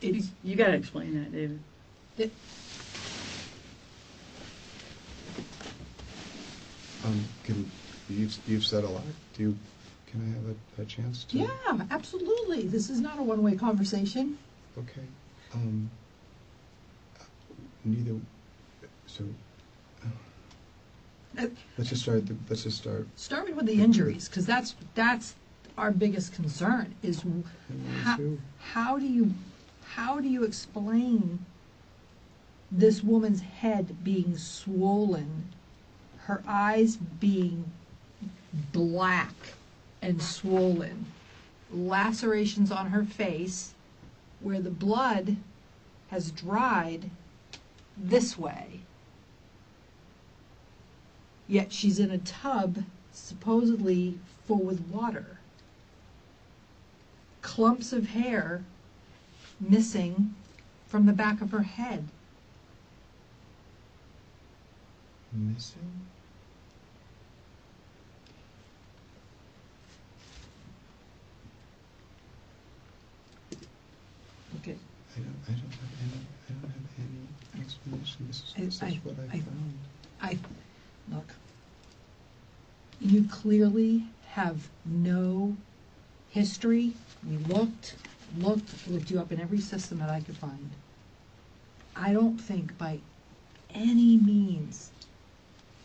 It's, You gotta explain that, David. it, You've said a lot. Can I have a chance to? yeah, absolutely. This is not a one-way conversation. Okay. Neither. So. Let's just start. Start with the injuries, because that's our biggest concern. Is how do you explain this woman's head being swollen, her eyes being black and swollen, lacerations on her face where the blood has dried this way, yet she's in a tub supposedly full with water, clumps of hair missing from the back of her head. Missing? Okay. I don't have any explanation. This is what I found. Look, you clearly have no history. We looked you up in every system that I could find. I don't think by any means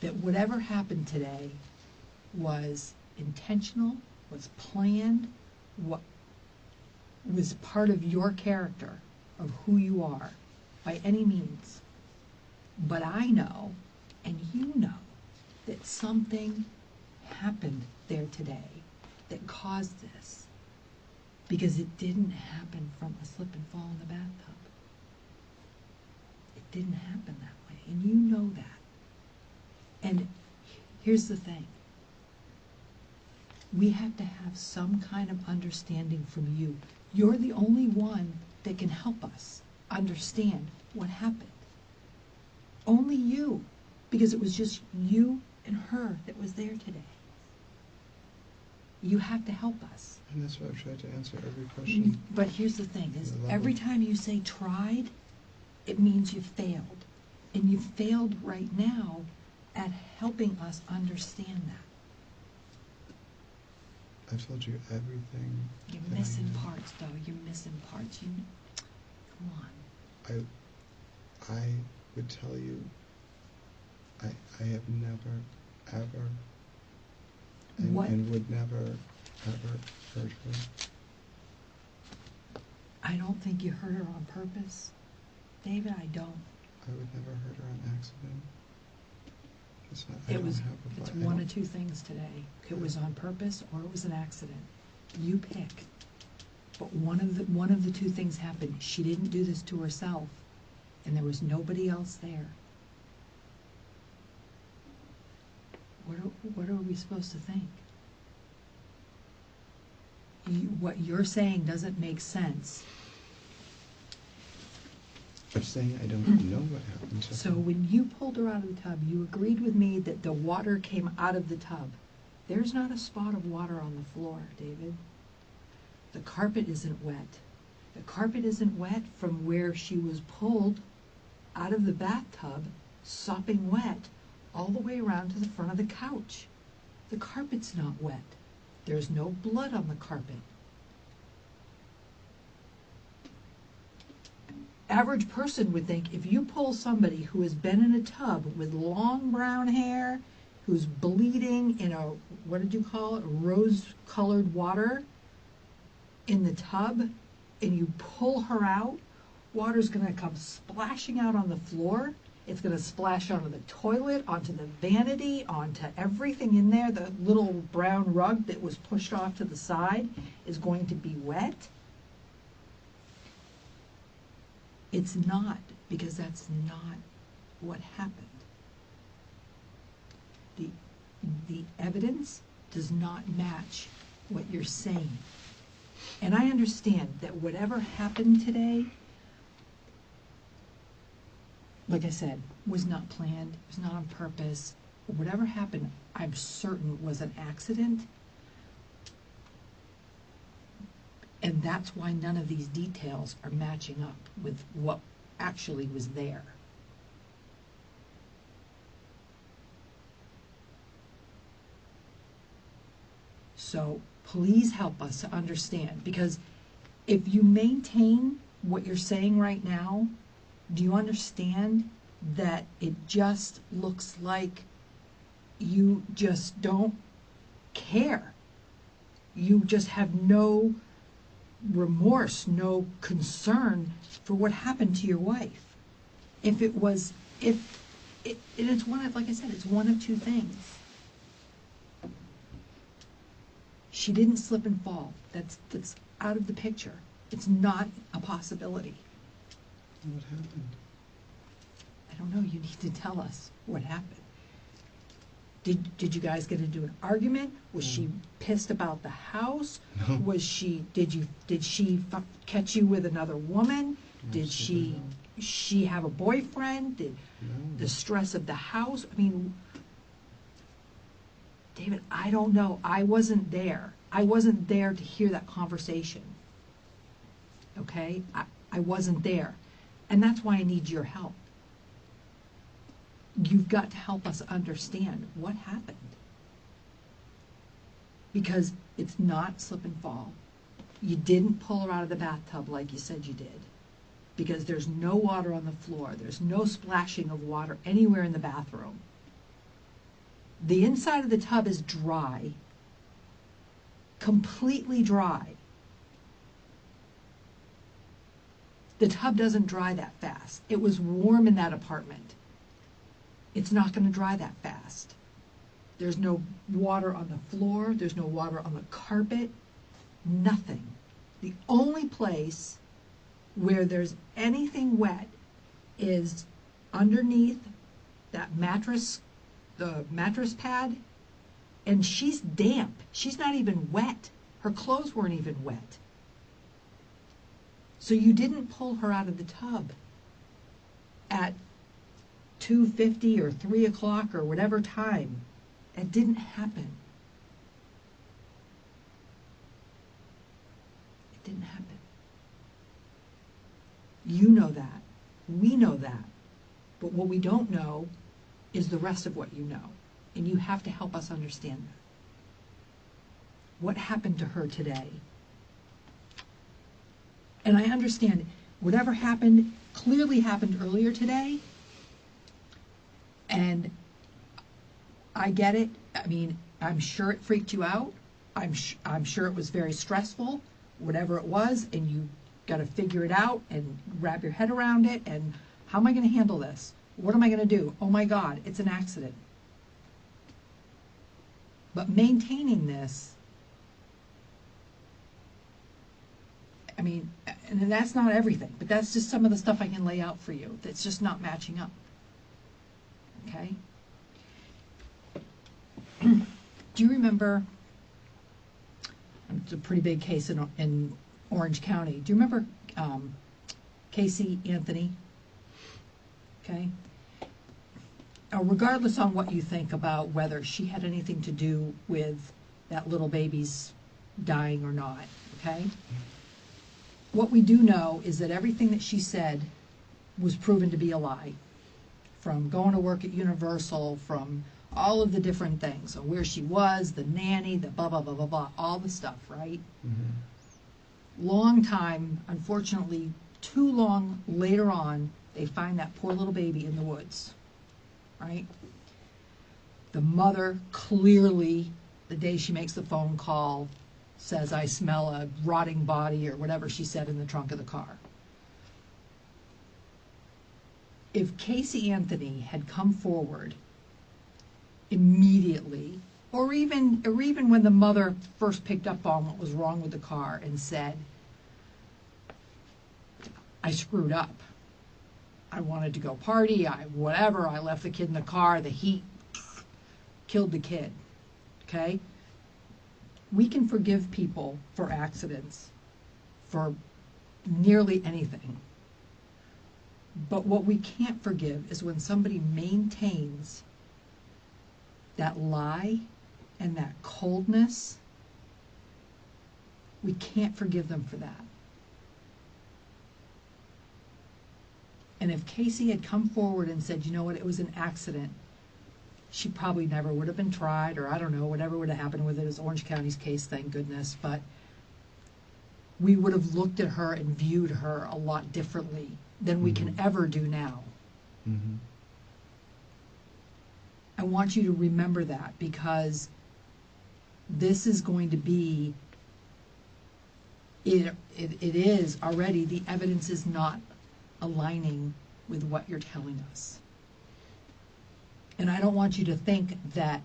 that whatever happened today was intentional, was planned, what was part of your character, of who you are, by any means. But I know, and you know, that something happened there today that caused this, because it didn't happen from a slip and fall in the bathtub. It didn't happen that way, and you know that. And here's the thing. We have to have some kind of understanding from you. You're the only one that can help us understand what happened. Only you, because it was just you and her that was there today. You have to help us. And that's why I've tried to answer every question. But here's the thing, is The level. every time you say tried, it means you failed. And you failed right now at helping us understand that. I've told you everything. You're that I missing know. parts, though. You're missing parts. Come on. I would tell you, I have never, ever, What? and would never, ever hurt her. I don't think you hurt her on purpose. David, I don't. I would never hurt her on accident. It's not, I It don't was, have a it's vi- I one don't- of two things today. It was on purpose or it was an accident. You pick. But one of the two things happened. She didn't do this to herself, and there was nobody else there. What are we supposed to think? What you're saying doesn't make sense. I'm saying I don't know what happened to her. So when you pulled her out of the tub, you agreed with me that the water came out of the tub. There's not a spot of water on the floor, David. The carpet isn't wet. The carpet isn't wet from where she was pulled out of the bathtub, sopping wet, all the way around to the front of the couch. The carpet's not wet. There's no blood on the carpet. Average person would think if you pull somebody who has been in a tub with long brown hair, who's bleeding in a, what did you call it, rose-colored water in the tub, and you pull her out, water's going to come splashing out on the floor. It's going to splash onto the toilet, onto the vanity, onto everything in there. The little brown rug that was pushed off to the side is going to be wet. It's not, because that's not what happened. The evidence does not match what you're saying. And I understand that whatever happened today, like I said, was not planned, was not on purpose. Whatever happened, I'm certain was an accident. And that's why none of these details are matching up with what actually was there. So please help us to understand, because if you maintain what you're saying right now, do you understand that it just looks like you just don't care? You just have no remorse, no concern for what happened to your wife. And it's one of, like I said, it's one of two things. She didn't slip and fall. That's out of the picture. It's not a possibility. What happened? I don't know. You need to tell us what happened. Did you guys get into an argument? Was she pissed about the house? No. Did she catch you with another woman? Did Absolutely she have a boyfriend? Did No. the stress of the house? I mean, David, I don't know. I wasn't there. I wasn't there to hear that conversation. Okay? I wasn't there. And that's why I need your help. You've got to help us understand what happened. Because it's not slip and fall. You didn't pull her out of the bathtub like you said you did. Because there's no water on the floor. There's no splashing of water anywhere in the bathroom. The inside of the tub is dry. Completely dry. The tub doesn't dry that fast. It was warm in that apartment. It's not going to dry that fast. There's no water on the floor. There's no water on the carpet. Nothing. The only place where there's anything wet is underneath that mattress, the mattress pad, and she's damp. She's not even wet. Her clothes weren't even wet. So you didn't pull her out of the tub at 2:50 or 3 o'clock or whatever time. It didn't happen. It didn't happen. You know that. We know that. But what we don't know is the rest of what you know. And you have to help us understand that. What happened to her today? And I understand whatever happened clearly happened earlier today. And I get it. I mean, I'm sure it freaked you out. I'm sure it was very stressful, whatever it was, and you got to figure it out and wrap your head around it. And how am I going to handle this? What am I going to do? Oh my God, it's an accident. But maintaining this, I mean, and that's not everything, but that's just some of the stuff I can lay out for you that's just not matching up. Okay? Do you remember, it's a pretty big case in Orange County. Do you remember Casey Anthony? Okay? Regardless on what you think about whether she had anything to do with that little baby's dying or not, okay? What we do know is that everything that she said was proven to be a lie. From going to work at Universal, from all of the different things, so where she was, the nanny, the blah, blah, blah, blah, blah, all the stuff, right? Mm-hmm. Long time, unfortunately, too long later on, they find that poor little baby in the woods, right? The mother clearly, the day she makes the phone call, says, I smell a rotting body, or whatever she said in the trunk of the car. If Casey Anthony had come forward immediately, or even when the mother first picked up on what was wrong with the car and said, I screwed up. I wanted to go party, I left the kid in the car, the heat killed the kid, okay? We can forgive people for accidents, for nearly anything. But what we can't forgive is when somebody maintains that lie and that coldness. We can't forgive them for that. And if Casey had come forward and said, you know what, it was an accident, she probably never would have been tried, or I don't know, whatever would have happened with it. It was Orange County's case, thank goodness. But we would have looked at her and viewed her a lot differently than we can ever do now. Mm-hmm. I want you to remember that, because this is going to be, it is already, the evidence is not aligning with what you're telling us. And I don't want you to think that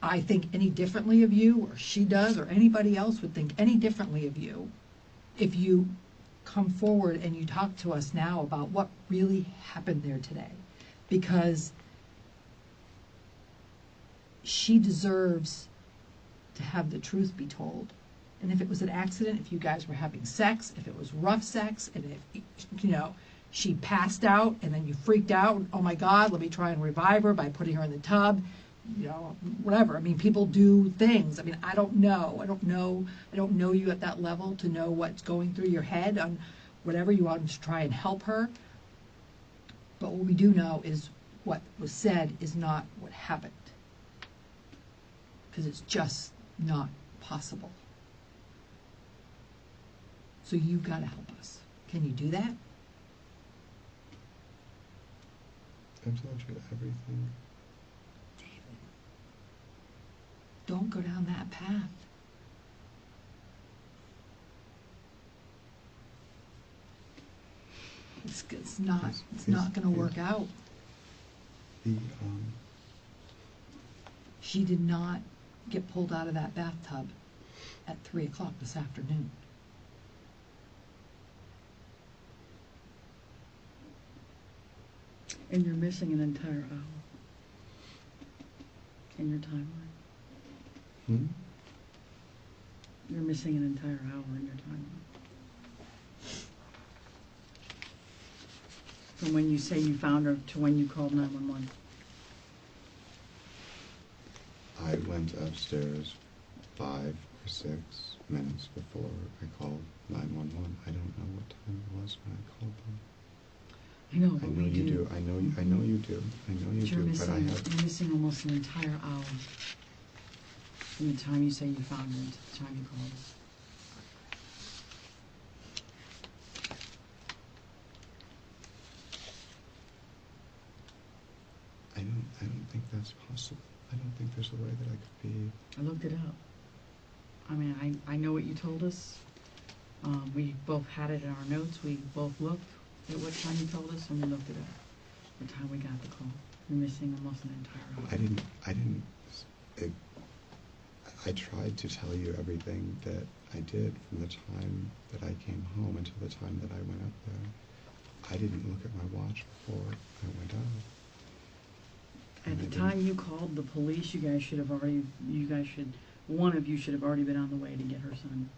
I think any differently of you, or she does, or anybody else would think any differently of you if you come forward and you talk to us now about what really happened there today. Because she deserves to have the truth be told. And if it was an accident, if you guys were having sex, if it was rough sex, and if, you know, she passed out and then you freaked out, oh my God, let me try and revive her by putting her in the tub, you know, whatever. I mean, people do things. I mean, I don't know you at that level to know what's going through your head on whatever you want to try and help her. But what we do know is what was said is not what happened. Because it's just not possible. So you've got to help us. Can you do that? I've told you everything. David, don't go down that path. It's not going to work out. The She did not get pulled out of that bathtub at 3 o'clock this afternoon. And you're missing an entire hour in your timeline. Hmm? You're missing an entire hour in your timeline. From when you say you found her to when you called 911. I went upstairs 5 or 6 minutes before I called 911. I don't know what time it was when I called them. I know, I but know we you do. do. I know you do. I know you But you're do. But I missing, have. you're missing almost an entire hour from the time you say you found her to the time you called us. I don't think that's possible. I don't think there's a way that I could be. I looked it up. I mean, I know what you told us. We both had it in our notes. We both looked at what time you told us, and we looked it up. What time we got the call. You're missing almost an entire hour. I tried to tell you everything that I did from the time that I came home until the time that I went up there. I didn't look at my watch before I went out. At the time you called the police, one of you should have already been on the way to get her son.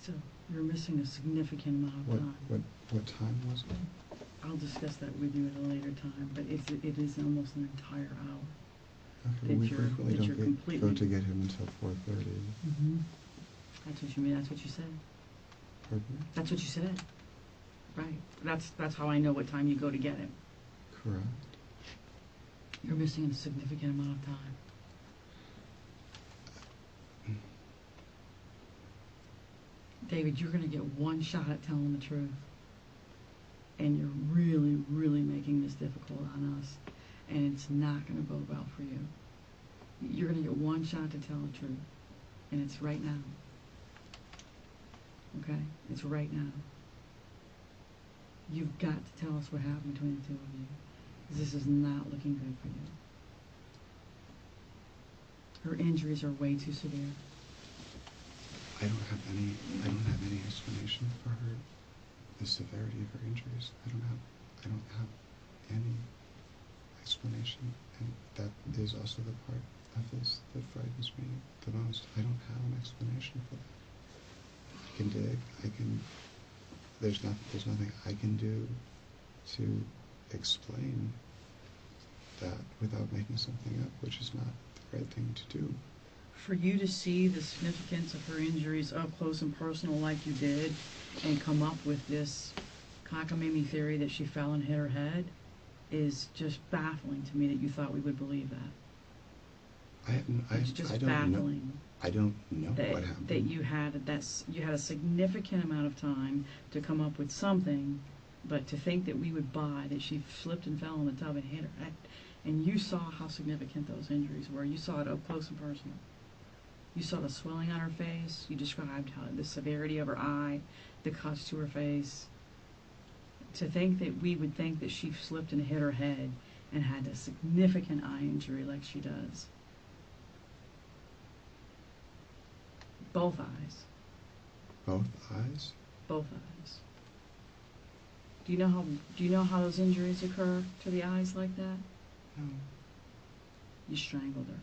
So, you're missing a significant amount of time. What time was it? I'll discuss that with you at a later time, but it is almost an entire hour. Okay, That we you're- frequently that you're don't go completely- to get him until 4:30. Mm-hmm. That's what you mean, that's what you said. Pardon me? That's what you said. Right. That's how I know what time you go to get him. Correct. You're missing a significant amount of time. David, you're going to get one shot at telling the truth. And you're really, really making this difficult on us. And it's not going to bode well for you. You're going to get one shot to tell the truth. And it's right now. Okay? It's right now. You've got to tell us what happened between the two of you. 'Cause this is not looking good for you. Her injuries are way too severe. I don't have any explanation for her, the severity of her injuries. I don't have any explanation, and that is also the part of this that frightens me the most. I don't have an explanation for that. I can dig. There's nothing I can do to explain that without making something up, which is not the right thing to do. For you to see the significance of her injuries up close and personal like you did, and come up with this cockamamie theory that she fell and hit her head, is just baffling to me that you thought we would believe that. It's just baffling. I don't know what happened. That you had a significant amount of time to come up with something, but to think that we would buy that she slipped and fell in the tub and hit her head, and you saw how significant those injuries were. You saw it up close and personal. You saw the swelling on her face. You described how the severity of her eye, the cuts to her face. To think that we would think that she slipped and hit her head and had a significant eye injury like she does. Both eyes. Both eyes? Both eyes. Do you know how those injuries occur to the eyes like that? No. You strangled her.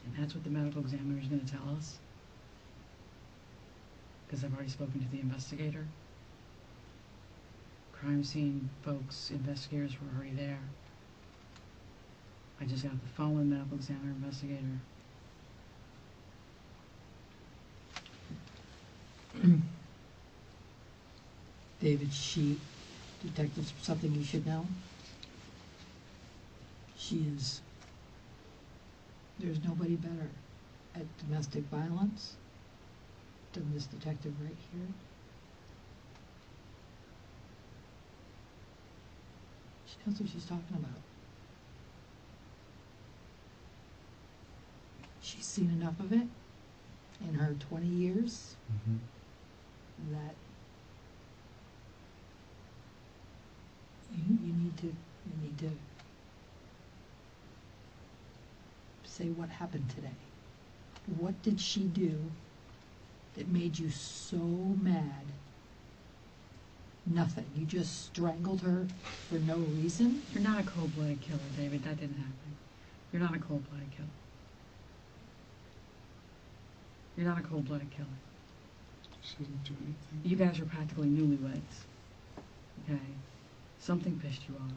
And that's what the medical examiner is going to tell us. Because I've already spoken to the investigator. Crime scene folks, investigators were already there. I just got the phone with the medical examiner investigator. David, detective, something you should know. There's nobody better at domestic violence than this detective right here. She knows what she's talking about. She's seen enough of it in her 20 years Mm-hmm. that you need to say what happened today. What did she do that made you so mad? Nothing. You just strangled her for no reason? You're not a cold-blooded killer, David. That didn't happen. You're not a cold-blooded killer. You're not a cold-blooded killer. She doesn't do anything. You guys are practically newlyweds. Okay? Something pissed you off.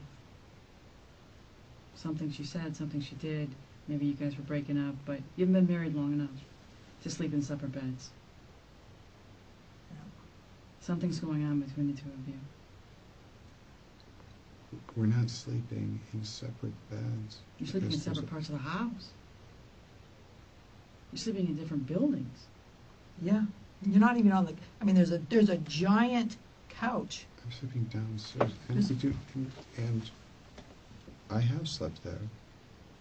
Something she said, something she did. Maybe you guys were breaking up, but you haven't been married long enough to sleep in separate beds. Something's going on between the two of you. We're not sleeping in separate beds. You're sleeping in because there's separate parts of the house. You're sleeping in different buildings. Yeah, you're not even on the, I mean, there's a giant couch. I'm sleeping downstairs, and This- we do, and I have slept there.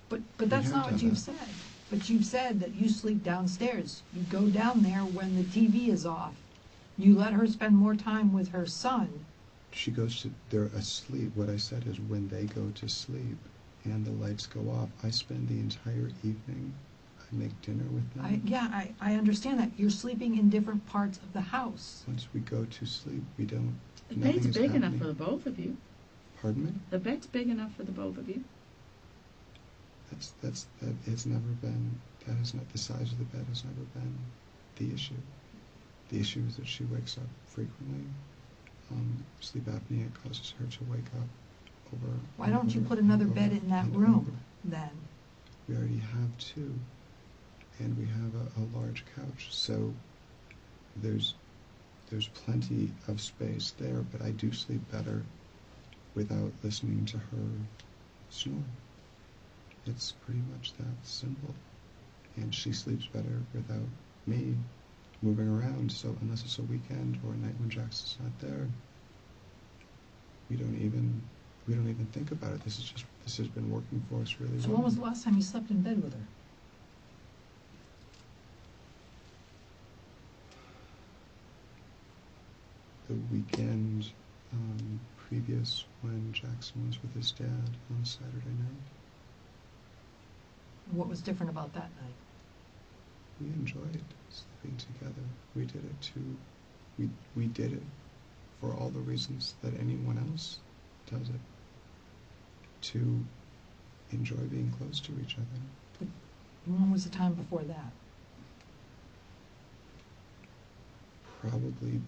But that's have not what done you've that. said. But you've said that you sleep downstairs. You go down there when the TV is off. You let her spend more time with her son. She goes to, they're asleep. What I said is when they go to sleep and the lights go off, I spend the entire evening, I make dinner with them. I understand that. You're sleeping in different parts of the house. Once we go to sleep, we don't, The nothing bed's is big enough happening. for the both of you. Pardon me? The bed's big enough for the both of you. That has never been, that is not, the size of the bed has never been the issue. The issue is that she wakes up frequently. Sleep apnea causes her to wake up over. Why don't you over put another and bed over in that and room over. then? We already have two, and we have a large couch, so there's plenty of space there, but I do sleep better without listening to her snore. It's pretty much that simple. And she sleeps better without me moving around, so unless it's a weekend or a night when Jackson's not there, we don't even think about it. This has been working for us really So well. when was the last time you slept in bed with her? The weekend previous when Jackson was with his dad on Saturday night. What was different about that night? We enjoyed sleeping together. We did it too. We did it for all the reasons that anyone else does it. To enjoy being close to each other. When was the time before that? Probably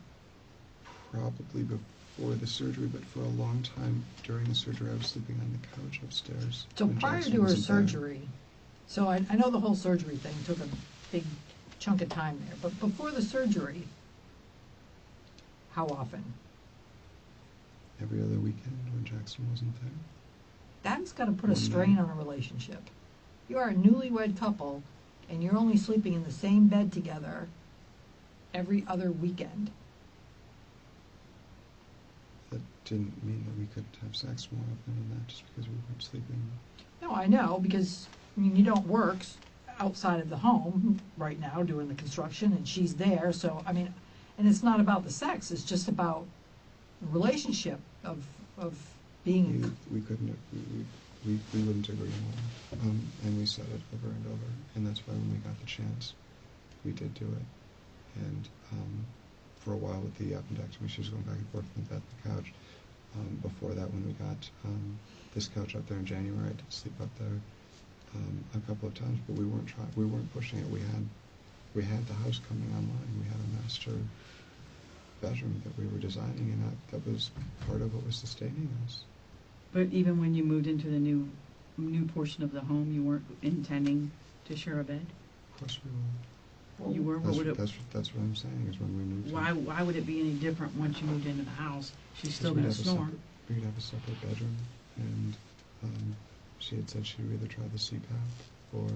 before the surgery, but for a long time during the surgery I was sleeping on the couch upstairs. So when prior Jackson to her wasn't there. surgery, so I know the whole surgery thing took a big chunk of time there, but before the surgery, how often? Every other weekend when Jackson wasn't there. That's got to put a One strain night. on a relationship. You are a newlywed couple, and you're only sleeping in the same bed together every other weekend. That didn't mean that we couldn't have sex more often than that just because we weren't sleeping. No, I know, because, I mean, you don't work outside of the home right now doing the construction, and she's there, so, I mean, and it's not about the sex, it's just about the relationship of being, We couldn't, we wouldn't agree more. And we said it over and over, and that's why when we got the chance, we did do it. And for a while with the appendectomy, she was going back and forth from the bed to the couch. Before that, when we got this couch up there in January, I did sleep up there a couple of times, but we weren't pushing it. We had the house coming online. We had a master bedroom that we were designing, and that was part of what was sustaining us. But even when you moved into the new portion of the home, you weren't intending to share a bed? Of course we were. You were? What would it, That's what I'm saying, is when we moved why would it be any different once you moved into the house? She's still we'd going to have a snore. We'd have a separate bedroom, and she had said she would either try the CPAP, or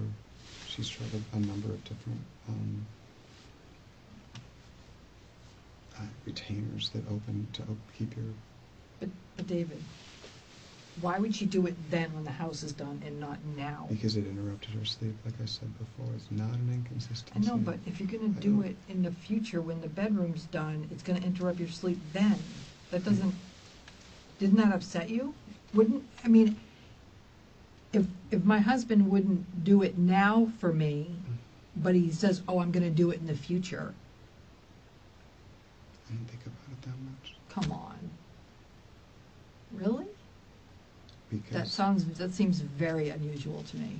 she's tried a number of different retainers that open to keep your... but David, why would she do it then when the house is done and not now? Because it interrupted her sleep, like I said before. It's not an I inconsistency. know, but if you're gonna I do don't- it in the future when the bedroom's done, it's gonna interrupt your sleep then. That doesn't, didn't that upset you? Wouldn't, I mean, if my husband wouldn't do it now for me, but he says, oh, I'm gonna do it in the future, I didn't think about it that much. come on. Really? Because That seems very unusual to me.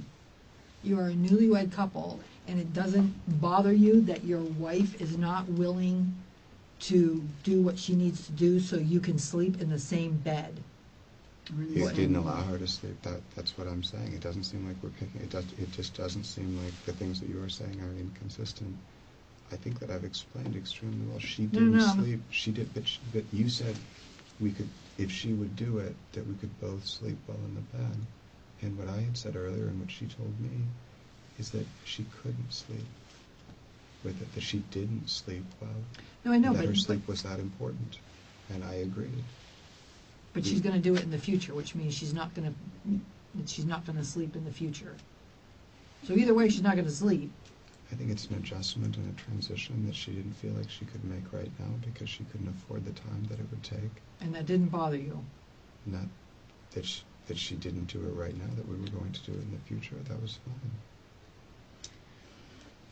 You are a newlywed couple, and it doesn't bother you that your wife is not willing to do what she needs to do so you can sleep in the same bed. Or in the It same didn't room. allow her to sleep. That's what I'm saying. It doesn't seem like we're picking. It just doesn't seem like the things that you are saying are inconsistent. I think that I've explained extremely well. She didn't No. sleep. She did, but you said we could, if she would do it, that we could both sleep well in the bed. And what I had said earlier, and what she told me, is that she couldn't sleep with it. That she didn't sleep well. No, I know, that her but sleep was that important, and I agreed. she's going to do it in the future, which means she's not going to sleep in the future. So either way, she's not going to sleep. I think it's an adjustment and a transition that she didn't feel like she could make right now because she couldn't afford the time that it would take. And that didn't bother you. Not that she didn't do it right now, that we were going to do it in the future. That was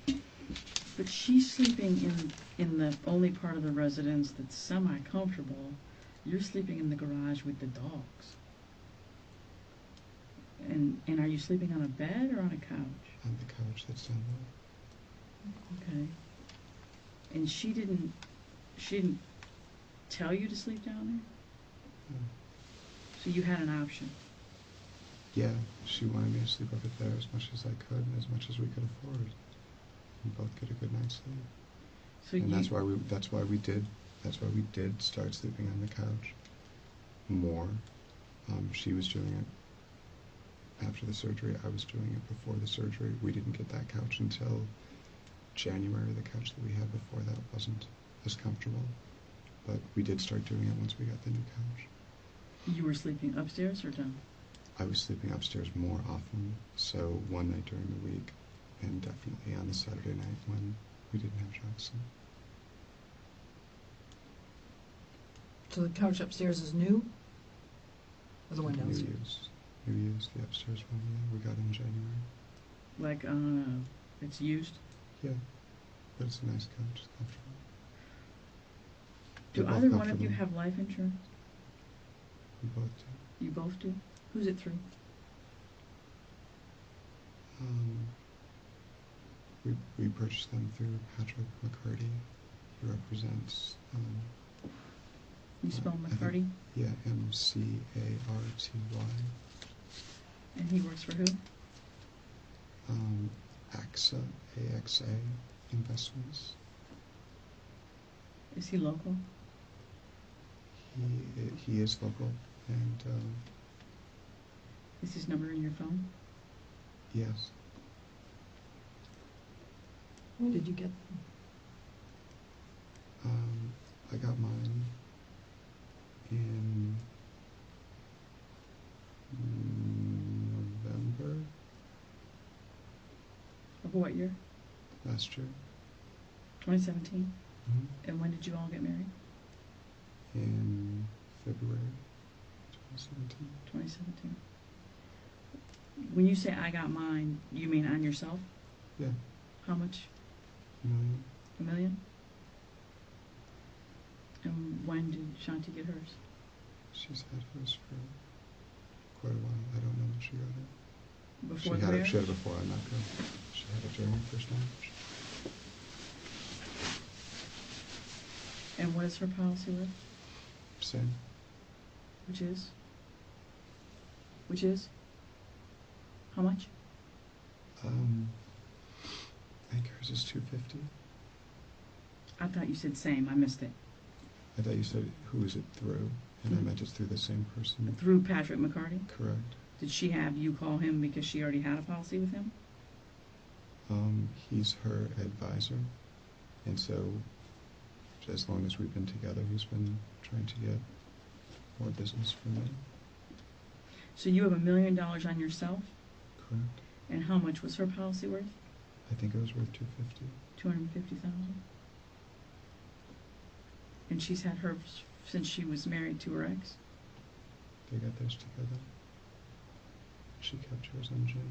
fine. But she's sleeping in the only part of the residence that's semi-comfortable. You're sleeping in the garage with the dogs. And are you sleeping on a bed or on a couch? On the couch that's down there. Okay. And she didn't tell you to sleep down there? So you had an option. Yeah, she wanted me to sleep over there as much as I could and as much as we could afford. And both get a good night's sleep. So And that's why we did start sleeping on the couch more. She was doing it after the surgery. I was doing it before the surgery. We didn't get that couch until January. The couch that we had before that wasn't as comfortable, but we did start doing it once we got the new couch. You were sleeping upstairs or down? I was sleeping upstairs more often, so one night during the week, and definitely on the Saturday night when we didn't have Jackson. So the couch upstairs is new? Or the one New downstairs? use. New use, the upstairs one, yeah, we got in January. Like, it's used? Yeah, but it's a nice couch, it's comfortable. Do They're both either one of you comfortable. have life insurance? We both do. You both do? Who's it through? We purchased them through Patrick McCarty. He represents, You spell I think- McCarty? yeah, MCARTY. And he works for who? AXA, AXA Investments. Is he local? He is local, and Is his number in your phone? yes, When did you get them? I got mine in November Of what year? last year. 2017? Mm-hmm. And when did you all get married? In February 2017. 2017. When you say I got mine, you mean on yourself? Yeah, How much? $1 million. $1 million? And when did Shanti get hers? She's had hers for quite a while. I don't know when she got it. Before she the had marriage? it. She had it before I met her. She had it during her first marriage. And what is her policy worth? Same. Which is? Which is? How much? I think hers is $250. I thought you said same. I missed it. I thought you said who is it through, and I meant it's through the same person. Through Patrick McCarty? Correct. Did she have you call him because she already had a policy with him? He's her advisor, and so as long as we've been together, he's been trying to get more business from me. So you have $1 million on yourself? Correct. And how much was her policy worth? I think it was worth $250. $250,000. And she's had hers since she was married to her ex? They got theirs together. She kept hers on Jim.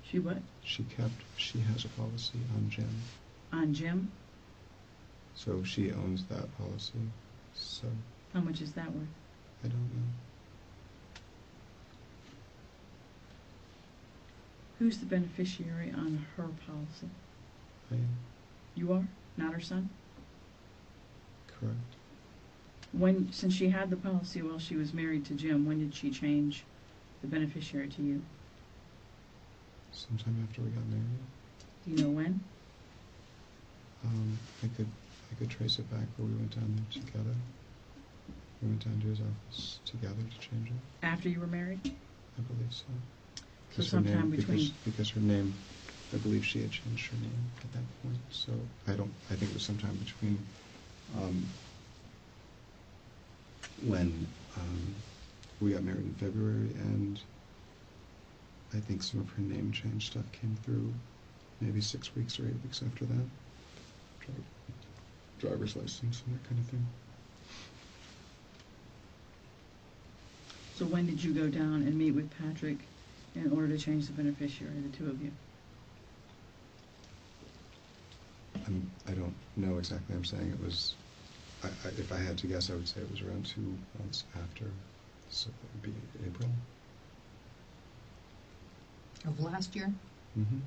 She what? She has a policy on Jim. On Jim? So she owns that policy. So How much is that worth? I don't know. Who's the beneficiary on her policy? I am. You are? Not her son? Correct. Since she had the policy while she was married to Jim, when did she change the beneficiary to you? Sometime after we got married. Do you know when? I could trace it back where we went down there together. We went down to his office together to change it. After you were married? I believe so. So Because her name, sometime between... because her name, I believe she had changed her name at that point. So I think it was sometime between when we got married in February, and I think some of her name change stuff came through maybe 6 weeks or 8 weeks after that. Driver's license and that kind of thing. So when did you go down and meet with Patrick in order to change the beneficiary, the two of you? I don't know exactly. I'm saying it was, if I had to guess, I would say it was around 2 months after, so that would be April. Of last year? Mm-hmm.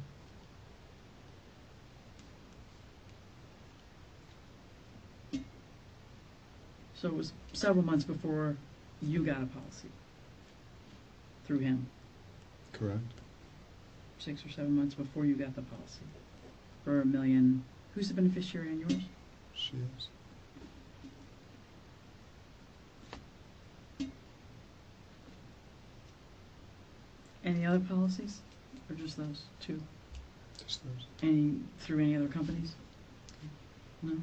So it was several months before you got a policy through him. Correct. 6 or 7 months before you got the policy for $1 million. Who's the beneficiary on yours? She is. Any other policies, or just those two? Just those. Any through any other companies? No.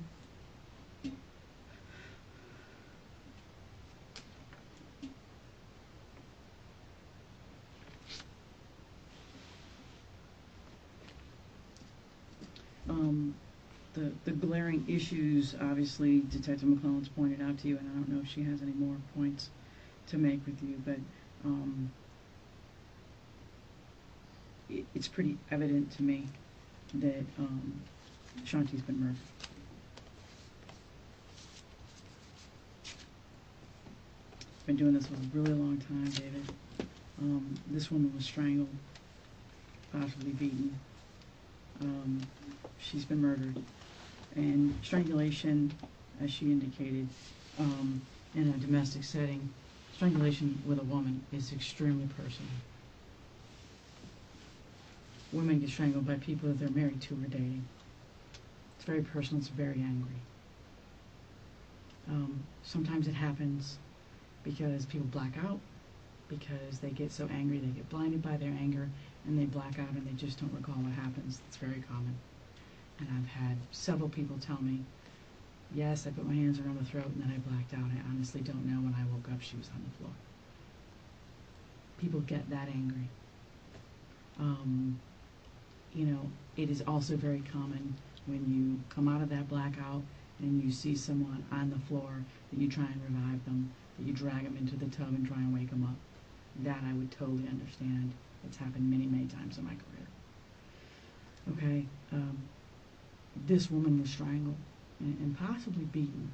The glaring issues, obviously, Detective McClellan's pointed out to you, and I don't know if she has any more points to make with you, but it's pretty evident to me that Shanti's been murdered. Been doing this for a really long time, David. This woman was strangled, possibly beaten. She's been murdered. And strangulation, as she indicated, in a domestic setting, strangulation with a woman is extremely personal. Women get strangled by people that they're married to or dating. It's very personal, it's very angry. Sometimes it happens because people black out, because they get so angry, they get blinded by their anger, and they black out and they just don't recall what happens. It's very common. And I've had several people tell me, yes, I put my hands around the throat and then I blacked out. I honestly don't know. When I woke up, she was on the floor. People get that angry. You know, it is also very common when you come out of that blackout and you see someone on the floor that you try and revive them, that you drag them into the tub and try and wake them up. That I would totally understand. It's happened many, many times in my career. Okay, this woman was strangled and possibly beaten.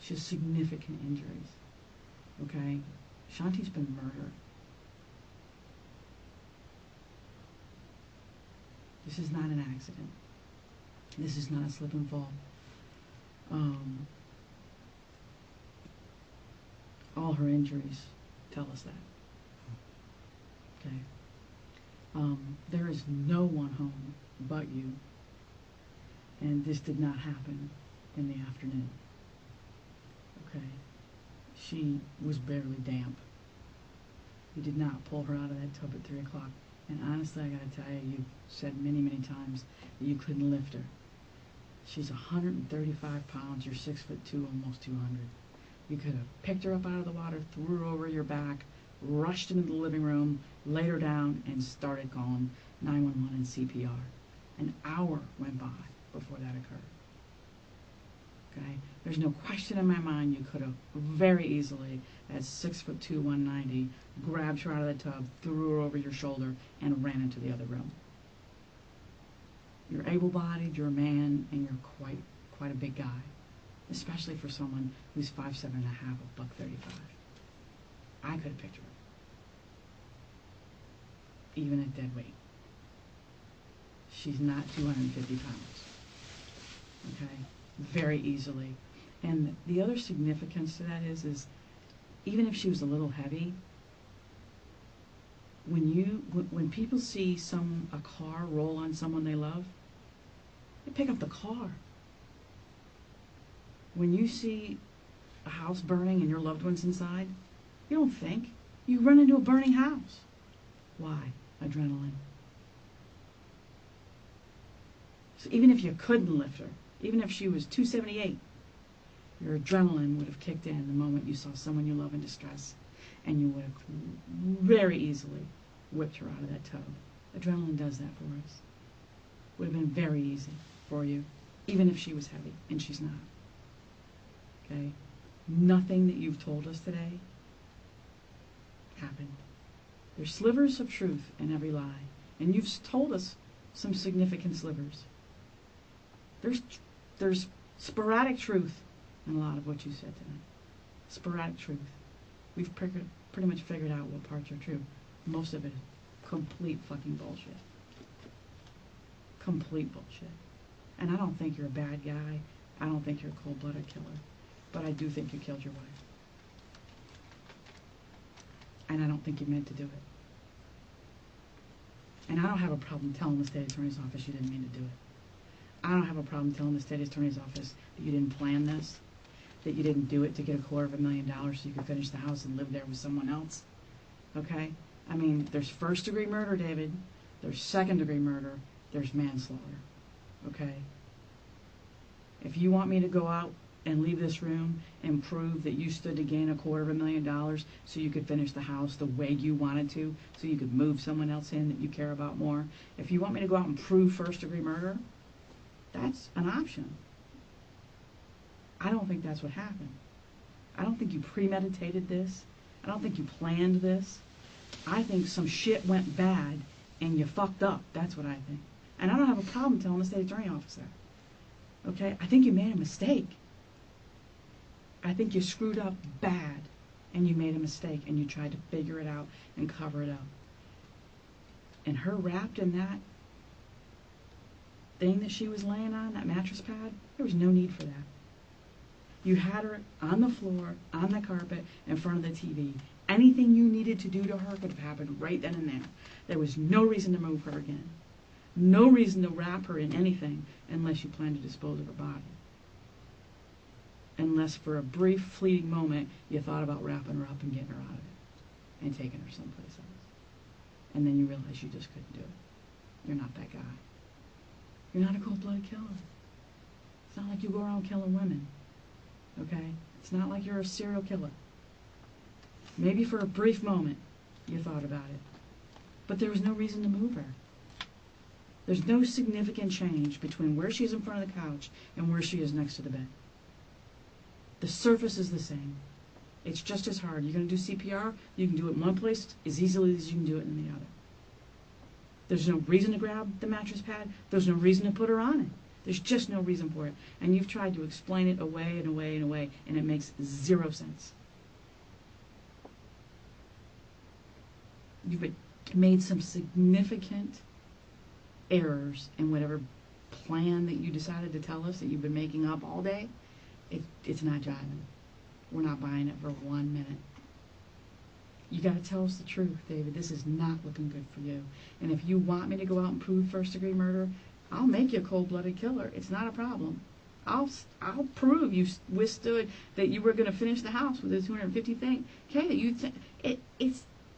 She has significant injuries. Okay, Shanti's been murdered. This is not an accident. This is not a slip and fall. All her injuries tell us that. Okay. There is no one home but you, and this did not happen in the afternoon. Okay. She was barely damp. You did not pull her out of that tub at 3 o'clock. And honestly, I gotta tell you, you've said many, many times that you couldn't lift her. She's 135 pounds, you're 6'2", almost 200. You could have picked her up out of the water, threw her over your back, rushed into the living room, laid her down, and started calling 911 and CPR. An hour went by before that occurred. Okay? There's no question in my mind you could have very easily, at 6'2", 190, grabbed her out of the tub, threw her over your shoulder, and ran into the other room. You're able-bodied, you're a man, and you're quite a big guy, especially for someone who's 5'7" and a half, $135. I could have picked her up, even at dead weight. She's not 250 pounds. Okay? very easily. And the other significance to that is even if she was a little heavy, when people see a car roll on someone they love, they pick up the car. When you see a house burning and your loved one's inside, you don't think. You run into a burning house. Why? Adrenaline. So even if you couldn't lift her, even if she was 278, your adrenaline would have kicked in the moment you saw someone you love in distress, and you would have very easily whipped her out of that tub. Adrenaline does that for us. Would have been very easy for you, even if she was heavy, and she's not. Okay? Nothing that you've told us today happened. There's slivers of truth in every lie, and you've told us some significant slivers. There's sporadic truth in a lot of what you said tonight. Sporadic truth. We've pretty much figured out what parts are true. Most of it is complete fucking bullshit. Complete bullshit. And I don't think you're a bad guy. I don't think you're a cold-blooded killer. But I do think you killed your wife. And I don't think you meant to do it. And I don't have a problem telling the state attorney's office you didn't mean to do it. I don't have a problem telling the state attorney's office that you didn't plan this, that you didn't do it to get $250,000 so you could finish the house and live there with someone else. Okay? I mean, there's first-degree murder, David. There's second-degree murder. There's manslaughter. Okay? If you want me to go out and leave this room and prove that you stood to gain $250,000 so you could finish the house the way you wanted to, so you could move someone else in that you care about more, if you want me to go out and prove first-degree murder, that's an option. I don't think that's what happened. I don't think you premeditated this. I don't think you planned this. I think some shit went bad and you fucked up. That's what I think. And I don't have a problem telling the state attorney office that. Okay? I think you made a mistake. I think you screwed up bad and you made a mistake and you tried to figure it out and cover it up. And her wrapped in that thing that she was laying on, that mattress pad, there was no need for that. You had her on the floor, on the carpet, in front of the TV. Anything you needed to do to her could have happened right then and there. There was no reason to move her again. No reason to wrap her in anything unless you planned to dispose of her body. Unless for a brief, fleeting moment you thought about wrapping her up and getting her out of it and taking her someplace else. And then you realized you just couldn't do it. You're not that guy. You're not a cold-blooded killer. It's not like you go around killing women. Okay? It's not like you're a serial killer. Maybe for a brief moment you thought about it. But there was no reason to move her. There's no significant change between where she is in front of the couch and where she is next to the bed. The surface is the same. It's just as hard. You're going to do CPR, you can do it in one place as easily as you can do it in the other. There's no reason to grab the mattress pad. There's no reason to put her on it. There's just no reason for it. And you've tried to explain it away and away and away, and it makes zero sense. You've made some significant errors in whatever plan that you decided to tell us that you've been making up all day. It's not jiving. We're not buying it for 1 minute. You got to tell us the truth, David. This is not looking good for you. And if you want me to go out and prove first-degree murder, I'll make you a cold-blooded killer. It's not a problem. I'll prove you withstood that you were going to finish the house with a 250 thing. Okay,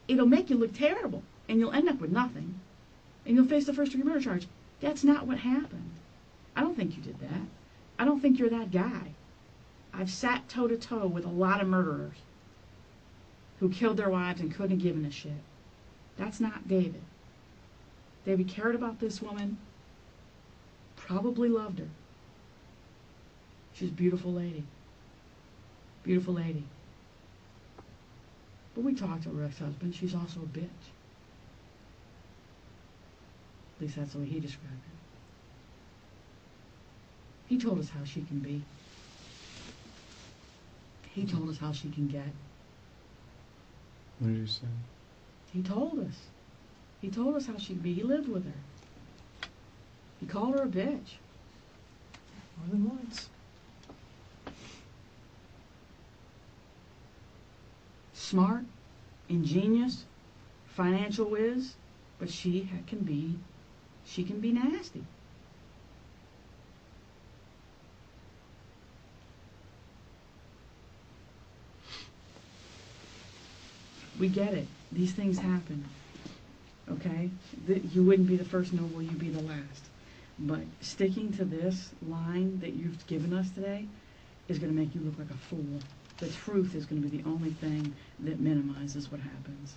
it'll make you look terrible, and you'll end up with nothing, and you'll face the first-degree murder charge. That's not what happened. I don't think you did that. I don't think you're that guy. I've sat toe-to-toe with a lot of murderers who killed their wives and couldn't have given a shit. That's not David. David cared about this woman, probably loved her. She's a beautiful lady. Beautiful lady. But we talked to her ex-husband. She's also a bitch. At least that's the way he described her. He told us how she can be. He told us how she can get. What did you say? He told us. He told us how she'd be. He lived with her. He called her a bitch. More than once. smart, ingenious, financial whiz, but she can be nasty. We get it. These things happen. Okay? You wouldn't be the first, nor will you be the last. But sticking to this line that you've given us today is going to make you look like a fool. The truth is going to be the only thing that minimizes what happens.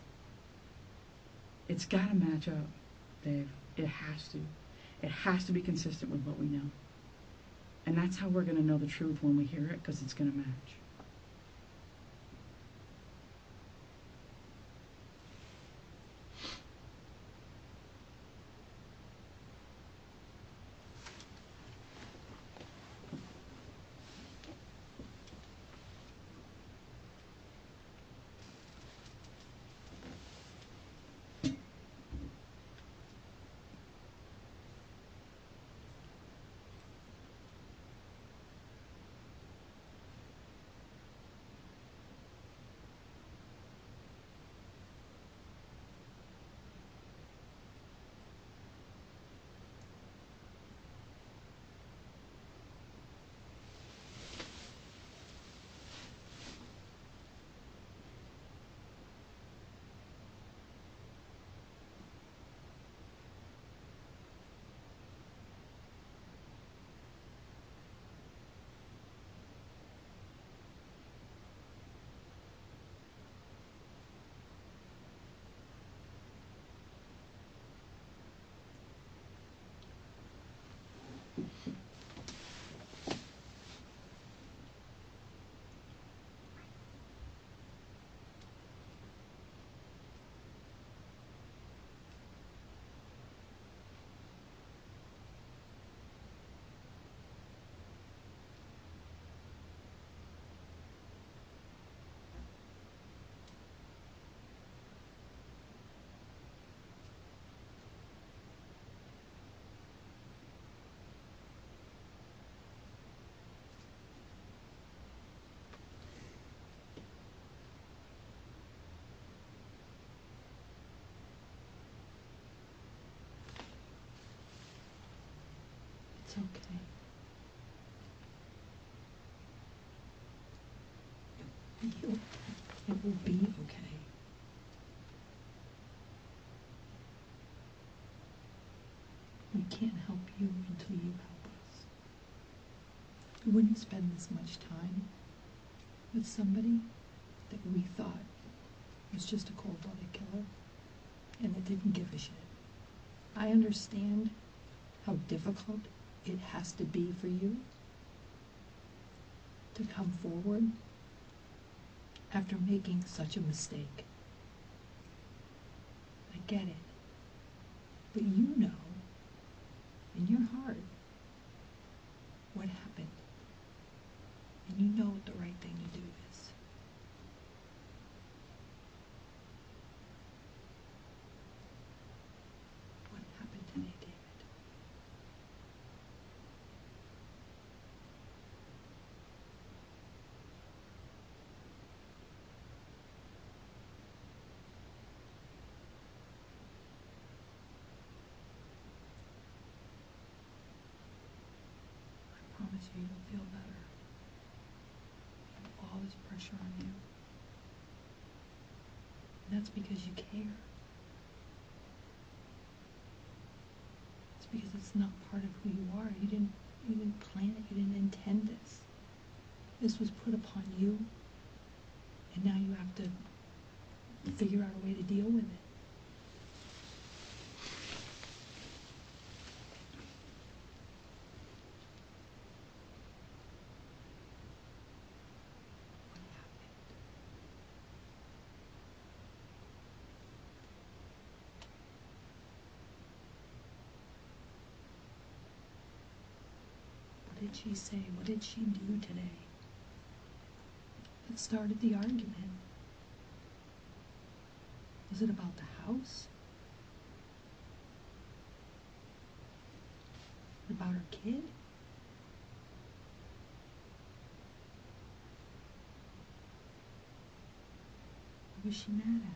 It's got to match up, Dave. It has to. It has to be consistent with what we know. And that's how we're going to know the truth when we hear it, because it's going to match. It's okay. It will be okay. We can't help you until you help us. We wouldn't spend this much time with somebody that we thought was just a cold-blooded killer and that didn't give a shit. I understand how difficult it has to be for you to come forward after making such a mistake. I get it. But you know, in your heart, what happened. And you know what the right thing to do is. What happened today, David? I promise you, you'll feel better. All this pressure on you. And that's because you care. It's because it's not part of who you are. You didn't plan it. You didn't intend this. This was put upon you, and now you have to figure out a way to deal with it. What did she say? What did she do today that started the argument? Was it about the house? About her kid? What was she mad at?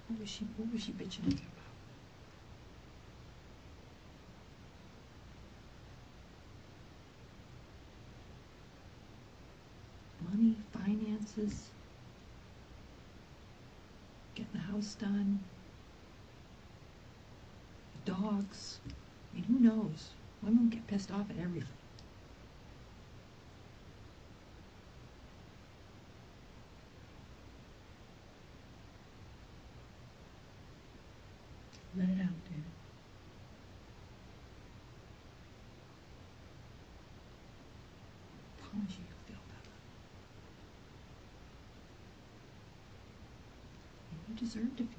What was she bitching at you about? Money, finances, getting the house done, the dogs. I mean, who knows? Women get pissed off at everything. Let it out, David. I promise you you'll feel better. And you deserve to feel better.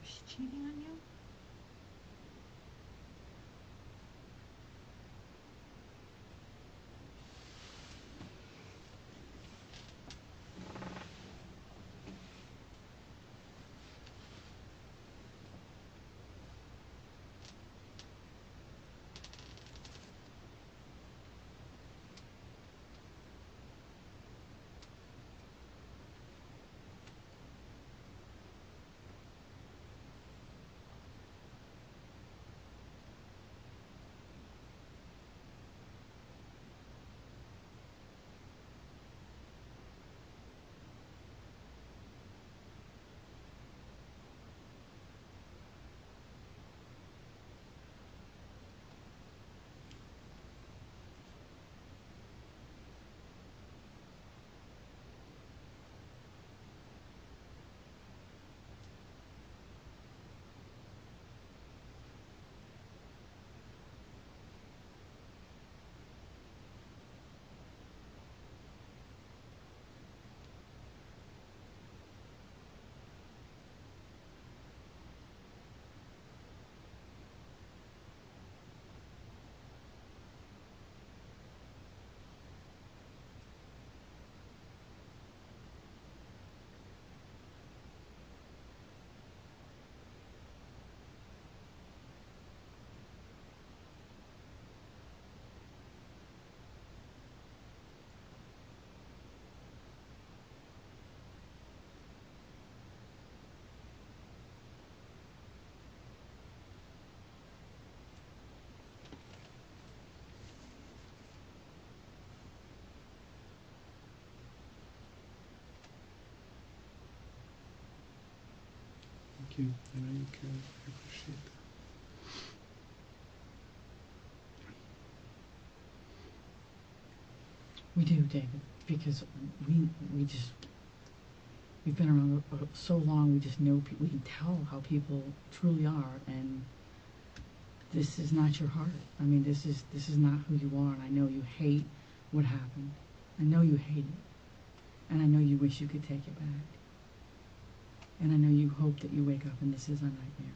Was she cheating on you? Thank you. I know you care. I appreciate that. We do, David, because we've been around so long, we just know, we can tell how people truly are, and this is not your heart. I mean, this is not who you are, and I know you hate what happened. I know you hate it, and I know you wish you could take it back. And I know you hope that you wake up and this is a nightmare.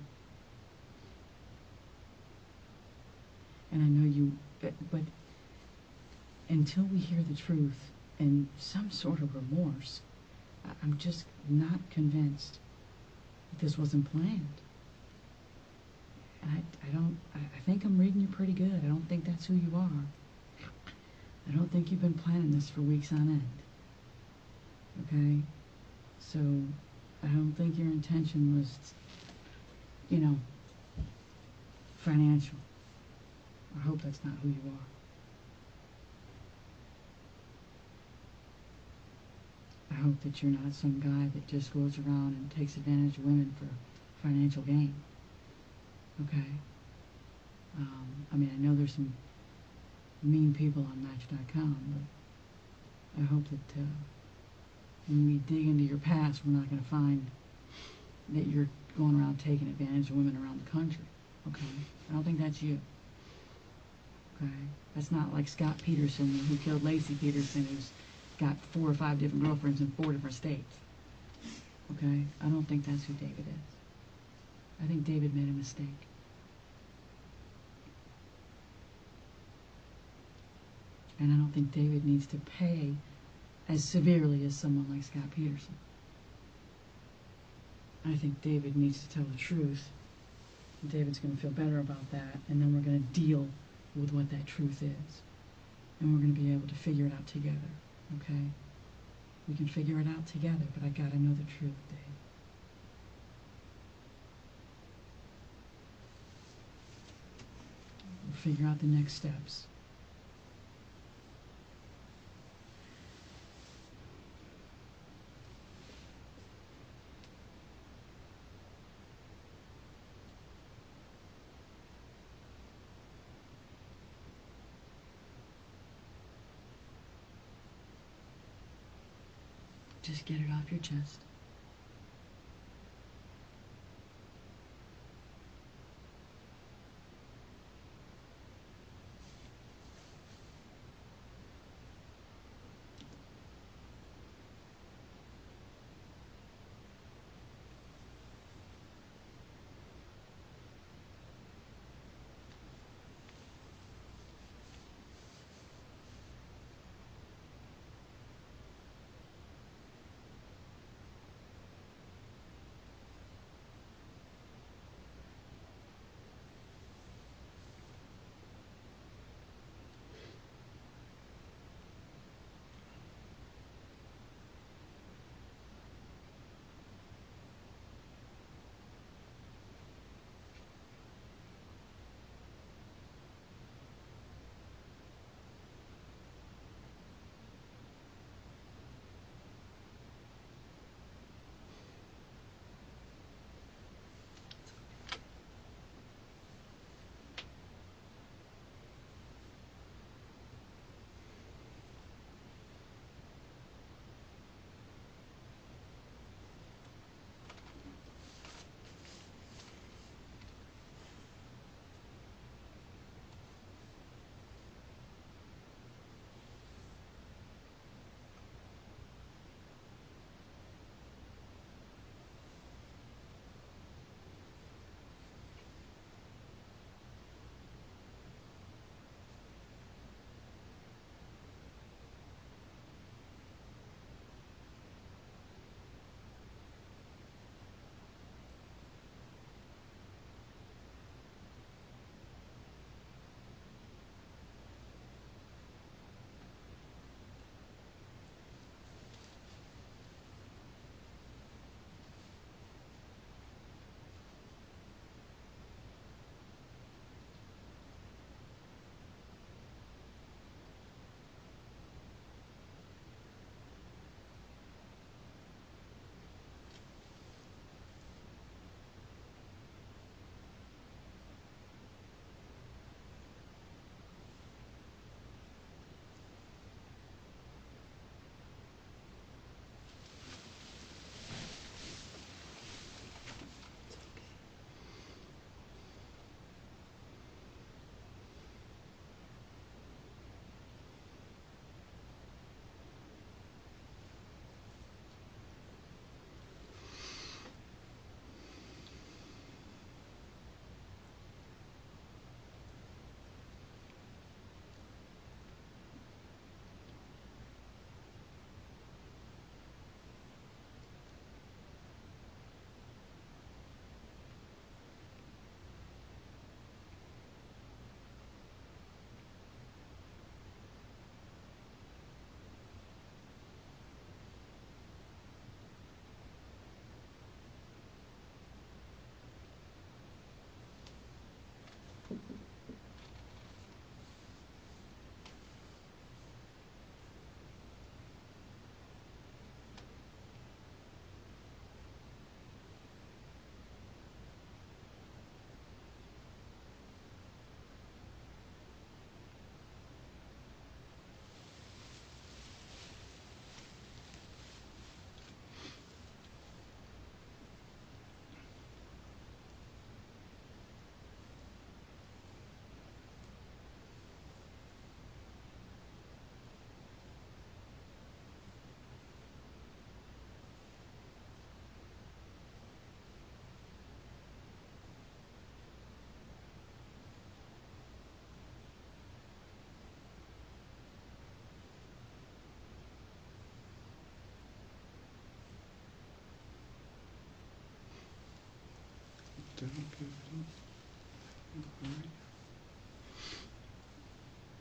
And I know you, but until we hear the truth and some sort of remorse, I'm just not convinced that this wasn't planned. And I think I'm reading you pretty good. I don't think that's who you are. I don't think you've been planning this for weeks on end. Okay? So, I don't think your intention was, financial. I hope that's not who you are. I hope that you're not some guy that just goes around and takes advantage of women for financial gain. Okay? I know there's some mean people on Match.com, but I hope that when we dig into your past, we're not going to find that you're going around taking advantage of women around the country. okay? I don't think that's you, okay? That's not like Scott Peterson, who killed Lacey Peterson, who's got 4 or 5 different girlfriends in 4 different states, okay? I don't think that's who David is. I think David made a mistake. And I don't think David needs to pay as severely as someone like Scott Peterson. I think David needs to tell the truth. David's going to feel better about that, and then we're going to deal with what that truth is. And we're going to be able to figure it out together, okay? We can figure it out together, but I got to know the truth, Dave. We'll figure out the next steps. Just get it off your chest.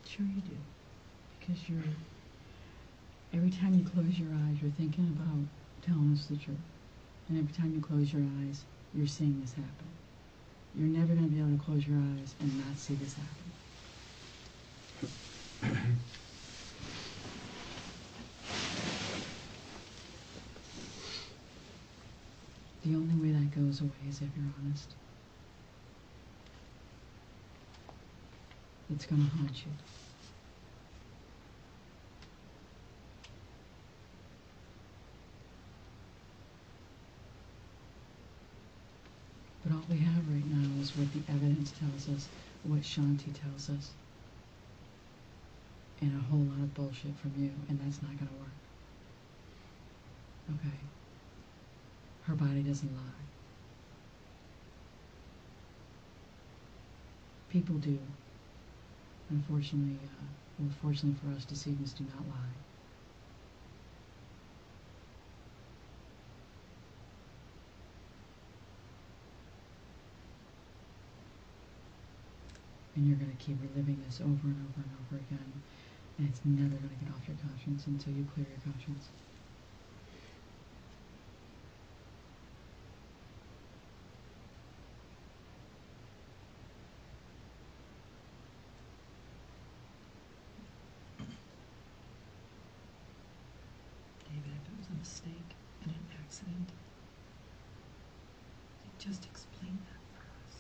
Sure you do. Because every time you close your eyes, you're thinking about telling us the truth. And every time you close your eyes, you're seeing this happen. You're never going to be able to close your eyes and not see this happen. The only way that goes away is if you're honest. It's going to haunt you. But all we have right now is what the evidence tells us, what Shanti tells us, and a whole lot of bullshit from you, and that's not going to work. Okay? Her body doesn't lie. People do. Unfortunately, fortunately for us, decedents do not lie. And you're going to keep reliving this over and over and over again, and it's never going to get off your conscience until you clear your conscience. David, if it was a mistake and an accident, just explain that for us.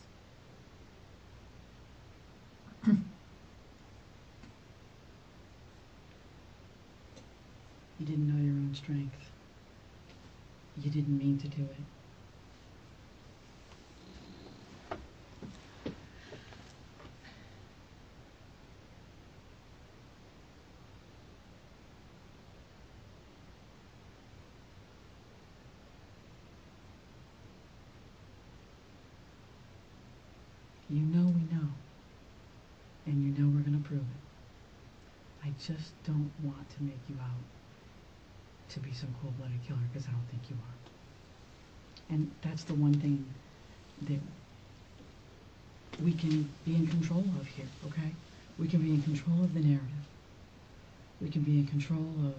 You didn't know your own strength. You didn't mean to do it. You know we know. And you know we're going to prove it. I just don't want to make you out to be some cold-blooded killer, because I don't think you are. And that's the one thing that we can be in control of here, okay? We can be in control of the narrative. We can be in control of,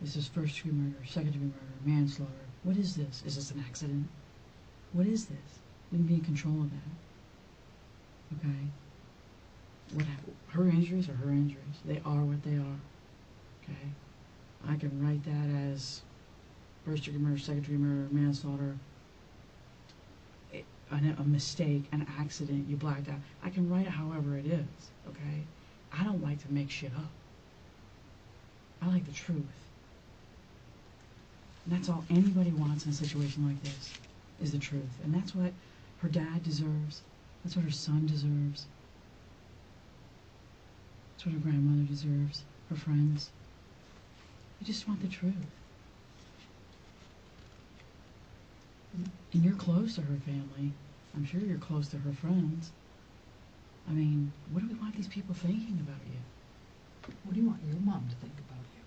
is this first-degree murder, second-degree murder, manslaughter? What is this? Is this an accident? What is this? We can be in control of that, okay? Her injuries are her injuries. They are what they are, okay? I can write that as first-degree murder, second-degree murder, manslaughter, a mistake, an accident, you blacked out. I can write it however it is, okay? I don't like to make shit up. I like the truth. And that's all anybody wants in a situation like this, is the truth. And that's what her dad deserves. That's what her son deserves. That's what her grandmother deserves, her friends. You just want the truth. And you're close to her family. I'm sure you're close to her friends. I mean, what do we want these people thinking about you? What do you want your mom to think about you?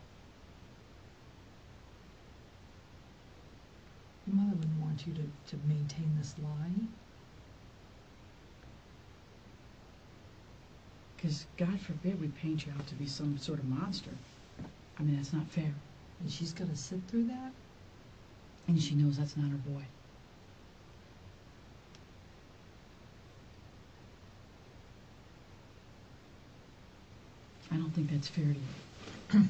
Your mother wouldn't want you to maintain this lie. Because God forbid we paint you out to be some sort of monster. I mean, that's not fair. And she's got to sit through that? And she knows that's not her boy. I don't think that's fair to you.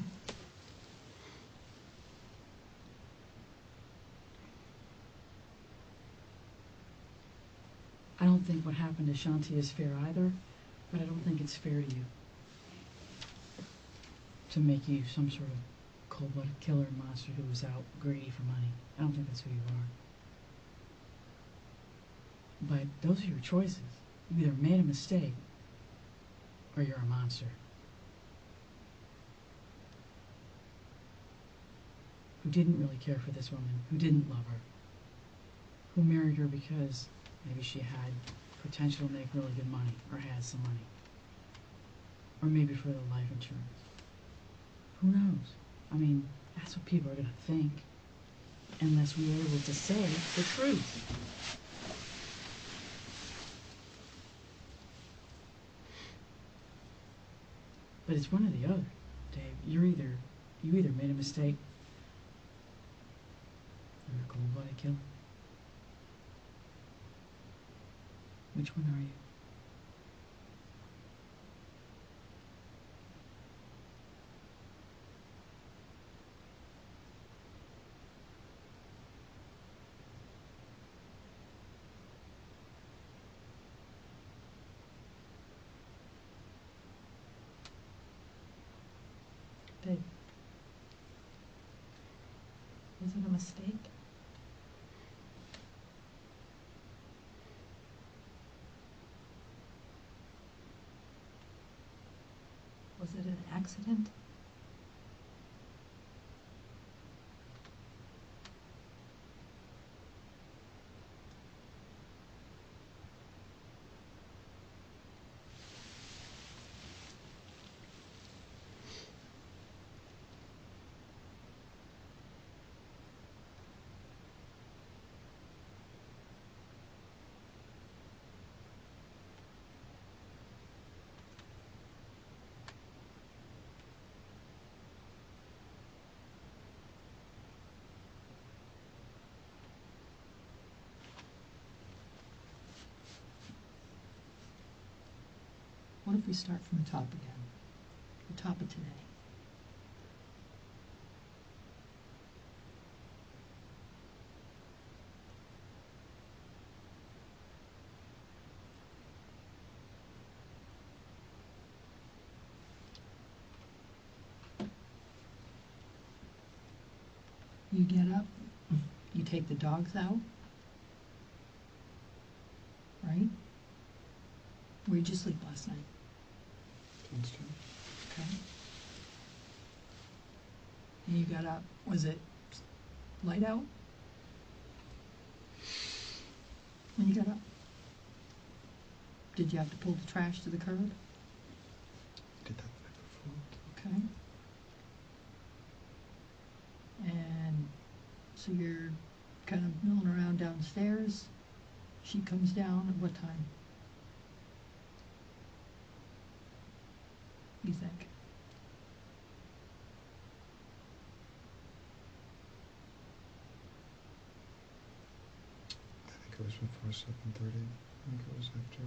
I don't think what happened to Shanti is fair either, but I don't think it's fair to you to make you some sort of cold-blooded killer monster who's out greedy for money. I don't think that's who you are. But those are your choices. You either made a mistake or you're a monster. Who didn't really care for this woman, who didn't love her, who married her because maybe she had potential to make really good money, or had some money, or maybe for the life insurance. Who knows? I mean, that's what people are going to think, unless we are able to say the truth. But it's one or the other, Dave. You either made a mistake or you're a cold-blooded killer. Which one are you? Dave, was it a mistake? Was it an accident? What if we start from the top again? The top of today. You get up, you take the dogs out, right? Where'd you sleep last night? Downstairs. Okay. And you got up, was it light out? When you got up? Did you have to pull the trash to the curb? Did that the night before. Okay. And so you're kind of milling around downstairs. She comes down at what time? You think? I think it was before 7:30. I think it was after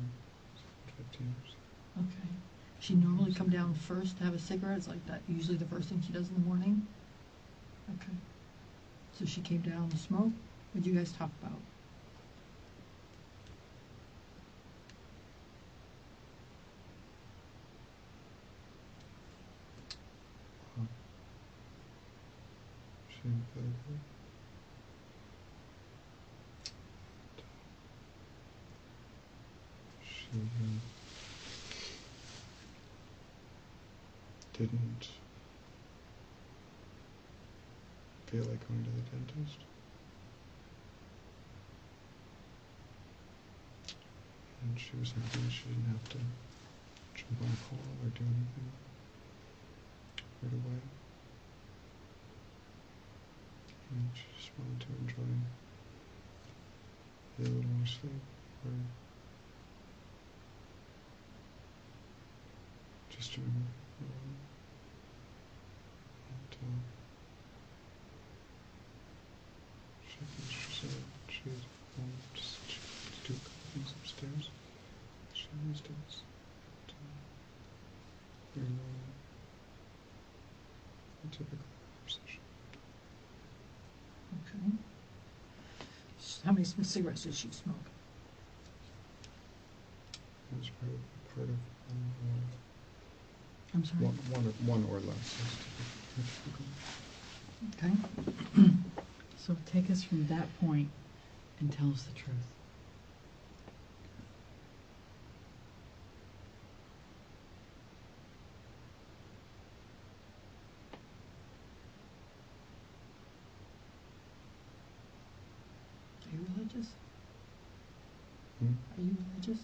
7:15 or so. Okay. She normally come down first to have a cigarette. It's like that usually the first thing she does in the morning. Okay. So she came down to smoke. What did you guys talk about? She invited her. She didn't feel like going to the dentist. And she was happy that she didn't have to jump on a call or do anything right away. And she just wanted to enjoy a little more sleep or just doing her own. And she finished her cigarette. She just to do a couple things upstairs. She always does. Very normal. A typical conversation. Okay. How many cigarettes did she smoke? It was part of I'm sorry. one or less. That's typical. Okay. So take us from that point and tell us the truth. Are you religious? Hmm? Are you religious?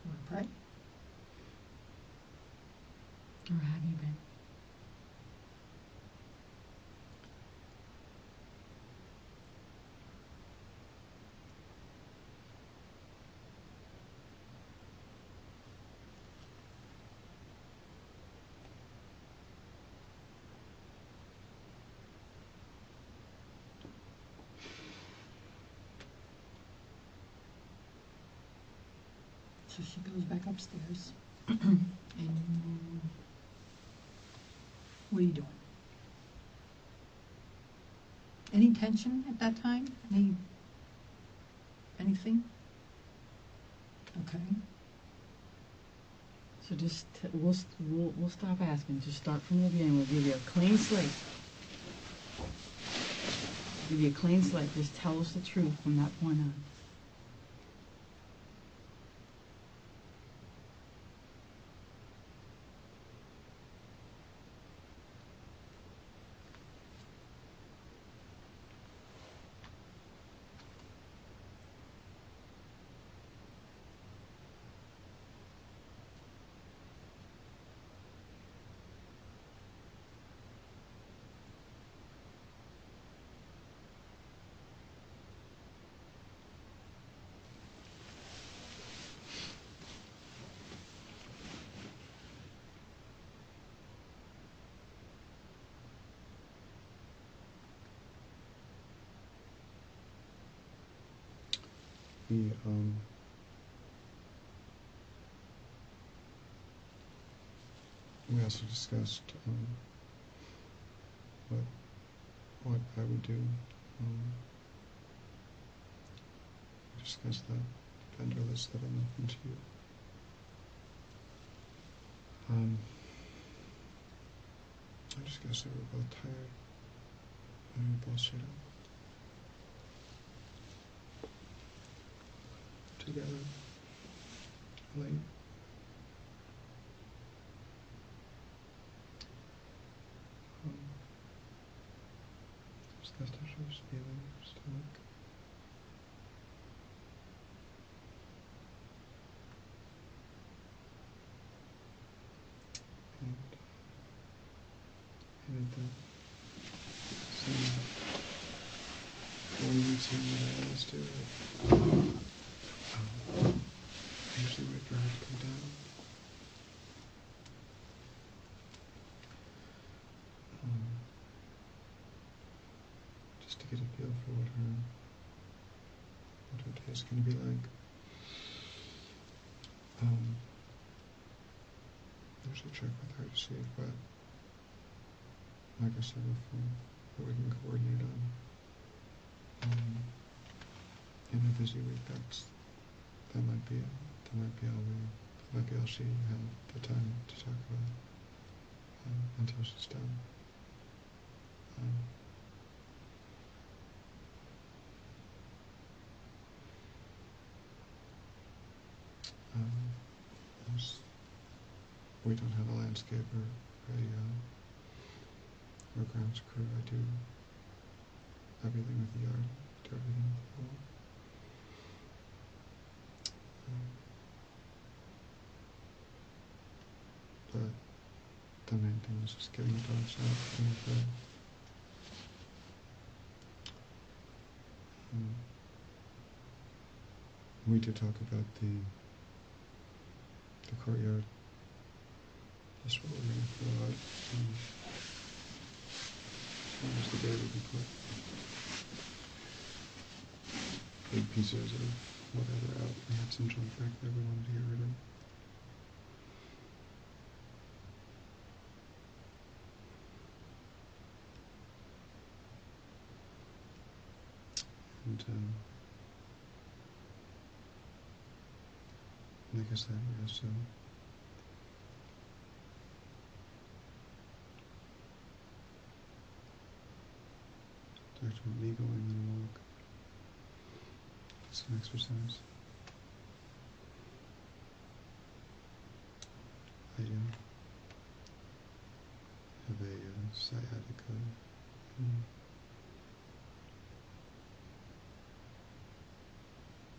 You want to pray? Or have you been? So she goes back upstairs. And what are you doing? Any tension at that time? Anything? Okay. So just, we'll stop asking, just start from the beginning, we'll give you a clean slate. Give you a clean slate, just tell us the truth from that point on. We also discussed what I would do. We discussed that vendor list that I mentioned to you. I discussed that we were both tired and we both stayed up together late. Discussed how she was feeling, her stomach. And the same morning routine that I always do. I usually wait for her to come down. Just to get a feel for what her day is going to be like. I usually check with her to see if like I said before, that we can coordinate on. In a busy week, that might be all she had the time to talk about until she's done. We don't have a landscaper or grounds crew. I do everything with the yard, do everything with the pool. But the main thing is just getting the dogs out and fed. We did talk about the courtyard. That's what we're going to fill out. As the day we can put big pieces of whatever out. We had some junk back there we wanted to get rid of. And like I said, we also talked about me going on a walk. Some exercise. I have a sciatica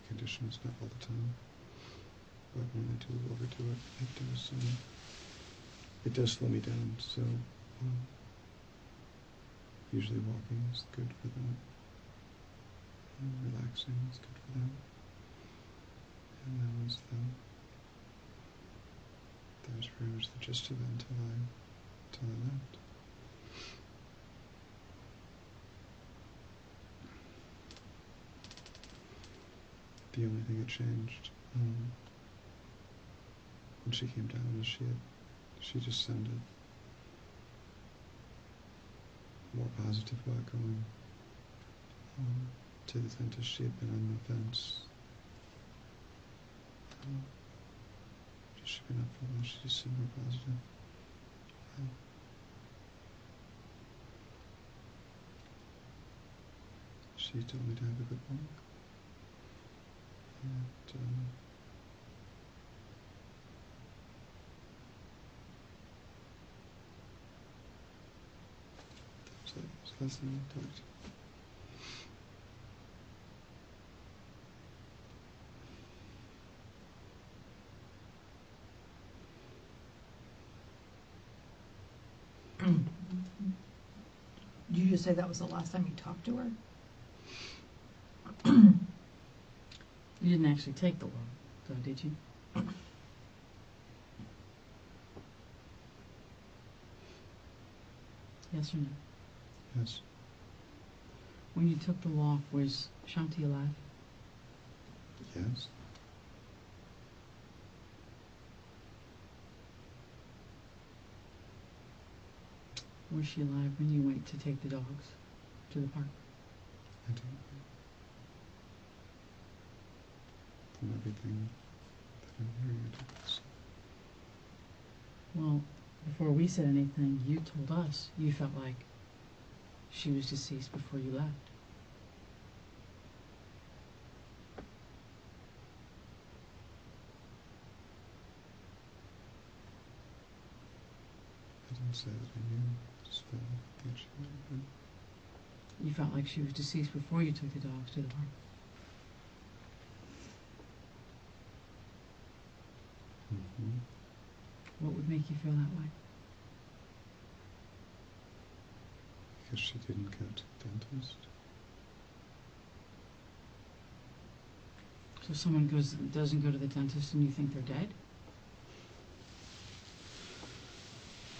condition. It's not all the time, but when I do overdo it, it does slow me down. So usually walking is good for that. And relaxing is good for that. And that was pretty much the gist of it until I left. The only thing that changed when she came down, is she just sounded more positive about going to the dentist. She had been on the fence. She'd been up for a while. She just seemed more positive. She told me to have a good walk. And that's it. It was the last time I talked to her. Did you just say that was the last time you talked to her? You didn't actually take the walk, though, did you? Yes or no? Yes. When you took the walk, was Shanti alive? Yes. Was she alive when you went to take the dogs to the park? I don't know. From everything that I'm hearing, I don't think so. Well, before we said anything, you told us you felt like she was deceased before you left. I didn't say that I knew. I just felt like she might have been. You felt like she was deceased before you took the dogs to the park. Mm-hmm. What would make you feel that way? Because she didn't go to the dentist. So someone doesn't go to the dentist and you think they're dead?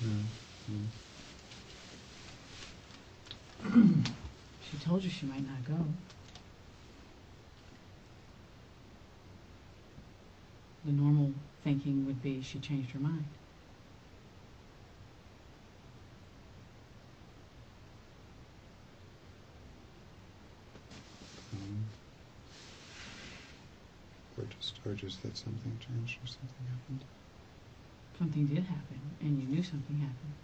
No, no. She told you she might not go. The normal thinking would be she changed her mind. Or just that something changed or something happened. Something did happen, and you knew something happened.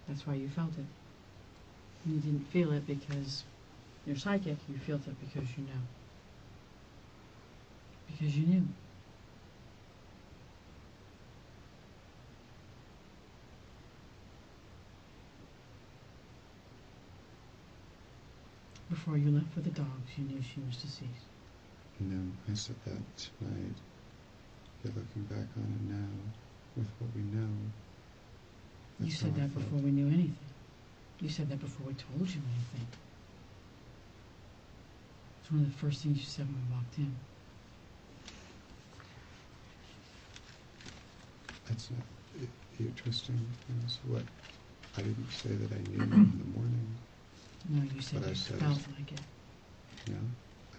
That's why you felt it. You didn't feel it because you're psychic. You felt it because you know. Because you knew. Before you left for the dogs, you knew she was deceased. No, I said that tonight. Yet looking back on it now, with what we know, You that's said how I that before felt. we knew anything. You said that before we told you anything. It's one of the first things you said when we walked in. That's not. You're twisting things. What? I didn't say that I knew in the morning. No, you said But I you said felt it's- like it. No,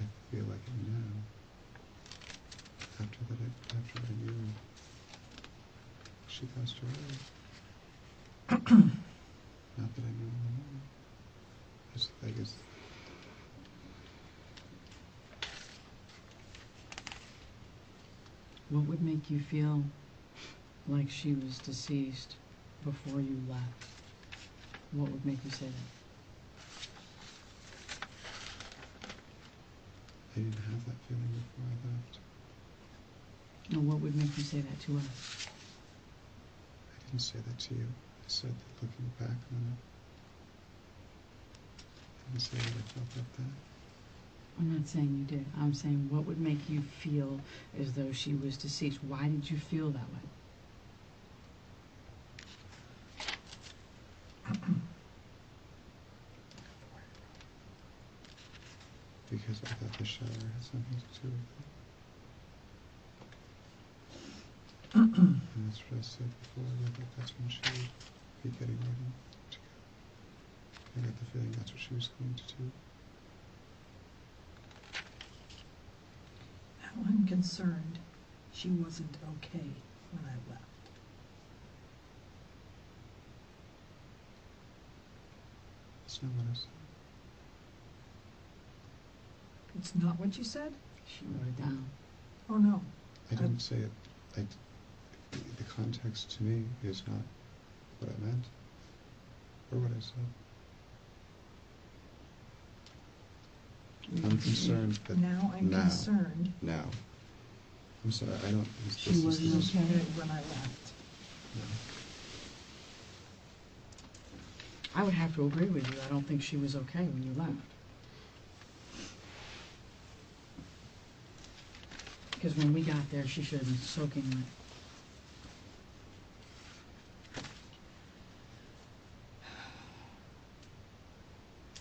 I feel like it now. After I knew she passed away. Not that I knew in the morning. It's like it's. What would make you feel like she was deceased before you left? What would make you say that? I didn't have that feeling before I left. No, what would make you say that to us? I didn't say that to you. I said that looking back on it. I didn't say that I felt like that. I'm not saying you did. I'm saying what would make you feel as though she was deceased? Why did you feel that way? Because I thought the shower had something to do with it. And that's what I said before. I thought that's when she would be getting ready to go. I got the feeling that's what she was going to do. Now I'm concerned she wasn't okay. when I left. That's not what I said. It's not what you said? She wrote it down. Oh, no. I didn't say it. The context to me is not what I meant or what I said. I'm concerned that Now I'm concerned. Now. I'm sorry, I don't... She wasn't okay. When I left. No. I would have to agree with you. I don't think she was okay when you left. Because when we got there, she should have been soaking wet.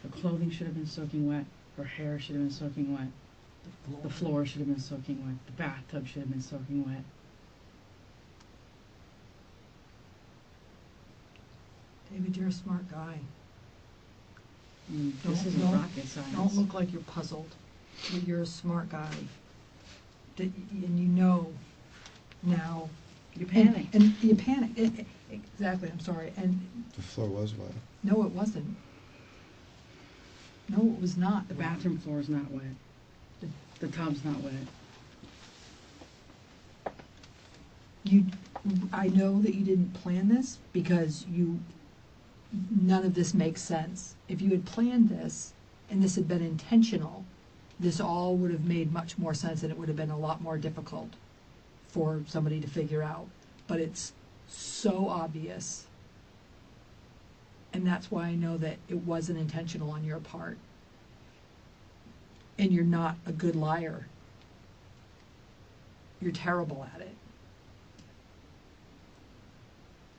Her clothing should have been soaking wet. Her hair should have been soaking wet. The floor should have been soaking wet. The bathtub should have been soaking wet. David, you're a smart guy. This isn't rocket science. Don't look like you're puzzled. You're a smart guy. And you know now. You panic. And you panic. Exactly, I'm sorry. And The floor was wet. no, it wasn't. No, it was not. The bathroom floor is not wet. The tub's not wet. I know that you didn't plan this because none of this makes sense. If you had planned this and this had been intentional, this all would have made much more sense and it would have been a lot more difficult for somebody to figure out. But it's so obvious. And that's why I know that it wasn't intentional on your part. And you're not a good liar. You're terrible at it.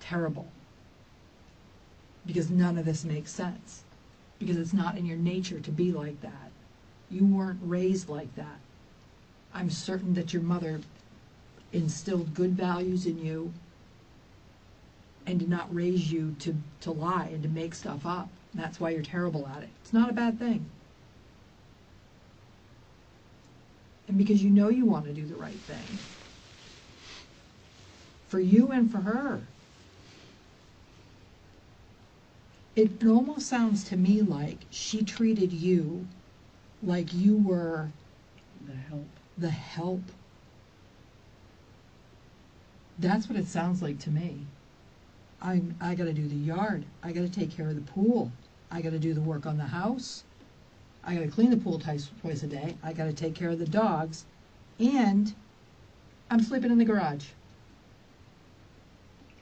Terrible. Because none of this makes sense. Because it's not in your nature to be like that. You weren't raised like that. I'm certain that your mother instilled good values in you and did not raise you to lie and to make stuff up. And that's why you're terrible at it. It's not a bad thing. And because you know you want to do the right thing. For you and for her. It almost sounds to me like she treated you like you were the help. That's what it sounds like to me. I got to do the yard. I got to take care of the pool. I got to do the work on the house. I got to clean the pool twice a day. I got to take care of the dogs. And I'm sleeping in the garage.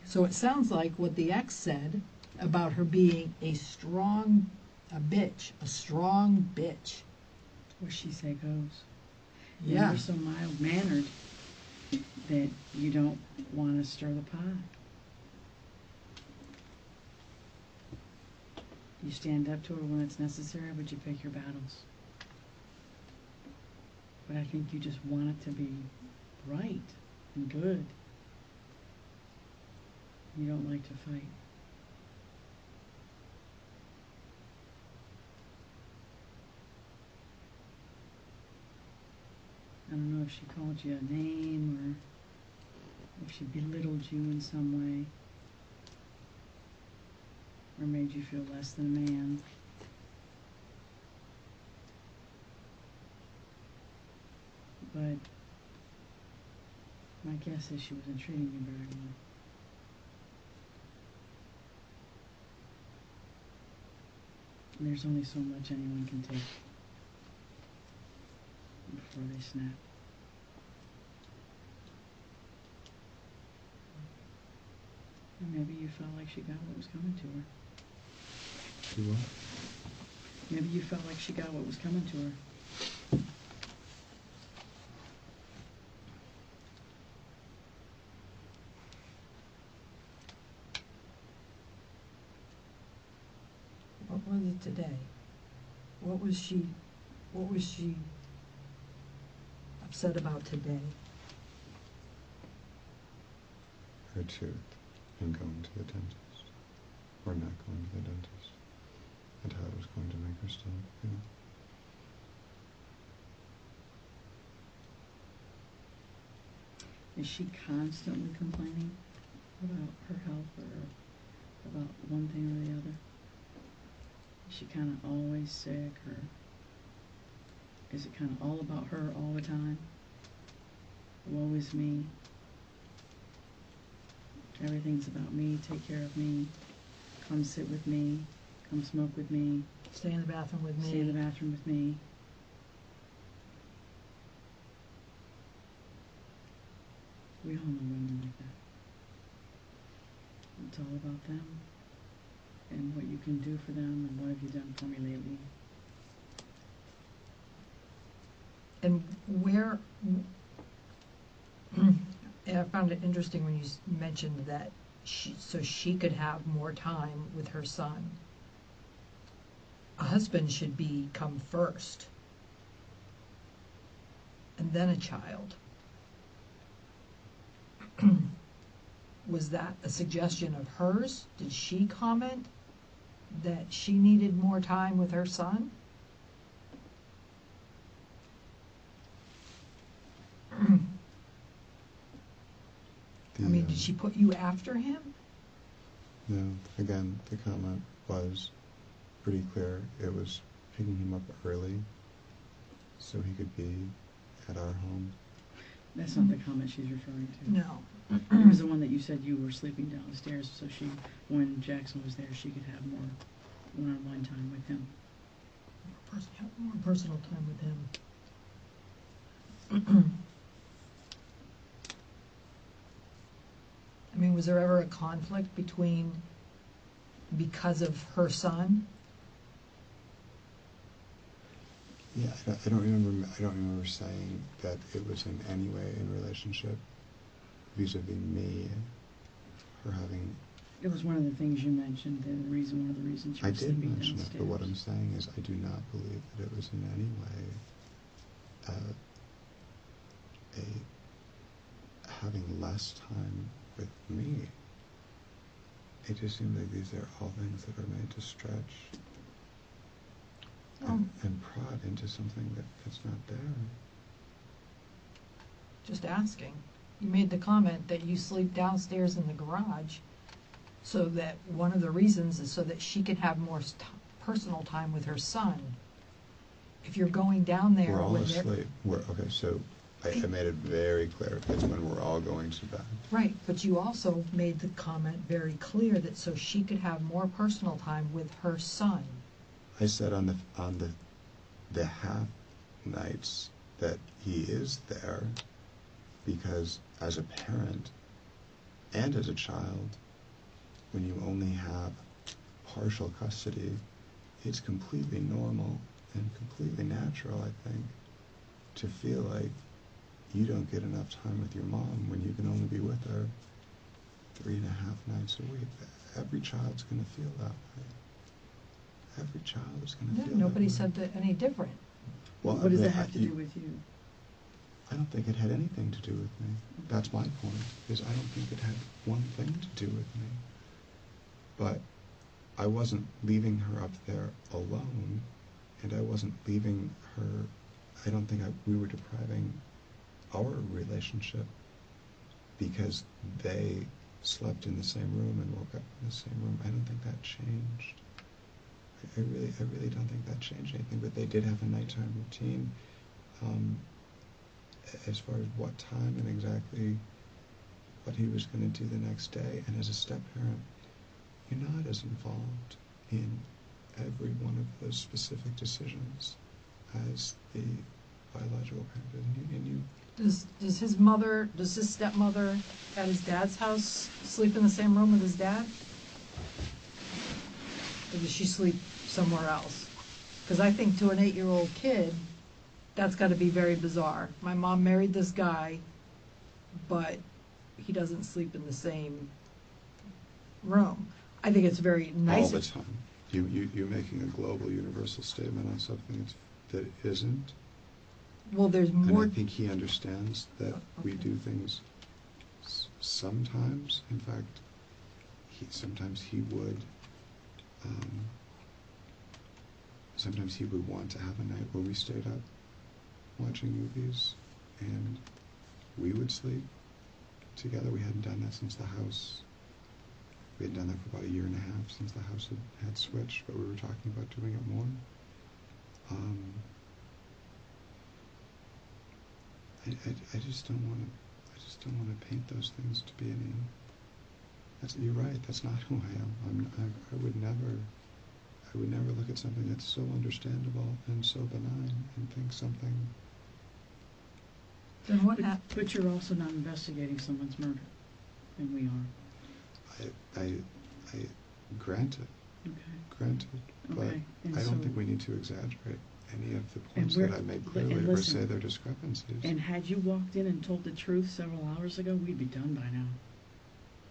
So it sounds like what the ex said about her being a strong bitch. What she say goes. Yeah. You're so mild-mannered that you don't want to stir the pot. You stand up to her when it's necessary, but you pick your battles. But I think you just want it to be right and good. You don't like to fight. I don't know if she called you a name or if she belittled you in some way. Or made you feel less than a man. But my guess is she wasn't treating you very well. And there's only so much anyone can take before they snap. Or maybe you felt like she got what was coming to her. You what? Maybe you felt like she got what was coming to her. What was it today? What was she upset about today? Her tooth and going to the dentist. Or not going to the dentist. And how it was going to make her stop, you know. Is she constantly complaining about her health or about one thing or the other? Is she kind of always sick, or is it kind of all about her all the time? Woe is me. Everything's about me. Take care of me. Come sit with me. Come smoke with me. Stay in the bathroom with me. Stay in the bathroom with me. We all know women like that. It's all about them and what you can do for them and what have you done for me lately. And where, and I found it interesting when you mentioned that so she could have more time with her son. A husband should come first, and then a child. Was that a suggestion of hers? Did she comment that she needed more time with her son? I mean, did she put you after him? No, again, the comment was pretty clear. It was picking him up early so he could be at our home. That's not the comment she's referring to. No. It was the one that you said you were sleeping downstairs, so when Jackson was there, she could have more one-on-one time with him. More personal time with him. I mean, was there ever a conflict because of her son? Yeah, I don't remember saying that it was in any way in relationship vis-a-vis me, her having. It was one of the things you mentioned, one of the reasons you I were did sleeping mention downstairs. it, but what I'm saying is I do not believe that it was in any way having less time with me. It just seems like these are all things that are made to stretch and prod into something that's not there. Just asking. You made the comment that you sleep downstairs in the garage, so that one of the reasons is so that she can have more personal time with her son. If you're going down there We're all with asleep. Okay, so I made it very clear. It's when we're all going to bed. Right, but you also made the comment very clear that so she could have more personal time with her son. I said on the half nights that he is there, because as a parent and as a child, when you only have partial custody, it's completely normal and completely natural, I think, to feel like you don't get enough time with your mom when you can only be with her 3.5 nights a week. Every child's going to feel that way. Every child is going to feel that way. Nobody said that any different. Well, what does that have to do with you? I don't think it had anything to do with me. That's my point, is I don't think it had one thing to do with me. But I wasn't leaving her up there alone, and I wasn't leaving her, I don't think we were depriving our relationship because they slept in the same room and woke up in the same room. I don't think that changed. I really don't think that changed anything, but they did have a nighttime routine. As far as what time and exactly what he was going to do the next day, and as a step-parent, you're not as involved in every one of those specific decisions as the biological parent is. And you Does his stepmother at his dad's house sleep in the same room with his dad? Or does she sleep somewhere else? Because I think to an 8-year-old kid, that's got to be very bizarre. My mom married this guy, but he doesn't sleep in the same room. I think it's very nice. all the time. You're making a global, universal statement on something that isn't. Well, there's more. And I think he understands that we do things sometimes. In fact, sometimes he would want to have a night where we stayed up watching movies, and we would sleep, together. We hadn't done that since the house. We had done that for about 1.5 years since the house had switched, but we were talking about doing it more. I just don't want to. I just don't want to paint those things to be any. You're right. That's not who I am. I would never. I would never look at something that's so understandable and so benign and think something. Then what But you're also not investigating someone's murder, and we are. I granted, Okay. but Okay. And I don't so- think we need to exaggerate any of the points we're- that I made but- clearly and or listen, say they're discrepancies. And had you walked in and told the truth several hours ago, we'd be done by now.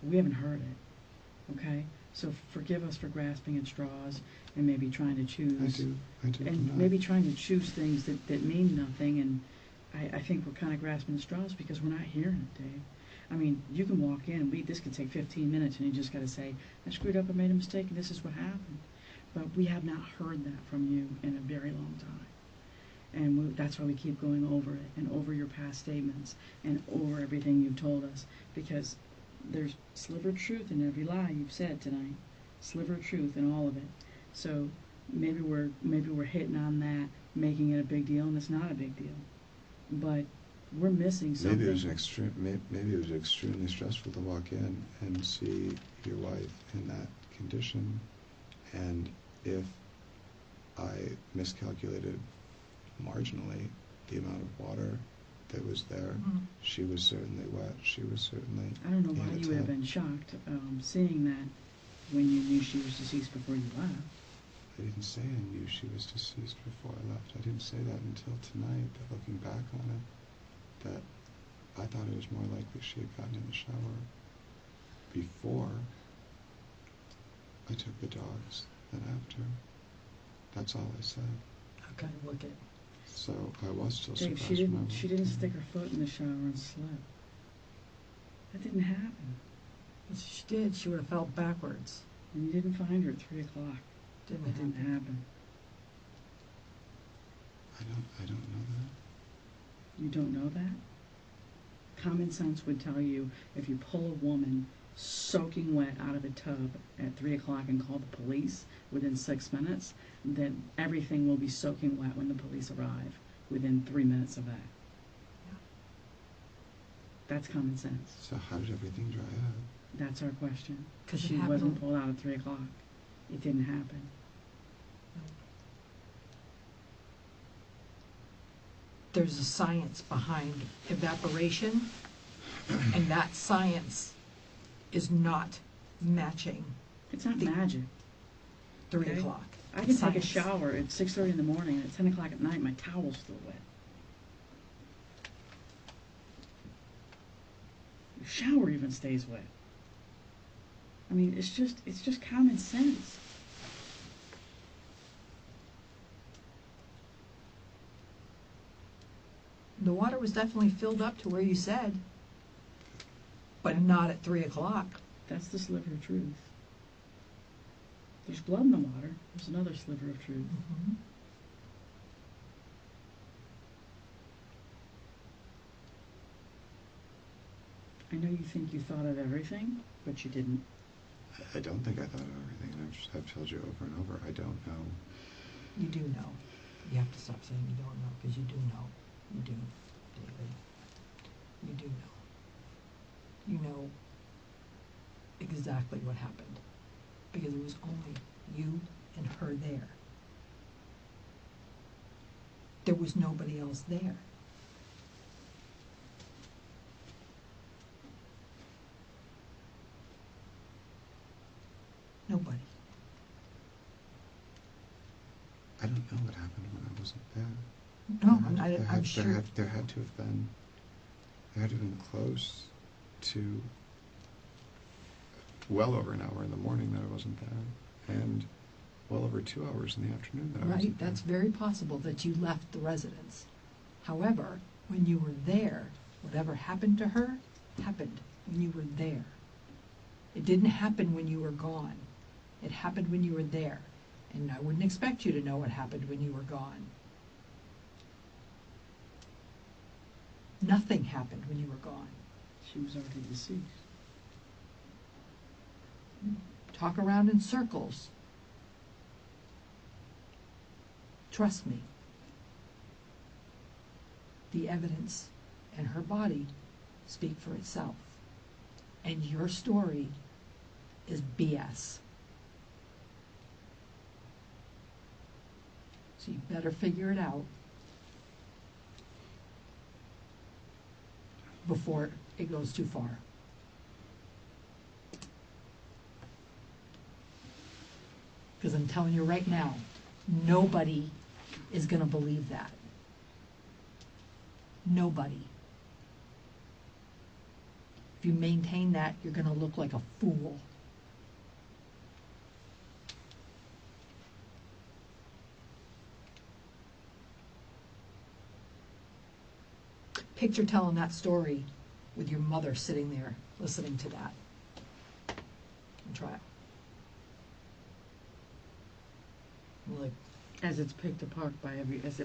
We haven't heard it, okay? So forgive us for grasping at straws and maybe trying to choose. I do. I'm And not. maybe trying to choose things that mean nothing, and I think we're kind of grasping at straws because we're not hearing it, Dave. I mean, you can walk in, and this could take 15 minutes, and you just got to say, I screwed up, I made a mistake, and this is what happened. But we have not heard that from you in a very long time. And that's why we keep going over it, and over your past statements, and over everything you've told us, because there's sliver of truth in every lie you've said tonight. Sliver of truth in all of it. So maybe we're hitting on that, making it a big deal, and it's not a big deal. But we're missing something. Maybe it was extremely stressful to walk in and see your wife in that condition, and if I miscalculated marginally the amount of water that was there, she was certainly wet. She was certainly. I don't know why in a you would have tub. been shocked seeing that when you knew she was deceased before you left. I didn't say I knew she was deceased before I left. I didn't say that until tonight, that looking back on it, that I thought it was more likely she had gotten in the shower before I took the dogs than after. That's all I said. Okay, look at. So I was still Dave, surprised when I she walked didn't in. stick her foot in the shower and slip. That didn't happen. If she did, she would have fell backwards. And you didn't find her at 3 o'clock. Didn't That didn't happen. happen. I don't know that. You don't know that? Common sense would tell you if you pull a woman soaking wet out of a tub at 3 o'clock and call the police within 6 minutes, then everything will be soaking wet when the police arrive within 3 minutes of that. Yeah. That's common sense. So how did everything dry up? That's our question. 'Cause it She happened wasn't on- pulled out at 3 o'clock. It didn't happen. There's a science behind evaporation, and that science is not matching It's not The- magic. 3 Okay. o'clock. I can take a Science. shower at 6:30 in the morning, and at 10 o'clock at night, my towel's still wet. The shower even stays wet. I mean, it's just common sense. The water was definitely filled up to where you said, but not at 3 o'clock. That's the sliver of truth. There's blood in the water. There's another sliver of truth. I know you think you thought of everything, but you didn't. I don't think I thought of everything. I've told you over and over, I don't know. You do know. You have to stop saying you don't know, because you do know. You do, David. You do know. You know exactly what happened, because it was only you and her there. There was nobody else there. Nobody. I don't know what happened when I wasn't there. No, There I'm sure. had to have been close to well over an hour in the morning that I wasn't there, and well over 2 hours in the afternoon that I Right, wasn't there. that's very possible that you left the residence. However, when you were there, whatever happened to her happened when you were there. It didn't happen when you were gone. It happened when you were there. And I wouldn't expect you to know what happened when you were gone. Nothing happened when you were gone. She was already deceased. Talk around in circles. Trust me. The evidence and her body speak for itself. And your story is BS. So you better figure it out before it goes too far. Because I'm telling you right now, nobody is going to believe that. Nobody. If you maintain that, you're going to look like a fool. Picture telling that story with your mother sitting there listening to that. And try it. Like, As it's picked apart by as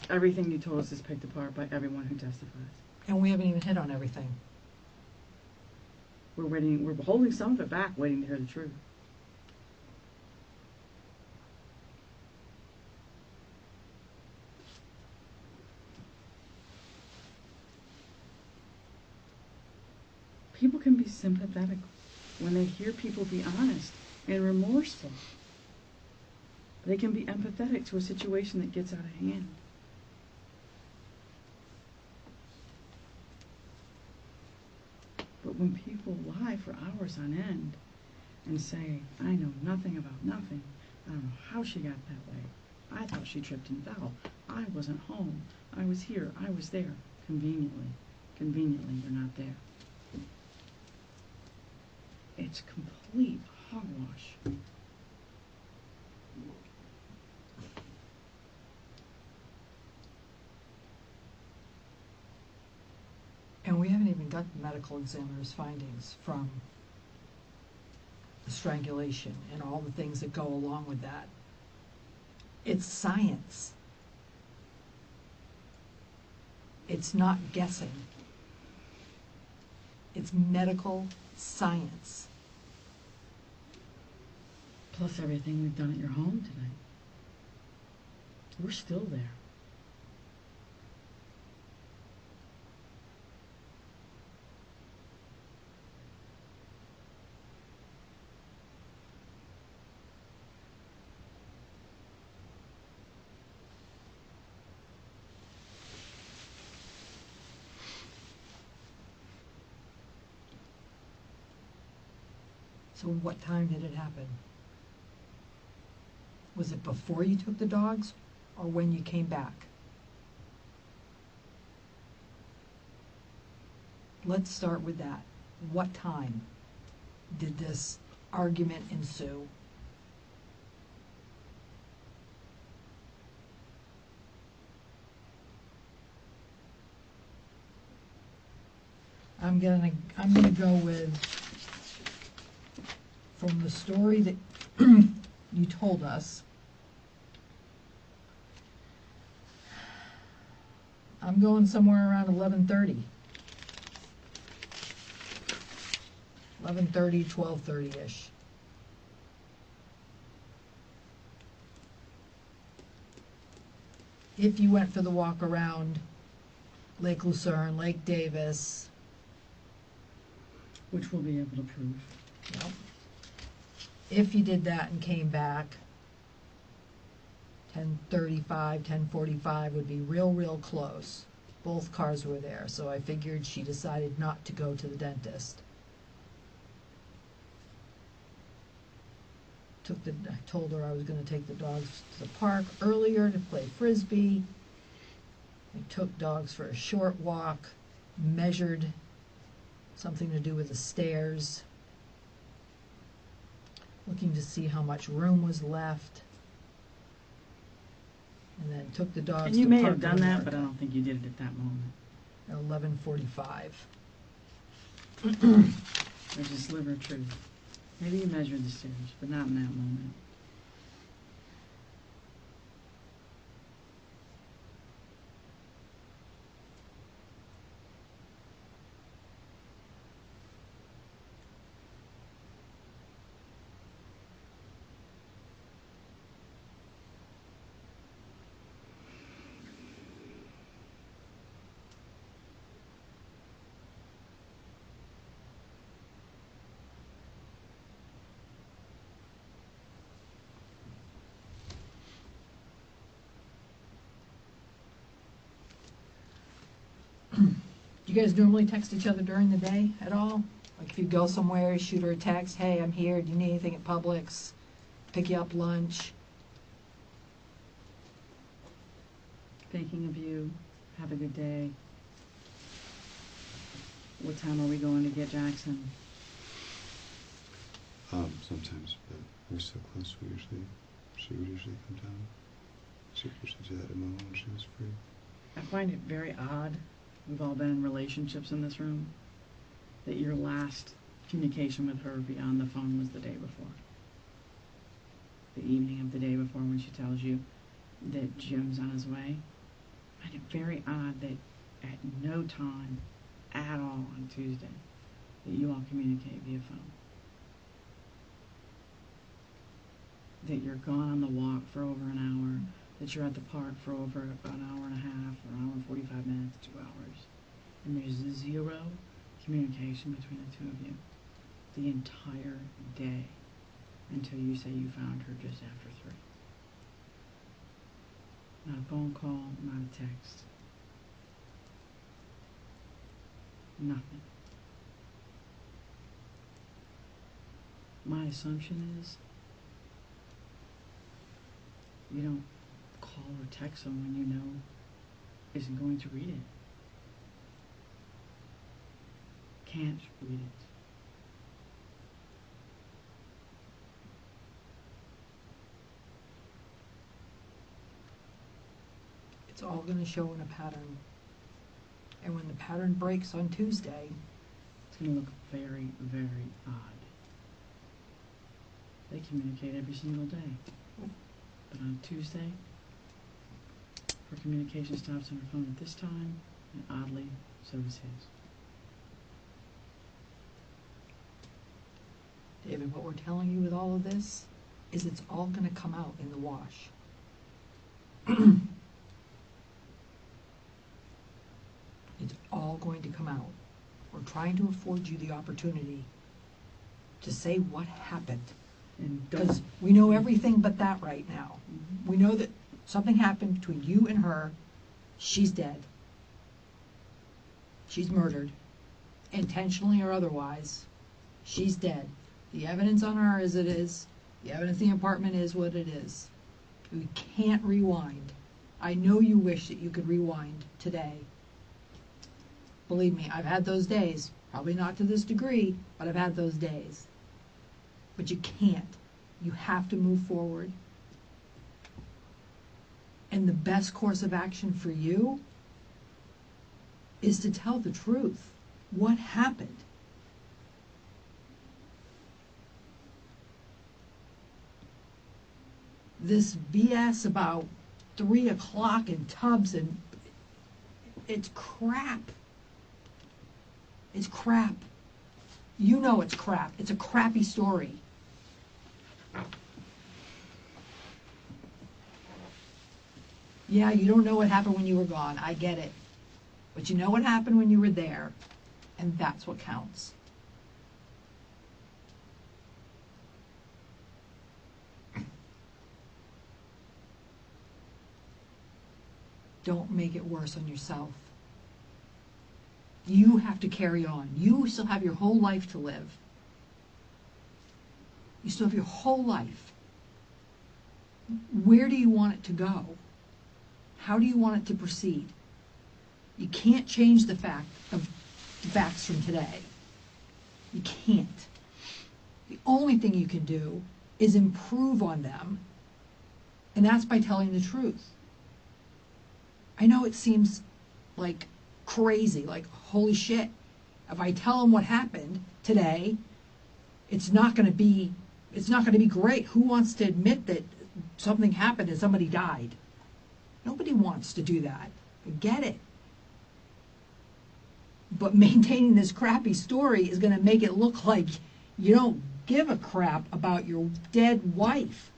everything you told us is picked apart by everyone who testifies. and we haven't even hit on everything. We're holding some of it back, waiting to hear the truth. People can be sympathetic when they hear people be honest and remorseful. They can be empathetic to a situation that gets out of hand. But when people lie for hours on end and say, I know nothing about nothing, I don't know how she got that way, I thought she tripped and fell, I wasn't home, I was here, I was there, conveniently you're not there. It's complete hogwash. And we haven't even got the medical examiner's findings from the strangulation and all the things that go along with that. It's science. It's not guessing. It's medical science. Plus everything we've done at your home tonight. We're still there. So what time did it happen? Was it before you took the dogs or when you came back? Let's start with that. What time did this argument ensue? I'm gonna go with, from the story that you told us, I'm going somewhere around 11:30. 11:30, 12:30-ish. If you went for the walk around Lake Lucerne, Lake Davis, Which we'll be able to prove. yep. If you did that and came back, 10:35, 10:45 would be real close. Both cars were there, so I figured she decided not to go to the dentist. I told her I was gonna take the dogs to the park earlier to play Frisbee. I took dogs for a short walk, measured something to do with the stairs, looking to see how much room was left, and then took the dogs And to you may Park have done that, America but I don't think you did it at that moment. at 11:45. There's a sliver of truth. Maybe you measured the stairs, but not in that moment. Do you guys normally text each other during the day at all? Like if you go somewhere, shoot her a text, hey, I'm here, do you need anything at Publix? Pick you up lunch? Thinking of you, have a good day. What time are we going to get Jackson? Sometimes, but we're so close, she would usually come down. She would usually do that at Mama when she was free. I find it very odd, we've all been in relationships in this room, that your last communication with her beyond the phone was the day before. The evening of the day before when she tells you that Jim's on his way. I find it very odd that at no time at all on Tuesday that you all communicate via phone. That you're gone on the walk for over an hour, that you're at the park for over an hour and a half, or an hour and 45 minutes, 2 hours. And there's zero communication between the two of you the entire day until you say you found her just after 3. Not a phone call, not a text. Nothing. My assumption is you don't call or text someone you know isn't going to read it. Can't read it. It's all going to show in a pattern. And when the pattern breaks on Tuesday, It's going to look very, very odd. They communicate every single day. But on Tuesday, her communication stops on her phone at this time, and oddly, so does his. David, what we're telling you with all of this is it's all going to come out in the wash. It's all going to come out. We're trying to afford you the opportunity to say what happened. And Because we know everything but that right now. We know that something happened between you and her. She's dead. She's murdered. Intentionally or otherwise. She's dead. The evidence on her is it is. The evidence in the apartment is what it is. We can't rewind. I know you wish that you could rewind today. Believe me, I've had those days. Probably not to this degree, but I've had those days. But you can't. You have to move forward. And the best course of action for you is to tell the truth. What happened? This BS about 3 o'clock in tubs and it's crap. It's crap. You know it's crap. It's a crappy story. Yeah, you don't know what happened when you were gone. I get it. But you know what happened when you were there, and that's what counts. Don't make it worse on yourself. You have to carry on. You still have your whole life to live. You still have your whole life. Where do you want it to go? How do you want it to proceed? You can't change the facts from today. You can't. The only thing you can do is improve on them, and that's by telling the truth. I know it seems like crazy, like holy shit. If I tell them what happened today, it's not going to be great. Who wants to admit that something happened and somebody died? Nobody wants to do that. I get it. But maintaining this crappy story is going to make it look like you don't give a crap about your dead wife.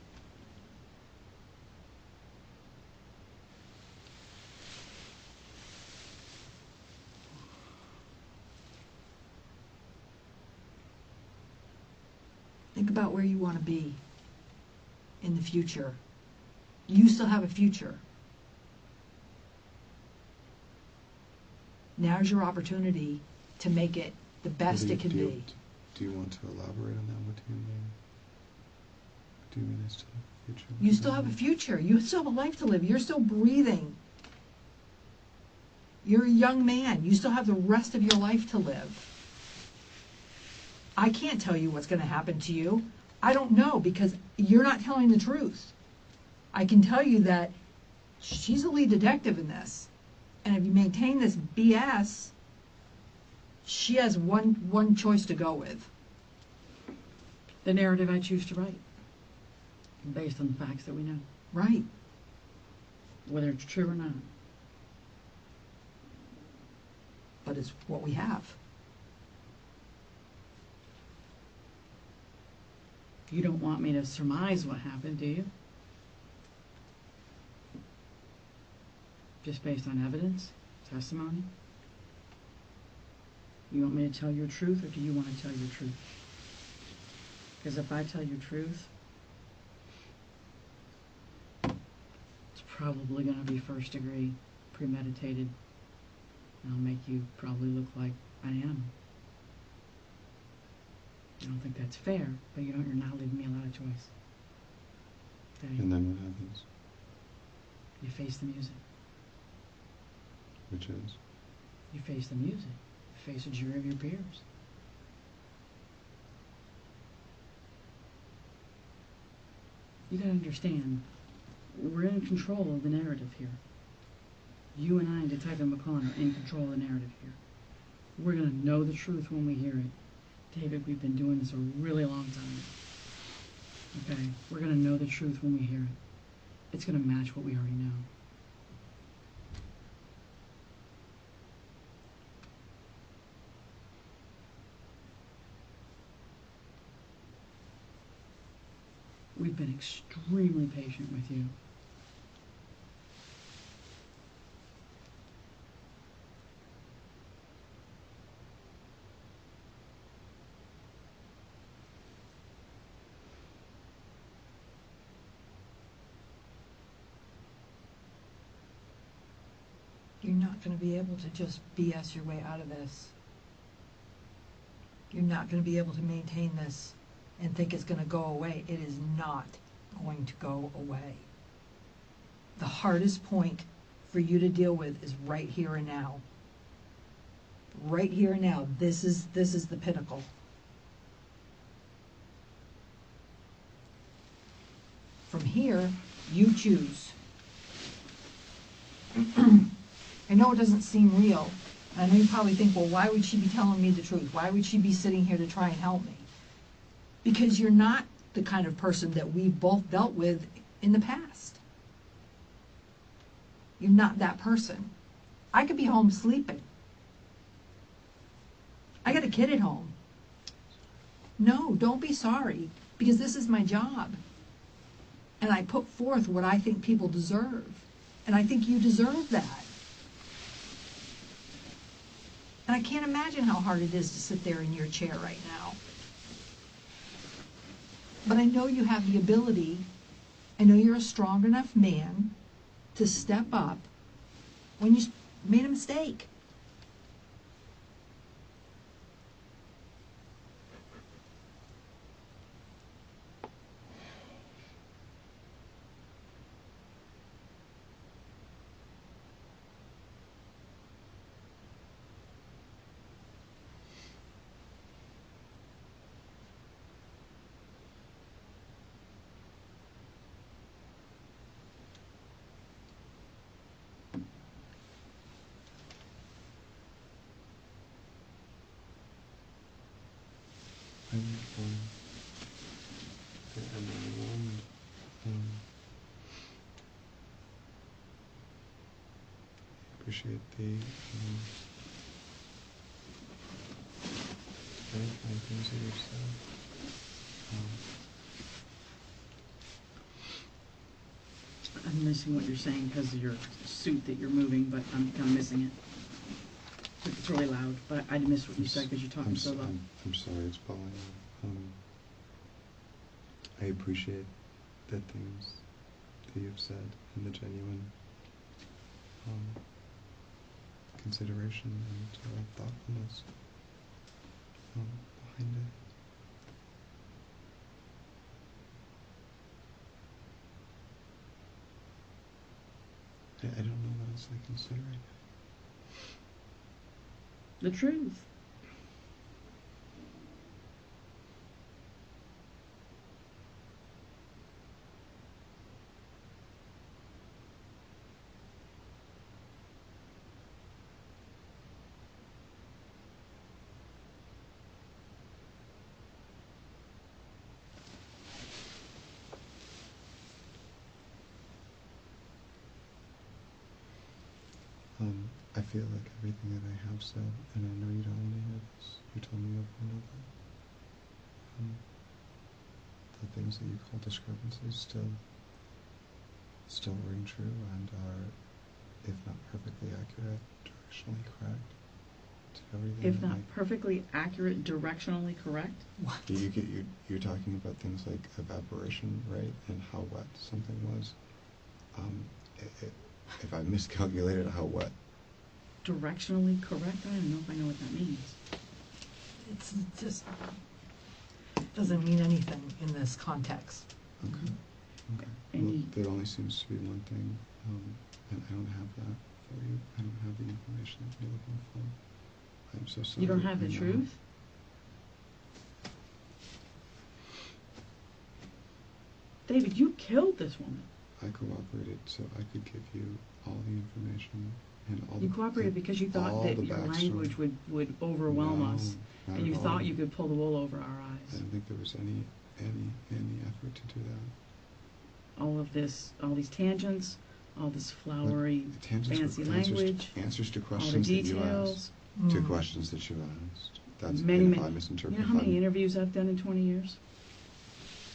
Think about where you want to be in the future. You still have a future. Now's your opportunity to make it the best it can do you, be. Do you want to elaborate on that? What do you mean? What do you mean as to the future? You still have a future. You still have a life to live. You're still breathing. You're a young man. You still have the rest of your life to live. I can't tell you what's going to happen to you. I don't know, because you're not telling the truth. I can tell you that she's a lead detective in this. And if you maintain this BS, she has one choice to go with. The narrative I choose to write, based on the facts that we know, Right. whether it's true or not. But it's what we have. You don't want me to surmise what happened, do you? Just based on evidence, testimony? You want me to tell your truth, or do you want to tell your truth? Because if I tell your truth, it's probably going to be first degree, premeditated, and I'll make you probably look like I am. I don't think that's fair, but you're not leaving me a lot of choice. Okay? And then what happens? You face the music. Which is? You face the music. You face a jury of your peers. You gotta understand, we're in control of the narrative here. You and I, Detective McClellan, are in control of the narrative here. We're gonna know the truth when we hear it. David, we've been doing this a really long time. Okay? We're gonna know the truth when we hear it. It's gonna match what we already know. We've been extremely patient with you. You're not going to be able to just BS your way out of this. You're not going to be able to maintain this and think it's going to go away. It is not going to go away. The hardest point for you to deal with is right here and now. Right here and now. This is the pinnacle. From here, you choose. I know it doesn't seem real. I know you probably think, well, why would she be telling me the truth? Why would she be sitting here to try and help me? Because you're not the kind of person that we've both dealt with in the past. You're not that person. I could be home sleeping. I got a kid at home. No, don't be sorry, because this is my job. And I put forth what I think people deserve. And I think you deserve that. And I can't imagine how hard it is to sit there in your chair right now. But I know you have the ability, I know you're a strong enough man to step up when you made a mistake. Appreciate the very kind things that you've said. I'm missing what you're saying because of your suit that you're moving, but I'm missing it. It's really loud, but I missed what you said because you're talking so loud. I'm sorry, it's bothering me. I appreciate the things that you've said and the genuine consideration and thoughtfulness behind it. I don't know what else I can say right now. The truth. I feel like everything that I have said, and I know you don't want to hear this, you told me over and over, the things that you call discrepancies still ring true and are, if not perfectly accurate, directionally correct to everything. If not perfectly accurate, directionally correct? What? You're talking about things like evaporation rate and how wet something was. If I miscalculated how wet. Directionally correct? I don't even know if I know what that means. It's just doesn't mean anything in this context. Okay. Okay. And Well, there only seems to be one thing, and I don't have that for you. I don't have the information that you're looking for. I'm so sorry. You don't have the I know. truth? David, you killed this woman. I cooperated so I could give you all the information and all You the... cooperated because you thought all that the your backstory. language would overwhelm No, us. not And you at all. thought you could pull the wool over our I eyes. don't think there was any effort to do that. All of this, all these tangents, all this flowery, The tangents were fancy language, answers to all the questions that you details. asked. To Mm. questions that you asked. That's Many, if many. I You misinterpret. know how many interviews I've done in 20 years?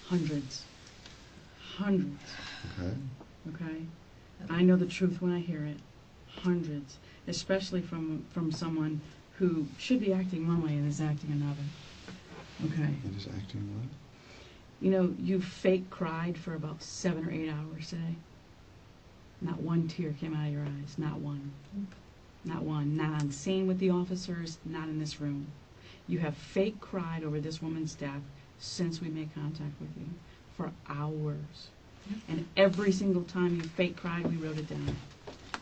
Hundreds. Hundreds. Okay. Okay? I know the truth when I hear it. Hundreds. Especially from someone who should be acting one way and is acting another. Okay? And is acting what? You know, you fake cried for about 7 or 8 hours today. Not one tear came out of your eyes. Not one. Not one. Not on scene with the officers. Not in this room. You have fake cried over this woman's death since we made contact with you. For hours. And every single time you fake cried, we wrote it down.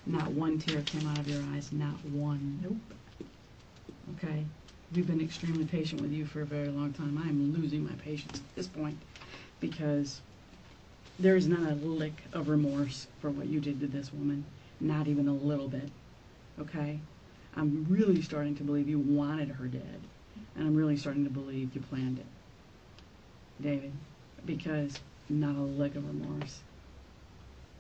Not one tear came out of your eyes. Not one. Nope. Okay? We've been extremely patient with you for a very long time. I am losing my patience at this point because there is not a lick of remorse for what you did to this woman. Not even a little bit. Okay? I'm really starting to believe you wanted her dead. And I'm really starting to believe you planned it. David. Because not a lick of remorse.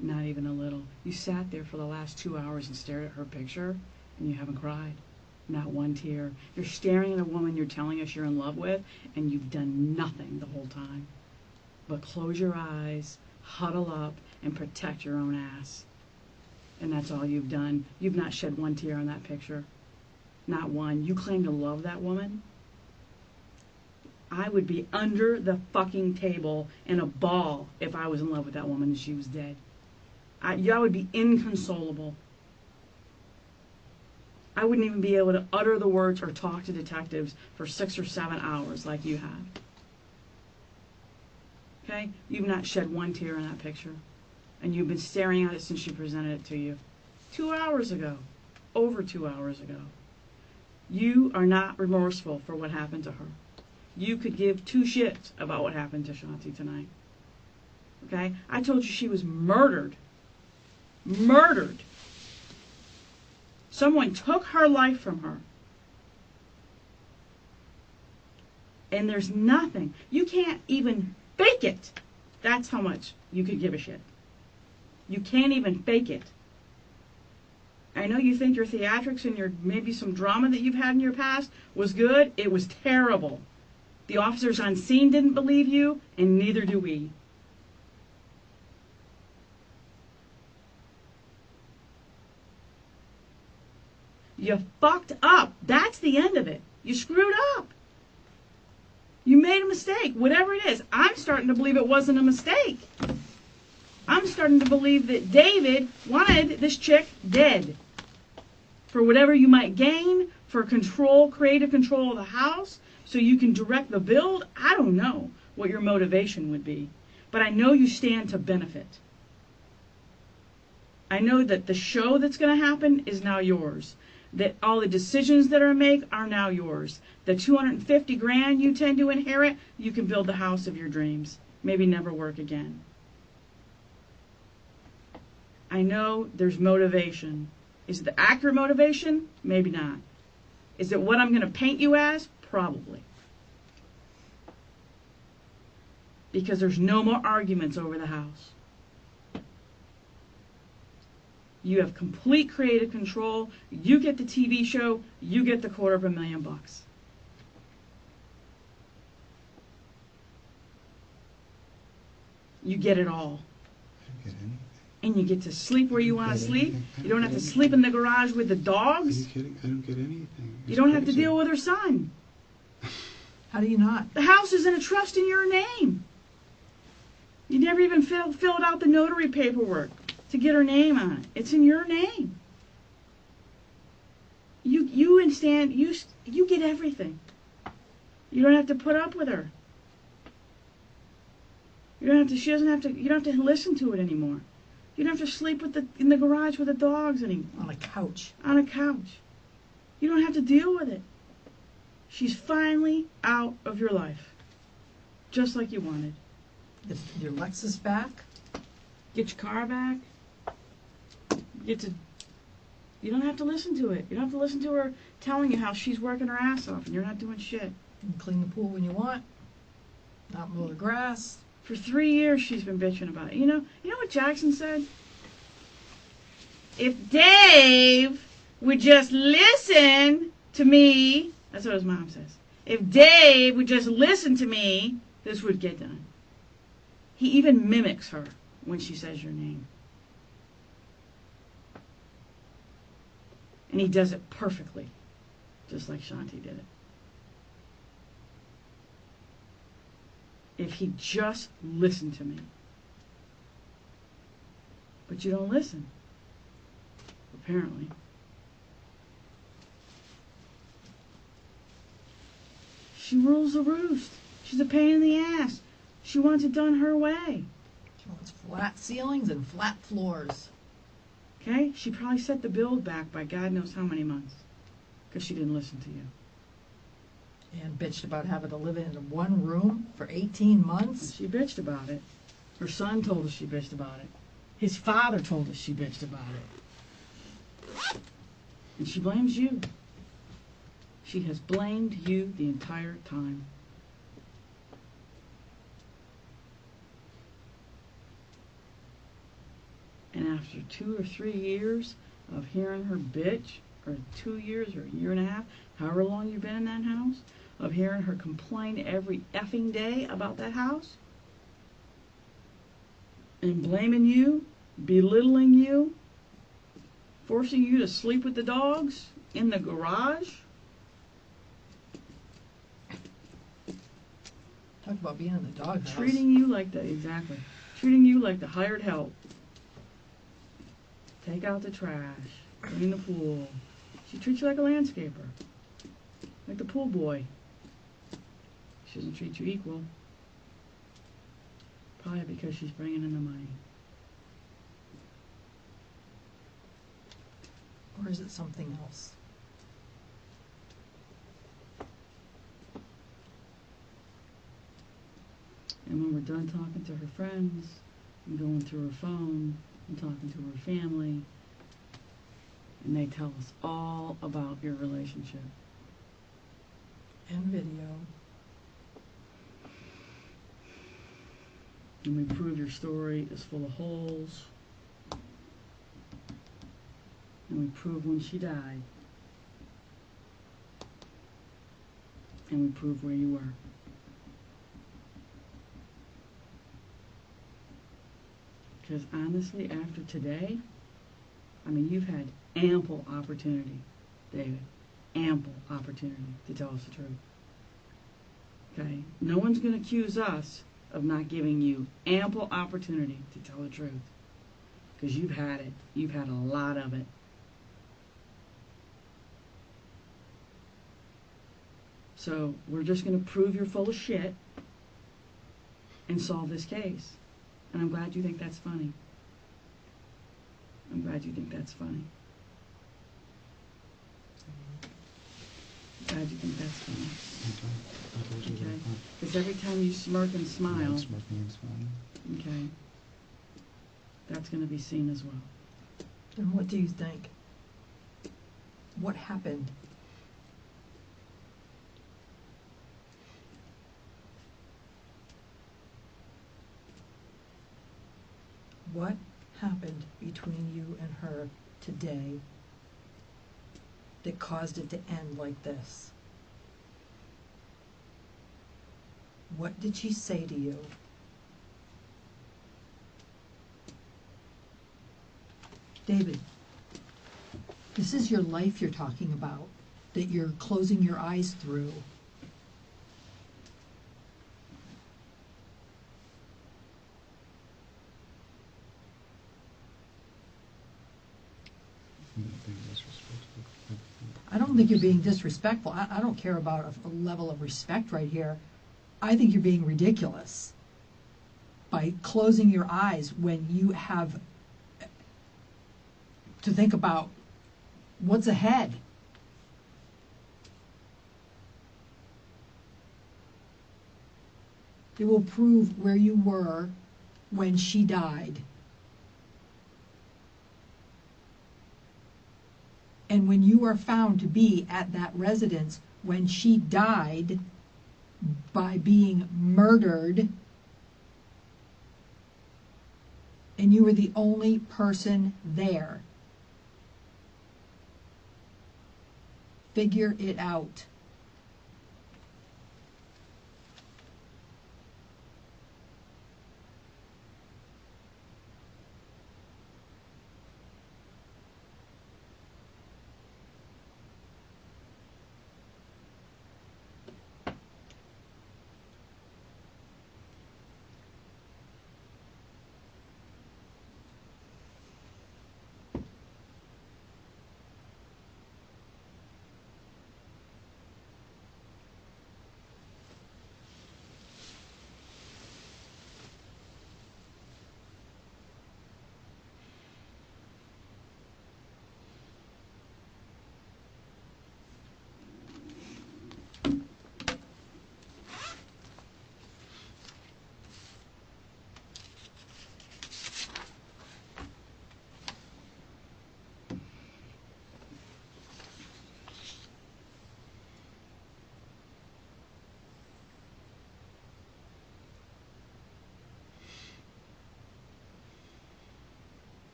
Not even a little. You sat there for the last 2 hours and stared at her picture and you haven't cried. Not one tear. You're staring at a woman you're telling us you're in love with, and you've done nothing the whole time. But close your eyes, huddle up, and protect your own ass. And that's all you've done. You've not shed one tear on that picture. Not one. You claim to love that woman? I would be under the fucking table in a ball if I was in love with that woman and she was dead. I would be inconsolable. I wouldn't even be able to utter the words or talk to detectives for 6 or 7 hours like you have. Okay? You've not shed one tear in that picture. And you've been staring at it since she presented it to you. 2 hours ago. Over 2 hours ago. You are not remorseful for what happened to her. You could give 2 shits about what happened to Shanti tonight. Okay? I told you she was murdered. Murdered. Someone took her life from her. And there's nothing. You can't even fake it. That's how much you could give a shit. You can't even fake it. I know you think your theatrics and your maybe some drama that you've had in your past was good. It was terrible. The officers on scene didn't believe you, and neither do we. You fucked up. That's the end of it. You screwed up. You made a mistake, whatever it is. I'm starting to believe it wasn't a mistake. I'm starting to believe that David wanted this chick dead. for whatever you might gain, for control, creative control of the house, so you can direct the build. I don't know what your motivation would be, but I know you stand to benefit. I know that the show that's going to happen is now yours. That all the decisions that are made are now yours. The $250,000 you tend to inherit, you can build the house of your dreams. Maybe never work again. I know there's motivation. Is it the accurate motivation? Maybe not. Is it what I'm going to paint you as? Probably. Because there's no more arguments over the house. You have complete creative control. You get the TV show. You get the $250,000. You get it all. I don't get anything. And you get to sleep where you want to get sleep. anything. I You don't don't have get to sleep in the garage with the Are dogs. you kidding? I don't get anything. You It's don't have to crazy. deal with her son. How do you not? The house is in a trust in your name. You never even filled out the notary paperwork to get her name on it. It's in your name. You get everything. You don't have to put up with her. You don't have to listen to it anymore. You don't have to sleep in the garage with the dogs anymore. On a couch. On a couch. You don't have to deal with it. She's finally out of your life. Just like you wanted. Is your Lexus back? Get your car back. You don't have to listen to it. You don't have to listen to her telling you how she's working her ass off and you're not doing shit. You can clean the pool when you want. Not mow the grass. For 3 years she's been bitching about it. You know what Jackson said? If Dave would just listen to me, that's what his mom says. If Dave would just listen to me, this would get done. He even mimics her when she says your name. And he does it perfectly, just like Shanti did it. If he just listened to me. But you don't listen, apparently. She rules the roost. She's a pain in the ass. She wants it done her way. She wants flat ceilings and flat floors. Okay? She probably set the build back by God knows how many months. Because she didn't listen to you. And bitched about having to live in one room for 18 And months. she bitched about it. Her son told us she bitched about it. His father told us she bitched about it. And she blames you. She has blamed you the entire time. And after 2 or 3 years of hearing her bitch, or 2 years or a year and a half, however long you've been in that house, of hearing her complain every effing day about that house, and blaming you, belittling you, forcing you to sleep with the dogs in the garage. Talk about being in the doghouse. Treating you like the hired help. Take out the trash, clean the pool. She treats you like a landscaper, like the pool boy. She doesn't treat you equal. Probably because she's bringing in the money. Or is it something else? And when we're done talking to her friends, and going through her phone, and talking to her family, and they tell us all about your relationship. And video. And we prove your story is full of holes. And we prove when she died. And we prove where you were. Because honestly, after today, I mean, you've had ample opportunity, David, ample opportunity to tell us the truth. Okay? No one's going to accuse us of not giving you ample opportunity to tell the truth. Because you've had it. You've had a lot of it. So we're just going to prove you're full of shit and solve this case. And I'm glad you think that's funny. I'm glad you think that's funny. I'm glad you think that's funny. I told you Okay. about that. Because every time you smirk and I'm smile, not smirking and smiling. okay, that's going to be seen as well. And what do you think? What happened? What happened between you and her today that caused it to end like this? What did she say to you? David, this is your life you're talking about, that you're closing your eyes through. I'm not being disrespectful. I don't think you're being disrespectful. I don't care about a level of respect right here. I think you're being ridiculous by closing your eyes when you have to think about what's ahead. It will prove where you were when she died. And when you are found to be at that residence when she died by being murdered, and you were the only person there, figure it out.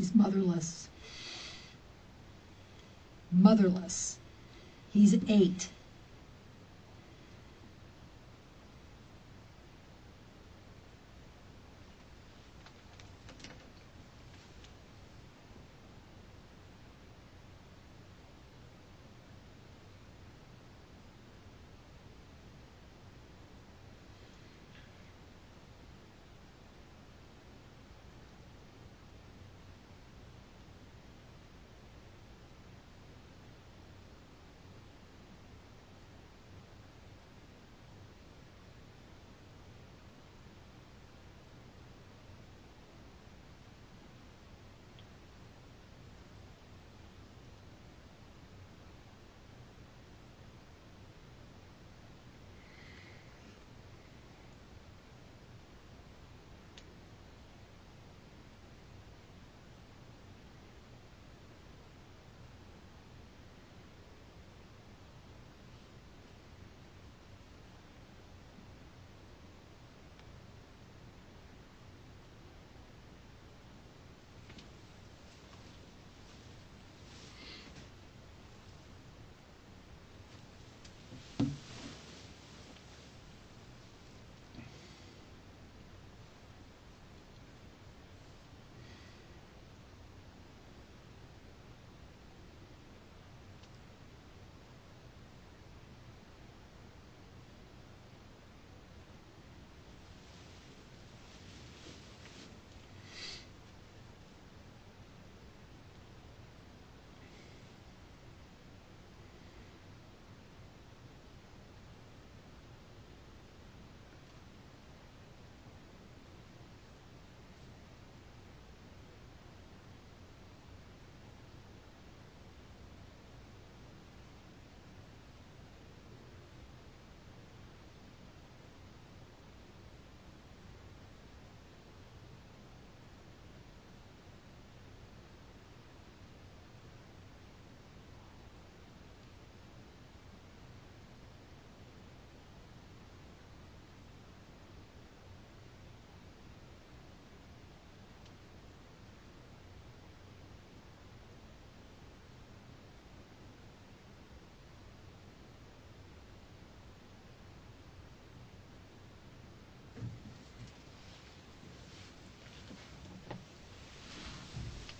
He's motherless. Motherless. He's 8.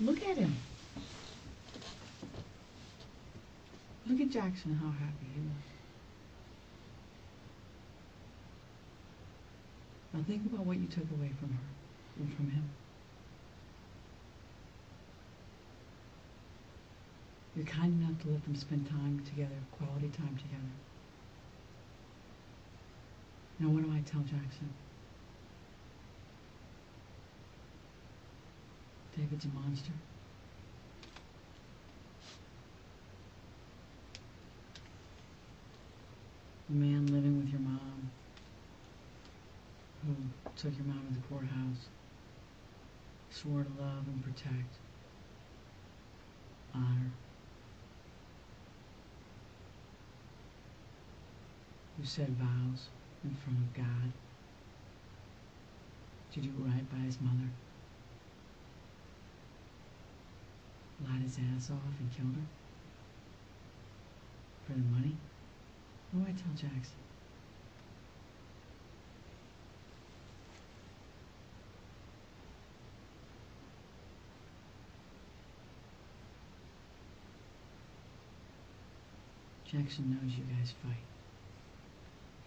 Look at him. Look at Jackson, how happy he was. Now think about what you took away from her and from him. You're kind enough to let them spend time together, quality time together. Now what do I tell Jackson? David's a monster. The man living with your mom, who took your mom to the courthouse, swore to love and protect, honor, who said vows in front of God to do right by his mother, lied his ass off and killed her for the money. What do I tell Jackson? Jackson knows you guys fight.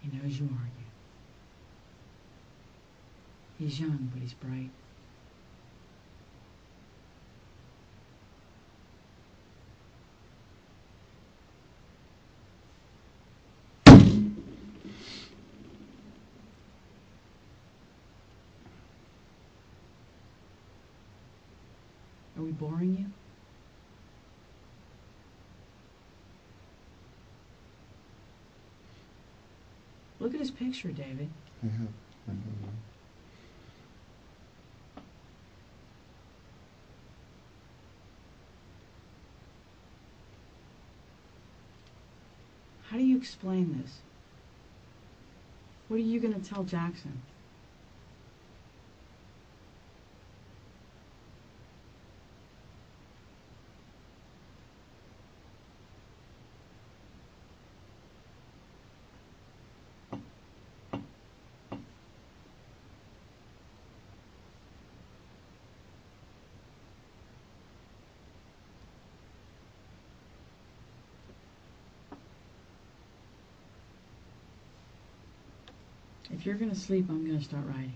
He knows you argue. He's young, but he's bright. Are we boring you? Look at his picture, David. I have. I know. How do you explain this? What are you going to tell Jackson? If you're going to sleep, I'm going to start writing.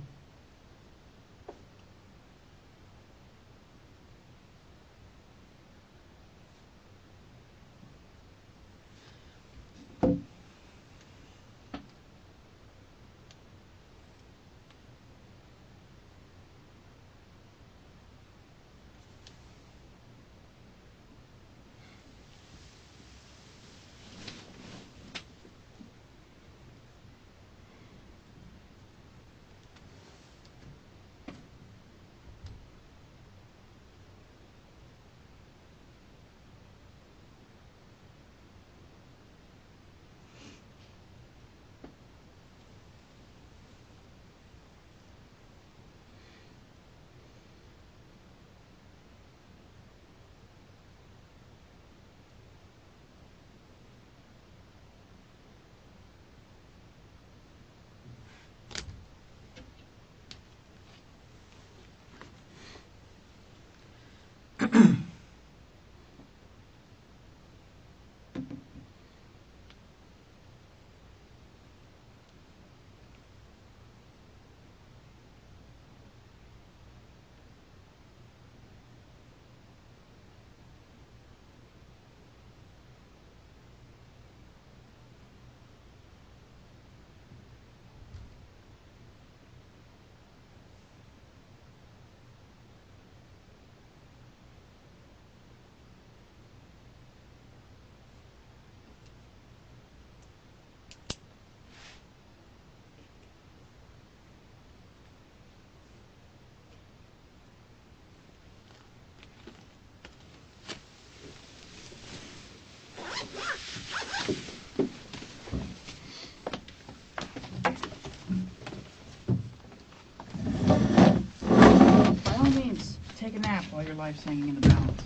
By all means, take a nap while your life's hanging in the balance.